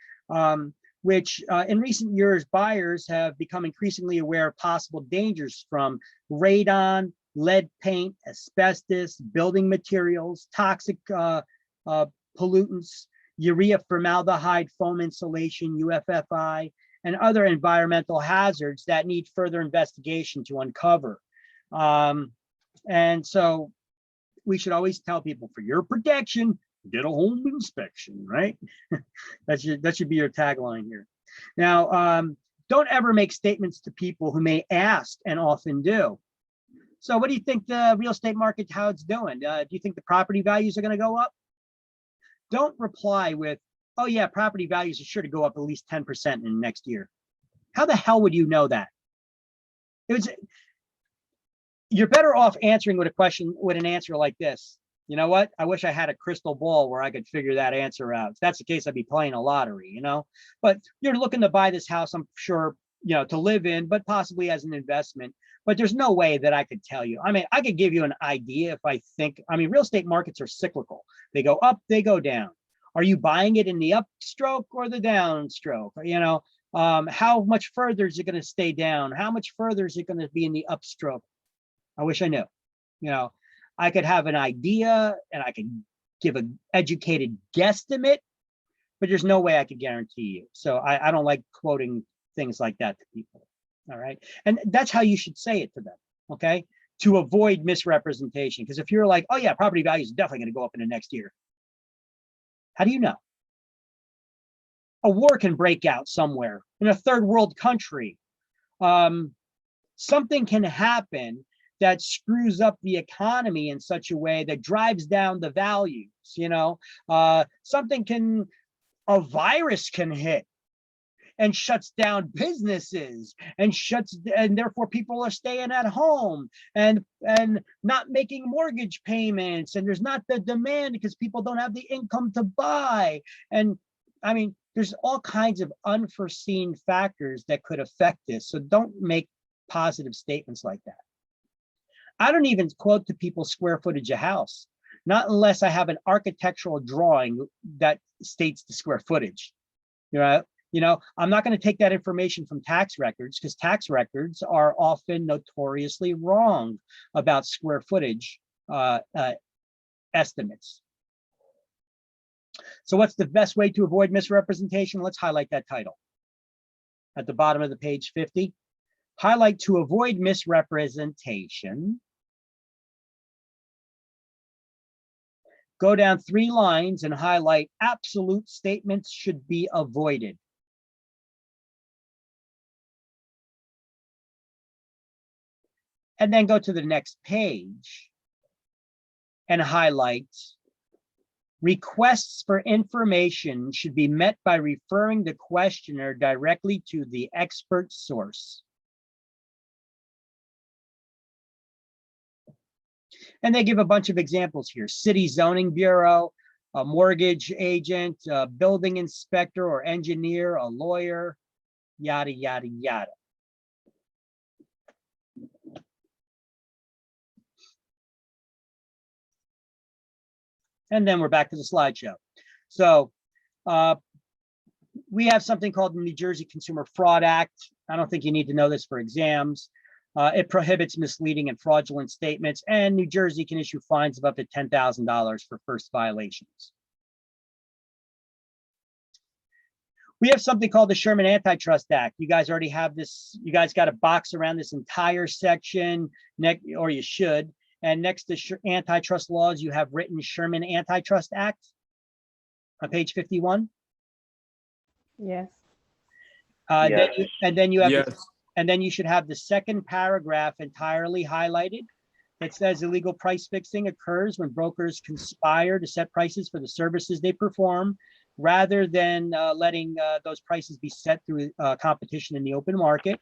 which in recent years, buyers have become increasingly aware of possible dangers from radon, lead paint, asbestos, building materials, toxic pollutants, urea formaldehyde foam insulation, UFFI, and other environmental hazards that need further investigation to uncover. And so we should always tell people, for your protection, get a home inspection, right? That should be your tagline here. Now, don't ever make statements to people who may ask and often do. So what do you think the real estate market, how it's doing? Do you think the property values are going to go up? Don't reply with, oh yeah, property values are sure to go up at least 10% in the next year. How the hell would you know that? You're better off answering with a question, with an answer like this. You know what? I wish I had a crystal ball where I could figure that answer out. If that's the case, I'd be playing a lottery, you know? But you're looking to buy this house, I'm sure, you know, to live in, but possibly as an investment. But there's no way that I could tell you. I mean, I could give you an idea if I think, I mean, real estate markets are cyclical. They go up, they go down. Are you buying it in the upstroke or the downstroke? You know, how much further is it going to stay down? How much further is it going to be in the upstroke? I wish I knew. You know, I could have an idea and I could give an educated guesstimate, but there's no way I could guarantee you. So I don't like quoting things like that to people. All right. And that's how you should say it to them. Okay. To avoid misrepresentation. Because if you're like, oh yeah, property values are definitely going to go up in the next year. How do you know? A war can break out somewhere in a third world country. Something can happen that screws up the economy in such a way that drives down the values, you know. A virus can hit and shuts down businesses and therefore people are staying at home and not making mortgage payments, and there's not the demand because people don't have the income to buy. And I mean, there's all kinds of unforeseen factors that could affect this. So don't make positive statements like that. I don't even quote to people square footage of house, not unless I have an architectural drawing that states the square footage. You know, I'm not going to take that information from tax records, because tax records are often notoriously wrong about square footage estimates. So what's the best way to avoid misrepresentation? Let's highlight that title at the bottom of the page 50. Highlight to avoid misrepresentation. Go down 3 lines and highlight absolute statements should be avoided. And then go to the next page and highlight requests for information should be met by referring the questioner directly to the expert source. And they give a bunch of examples here: City Zoning Bureau, a mortgage agent, a building inspector or engineer, a lawyer, yada, yada, yada. And then we're back to the slideshow. So we have something called the New Jersey Consumer Fraud Act. I don't think you need to know this for exams. It prohibits misleading and fraudulent statements, and New Jersey can issue fines of up to $10,000 for first violations. We have something called the Sherman Antitrust Act. You guys already have this. You guys got a box around this entire section, or you should. And next to antitrust laws, you have written Sherman Antitrust Act on page 51. Yes. Yes. And then you have, Yes. and then you should have the second paragraph entirely highlighted. It says illegal price fixing occurs when brokers conspire to set prices for the services they perform rather than letting those prices be set through competition in the open market.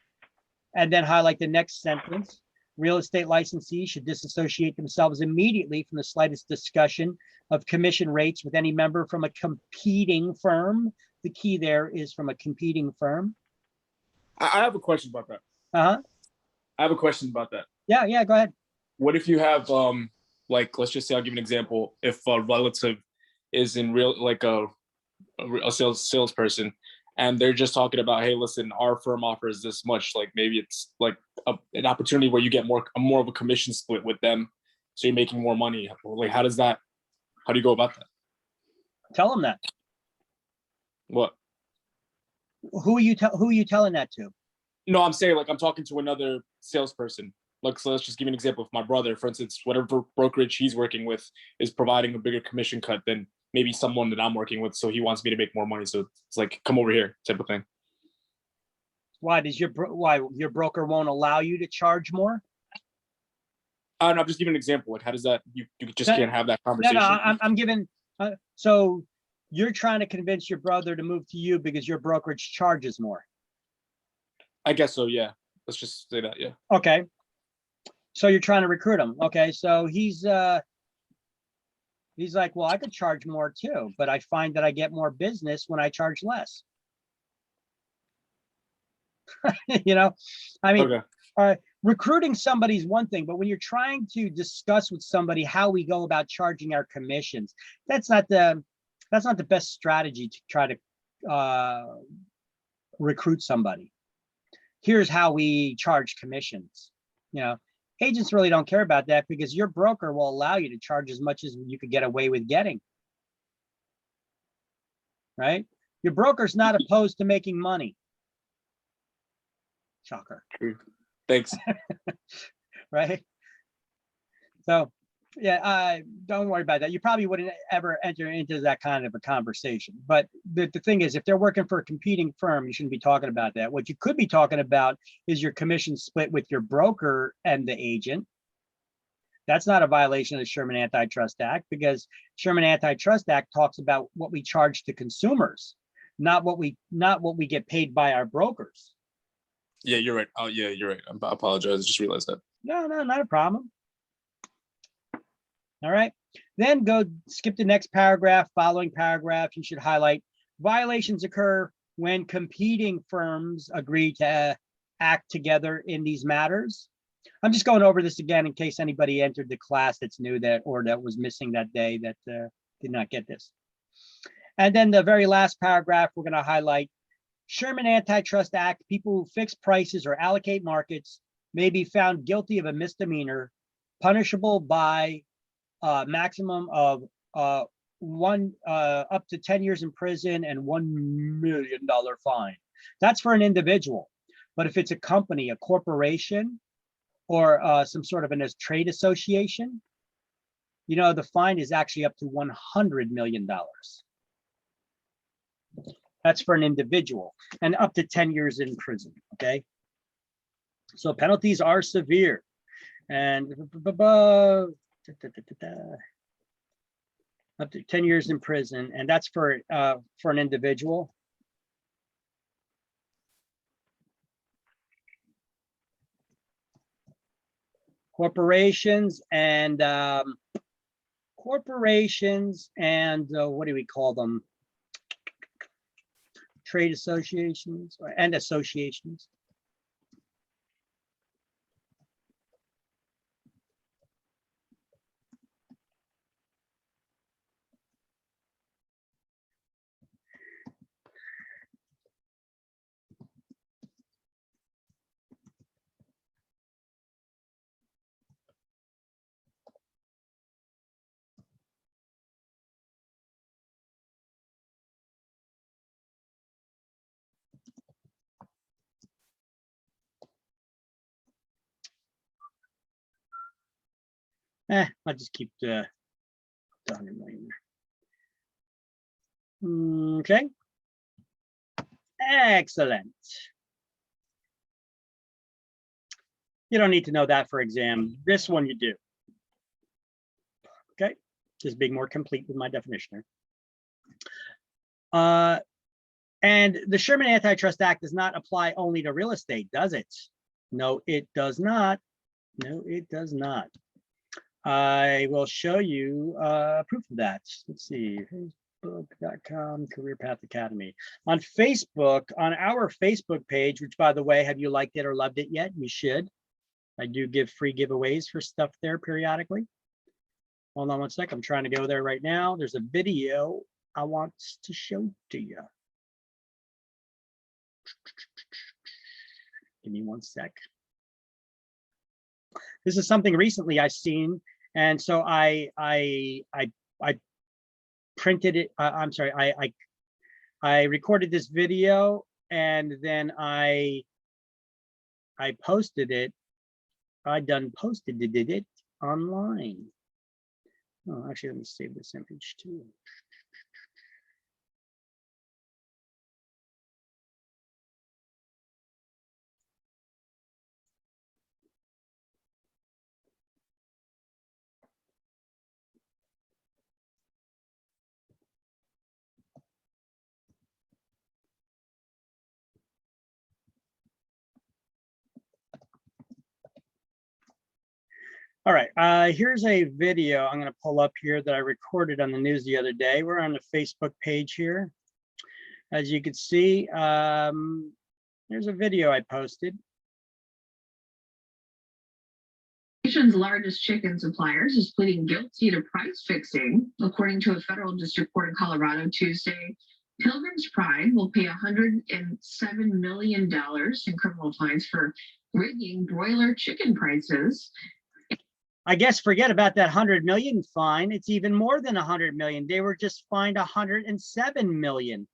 And then highlight the next sentence. Real estate licensees should disassociate themselves immediately from the slightest discussion of commission rates with any member from a competing firm. The key there is from a competing firm. I have a question about that. Uh-huh. I have a question about that. Yeah, go ahead. What if you have like, let's just say, I'll give you an example. If a relative is in real, like a salesperson, and they're just talking about, hey, listen, our firm offers this much. Like maybe it's like an opportunity where you get more of a commission split with them, so you're making more money. Like, how do you go about that? Tell them that. What? Who are you telling that to? No, I'm saying, like, I'm talking to another salesperson. Like, so let's just give you an example. If my brother, for instance, whatever brokerage he's working with is providing a bigger commission cut than maybe someone that I'm working with, so he wants me to make more money. So it's like, come over here type of thing. Why your broker won't allow you to charge more? No, I'm just giving an example. Like, how does that, you just can't have that conversation? No, I'm giving, so you're trying to convince your brother to move to you because your brokerage charges more. I guess so, yeah. Let's just say that, yeah. Okay. So you're trying to recruit him. Okay, so he's like, well, I could charge more too, but I find that I get more business when I charge less. You know, I mean, okay. Recruiting somebody is one thing, but when you're trying to discuss with somebody how we go about charging our commissions, that's not the best strategy to try to recruit somebody. Here's how we charge commissions. You know, agents really don't care about that because your broker will allow you to charge as much as you could get away with getting. Right? Your broker's not opposed to making money. Shocker. Thanks. Right? So, yeah, don't worry about that. You probably wouldn't ever enter into that kind of a conversation. But the thing is, if they're working for a competing firm, you shouldn't be talking about that. What you could be talking about is your commission split with your broker and the agent. That's not a violation of the Sherman Antitrust Act because Sherman Antitrust Act talks about what we charge to consumers, not what we get paid by our brokers. Yeah, you're right. Oh, yeah, you're right. I apologize. I just realized that. No, not a problem. All right. Then skip the next paragraph. Following paragraph, you should highlight violations occur when competing firms agree to act together in these matters. I'm just going over this again in case anybody entered the class that's new or that was missing that day that did not get this. And then the very last paragraph, we're going to highlight Sherman Antitrust Act. People who fix prices or allocate markets may be found guilty of a misdemeanor, punishable by maximum of up to 10 years in prison and $1 million fine. That's for an individual. But if it's a company, a corporation, or some sort of a trade association, you know, the fine is actually up to $100 million. That's for an individual and up to 10 years in prison, okay? So penalties are severe. And up to 10 years in prison, and that's for an individual. Corporations and what do we call them? Trade associations and associations. I'll just keep the 100 million there. Okay. Excellent. You don't need to know that for exam. This one you do. Okay. Just being more complete with my definition here. And the Sherman Antitrust Act does not apply only to real estate, does it? No, it does not. No, it does not. I will show you proof of that. Let's see, facebook.com Career Path Academy. On Facebook, on our Facebook page, which by the way, have you liked it or loved it yet? You should. I do give free giveaways for stuff there periodically. Hold on one sec. I'm trying to go there right now. There's a video I want to show to you. Give me one sec. This is something recently I've seen, and so I printed it. I'm sorry. I recorded this video, and then I posted it. I done posted it online. Oh, actually, let me save this image too. All right, here's a video I'm going to pull up here that I recorded on the news the other day. We're on the Facebook page here. As you can see, there's a video I posted. Nation's largest chicken suppliers is pleading guilty to price fixing, according to a federal district court in Colorado Tuesday. Pilgrim's Pride will pay $107 million in criminal fines for rigging broiler chicken prices. I guess forget about that 100 million fine. It's even more than 100 million. They were just fined 107 million.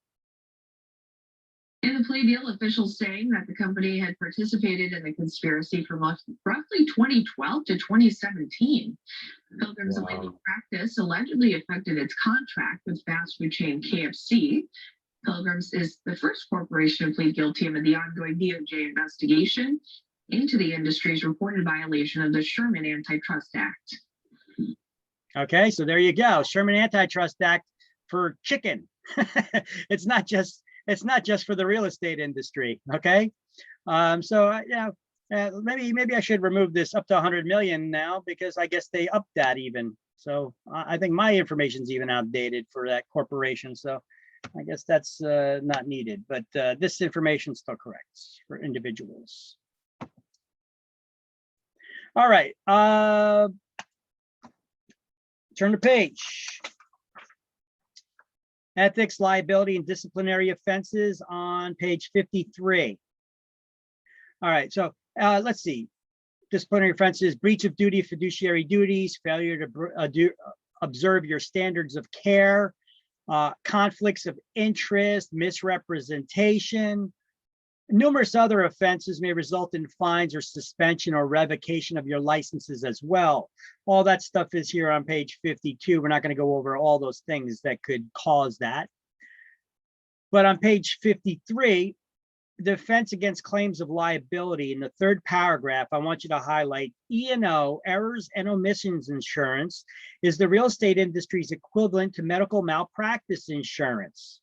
In the plea deal, officials saying that the company had participated in the conspiracy from roughly 2012 to 2017. Pilgrim's illegal practice allegedly affected its contract with fast food chain KFC. Pilgrim's is the first corporation to plead guilty amid the ongoing DOJ investigation into the industry's reported violation of the Sherman Antitrust Act. Okay, so there you go. Sherman Antitrust Act for chicken. It's not just for the real estate industry. Okay, maybe I should remove this up to 100 million now, because I guess they upped that even. So I think my information's even outdated for that corporation. So I guess that's not needed, but this information's still correct for individuals. All right, turn the page. Ethics, liability, and disciplinary offenses on page 53. All right, so let's see. Disciplinary offenses: breach of duty, fiduciary duties, failure to observe your standards of care, conflicts of interest, misrepresentation. Numerous other offenses may result in fines or suspension or revocation of your licenses as well. All that stuff is here on page 52. We're not going to go over all those things that could cause that. But on page 53, the offense against claims of liability, in the third paragraph, I want you to highlight E&O, errors and omissions insurance, is the real estate industry's equivalent to medical malpractice insurance.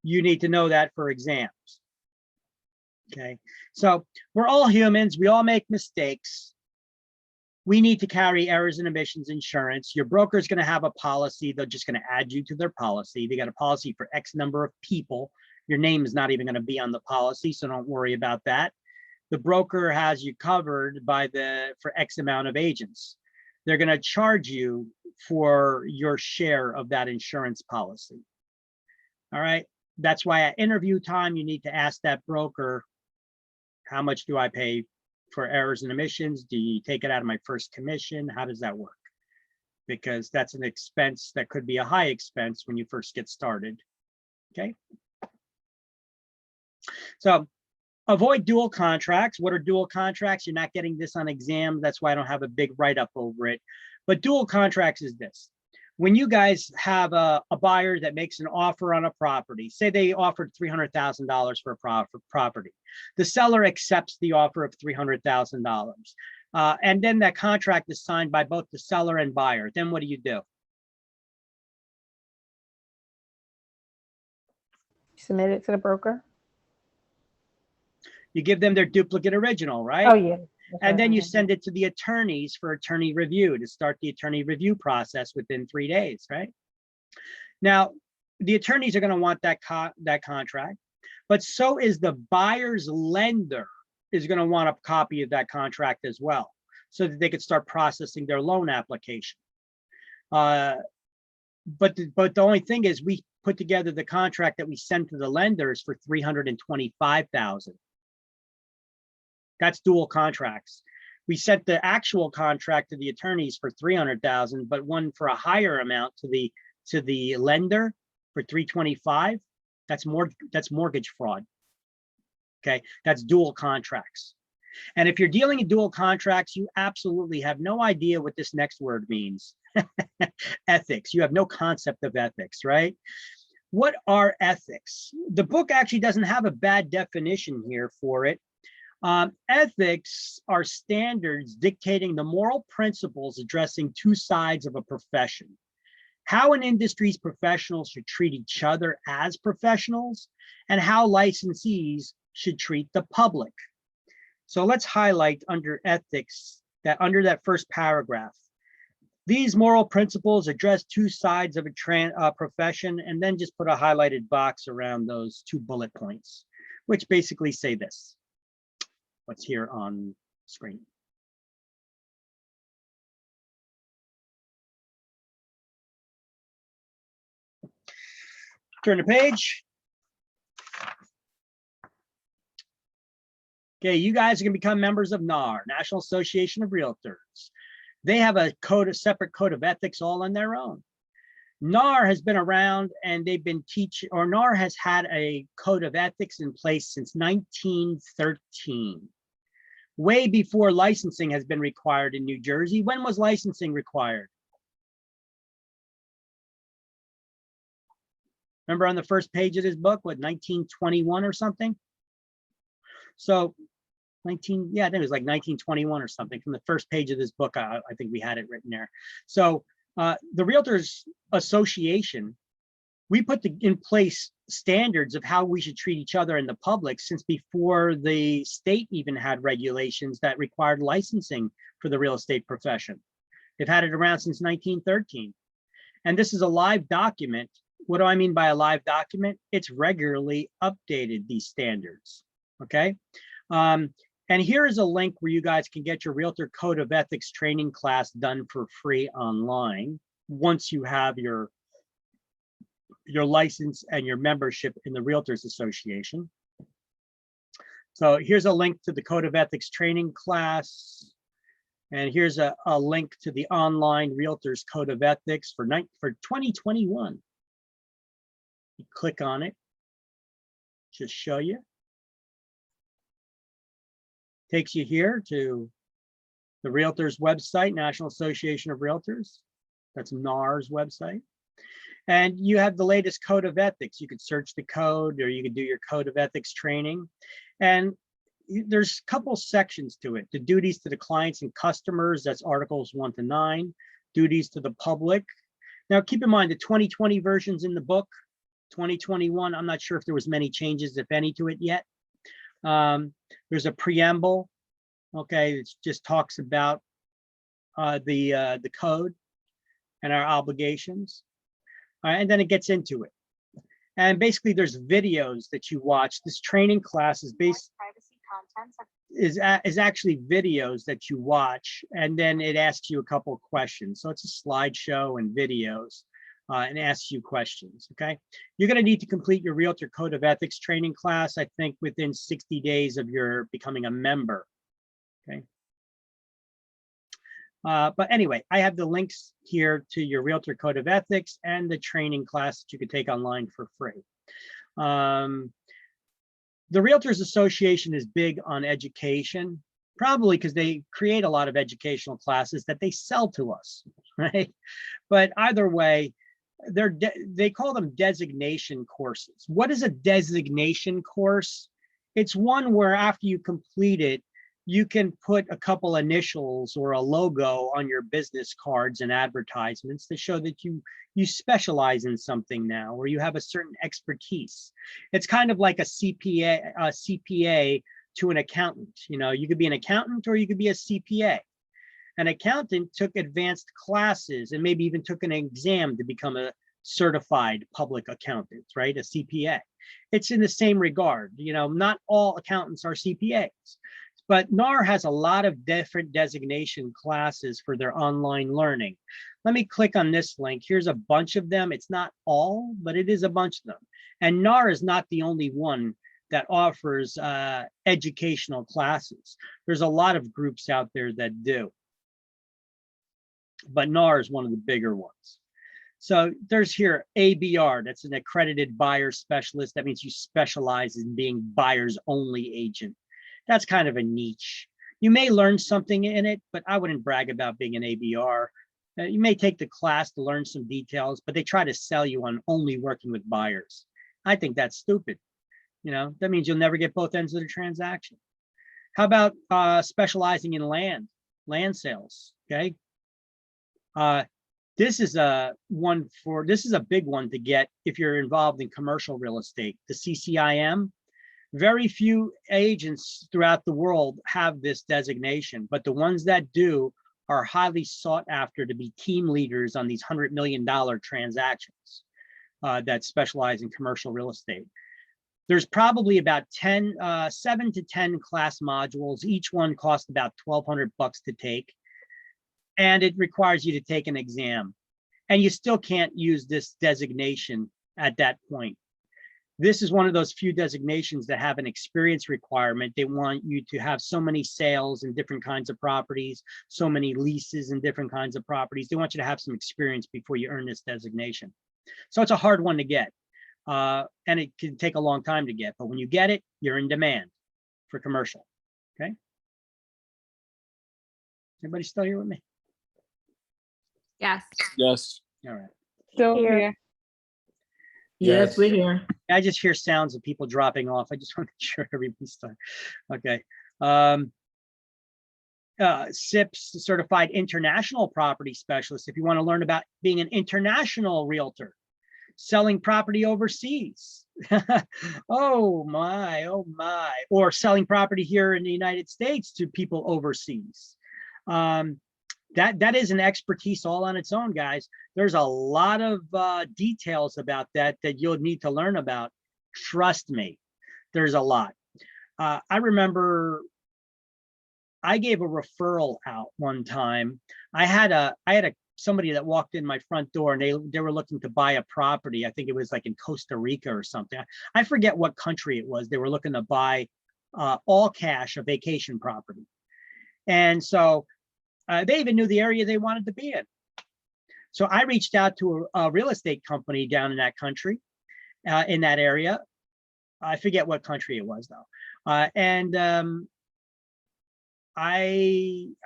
You need to know that for exams. Okay, so we're all humans. We all make mistakes. We need to carry errors and omissions insurance. Your broker is going to have a policy. They're just going to add you to their policy. They got a policy for X number of people. Your name is not even going to be on the policy, so don't worry about that. The broker has you covered for X amount of agents. They're going to charge you for your share of that insurance policy. All right. That's why at interview time, you need to ask that broker, how much do I pay for errors and omissions? Do you take it out of my first commission? How does that work? Because that's an expense that could be a high expense when you first get started. Okay. So avoid dual contracts. What are dual contracts? You're not getting this on exam. That's why I don't have a big write-up over it. But dual contracts is this. When you guys have a buyer that makes an offer on a property, say they offered $300,000 for a property, the seller accepts the offer of $300,000, and then that contract is signed by both the seller and buyer. Then what do? Submit it to the broker? You give them their duplicate original, right? Oh, yeah. And then you send it to the attorneys for attorney review to start the attorney review process within 3 days, right? Now, the attorneys are going to want that contract, but so is the buyer's lender is going to want a copy of that contract as well, so that they could start processing their loan application. But the only thing is, we put together the contract that we send to the lenders for $325,000. That's dual contracts. We sent the actual contract to the attorneys for $300,000, but one for a higher amount to the lender for $325,000. That's mortgage fraud. Okay, that's dual contracts. And if you're dealing in dual contracts, you absolutely have no idea what this next word means. Ethics. You have no concept of ethics, right? What are ethics? The book actually doesn't have a bad definition here for it. Ethics are standards dictating the moral principles addressing two sides of a profession. How an industry's professionals should treat each other as professionals, and how licensees should treat the public. So let's highlight under ethics, that under that first paragraph. These moral principles address two sides of a profession, and then just put a highlighted box around those 2 bullet points, which basically say this. What's here on screen. Turn the page. Okay, you guys are going to become members of NAR, National Association of Realtors. They have a separate code of ethics all on their own. NAR has been around, and they've been NAR has had a code of ethics in place since 1913. Way before licensing has been required in New Jersey. When was licensing required? Remember on the first page of this book, what, 1921 or something? So I think it was like 1921 or something. From the first page of this book, I think we had it written there. So the Realtors Association, we put in place standards of how we should treat each other in the public since before the state even had regulations that required licensing for the real estate profession. They've had it around since 1913. And this is a live document. What do I mean by a live document? It's regularly updated, these standards, okay? And here is a link where you guys can get your Realtor Code of Ethics training class done for free online once you have your license and your membership in the Realtors Association. So here's a link to the Code of Ethics training class. And here's a link to the online Realtors Code of Ethics for 2021. You click on it, just show you. Takes you here to the Realtors website, National Association of Realtors. That's NAR's website. And you have the latest code of ethics. You could search the code, or you could do your code of ethics training. And there's a couple sections to it. The duties to the clients and customers, that's articles 1 to 9. Duties to the public. Now keep in mind the 2020 version's in the book. 2021, I'm not sure if there was many changes, if any, to it yet. There's a preamble, okay, it just talks about the code and our obligations. And then it gets into it. And basically there's videos that you watch. This training class is is actually videos that you watch, and then it asks you a couple of questions. So it's a slideshow and videos. And asks you questions, okay? You're gonna need to complete your Realtor Code of Ethics training class, I think within 60 days of your becoming a member, okay? But anyway, I have the links here to your Realtor Code of Ethics and the training class that you could take online for free. The Realtors Association is big on education, probably because they create a lot of educational classes that they sell to us, right? But either way, they call them designation courses. What is a designation course? It's one where after you complete it, you can put a couple initials or a logo on your business cards and advertisements to show that you specialize in something now, or you have a certain expertise. It's kind of like a CPA to an accountant. You know, you could be an accountant or you could be a CPA. An accountant took advanced classes and maybe even took an exam to become a certified public accountant, right? A CPA. It's in the same regard. You know, not all accountants are CPAs, but NAR has a lot of different designation classes for their online learning. Let me click on this link. Here's a bunch of them. It's not all, but it is a bunch of them. And NAR is not the only one that offers educational classes. There's a lot of groups out there that do, but NAR is one of the bigger ones. So there's here ABR, that's an accredited buyer specialist. That means you specialize in being buyers only agent. That's kind of a niche. You may learn something in it, but I wouldn't brag about being an ABR. You may take the class to learn some details, but they try to sell you on only working with buyers. I think that's stupid. You know, that means you'll never get both ends of the transaction. How about specializing in land sales, okay? This is a big one to get if you're involved in commercial real estate, the CCIM. Very few agents throughout the world have this designation, but the ones that do are highly sought after to be team leaders on these $100 million transactions that specialize in commercial real estate. There's probably about 7 to 10 class modules. Each one costs about $1,200 to take. And it requires you to take an exam. And you still can't use this designation at that point. This is one of those few designations that have an experience requirement. They want you to have so many sales in different kinds of properties, so many leases in different kinds of properties. They want you to have some experience before you earn this designation. So it's a hard one to get. And it can take a long time to get, but when you get it, you're in demand for commercial, okay? Everybody still here with me? Yes. Yes. All right. Still Here. here. Yes, we're here. I just hear sounds of people dropping off. I just want to make sure everybody's done. Okay. SIPS, Certified International Property Specialist. If you want to learn about being an international realtor, selling property overseas. Oh my, or selling property here in the United States to people overseas. That is an expertise all on its own, guys. There's a lot of details about that you'll need to learn about. Trust me, there's a lot. I remember I gave a referral out one time. I had somebody that walked in my front door and they were looking to buy a property. I think it was like in Costa Rica or something. I forget what country it was. They were looking to buy all cash a vacation property. And so they even knew the area they wanted to be in. So I reached out to a real estate company down in that country, in that area. I forget what country it was though. I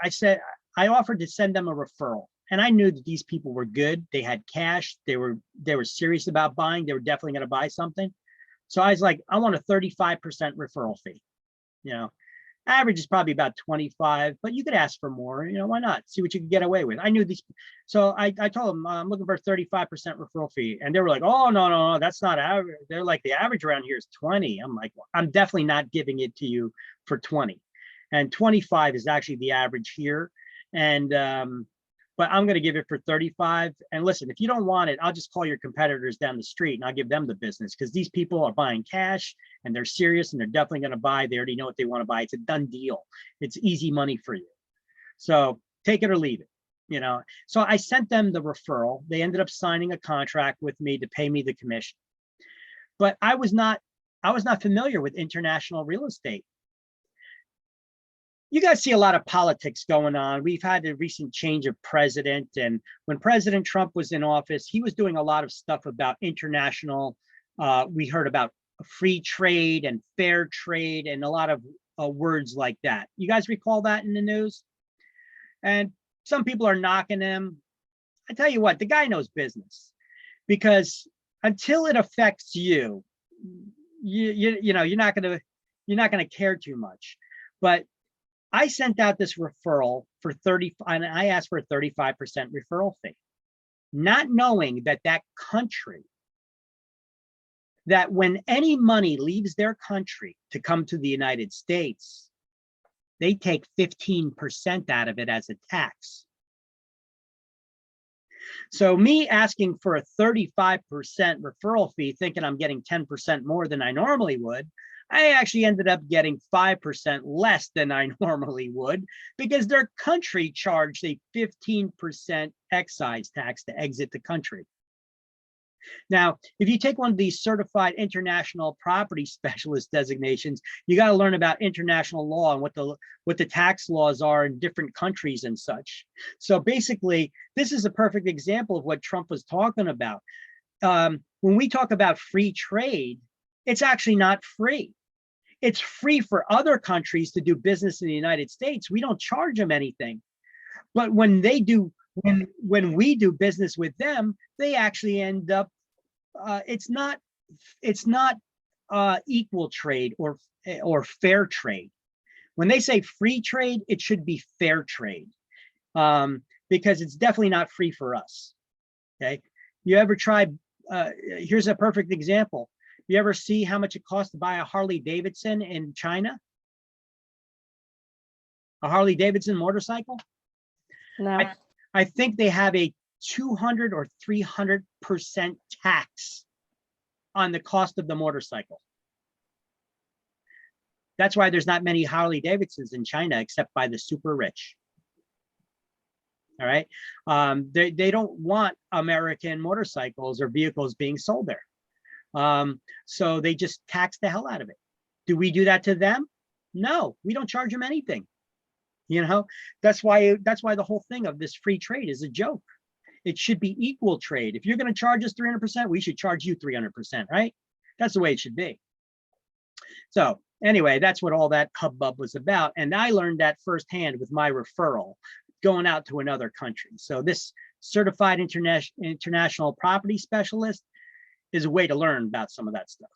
said, I offered to send them a referral, and I knew that these people were good. They had cash. They were serious about buying. They were definitely going to buy something. So I was like, I want a 35% referral fee. You know, average is probably about 25, but you could ask for more. You know, why not? See what you can get away with. I knew these. So I told them I'm looking for a 35% referral fee, and they were like, oh no, that's not average. They're like, the average around here is 20. I'm like, well, I'm definitely not giving it to you for 20. And 25 is actually the average here. And but I'm going to give it for 35. And listen, if you don't want it, I'll just call your competitors down the street and I'll give them the business, because these people are buying cash and they're serious and they're definitely going to buy. They already know what they want to buy. It's a done deal. It's easy money for you. So take it or leave it, you know. So I sent them the referral. They ended up signing a contract with me to pay me the commission. But I was not familiar with international real estate. You guys see a lot of politics going on. We've had a recent change of president, and when President Trump was in office, he was doing a lot of stuff about international. We heard about free trade and fair trade and a lot of words like that. You guys recall that in the news? And some people are knocking him. I tell you what, the guy knows business, because until it affects you, you know, you're not gonna care too much. But I sent out this referral for 30, and I asked for a 35% referral fee, not knowing that that country, that when any money leaves their country to come to the United States, they take 15% out of it as a tax. So me asking for a 35% referral fee, thinking I'm getting 10% more than I normally would, I actually ended up getting 5% less than I normally would, because their country charged a 15% excise tax to exit the country. Now, if you take one of these certified international property specialist designations, you got to learn about international law and what the tax laws are in different countries and such. So basically, this is a perfect example of what Trump was talking about. When we talk about free trade, it's actually not free. It's free for other countries to do business in the United States. We don't charge them anything. But when they do, when we do business with them, they actually end up, it's not equal trade or fair trade. When they say free trade, it should be fair trade, because it's definitely not free for us. Okay, you ever tried? Here's a perfect example. You ever see how much it costs to buy a Harley Davidson in China? A Harley Davidson motorcycle? No. I think they have a 200 or 300% tax on the cost of the motorcycle. That's why there's not many Harley Davidsons in China except by the super rich. All right. They don't want American motorcycles or vehicles being sold there. So they just tax the hell out of it. Do we do that to them? No, we don't charge them anything. You know, that's why the whole thing of this free trade is a joke. It should be equal trade. If you're going to charge us 300%, we should charge you 300%, right? That's the way it should be. So anyway, that's what all that hubbub was about. And I learned that firsthand with my referral going out to another country. So this certified international property specialist is a way to learn about some of that stuff.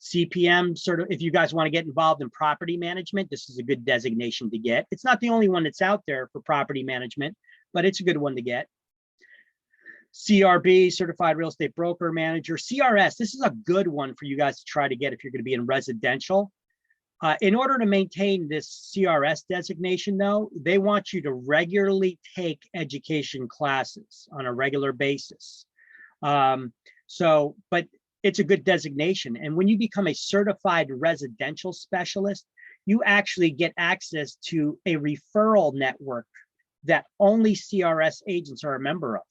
CPM, sort of, if you guys want to get involved in property management, this is a good designation to get. It's not the only one that's out there for property management, but it's a good one to get. CRB, Certified Real Estate Broker Manager. CRS, this is a good one for you guys to try to get if you're going to be in residential. In order to maintain this CRS designation, though, they want you to regularly take education classes on a regular basis. But it's a good designation. And when you become a certified residential specialist, you actually get access to a referral network that only CRS agents are a member of.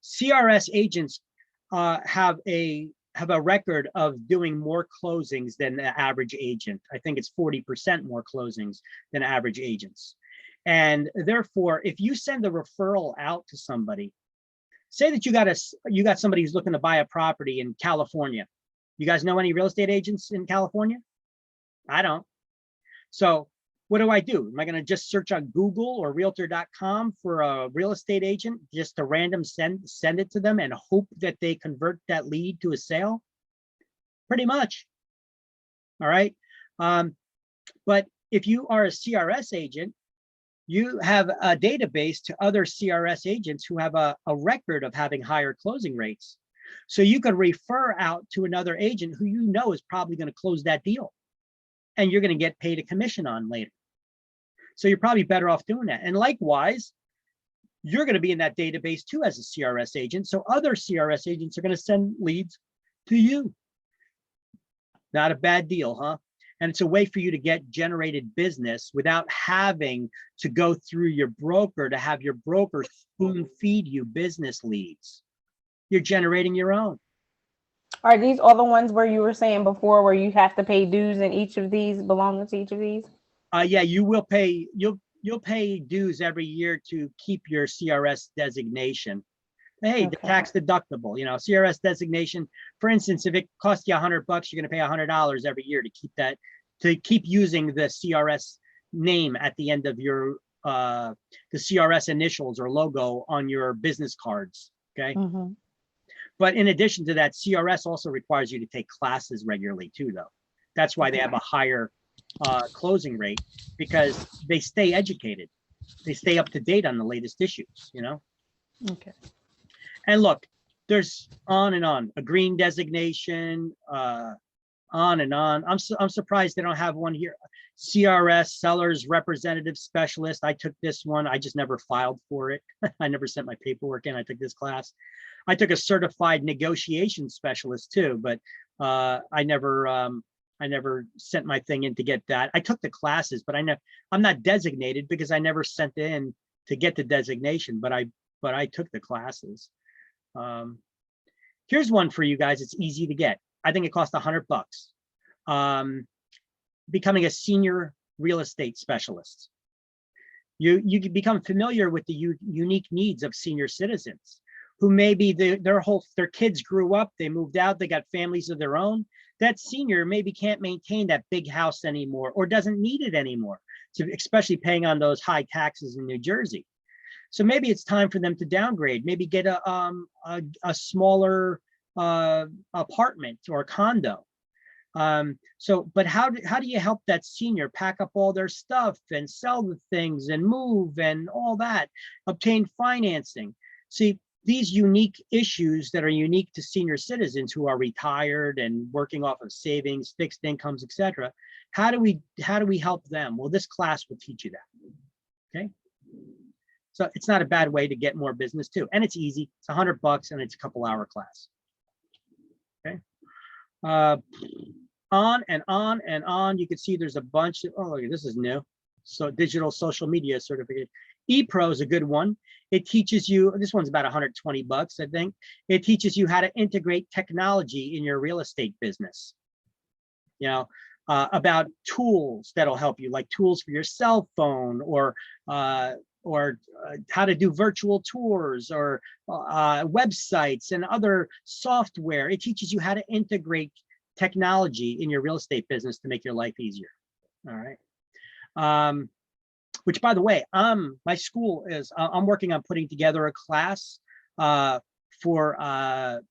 CRS agents have a record of doing more closings than the average agent. I think it's 40% more closings than average agents. And therefore, if you send a referral out to somebody, say that you got somebody who's looking to buy a property in California. You guys know any real estate agents in California? I don't. So what do? Am I going to just search on Google or realtor.com for a real estate agent, just to random send it to them and hope that they convert that lead to a sale? Pretty much. All right. But if you are a CRS agent, you have a database to other CRS agents who have a record of having higher closing rates. So you could refer out to another agent who you know is probably going to close that deal, and you're going to get paid a commission on later. So you're probably better off doing that. And likewise, you're going to be in that database too as a CRS agent. So other CRS agents are going to send leads to you. Not a bad deal, huh? And it's a way for you to get generated business without having to go through your broker to have your broker spoon feed you business leads. You're generating your own. Are these all the ones where you were saying before where you have to pay dues in each of these, belonging to each of these? Yeah, you will pay. You'll pay dues every year to keep your CRS designation. Hey, the tax deductible, you know, CRS designation. For instance, if it costs you $100, you're going to pay $100 every year to keep that, to keep using the CRS name at the end of your the CRS initials or logo on your business cards. Okay. Mm-hmm. But in addition to that, CRS also requires you to take classes regularly too, though. That's why they have a higher closing rate because they stay educated. They stay up to date on the latest issues, you know? Okay. And look, there's on and on, a green designation, on and on. I'm surprised they don't have one here. CRS, Sellers Representative Specialist. I took this one. I just never filed for it. I never sent my paperwork in. I took this class. I took a Certified Negotiation Specialist too, but I never sent my thing in to get that. I took the classes, but I'm not designated because I never sent in to get the designation, but I took the classes. Here's one for you guys. It's easy to get. I think it cost $100. Becoming a senior real estate specialist. You can become familiar with the unique needs of senior citizens who maybe their kids grew up, they moved out, they got families of their own. That senior maybe can't maintain that big house anymore or doesn't need it anymore, especially paying on those high taxes in New Jersey. So maybe it's time for them to downgrade, maybe get a smaller apartment or condo. But how do you help that senior pack up all their stuff and sell the things and move and all that, obtain financing? See, these unique issues that are unique to senior citizens who are retired and working off of savings, fixed incomes, etc. How do we help them? Well, this class will teach you that. Okay. So it's not a bad way to get more business too. And it's easy. It's $100 and it's a couple-hour class. Okay. On and on and on. You can see there's a bunch of, oh, look, this is new. So digital social media certificate. ePro is a good one. It teaches you, this one's about $120, I think. It teaches you how to integrate technology in your real estate business. You know, about tools that'll help you, like tools for your cell phone or how to do virtual tours or websites and other software. It teaches you how to integrate technology in your real estate business to make your life easier. All right. Which, by the way, my school is, I'm working on putting together a class for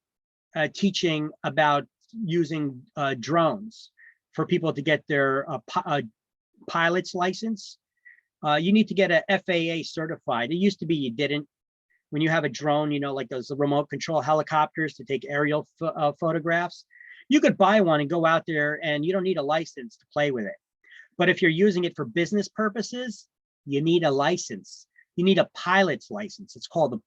teaching about using drones for people to get their pilot's license. You need to get a FAA certified. It used to be you didn't. When you have a drone, you know, like those remote control helicopters to take aerial photographs, you could buy one and go out there and you don't need a license to play with it. But if you're using it for business purposes, you need a license. You need a pilot's license. It's called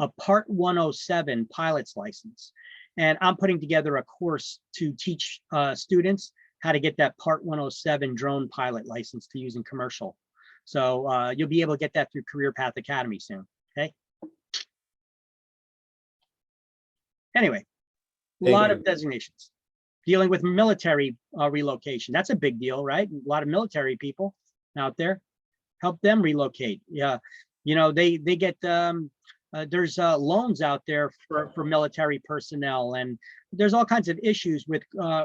a Part 107 pilot's license. And I'm putting together a course to teach students how to get that Part 107 drone pilot license to use in commercial. So you'll be able to get that through Career Path Academy soon, okay? Anyway, a lot of designations. Dealing with military relocation. That's a big deal, right? A lot of military people out there. Help them relocate. Yeah, you know, they get, there's loans out there for military personnel, and there's all kinds of issues with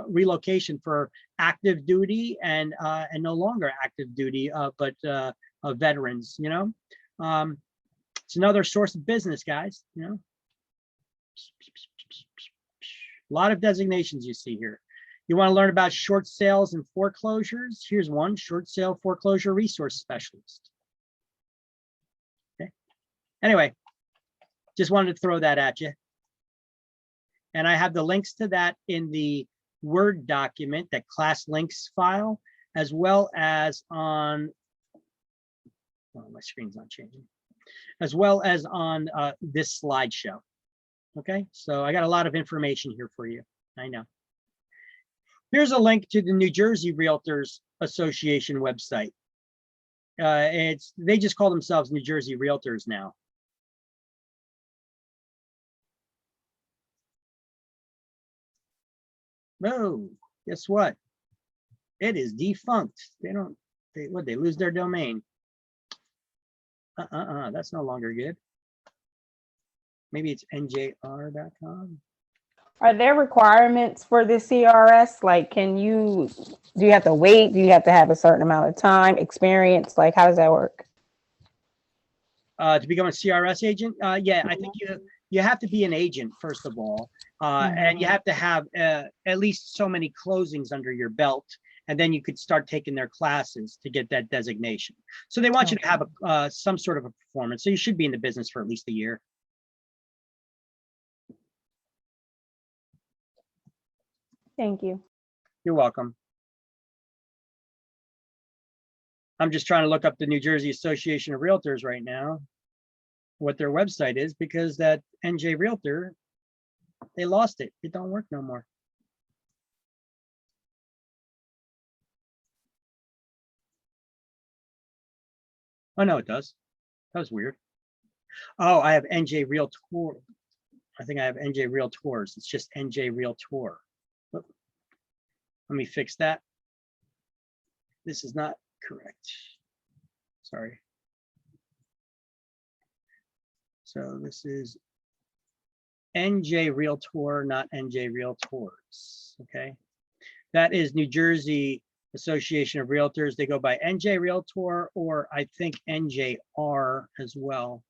relocation for active duty and no longer active duty, but veterans, you know. It's another source of business, guys, you know. A lot of designations you see here. You want to learn about short sales and foreclosures? Here's one, short sale foreclosure resource specialist. Okay. Anyway, just wanted to throw that at you. And I have the links to that in the Word document, that class links file, as well as on, oh, my screen's not changing, as well as on this slideshow. Okay, so I got a lot of information here for you. I know. Here's a link to the New Jersey Realtors Association website. They just call themselves New Jersey Realtors now. Oh, guess what? It is defunct. They lose their domain. That's no longer good. Maybe it's njr.com. Are there requirements for the CRS? Like, do you have to wait? Do you have to have a certain amount of time, experience? Like, how does that work? To become a CRS agent? Yeah, I think you have to be an agent, first of all, and you have to have at least so many closings under your belt, and then you could start taking their classes to get that designation. So they want you to have some sort of a performance. So you should be in the business for at least a year. Thank you. You're welcome. I'm just trying to look up the New Jersey Association of Realtors right now, what their website is, because that NJ Realtor, they lost it. It don't work no more. Oh, no, it does. That was weird. Oh, I have NJ Realtor. I think I have NJ Realtors. It's just NJ Realtor. Let me fix that. This is not correct. Sorry. So this is NJ Realtor, not NJ Realtors. Okay. That is New Jersey Association of Realtors. They go by NJ Realtor, or I think NJR as well.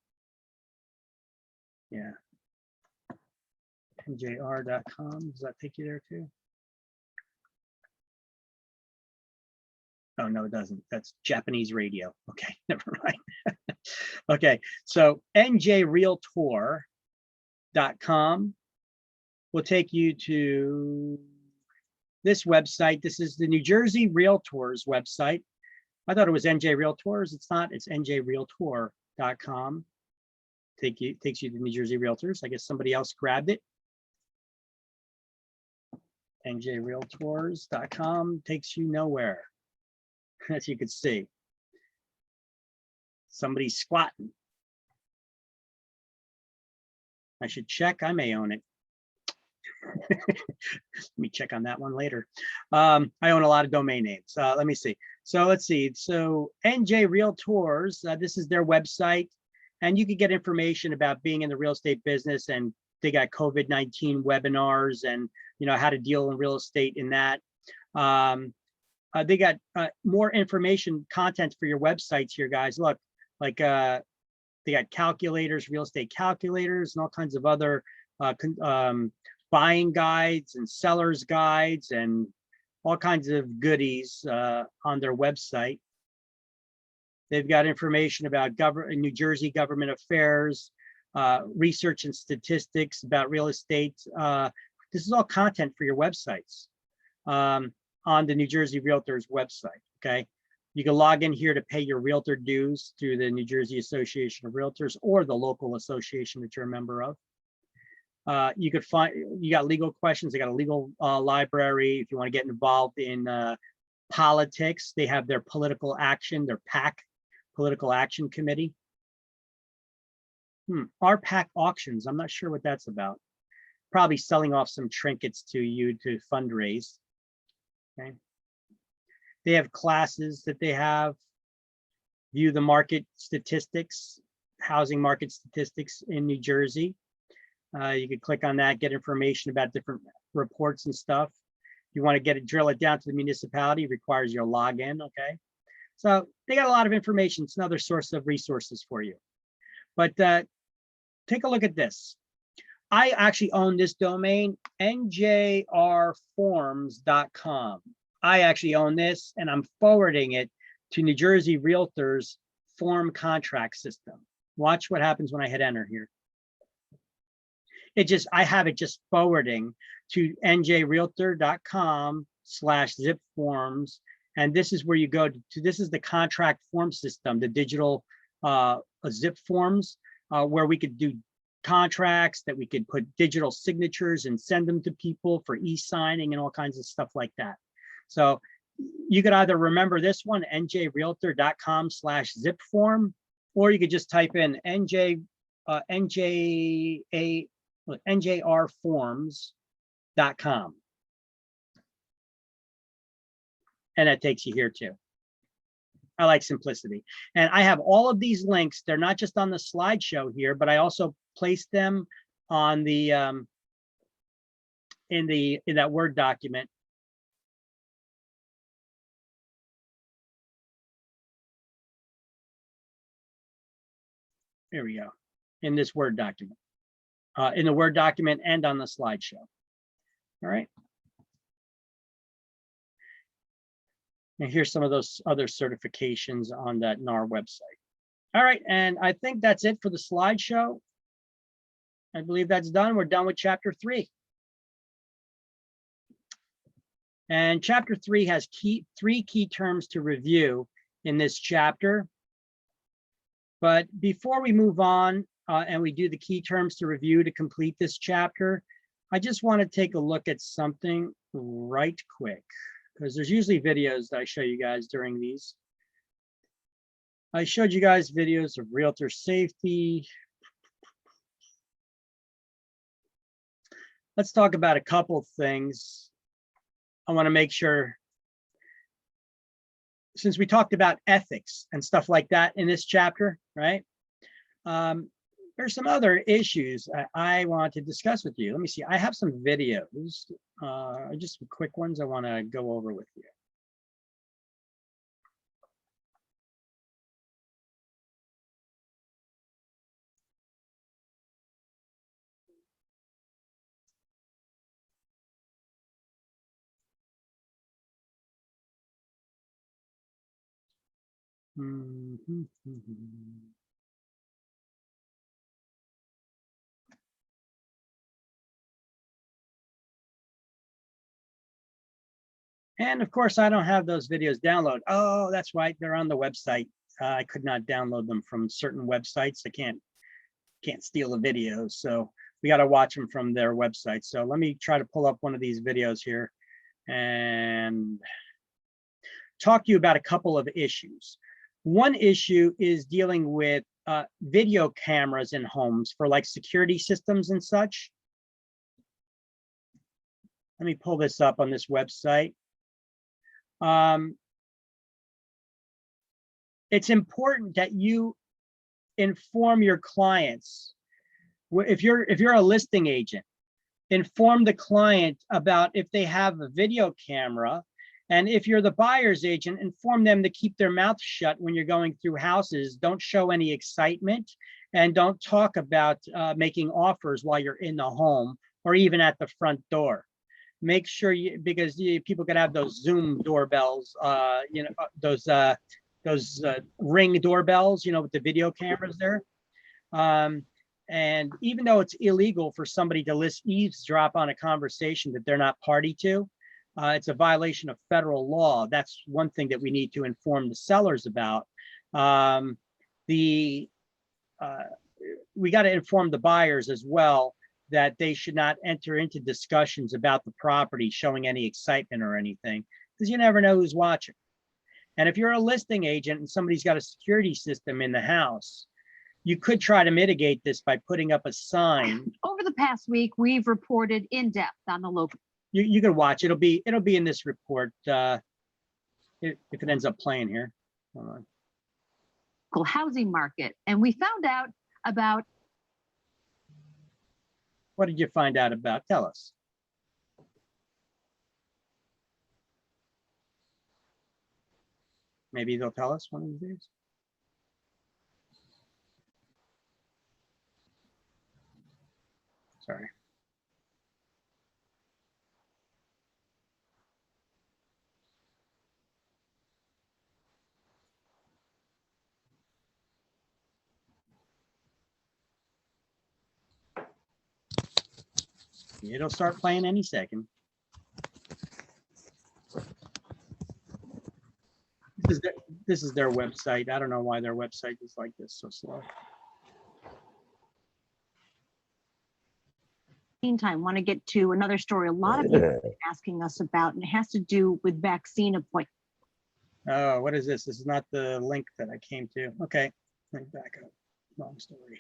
Yeah. NJR.com. Does that take you there too? Oh, no, it doesn't. That's Japanese radio. Okay, never mind. Okay, so njrealtor.com will take you to this website. This is the New Jersey Realtors website. I thought it was NJ Realtors. It's not. It's njrealtor.com. Takes you to New Jersey Realtors. I guess somebody else grabbed it. njrealtors.com takes you nowhere. As you can see, somebody's squatting. I should check. I may own it. Let me check on that one later. I own a lot of domain names. Let me see. So let's see. So NJ Realtors, this is their website, and you can get information about being in the real estate business, and they got COVID-19 webinars and how to deal in real estate in that. They got more information content for your websites here, guys. Look, like they got calculators, real estate calculators, and all kinds of other buying guides and sellers guides and all kinds of goodies on their website. They've got information about New Jersey government affairs, research and statistics about real estate. This is all content for your websites. On the New Jersey Realtors website, okay? You can log in here to pay your realtor dues through the New Jersey Association of Realtors or the local association that you're a member of. You could find, you got legal questions, they got a legal library. If you want to get involved in politics, they have their political action, their PAC, Political Action Committee. RPAC auctions, I'm not sure what that's about. Probably selling off some trinkets to you to fundraise. Okay. They have classes that they have, view the market statistics, housing market statistics in New Jersey. You could click on that, get information about different reports and stuff. If you want to drill it down to the municipality, it requires your login, okay? So they got a lot of information. It's another source of resources for you. But take a look at this. I actually own this domain, njrforms.com. I actually own this, and I'm forwarding it to New Jersey Realtors form contract system. Watch what happens when I hit enter here. I have it just forwarding to njrealtor.com/zipforms. And this is where you go to, this is the contract form system, the digital zip forms, where we could do contracts, that we could put digital signatures and send them to people for e-signing and all kinds of stuff like that. So you could either remember this one, njrealtor.com/zipform, or you could just type in njrforms.com. And that takes you here too. I like simplicity. And I have all of these links. They're not just on the slideshow here, but I also placed them on the in that Word document. Here we go. In this Word document. In the Word document and on the slideshow. All right. And here's some of those other certifications on that NAR website. All right, and I think that's it for the slideshow. I believe that's done. We're done with chapter 3. And chapter 3 has three key terms to review in this chapter. But before we move on and we do the key terms to review to complete this chapter, I just want to take a look at something right quick, because there's usually videos that I show you guys during these. I showed you guys videos of realtor safety. Let's talk about a couple things. I want to make sure, since we talked about ethics and stuff like that in this chapter, right? There's some other issues I want to discuss with you. Let me see. I have some videos, just some quick ones I want to go over with you. And of course, I don't have those videos downloaded. Oh, that's right. They're on the website. I could not download them from certain websites. I can't steal the videos. So we got to watch them from their website. So let me try to pull up one of these videos here and talk to you about a couple of issues. One issue is dealing with video cameras in homes for like security systems and such. Let me pull this up on this website. It's important that you inform your clients. If you're a listing agent, inform the client about if they have a video camera. And if you're the buyer's agent, inform them to keep their mouth shut when you're going through houses. Don't show any excitement and don't talk about making offers while you're in the home or even at the front door. Make sure you, because people could have those Zoom doorbells, you know, those Ring doorbells, you know, with the video cameras there. And even though it's illegal for somebody to eavesdrop on a conversation that they're not party to, it's a violation of federal law. That's one thing that we need to inform the sellers about. We got to inform the buyers as well that they should not enter into discussions about the property showing any excitement or anything, because you never know who's watching. And if you're a listing agent and somebody's got a security system in the house, you could try to mitigate this by putting up a sign. Over the past week, we've reported in depth on the local. You can watch. It'll be in this report if it ends up playing here. Hold on. Housing market, and we found out about. What did you find out about? Tell us. Maybe they'll tell us one of these days. Sorry. It'll start playing any second. This is their website. I don't know why their website is like this, so slow. Meantime, want to get to another story. A lot of people are asking us about, and it has to do with vaccine appointments. Oh, what is this? This is not the link that I came to. Okay, let me back up. Long story.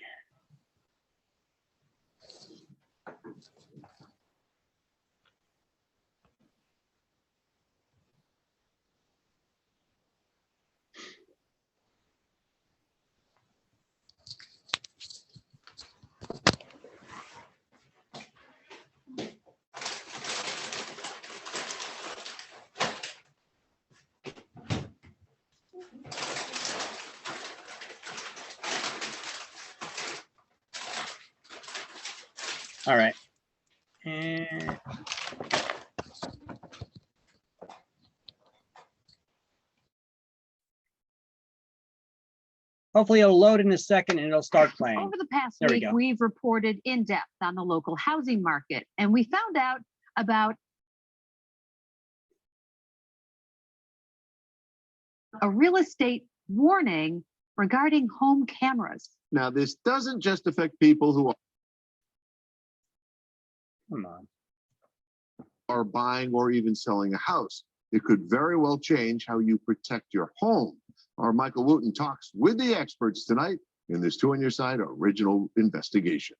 All right. And Hopefully it'll load in a second and it'll start playing. Over the past There we week, go. we've reported in depth on the local housing market, and we found out about a real estate warning regarding home cameras. Now, this doesn't just affect people who Come on. are buying or even selling a house. It could very well change how you protect your home. Our Michael Wooten talks with the experts tonight in this Two on Your Side original investigation.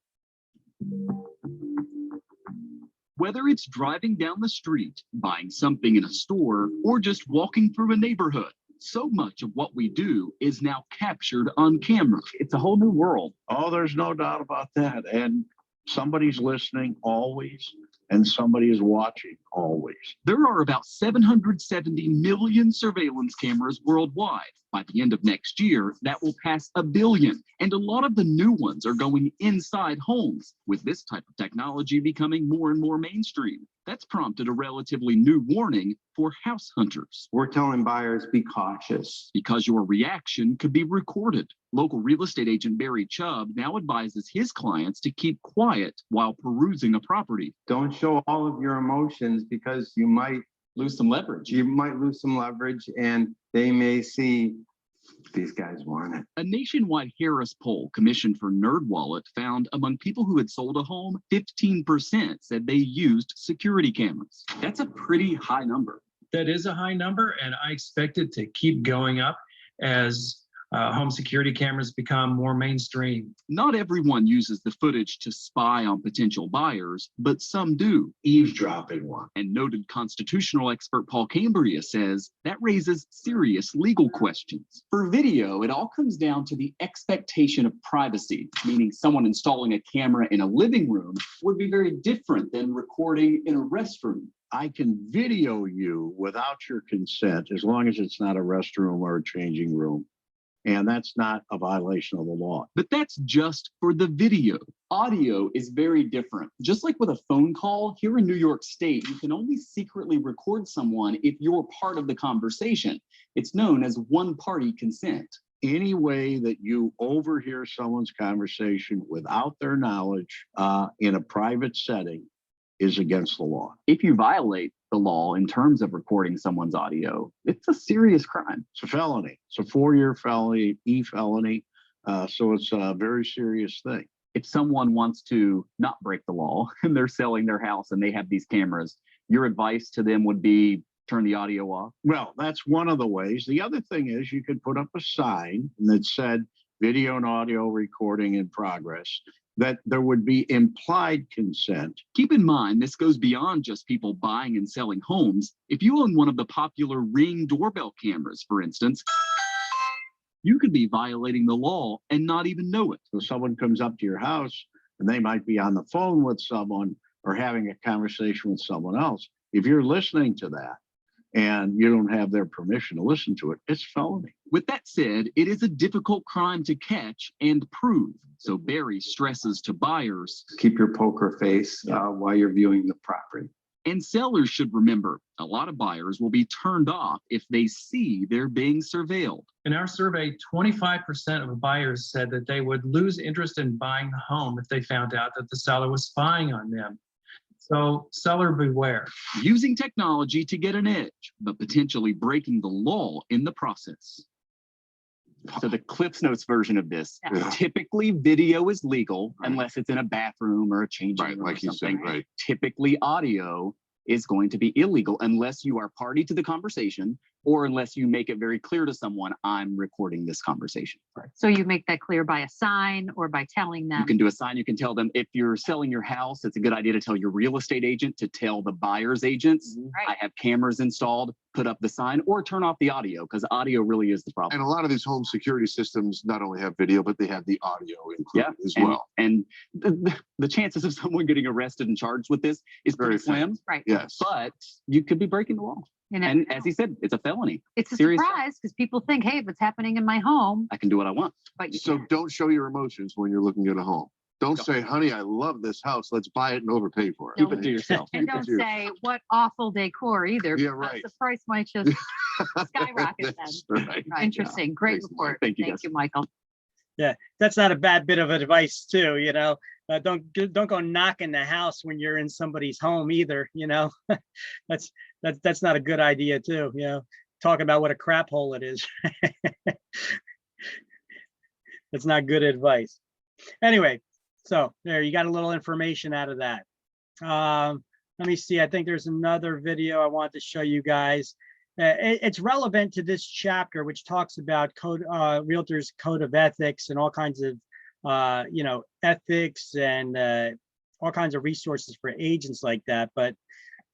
Whether it's driving down the street, buying something in a store, or just walking through a neighborhood, so much of what we do is now captured on camera. It's a whole new world. Oh, there's no doubt about that. And somebody's listening always, and somebody is watching always. There are about 770 million surveillance cameras worldwide. By the end of next year, that will pass 1 billion. And a lot of the new ones are going inside homes, with this type of technology becoming more and more mainstream. That's prompted a relatively new warning for house hunters. We're telling buyers, be cautious. Because your reaction could be recorded. Local real estate agent Barry Chubb now advises his clients to keep quiet while perusing a property. Don't show all of your emotions because you might lose some leverage. You might lose some leverage and they may see these guys want it. A nationwide Harris poll commissioned for NerdWallet found among people who had sold a home, 15% said they used security cameras. That's a pretty high number. That is a high number, and I expect it to keep going up as home security cameras become more mainstream. Not everyone uses the footage to spy on potential buyers, but some do. Eavesdropping one. And noted constitutional expert Paul Cambria says that raises serious legal questions. For video, it all comes down to the expectation of privacy, meaning someone installing a camera in a living room would be very different than recording in a restroom. I can video you without your consent as long as it's not a restroom or a changing room. And that's not a violation of the law. But that's just for the video. Audio is very different. Just like with a phone call, here in New York State, you can only secretly record someone if you're part of the conversation. It's known as one-party consent. Any way that you overhear someone's conversation without their knowledge in a private setting is against the law. If you violate the law in terms of recording someone's audio, it's a serious crime. It's a felony. It's a 4-year felony, felony. So it's a very serious thing. If someone wants to not break the law and they're selling their house and they have these cameras, your advice to them would be turn the audio off? Well, that's one of the ways. The other thing is you could put up a sign that said video and audio recording in progress, that there would be implied consent. Keep in mind, this goes beyond just people buying and selling homes. If you own one of the popular Ring doorbell cameras, for instance, you could be violating the law and not even know it. So someone comes up to your house and they might be on the phone with someone or having a conversation with someone else. If you're listening to that and you don't have their permission to listen to it, it's felony. With that said, it is a difficult crime to catch and prove. So Barry stresses to buyers, keep your poker face while you're viewing the property. And sellers should remember, a lot of buyers will be turned off if they see they're being surveilled. In our survey, 25% of buyers said that they would lose interest in buying the home if they found out that the seller was spying on them. So seller beware. Using technology to get an edge, but potentially breaking the law in the process. So the Cliffs Notes version of this, typically video is legal unless it's in a bathroom or a changing room like or something. you said, right. Typically audio is going to be illegal unless you are party to the conversation or unless you make it very clear to someone, I'm recording this conversation. So you make that clear by a sign or by telling them. You can do a sign, you can tell them if you're selling your house, it's a good idea to tell your real estate agent to tell the buyer's agents, I have cameras installed, put up the sign or turn off the audio because audio really is the problem. And a lot of these home security systems not only have video, but they have the audio included as well. And the chances of someone getting arrested and charged with this is pretty slim. Right. Yes. But you could be breaking the law. And as he said, it's a felony. It's a Serious surprise because people think, hey, if it's happening in my home, I can do what I want. But you So don't show your emotions when you're looking at a home. Don't say, honey, I love this house. Let's buy it and overpay for it. Keep it to yourself. and don't say what awful decor either. Yeah, because right. The price might just skyrocket then. That's right. Interesting. Great Thanks, report. Thank you, Thank guys. you, Michael. Yeah, that's not a bad bit of advice too, don't go knocking the house when you're in somebody's home either, That's not a good idea too, talking about what a crap hole it is. That's not good advice. Anyway, so there, you got a little information out of that. Let me see, I think there's another video I want to show you guys. It's relevant to this chapter, which talks about realtors code of ethics and all kinds of, ethics and all kinds of resources for agents like that. But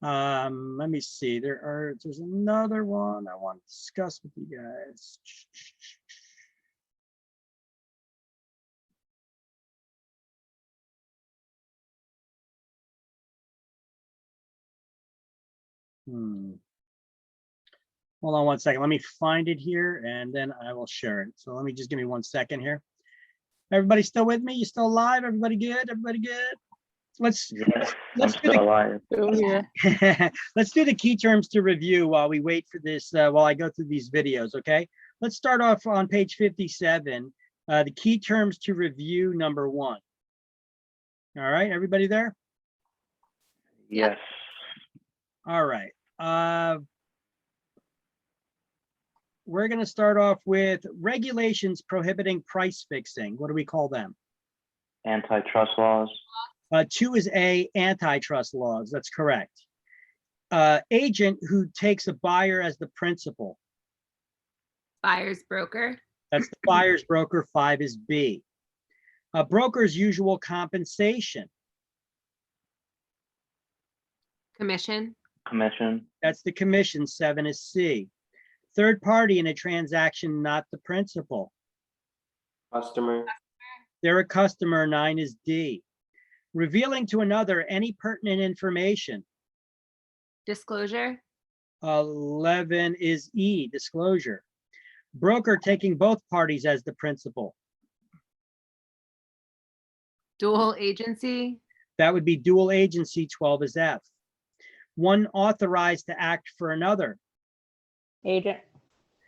let me see, there's another one I want to discuss with you guys. Hold on one second. Let me find it here and then I will share it. So let me just give me 1 second here. Everybody still with me? You still alive? Everybody good? Everybody good? Let's do the key terms to review while we wait for this, while I go through these videos, okay? Let's start off on page 57. The key terms to review, number 1. All right, everybody there? Yes. All right. We're going to start off with regulations prohibiting price fixing. What do we call them? Antitrust laws. 2 is A, antitrust laws. That's correct. Agent who takes a buyer as the principal. Buyer's broker. That's the buyer's broker. 5 is B. A broker's usual compensation. Commission. Commission. That's the commission. 7 is C. Third party in a transaction, not the principal. Customer. They're a customer. 9 is D. Revealing to another any pertinent information. Disclosure. 11 is E, disclosure. Broker taking both parties as the principal. Dual agency. That would be dual agency. 12 is F. One authorized to act for another. Agent.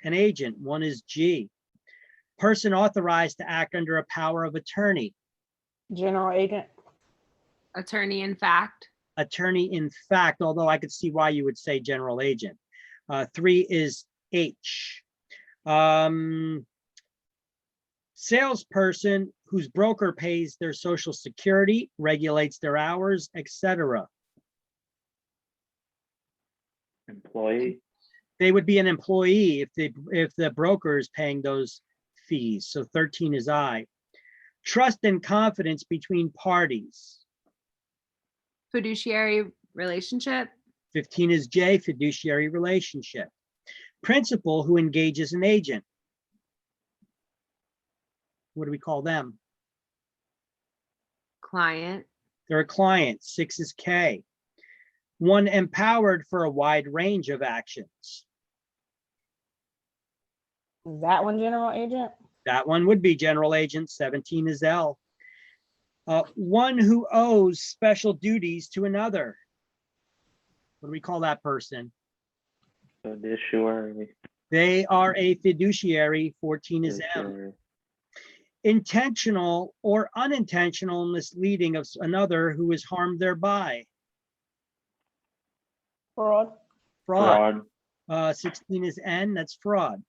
An agent. 1 is G. Person authorized to act under a power of attorney. General agent. Attorney in fact. Attorney in fact, although I could see why you would say general agent. 3 is H. Salesperson whose broker pays their social security, regulates their hours, etc. Employee. They would be an employee if the broker is paying those fees. So 13 is I. Trust and confidence between parties. Fiduciary relationship. 15 is J, fiduciary relationship. Principal who engages an agent. What do we call them? Client. They're a client. 6 is K. One empowered for a wide range of actions. Is that one general agent? That one would be general agent. 17 is L. One who owes special duties to another. What do we call that person? Fiduciary. They are a fiduciary. 14 is M. Intentional or unintentional misleading of another who is harmed thereby. Fraud. Fraud. 16 is N. That's fraud.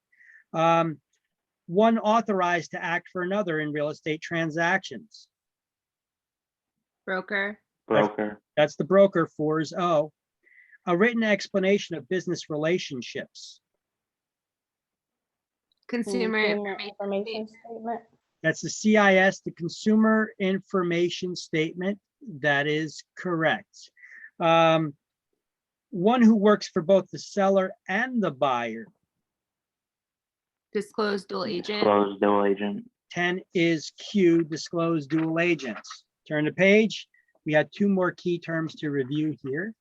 One authorized to act for another in real estate transactions. Broker. Broker. That's the broker. 4 is O. A written explanation of business relationships. Consumer information statement. That's the CIS, the Consumer Information Statement. That is correct. One who works for both the seller and the buyer. Disclosed dual agent. Disclosed dual agent. 10 is Q, disclosed dual agents. Turn the page. We had 2 more key terms to review here.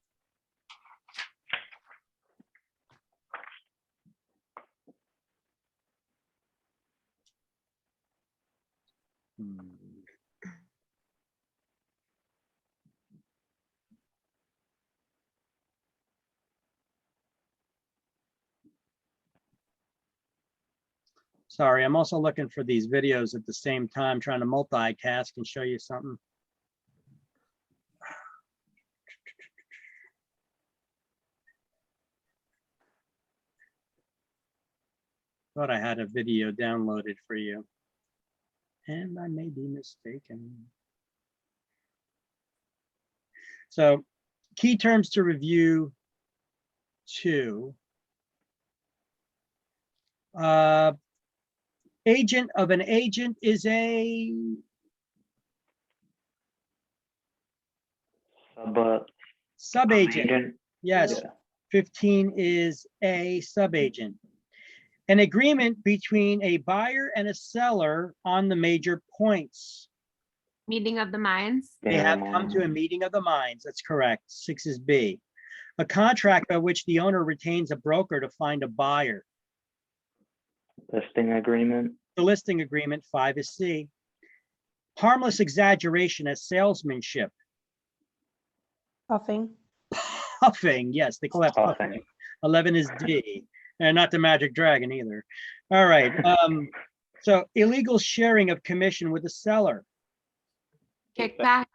Sorry, I'm also looking for these videos at the same time, trying to multitask and show you something. Thought I had a video downloaded for you. And I may be mistaken. So key terms to review 2. Agent of an agent is a subagent. agent. Yes. Yeah. 15 is a subagent. An agreement between a buyer and a seller on the major points. Meeting of the minds. They have come to a meeting of the minds. That's correct. 6 is B. A contract by which the owner retains a broker to find a buyer. Listing agreement. The listing agreement. 5 is C. Harmless exaggeration as salesmanship. Puffing. Puffing. Yes, they call that puffing. 11 is D. And not the magic dragon either. All right. So illegal sharing of commission with the seller. Kickback.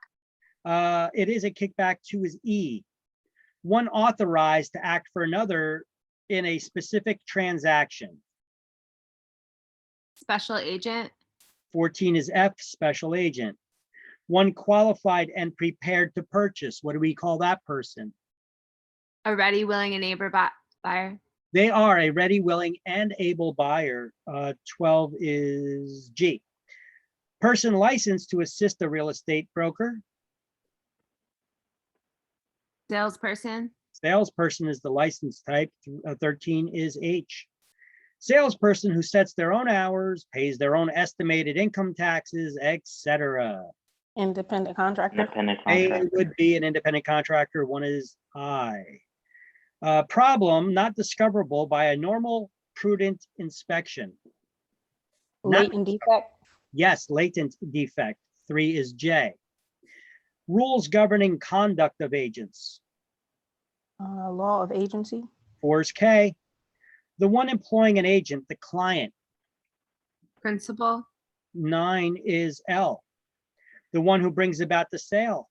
It is a kickback. 2 is E. One authorized to act for another in a specific transaction. Special agent. 14 is F, special agent. One qualified and prepared to purchase. What do we call that person? A ready, willing, and able buyer. They are a ready, willing, and able buyer. 12 is G. Person licensed to assist a real estate broker. Salesperson. Salesperson is the license type. 13 is H. Salesperson who sets their own hours, pays their own estimated income taxes, etc. Independent contractor. Independent They contractor. would be an independent contractor. 1 is I. Problem not discoverable by a normal prudent inspection. Latent defect. Yes, latent defect. 3 is J. Rules governing conduct of agents. Law of agency. 4 is K. The one employing an agent, the client. Principal. 9 is L. The one who brings about the sale.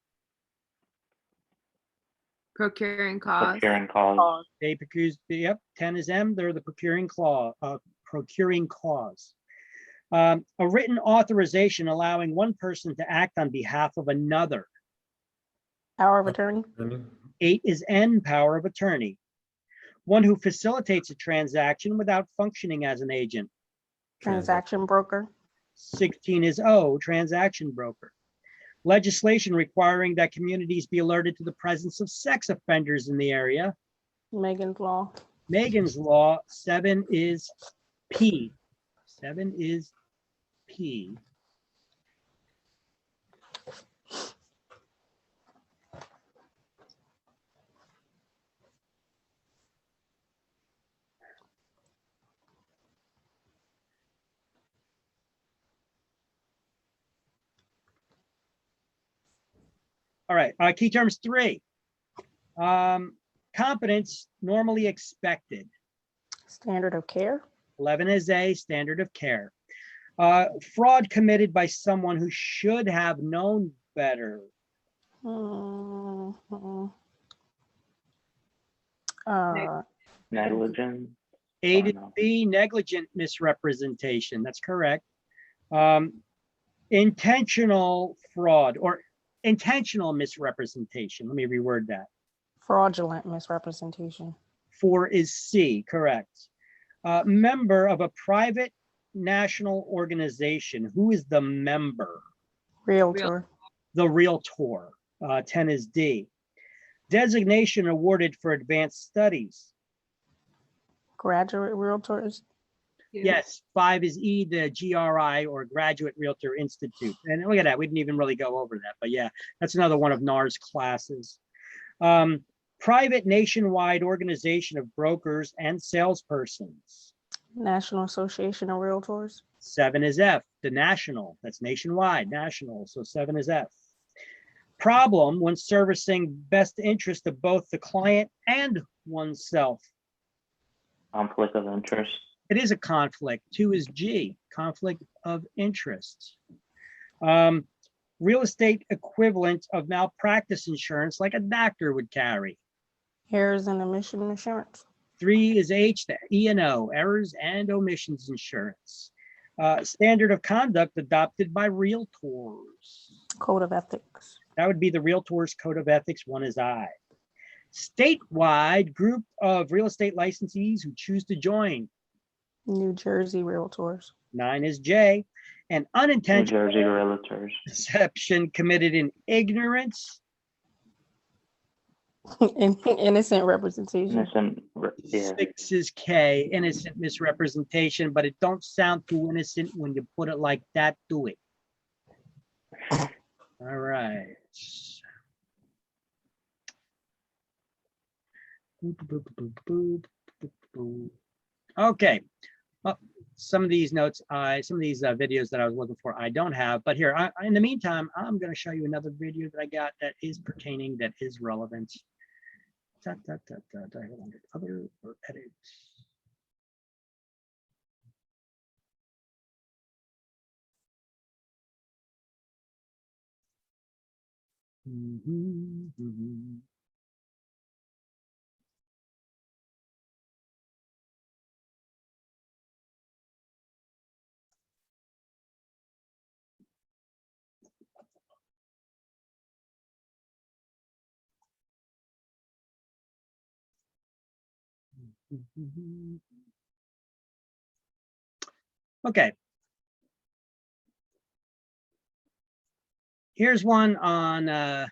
Procuring cause. Procuring cause. They procures, yep, 10 is M. They're the procuring clause, procuring cause. A written authorization allowing one person to act on behalf of another. Power of attorney. 8 is N, power of attorney. One who facilitates a transaction without functioning as an agent. Transaction broker. 16 is O, transaction broker. Legislation requiring that communities be alerted to the presence of sex offenders in the area. Megan's law. Megan's law. 7 is P. 7 is P. All right, key terms 3. Competence normally expected. Standard of care. 11 is A, standard of care. Fraud committed by someone who should have known better. Negligent. 8 is B, negligent misrepresentation. That's correct. Intentional fraud or intentional misrepresentation. Let me reword that. Fraudulent misrepresentation. 4 is C, correct. Member of a private national organization. Who is the member? Realtor. The realtor. 10 is D. Designation awarded for advanced studies. Graduate realtors. Yes, 5 is E, the GRI or Graduate Realtor Institute. And look at that, we didn't even really go over that, but yeah, that's another one of NAR's classes. Private nationwide organization of brokers and salespersons. National Association of Realtors. 7 is F, the national, that's nationwide, national, so 7 is F. Problem when servicing best interest of both the client and oneself. Conflict of interest. It is a conflict. 2 is G, conflict of interest. Real estate equivalent of malpractice insurance like a doctor would carry. Errors and omission insurance. 3 is H, the E&O, errors and omissions insurance. Standard of conduct adopted by realtors. Code of ethics. That would be the realtors code of ethics. 1 is I. Statewide group of real estate licensees who choose to join. New Jersey Realtors. 9 is J. An New unintentional Jersey Realtors. deception committed in ignorance. Innocent representation. Innocent, yeah. 6 is K, innocent misrepresentation, but it don't sound too innocent when you put it like that, do it? All right. Okay. Some of these notes, some of these videos that I was looking for, I don't have, but here, in the meantime, I'm going to show you another video that I got that is pertaining, that is relevant. Other or edit. Okay. Here's one on, there's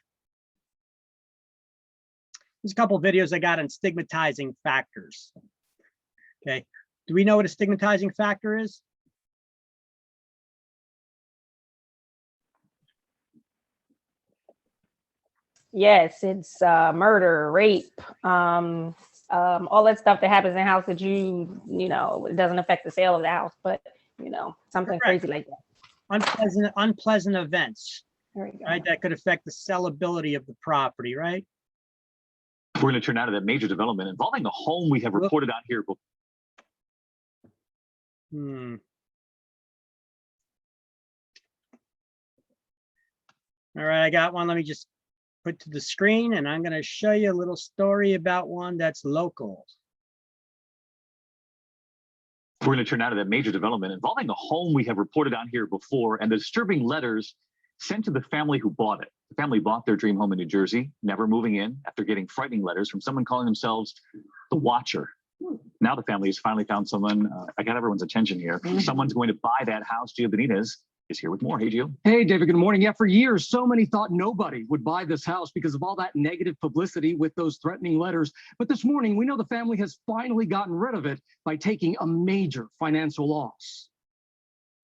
a couple of videos I got on stigmatizing factors. Okay. Do we know what a stigmatizing factor is? Yes, it's murder, rape, all that stuff that happens in the house that you know, it doesn't affect the sale of the house, but you know, something Correct. crazy like that. Unpleasant events, There you go. right? That could affect the sellability of the property, right? We're going to turn now to that major development involving a home we have reported on here before. All right, I got one. Let me just put to the screen, and I'm going to show you a little story about one that's local. We're going to turn now to that major development involving a home we have reported on here before and the disturbing letters sent to the family who bought it. The family bought their dream home in New Jersey, never moving in after getting frightening letters from someone calling themselves the Watcher. Now the family has finally found someone. I got everyone's attention here. Someone's going to buy that house. Gio Benitez is here with more. Hey, Gio. Hey, David, good morning. Yeah, for years, so many thought nobody would buy this house because of all that negative publicity with those threatening letters. But this morning, we know the family has finally gotten rid of it by taking a major financial loss.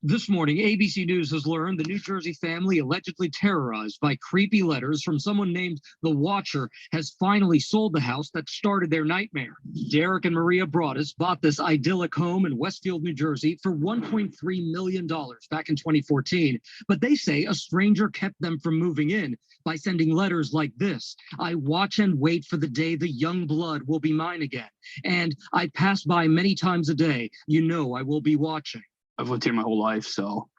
This morning, ABC News has learned the New Jersey family, allegedly terrorized by creepy letters from someone named The Watcher, has finally sold the house that started their nightmare. Derek and Maria Broadus bought this idyllic home in Westfield, New Jersey for $1.3 million back in 2014. But they say a stranger kept them from moving in by sending letters like this. I watch and wait for the day the young blood will be mine again. And I pass by many times a day. You know I will be watching. I've lived here my whole life, so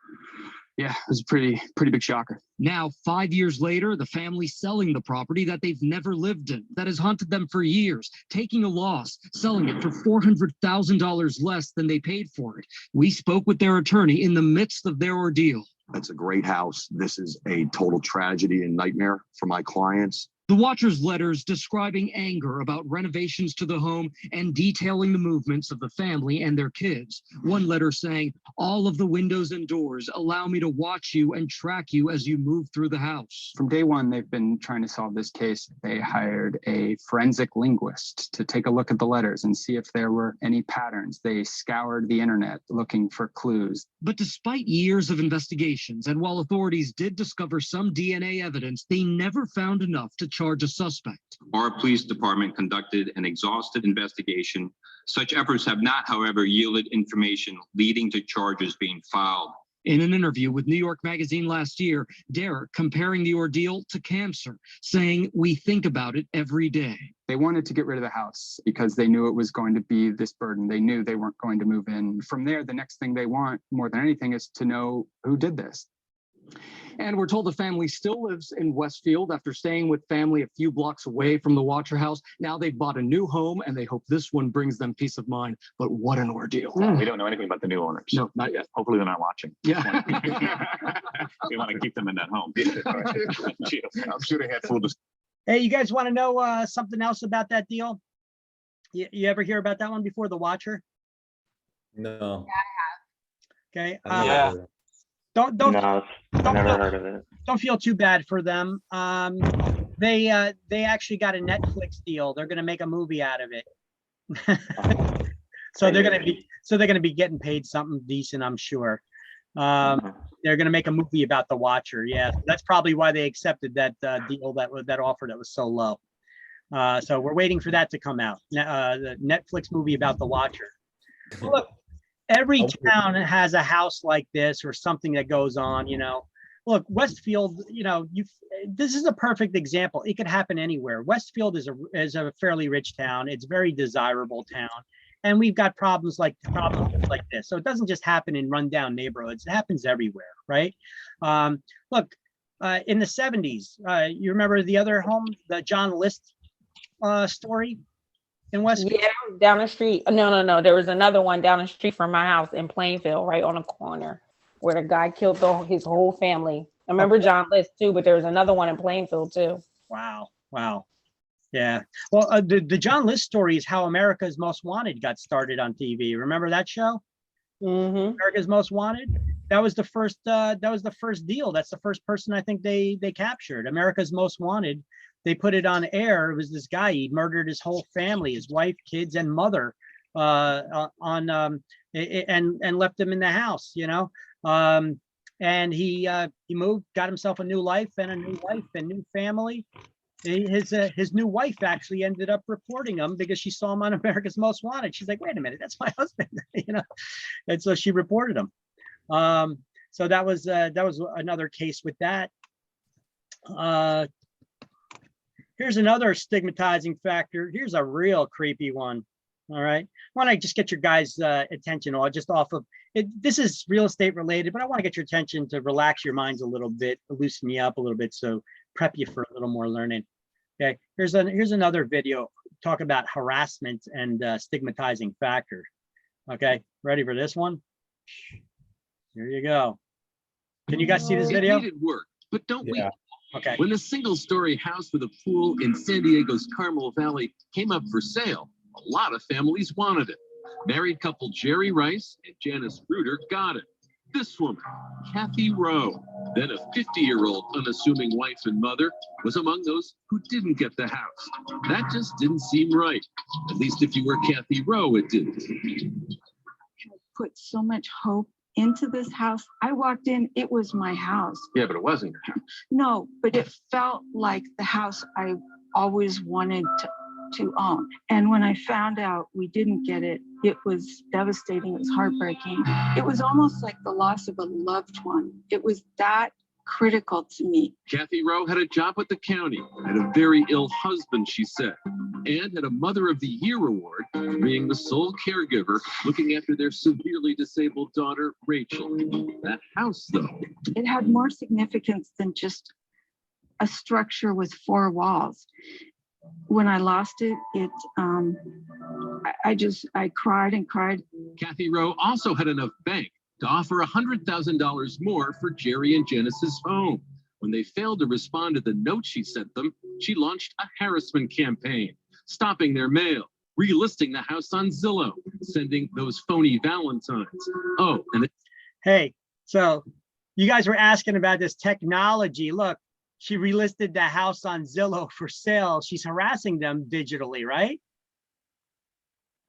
yeah, it was a pretty big shocker. Now, 5 years later, the family's selling the property that they've never lived in, that has haunted them for years, taking a loss, selling it for $400,000 less than they paid for it. We spoke with their attorney in the midst of their ordeal. It's a great house. This is a total tragedy and nightmare for my clients. The Watcher's letters describing anger about renovations to the home and detailing the movements of the family and their kids. One letter saying, all of the windows and doors allow me to watch you and track you as you move through the house. From day one, they've been trying to solve this case. They hired a forensic linguist to take a look at the letters and see if there were any patterns. They scoured the internet looking for clues. But despite years of investigations, and while authorities did discover some DNA evidence, they never found enough to charge a suspect. Our police department conducted an exhaustive investigation. Such efforts have not, however, yielded information leading to charges being filed In an interview with New York Magazine last year, Derek comparing the ordeal to cancer, saying, "We think about it every day." They wanted to get rid of the house because they knew it was going to be this burden. They knew they weren't going to move in. From there, the next thing they want more than anything is to know who did this. And we're told the family still lives in Westfield after staying with family a few blocks away from the Watcher house. Now they've bought a new home and they hope this one brings them peace of mind. But what an ordeal. We don't know anything about the new owners. No, not yet. Hopefully they're not watching. Yeah. We want to keep them in that home. I'm sure they had full discussion. Hey, you guys want to know something else about that deal? You ever hear about that one before, the Watcher? No. Okay. Yeah. Don't No, I never heard of it. don't feel too bad for them. They actually got a Netflix deal. They're going to make a movie out of it. So they're going to be getting paid something decent, I'm sure. They're going to make a movie about the Watcher. Yeah, that's probably why they accepted that deal, that offer that was so low. So we're waiting for that to come out. The Netflix movie about the Watcher. Look, every town has a house like this or something that goes on, you know. Look, Westfield, you know, this is a perfect example. It could happen anywhere. Westfield is a fairly rich town. It's a very desirable town. And we've got problems like this. So it doesn't just happen in rundown neighborhoods. It happens everywhere, right? Look, in the 70s, you remember the other home, the John List story in Westfield? Yeah, down the street. No. There was another one down the street from my house in Plainfield, right on the corner, where the guy killed his whole family. I remember John List too, but there was another one in Plainfield too. Wow. Yeah. Well, the John List story is how America's Most Wanted got started on TV. Remember that show? Mm-hmm. America's Most Wanted. That was the first. That was the first deal. That's the first person I think they captured. America's Most Wanted. They put it on air. It was this guy. He murdered his whole family, his wife, kids, and mother, and left them in the house. You know. And he moved, got himself a new life and a new wife and new family. His new wife actually ended up reporting him because she saw him on America's Most Wanted. She's like, wait a minute, that's my husband, you know. And so she reported him. So that was another case with that. Here's another stigmatizing factor. Here's a real creepy one. All right. I want to just get your guys' attention just off of it. This is real estate related, but I want to get your attention to relax your minds a little bit, loosen you up a little bit, so prep you for a little more learning. Okay. Here's another video. Talk about harassment and stigmatizing factor. Okay. Ready for this one? Here you go. Can you guys see this video? It needed work, but don't we? Okay. When a single-story house with a pool in San Diego's Carmel Valley came up for sale, a lot of families wanted it. Married couple Jerry Rice and Janice Bruder got it. This woman, Kathy Rowe, then a 50-year-old unassuming wife and mother, was among those who didn't get the house. That just didn't seem right. At least if you were Kathy Rowe, it didn't. Put so much hope into this house. I walked in, it was my house. Yeah, but it wasn't your house. No, but it felt like the house I always wanted to own. And when I found out we didn't get it, it was devastating. It was heartbreaking. It was almost like the loss of a loved one. It was that critical to me. Kathy Rowe had a job at the county, had a very ill husband, she said, and had a Mother of the Year award for being the sole caregiver looking after their severely disabled daughter, Rachel. That house, though. It had more significance than just a structure with four walls. When I lost it, I cried and cried. Kathy Rowe also had enough bank to offer $100,000 more for Jerry and Janice's home. When they failed to respond to the note she sent them, she launched a harassment campaign, stopping their mail, relisting the house on Zillow, sending those phony Valentines. Oh, and hey, so you guys were asking about this technology. Look, she relisted the house on Zillow for sale. She's harassing them digitally, right?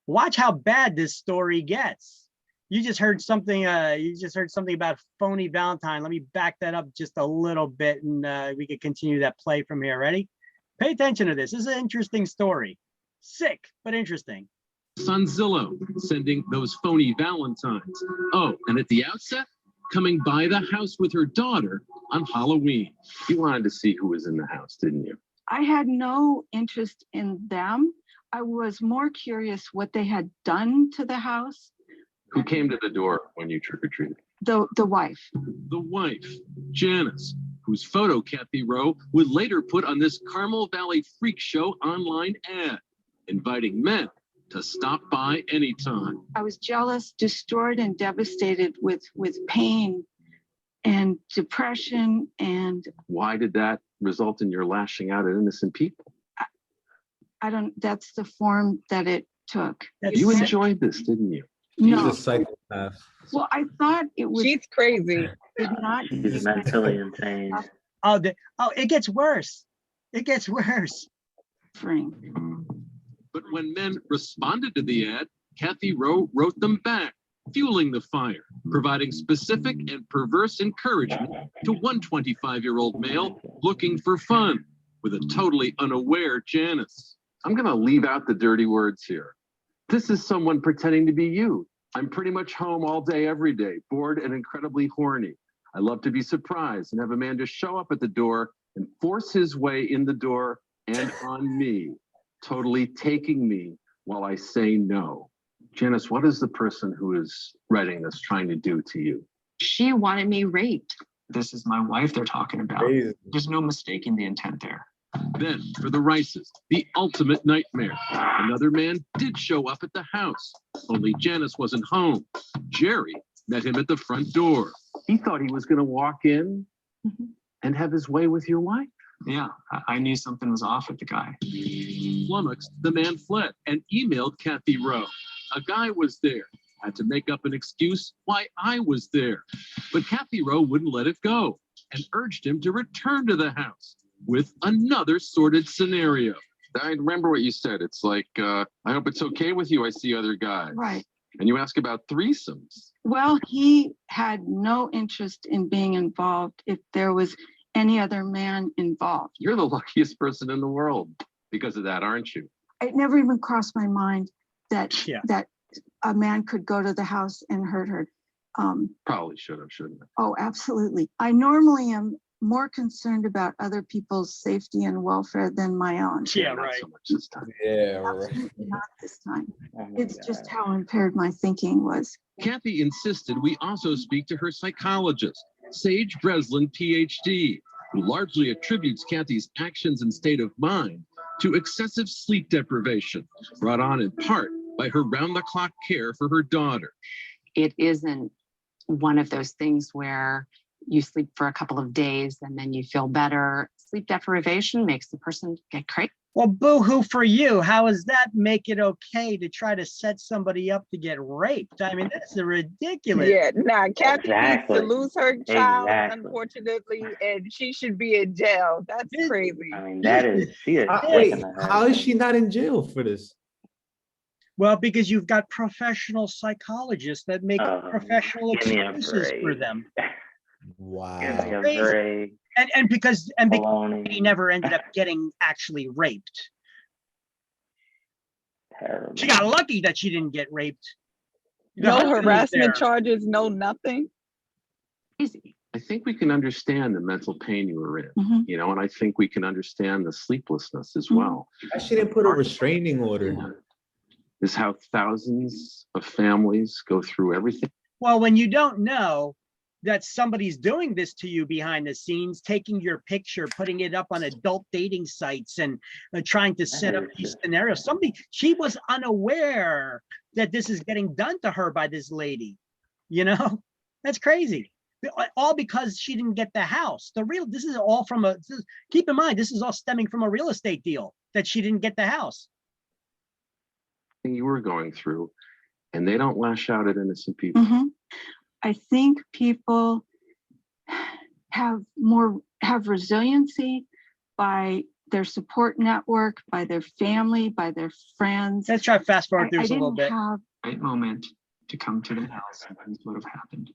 Watch how bad this story gets. You just heard something. About phony Valentine. Let me back that up just a little bit, and we can continue that play from here. Ready? Pay attention to this. This is an interesting story. Sick, but interesting. on Zillow, sending those phony Valentines. Oh, and at the outset, coming by the house with her daughter on Halloween. You wanted to see who was in the house, didn't you? I had no interest in them. I was more curious what they had done to the house. Who came to the door when you trick-or-treated? The wife. The wife, Janice, whose photo Kathy Rowe would later put on this Carmel Valley Freak Show online ad, inviting men to stop by anytime. I was jealous, destroyed, and devastated with pain and depression. And Why did that result in your lashing out at innocent people? I don't, that's the form that it took. You enjoyed this, didn't you? No. He's a psychopath. Well, I thought it was. She's crazy. Did not. He's mentally insane. Oh, it gets worse. It gets worse. But when men responded to the ad, Kathy Rowe wrote them back, fueling the fire, providing specific and perverse encouragement to one 25-year-old male looking for fun with a totally unaware Janice. I'm going to leave out the dirty words here. This is someone pretending to be you. I'm pretty much home all day, every day, bored and incredibly horny. I love to be surprised and have a man just show up at the door and force his way in the door and on me, totally taking me while I say no. Janice, what is the person who is writing this trying to do to you? She wanted me raped. This is my wife they're talking about. Crazy. There's no mistaking the intent there. Then, for the Rices, the ultimate nightmare. Another man did show up at the house, only Janice wasn't home. Jerry met him at the front door. He thought he was going to walk in and have his way with your wife. Yeah, I knew something was off with the guy. Flummoxed, the man fled and emailed Kathy Rowe. A guy was there. Had to make up an excuse why I was there. But Kathy Rowe wouldn't let it go and urged him to return to the house with another sordid scenario. I remember what you said. It's like, I hope it's okay with you. I see other guys. Right. And you ask about threesomes. Well, he had no interest in being involved if there was any other man involved. You're the luckiest person in the world because of that, aren't you? It never even crossed my mind that that a man could go to the house and hurt her. Probably should have, shouldn't have. Oh, absolutely. I normally am more concerned about other people's safety and welfare than my own. Yeah, right. So much this time. Yeah, right. Absolutely not this time. It's just how impaired my thinking was. Kathy insisted we also speak to her psychologist, Sage Breslin, PhD, who largely attributes Kathy's actions and state of mind to excessive sleep deprivation, brought on in part by her round-the-clock care for her daughter. It isn't one of those things where you sleep for a couple of days and then you feel better. Sleep deprivation makes the person get crazy. Well, boo-hoo for you. How does that make it okay to try to set somebody up to get raped? I mean, that's ridiculous. Yeah, nah, Kathy Exactly. needs to lose her child, Exactly. unfortunately, and she should be in jail. That's crazy. I mean, that is, she is sick Wait, in the head. how is she not in jail for this? Well, because you've got professional psychologists that make professional give me a excuses for break. them. Wow. Give me a Crazy. break. And because Baloney. he never ended up getting actually raped. Terrible. She got lucky that she didn't get raped. The No husband was harassment there. charges, no nothing. I think we can understand the mental pain you were in, you know, and I think we can understand the sleeplessness as well. She didn't put a restraining order. Is how thousands of families go through everything. Well, when you don't know that somebody's doing this to you behind the scenes, taking your picture, putting it up on adult dating sites and trying to set up these scenarios. She was unaware that this is getting done to her by this lady. You know, that's crazy. All because she didn't get the house. This is all from keep in mind, this is all stemming from a real estate deal that she didn't get the house. You were going through, and they don't lash out at innocent people. I think people have resiliency by their support network, by their family, by their friends. Let's try to fast forward through this a little bit. Right moment to come to the house and things would have happened.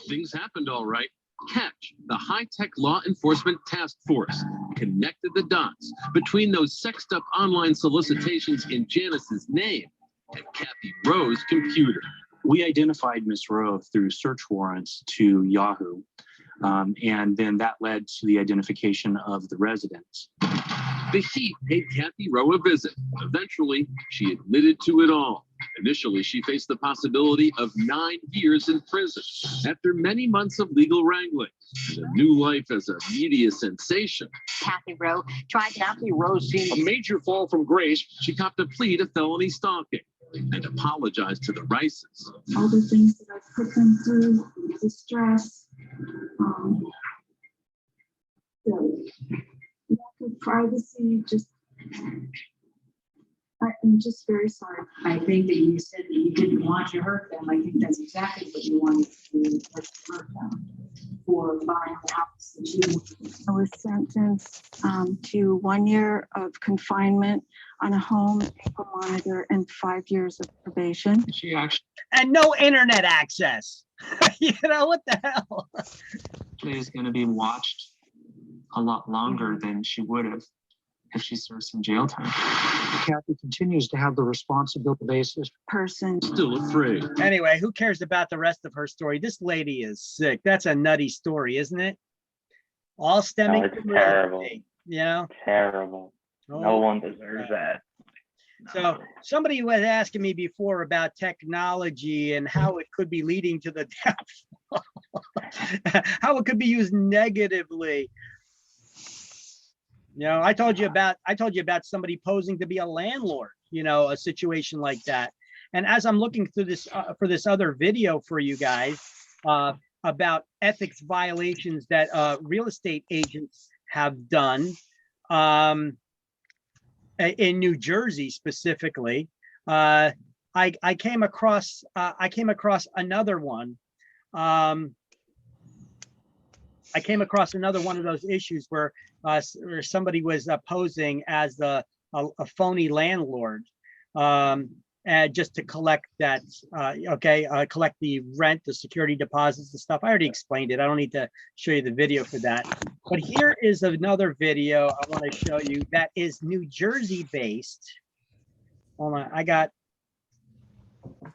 Things happened all right. Catch, the high-tech law enforcement task force, connected the dots between those sexed up online solicitations in Janice's name and Kathy Rowe's computer. We identified Ms. Rowe through search warrants to Yahoo, and then that led to the identification of the residents. The Heat paid Kathy Rowe a visit. Eventually, she admitted to it all. Initially, she faced the possibility of 9 years in prison after many months of legal wrangling and a new life as a media sensation. Kathy Rowe tried Kathy Rowe seemed a major fall from grace. She copped a plea to felony stalking and apologized to the Rices. All the things that I've put them through, the stress, the lack of privacy, just, I'm just very sorry. I think that you said that you didn't want to hurt them. I think that's exactly what you wanted to do, was to hurt them for buying the house that you. I was sentenced to 1 year of confinement on a home ankle monitor and 5 years of probation. She actually And no internet access. You know, what the hell? is going to be watched a lot longer than she would have if she served some jail time. Kathy continues to have the responsibility basis. Person. Still afraid. Anyway, who cares about the rest of her story? This lady is sick. That's a nutty story, isn't it? All stemming it's from real terrible. estate, you know? Terrible. No Oh, one deserves that. So somebody was asking me before about technology and how it could be leading to the death, how it could be used negatively. You know, I told you about somebody posing to be a landlord, you know, a situation like that. And as I'm looking through this for this other video for you guys about ethics violations that real estate agents have done in New Jersey specifically, I came across another one. I came across another one of those issues where somebody was posing as a phony landlord, and just to collect that, collect the rent, the security deposits, and stuff. I already explained it. I don't need to show you the video for that. But here is another video I want to show you that is New Jersey based. Hold on, I got a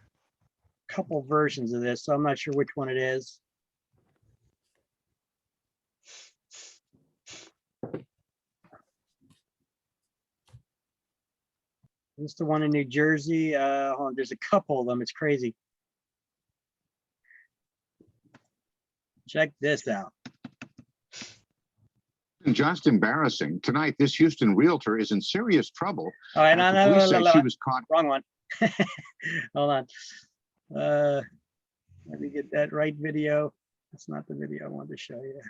couple versions of this, so I'm not sure which one it is. This is the one in New Jersey. Hold on, there's a couple of them. It's crazy. Check this out. Just embarrassing. Tonight, this Houston realtor is in serious trouble. All right, no, after police say she no. was caught. Wrong one. Hold on. Let me get that right video. That's not the video I wanted to show you.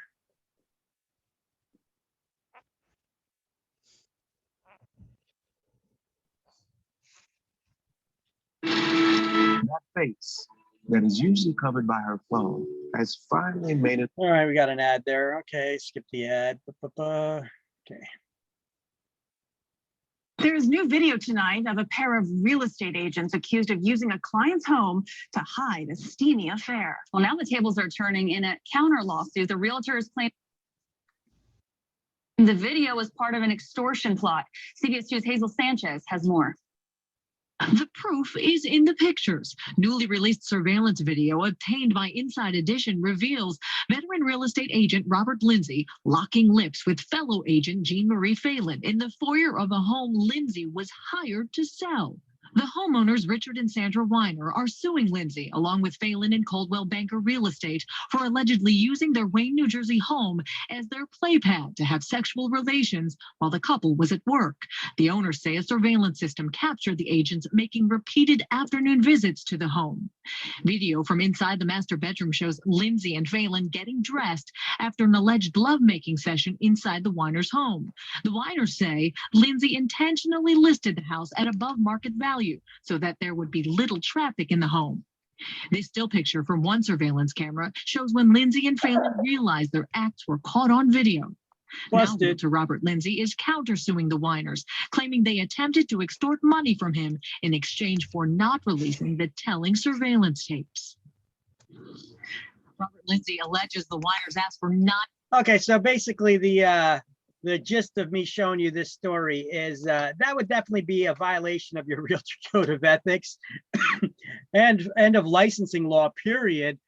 That face that is usually covered by her phone has finally made it. All right, we got an ad there. Okay, skip the ad. Okay. There is new video tonight of a pair of real estate agents accused of using a client's home to hide a steamy affair. Well, now the tables are turning in a counter lawsuit. The realtors claim the video was part of an extortion plot. CBS 2's Hazel Sanchez has more. The proof is in the pictures. Newly released surveillance video obtained by Inside Edition reveals veteran real estate agent Robert Lindsay locking lips with fellow agent Jean Marie Phelan in the foyer of a home Lindsay was hired to sell. The homeowners, Richard and Sandra Weiner, are suing Lindsay, along with Phelan and Coldwell Banker Real Estate, for allegedly using their Wayne, New Jersey home as their play pad to have sexual relations while the couple was at work. The owners say a surveillance system captured the agents making repeated afternoon visits to the home. Video from inside the master bedroom shows Lindsay and Phelan getting dressed after an alleged lovemaking session inside the Weiners' home. The Weiners say Lindsay intentionally listed the house at above market value so that there would be little traffic in the home. This still picture from one surveillance camera shows when Lindsay and Phelan realized their acts were caught on video. Now, realtor Robert Lindsay is countersuing the Weiners, claiming they attempted to extort money from him in exchange for not releasing the telling surveillance tapes. Robert Lindsay alleges the Weiners asked for not. Okay, so basically the the gist of me showing you this story is that would definitely be a violation of your realtor code of ethics and of licensing law, period.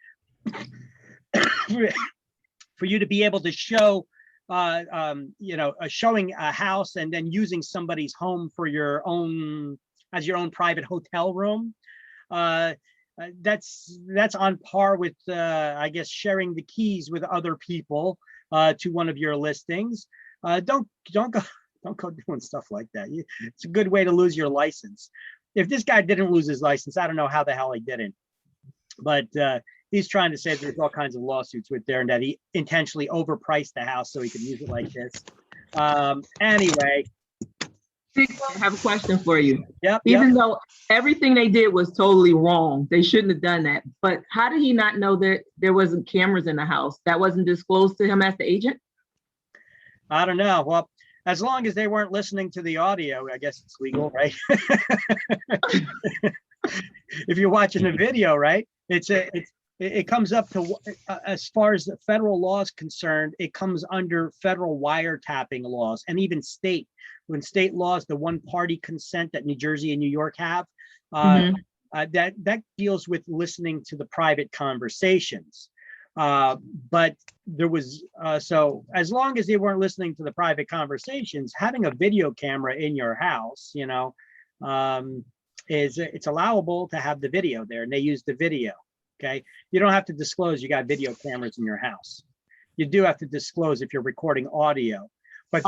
For you to be able to show, showing a house and then using somebody's home for your own, as your own private hotel room. That's on par with, I guess, sharing the keys with other people to one of your listings. Don't go doing stuff like that. It's a good way to lose your license. If this guy didn't lose his license, I don't know how the hell he didn't. But he's trying to say there's all kinds of lawsuits with there and that he intentionally overpriced the house so he could use it like this. Anyway. I have a question for you. Yep. Even though everything they did was totally wrong, they shouldn't have done that. But how did he not know that there wasn't cameras in the house? That wasn't disclosed to him as the agent? I don't know. Well, as long as they weren't listening to the audio, I guess it's legal, right? If you're watching the video, right? It comes up to, as far as the federal law is concerned, it comes under federal wiretapping laws and even state. When state laws, the one-party consent that New Jersey and New York have, that deals with listening to the private conversations. But there was, so as long as they weren't listening to the private conversations, having a video camera in your house, it's allowable to have the video there, and they use the video. Okay, you don't have to disclose you got video cameras in your house. You do have to disclose if you're recording audio. But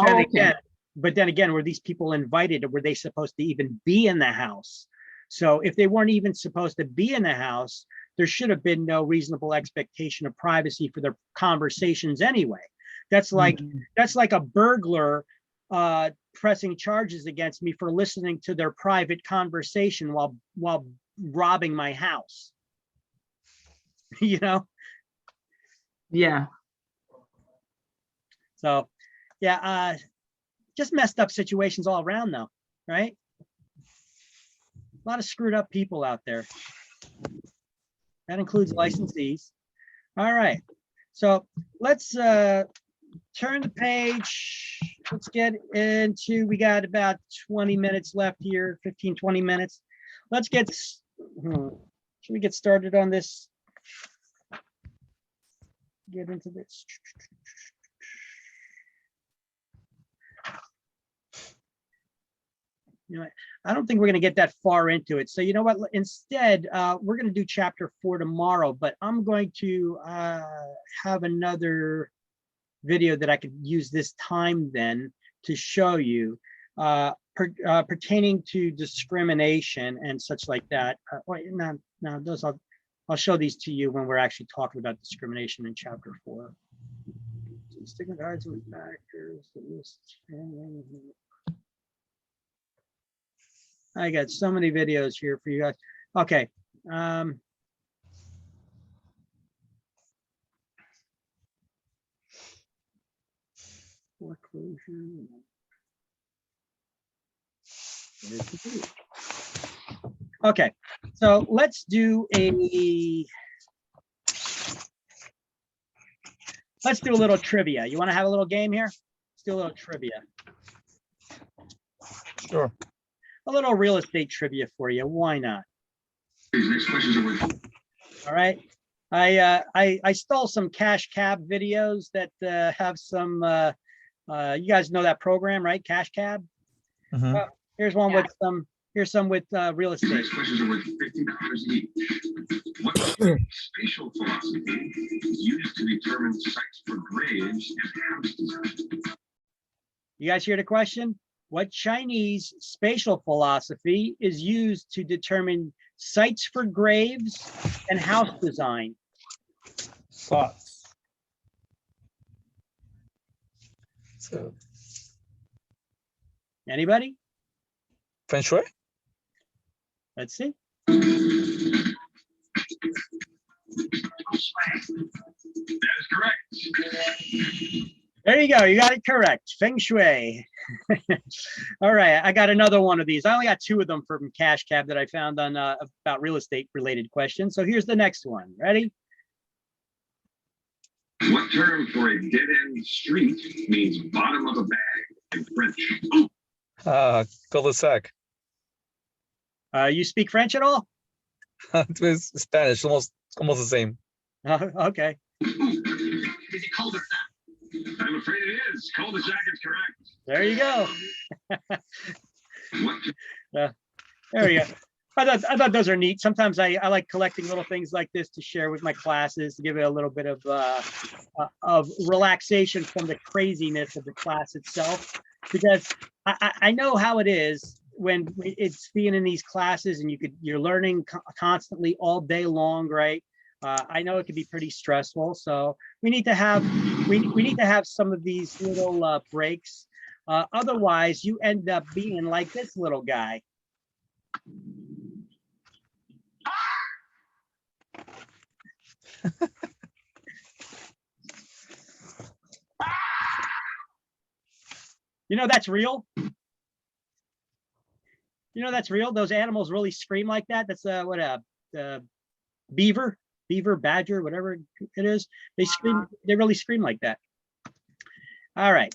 then again, were these people invited, or were they supposed to even be in the house? So if they weren't even supposed to be in the house, there should have been no reasonable expectation of privacy for their conversations anyway. That's like a burglar pressing charges against me for listening to their private conversation while robbing my house. Yeah. So, yeah, just messed up situations all around though, right? A lot of screwed up people out there. That includes licensees. All right, so let's turn the page. Let's get into, we got about 20 minutes left here, 15, 20 minutes. Let's get, should we get started on this? Get into this. I don't think we're going to get that far into it. So you know what? Instead, we're going to do chapter 4 tomorrow, but I'm going to have another video that I could use this time then to show you pertaining to discrimination and such like that. No, those I'll show these to you when we're actually talking about discrimination in chapter 4. Stigmatized with factors. I got so many videos here for you guys. Okay. Foreclosure. Okay, so let's do a little trivia. You want to have a little game here? Let's do a little trivia. Sure. A little real estate trivia for you. Why not? Next questions are with. All right. I stole some Cash Cab videos that have some. You guys know that program, right? Cash Cab. Well, here's one with some. Here's some with real estate. Next questions are worth $50 each. What spatial philosophy is used to determine sites for graves and house design? You guys hear the question? What Chinese spatial philosophy is used to determine sites for graves and house design? Slots. So, anybody? Feng Shui? Let's see. That is correct. There you go. You got it correct. Feng Shui. All right. I got another one of these. I only got 2 of them from Cash Cab that I found on about real estate related questions. So here's the next one. Ready? What term for a dead-end street means bottom of a bag in French? Cul-de-sac. You speak French at all? It's Spanish, almost the same. Okay. I'm afraid it is. Cul-de-sac is correct. There you go. What There you go. I thought those are neat. Sometimes I like collecting little things like this to share with my classes, to give it a little bit of relaxation from the craziness of the class itself. Because I know how it is when it's being in these classes and you're learning constantly all day long, right? I know it can be pretty stressful. So we need to have some of these little breaks. Otherwise, you end up being like this little guy. You know that's real. You know that's real. Those animals really scream like that. That's what a beaver, badger, whatever it is. They scream. They really scream like that. All right.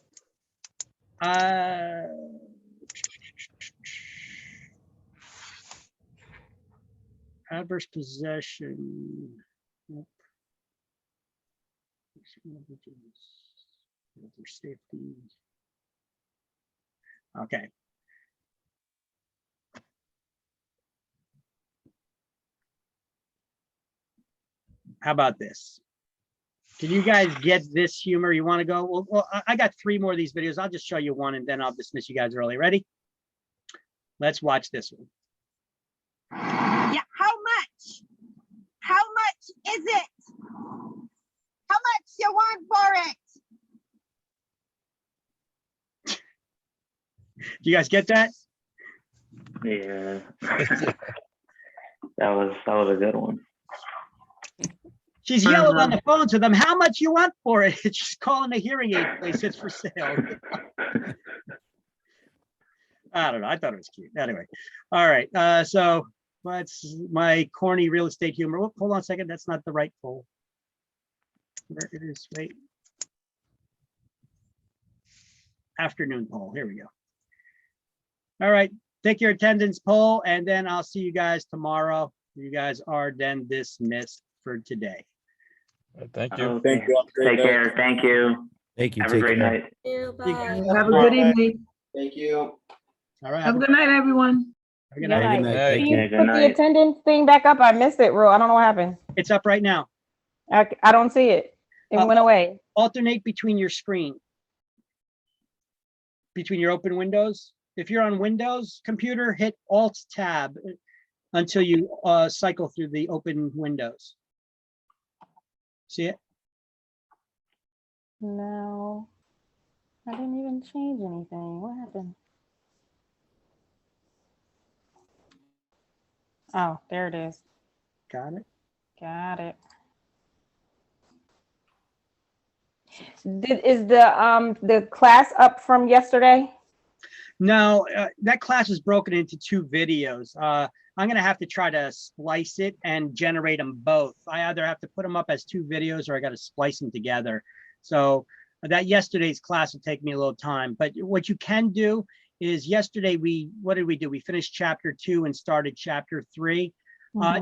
Adverse possession. Nope. Safety. Okay. How about this? Can you guys get this humor? You want to go? Well, I got 3 more of these videos. I'll just show you one and then I'll dismiss you guys early. Ready? Let's watch this one. Yeah, how much? How much is it? How much you want for it? Do you guys get that? Yeah. that was a good one. She's yelling on the phone to them, how much you want for it? She's calling a hearing aid place, it's for sale. I don't know, I thought it was cute. Anyway, all right, so what's my corny real estate humor? Oh, hold on a second, that's not the right poll. Where it is, wait. Afternoon poll, here we go. All right, take your attendance poll and then I'll see you guys tomorrow. You guys are then dismissed for today. Thank you. Okay. Take care. Thank you. Thank you. Have a Take great care. night. Have a good evening. Thank you. All right. Have a good night, everyone. Have a good night. Good night. Hey. Can you Yeah, good put the night. attendance thing back up? I missed it, Ro. I don't know what happened. It's up right now. I don't see it. It went away. Alternate between your screen. Between your open windows. If you're on Windows computer, hit Alt Tab until you cycle through the open windows. See it? No, I didn't even change anything. What happened? Oh, there it is. Got it. Got it. Is the class up from yesterday? No, that class is broken into 2 videos. I'm going to have to try to splice it and generate them both. I either have to put them up as 2 videos or I got to splice them together. So that yesterday's class will take me a little time. But what you can do is yesterday, what did we do? We finished chapter 2 and started chapter 3.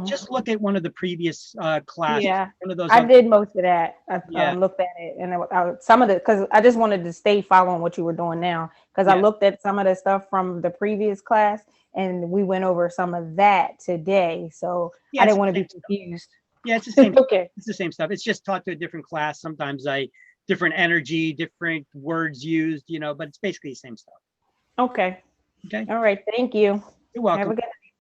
Just look at one of the previous classes. Yeah, one of those I did most of that. I Yeah. looked at it and some of the, because I just wanted to stay following what you were doing now. Because I Yeah. looked at some of the stuff from the previous class and we went over some of that today. So Yeah, I it's didn't want to the be same confused. Yeah, it's the same. Okay. It's the same stuff. It's just taught to a different class. Sometimes different energy, different words used, but it's basically the same stuff. Okay. Okay. All right. Thank you. You're welcome. Have a good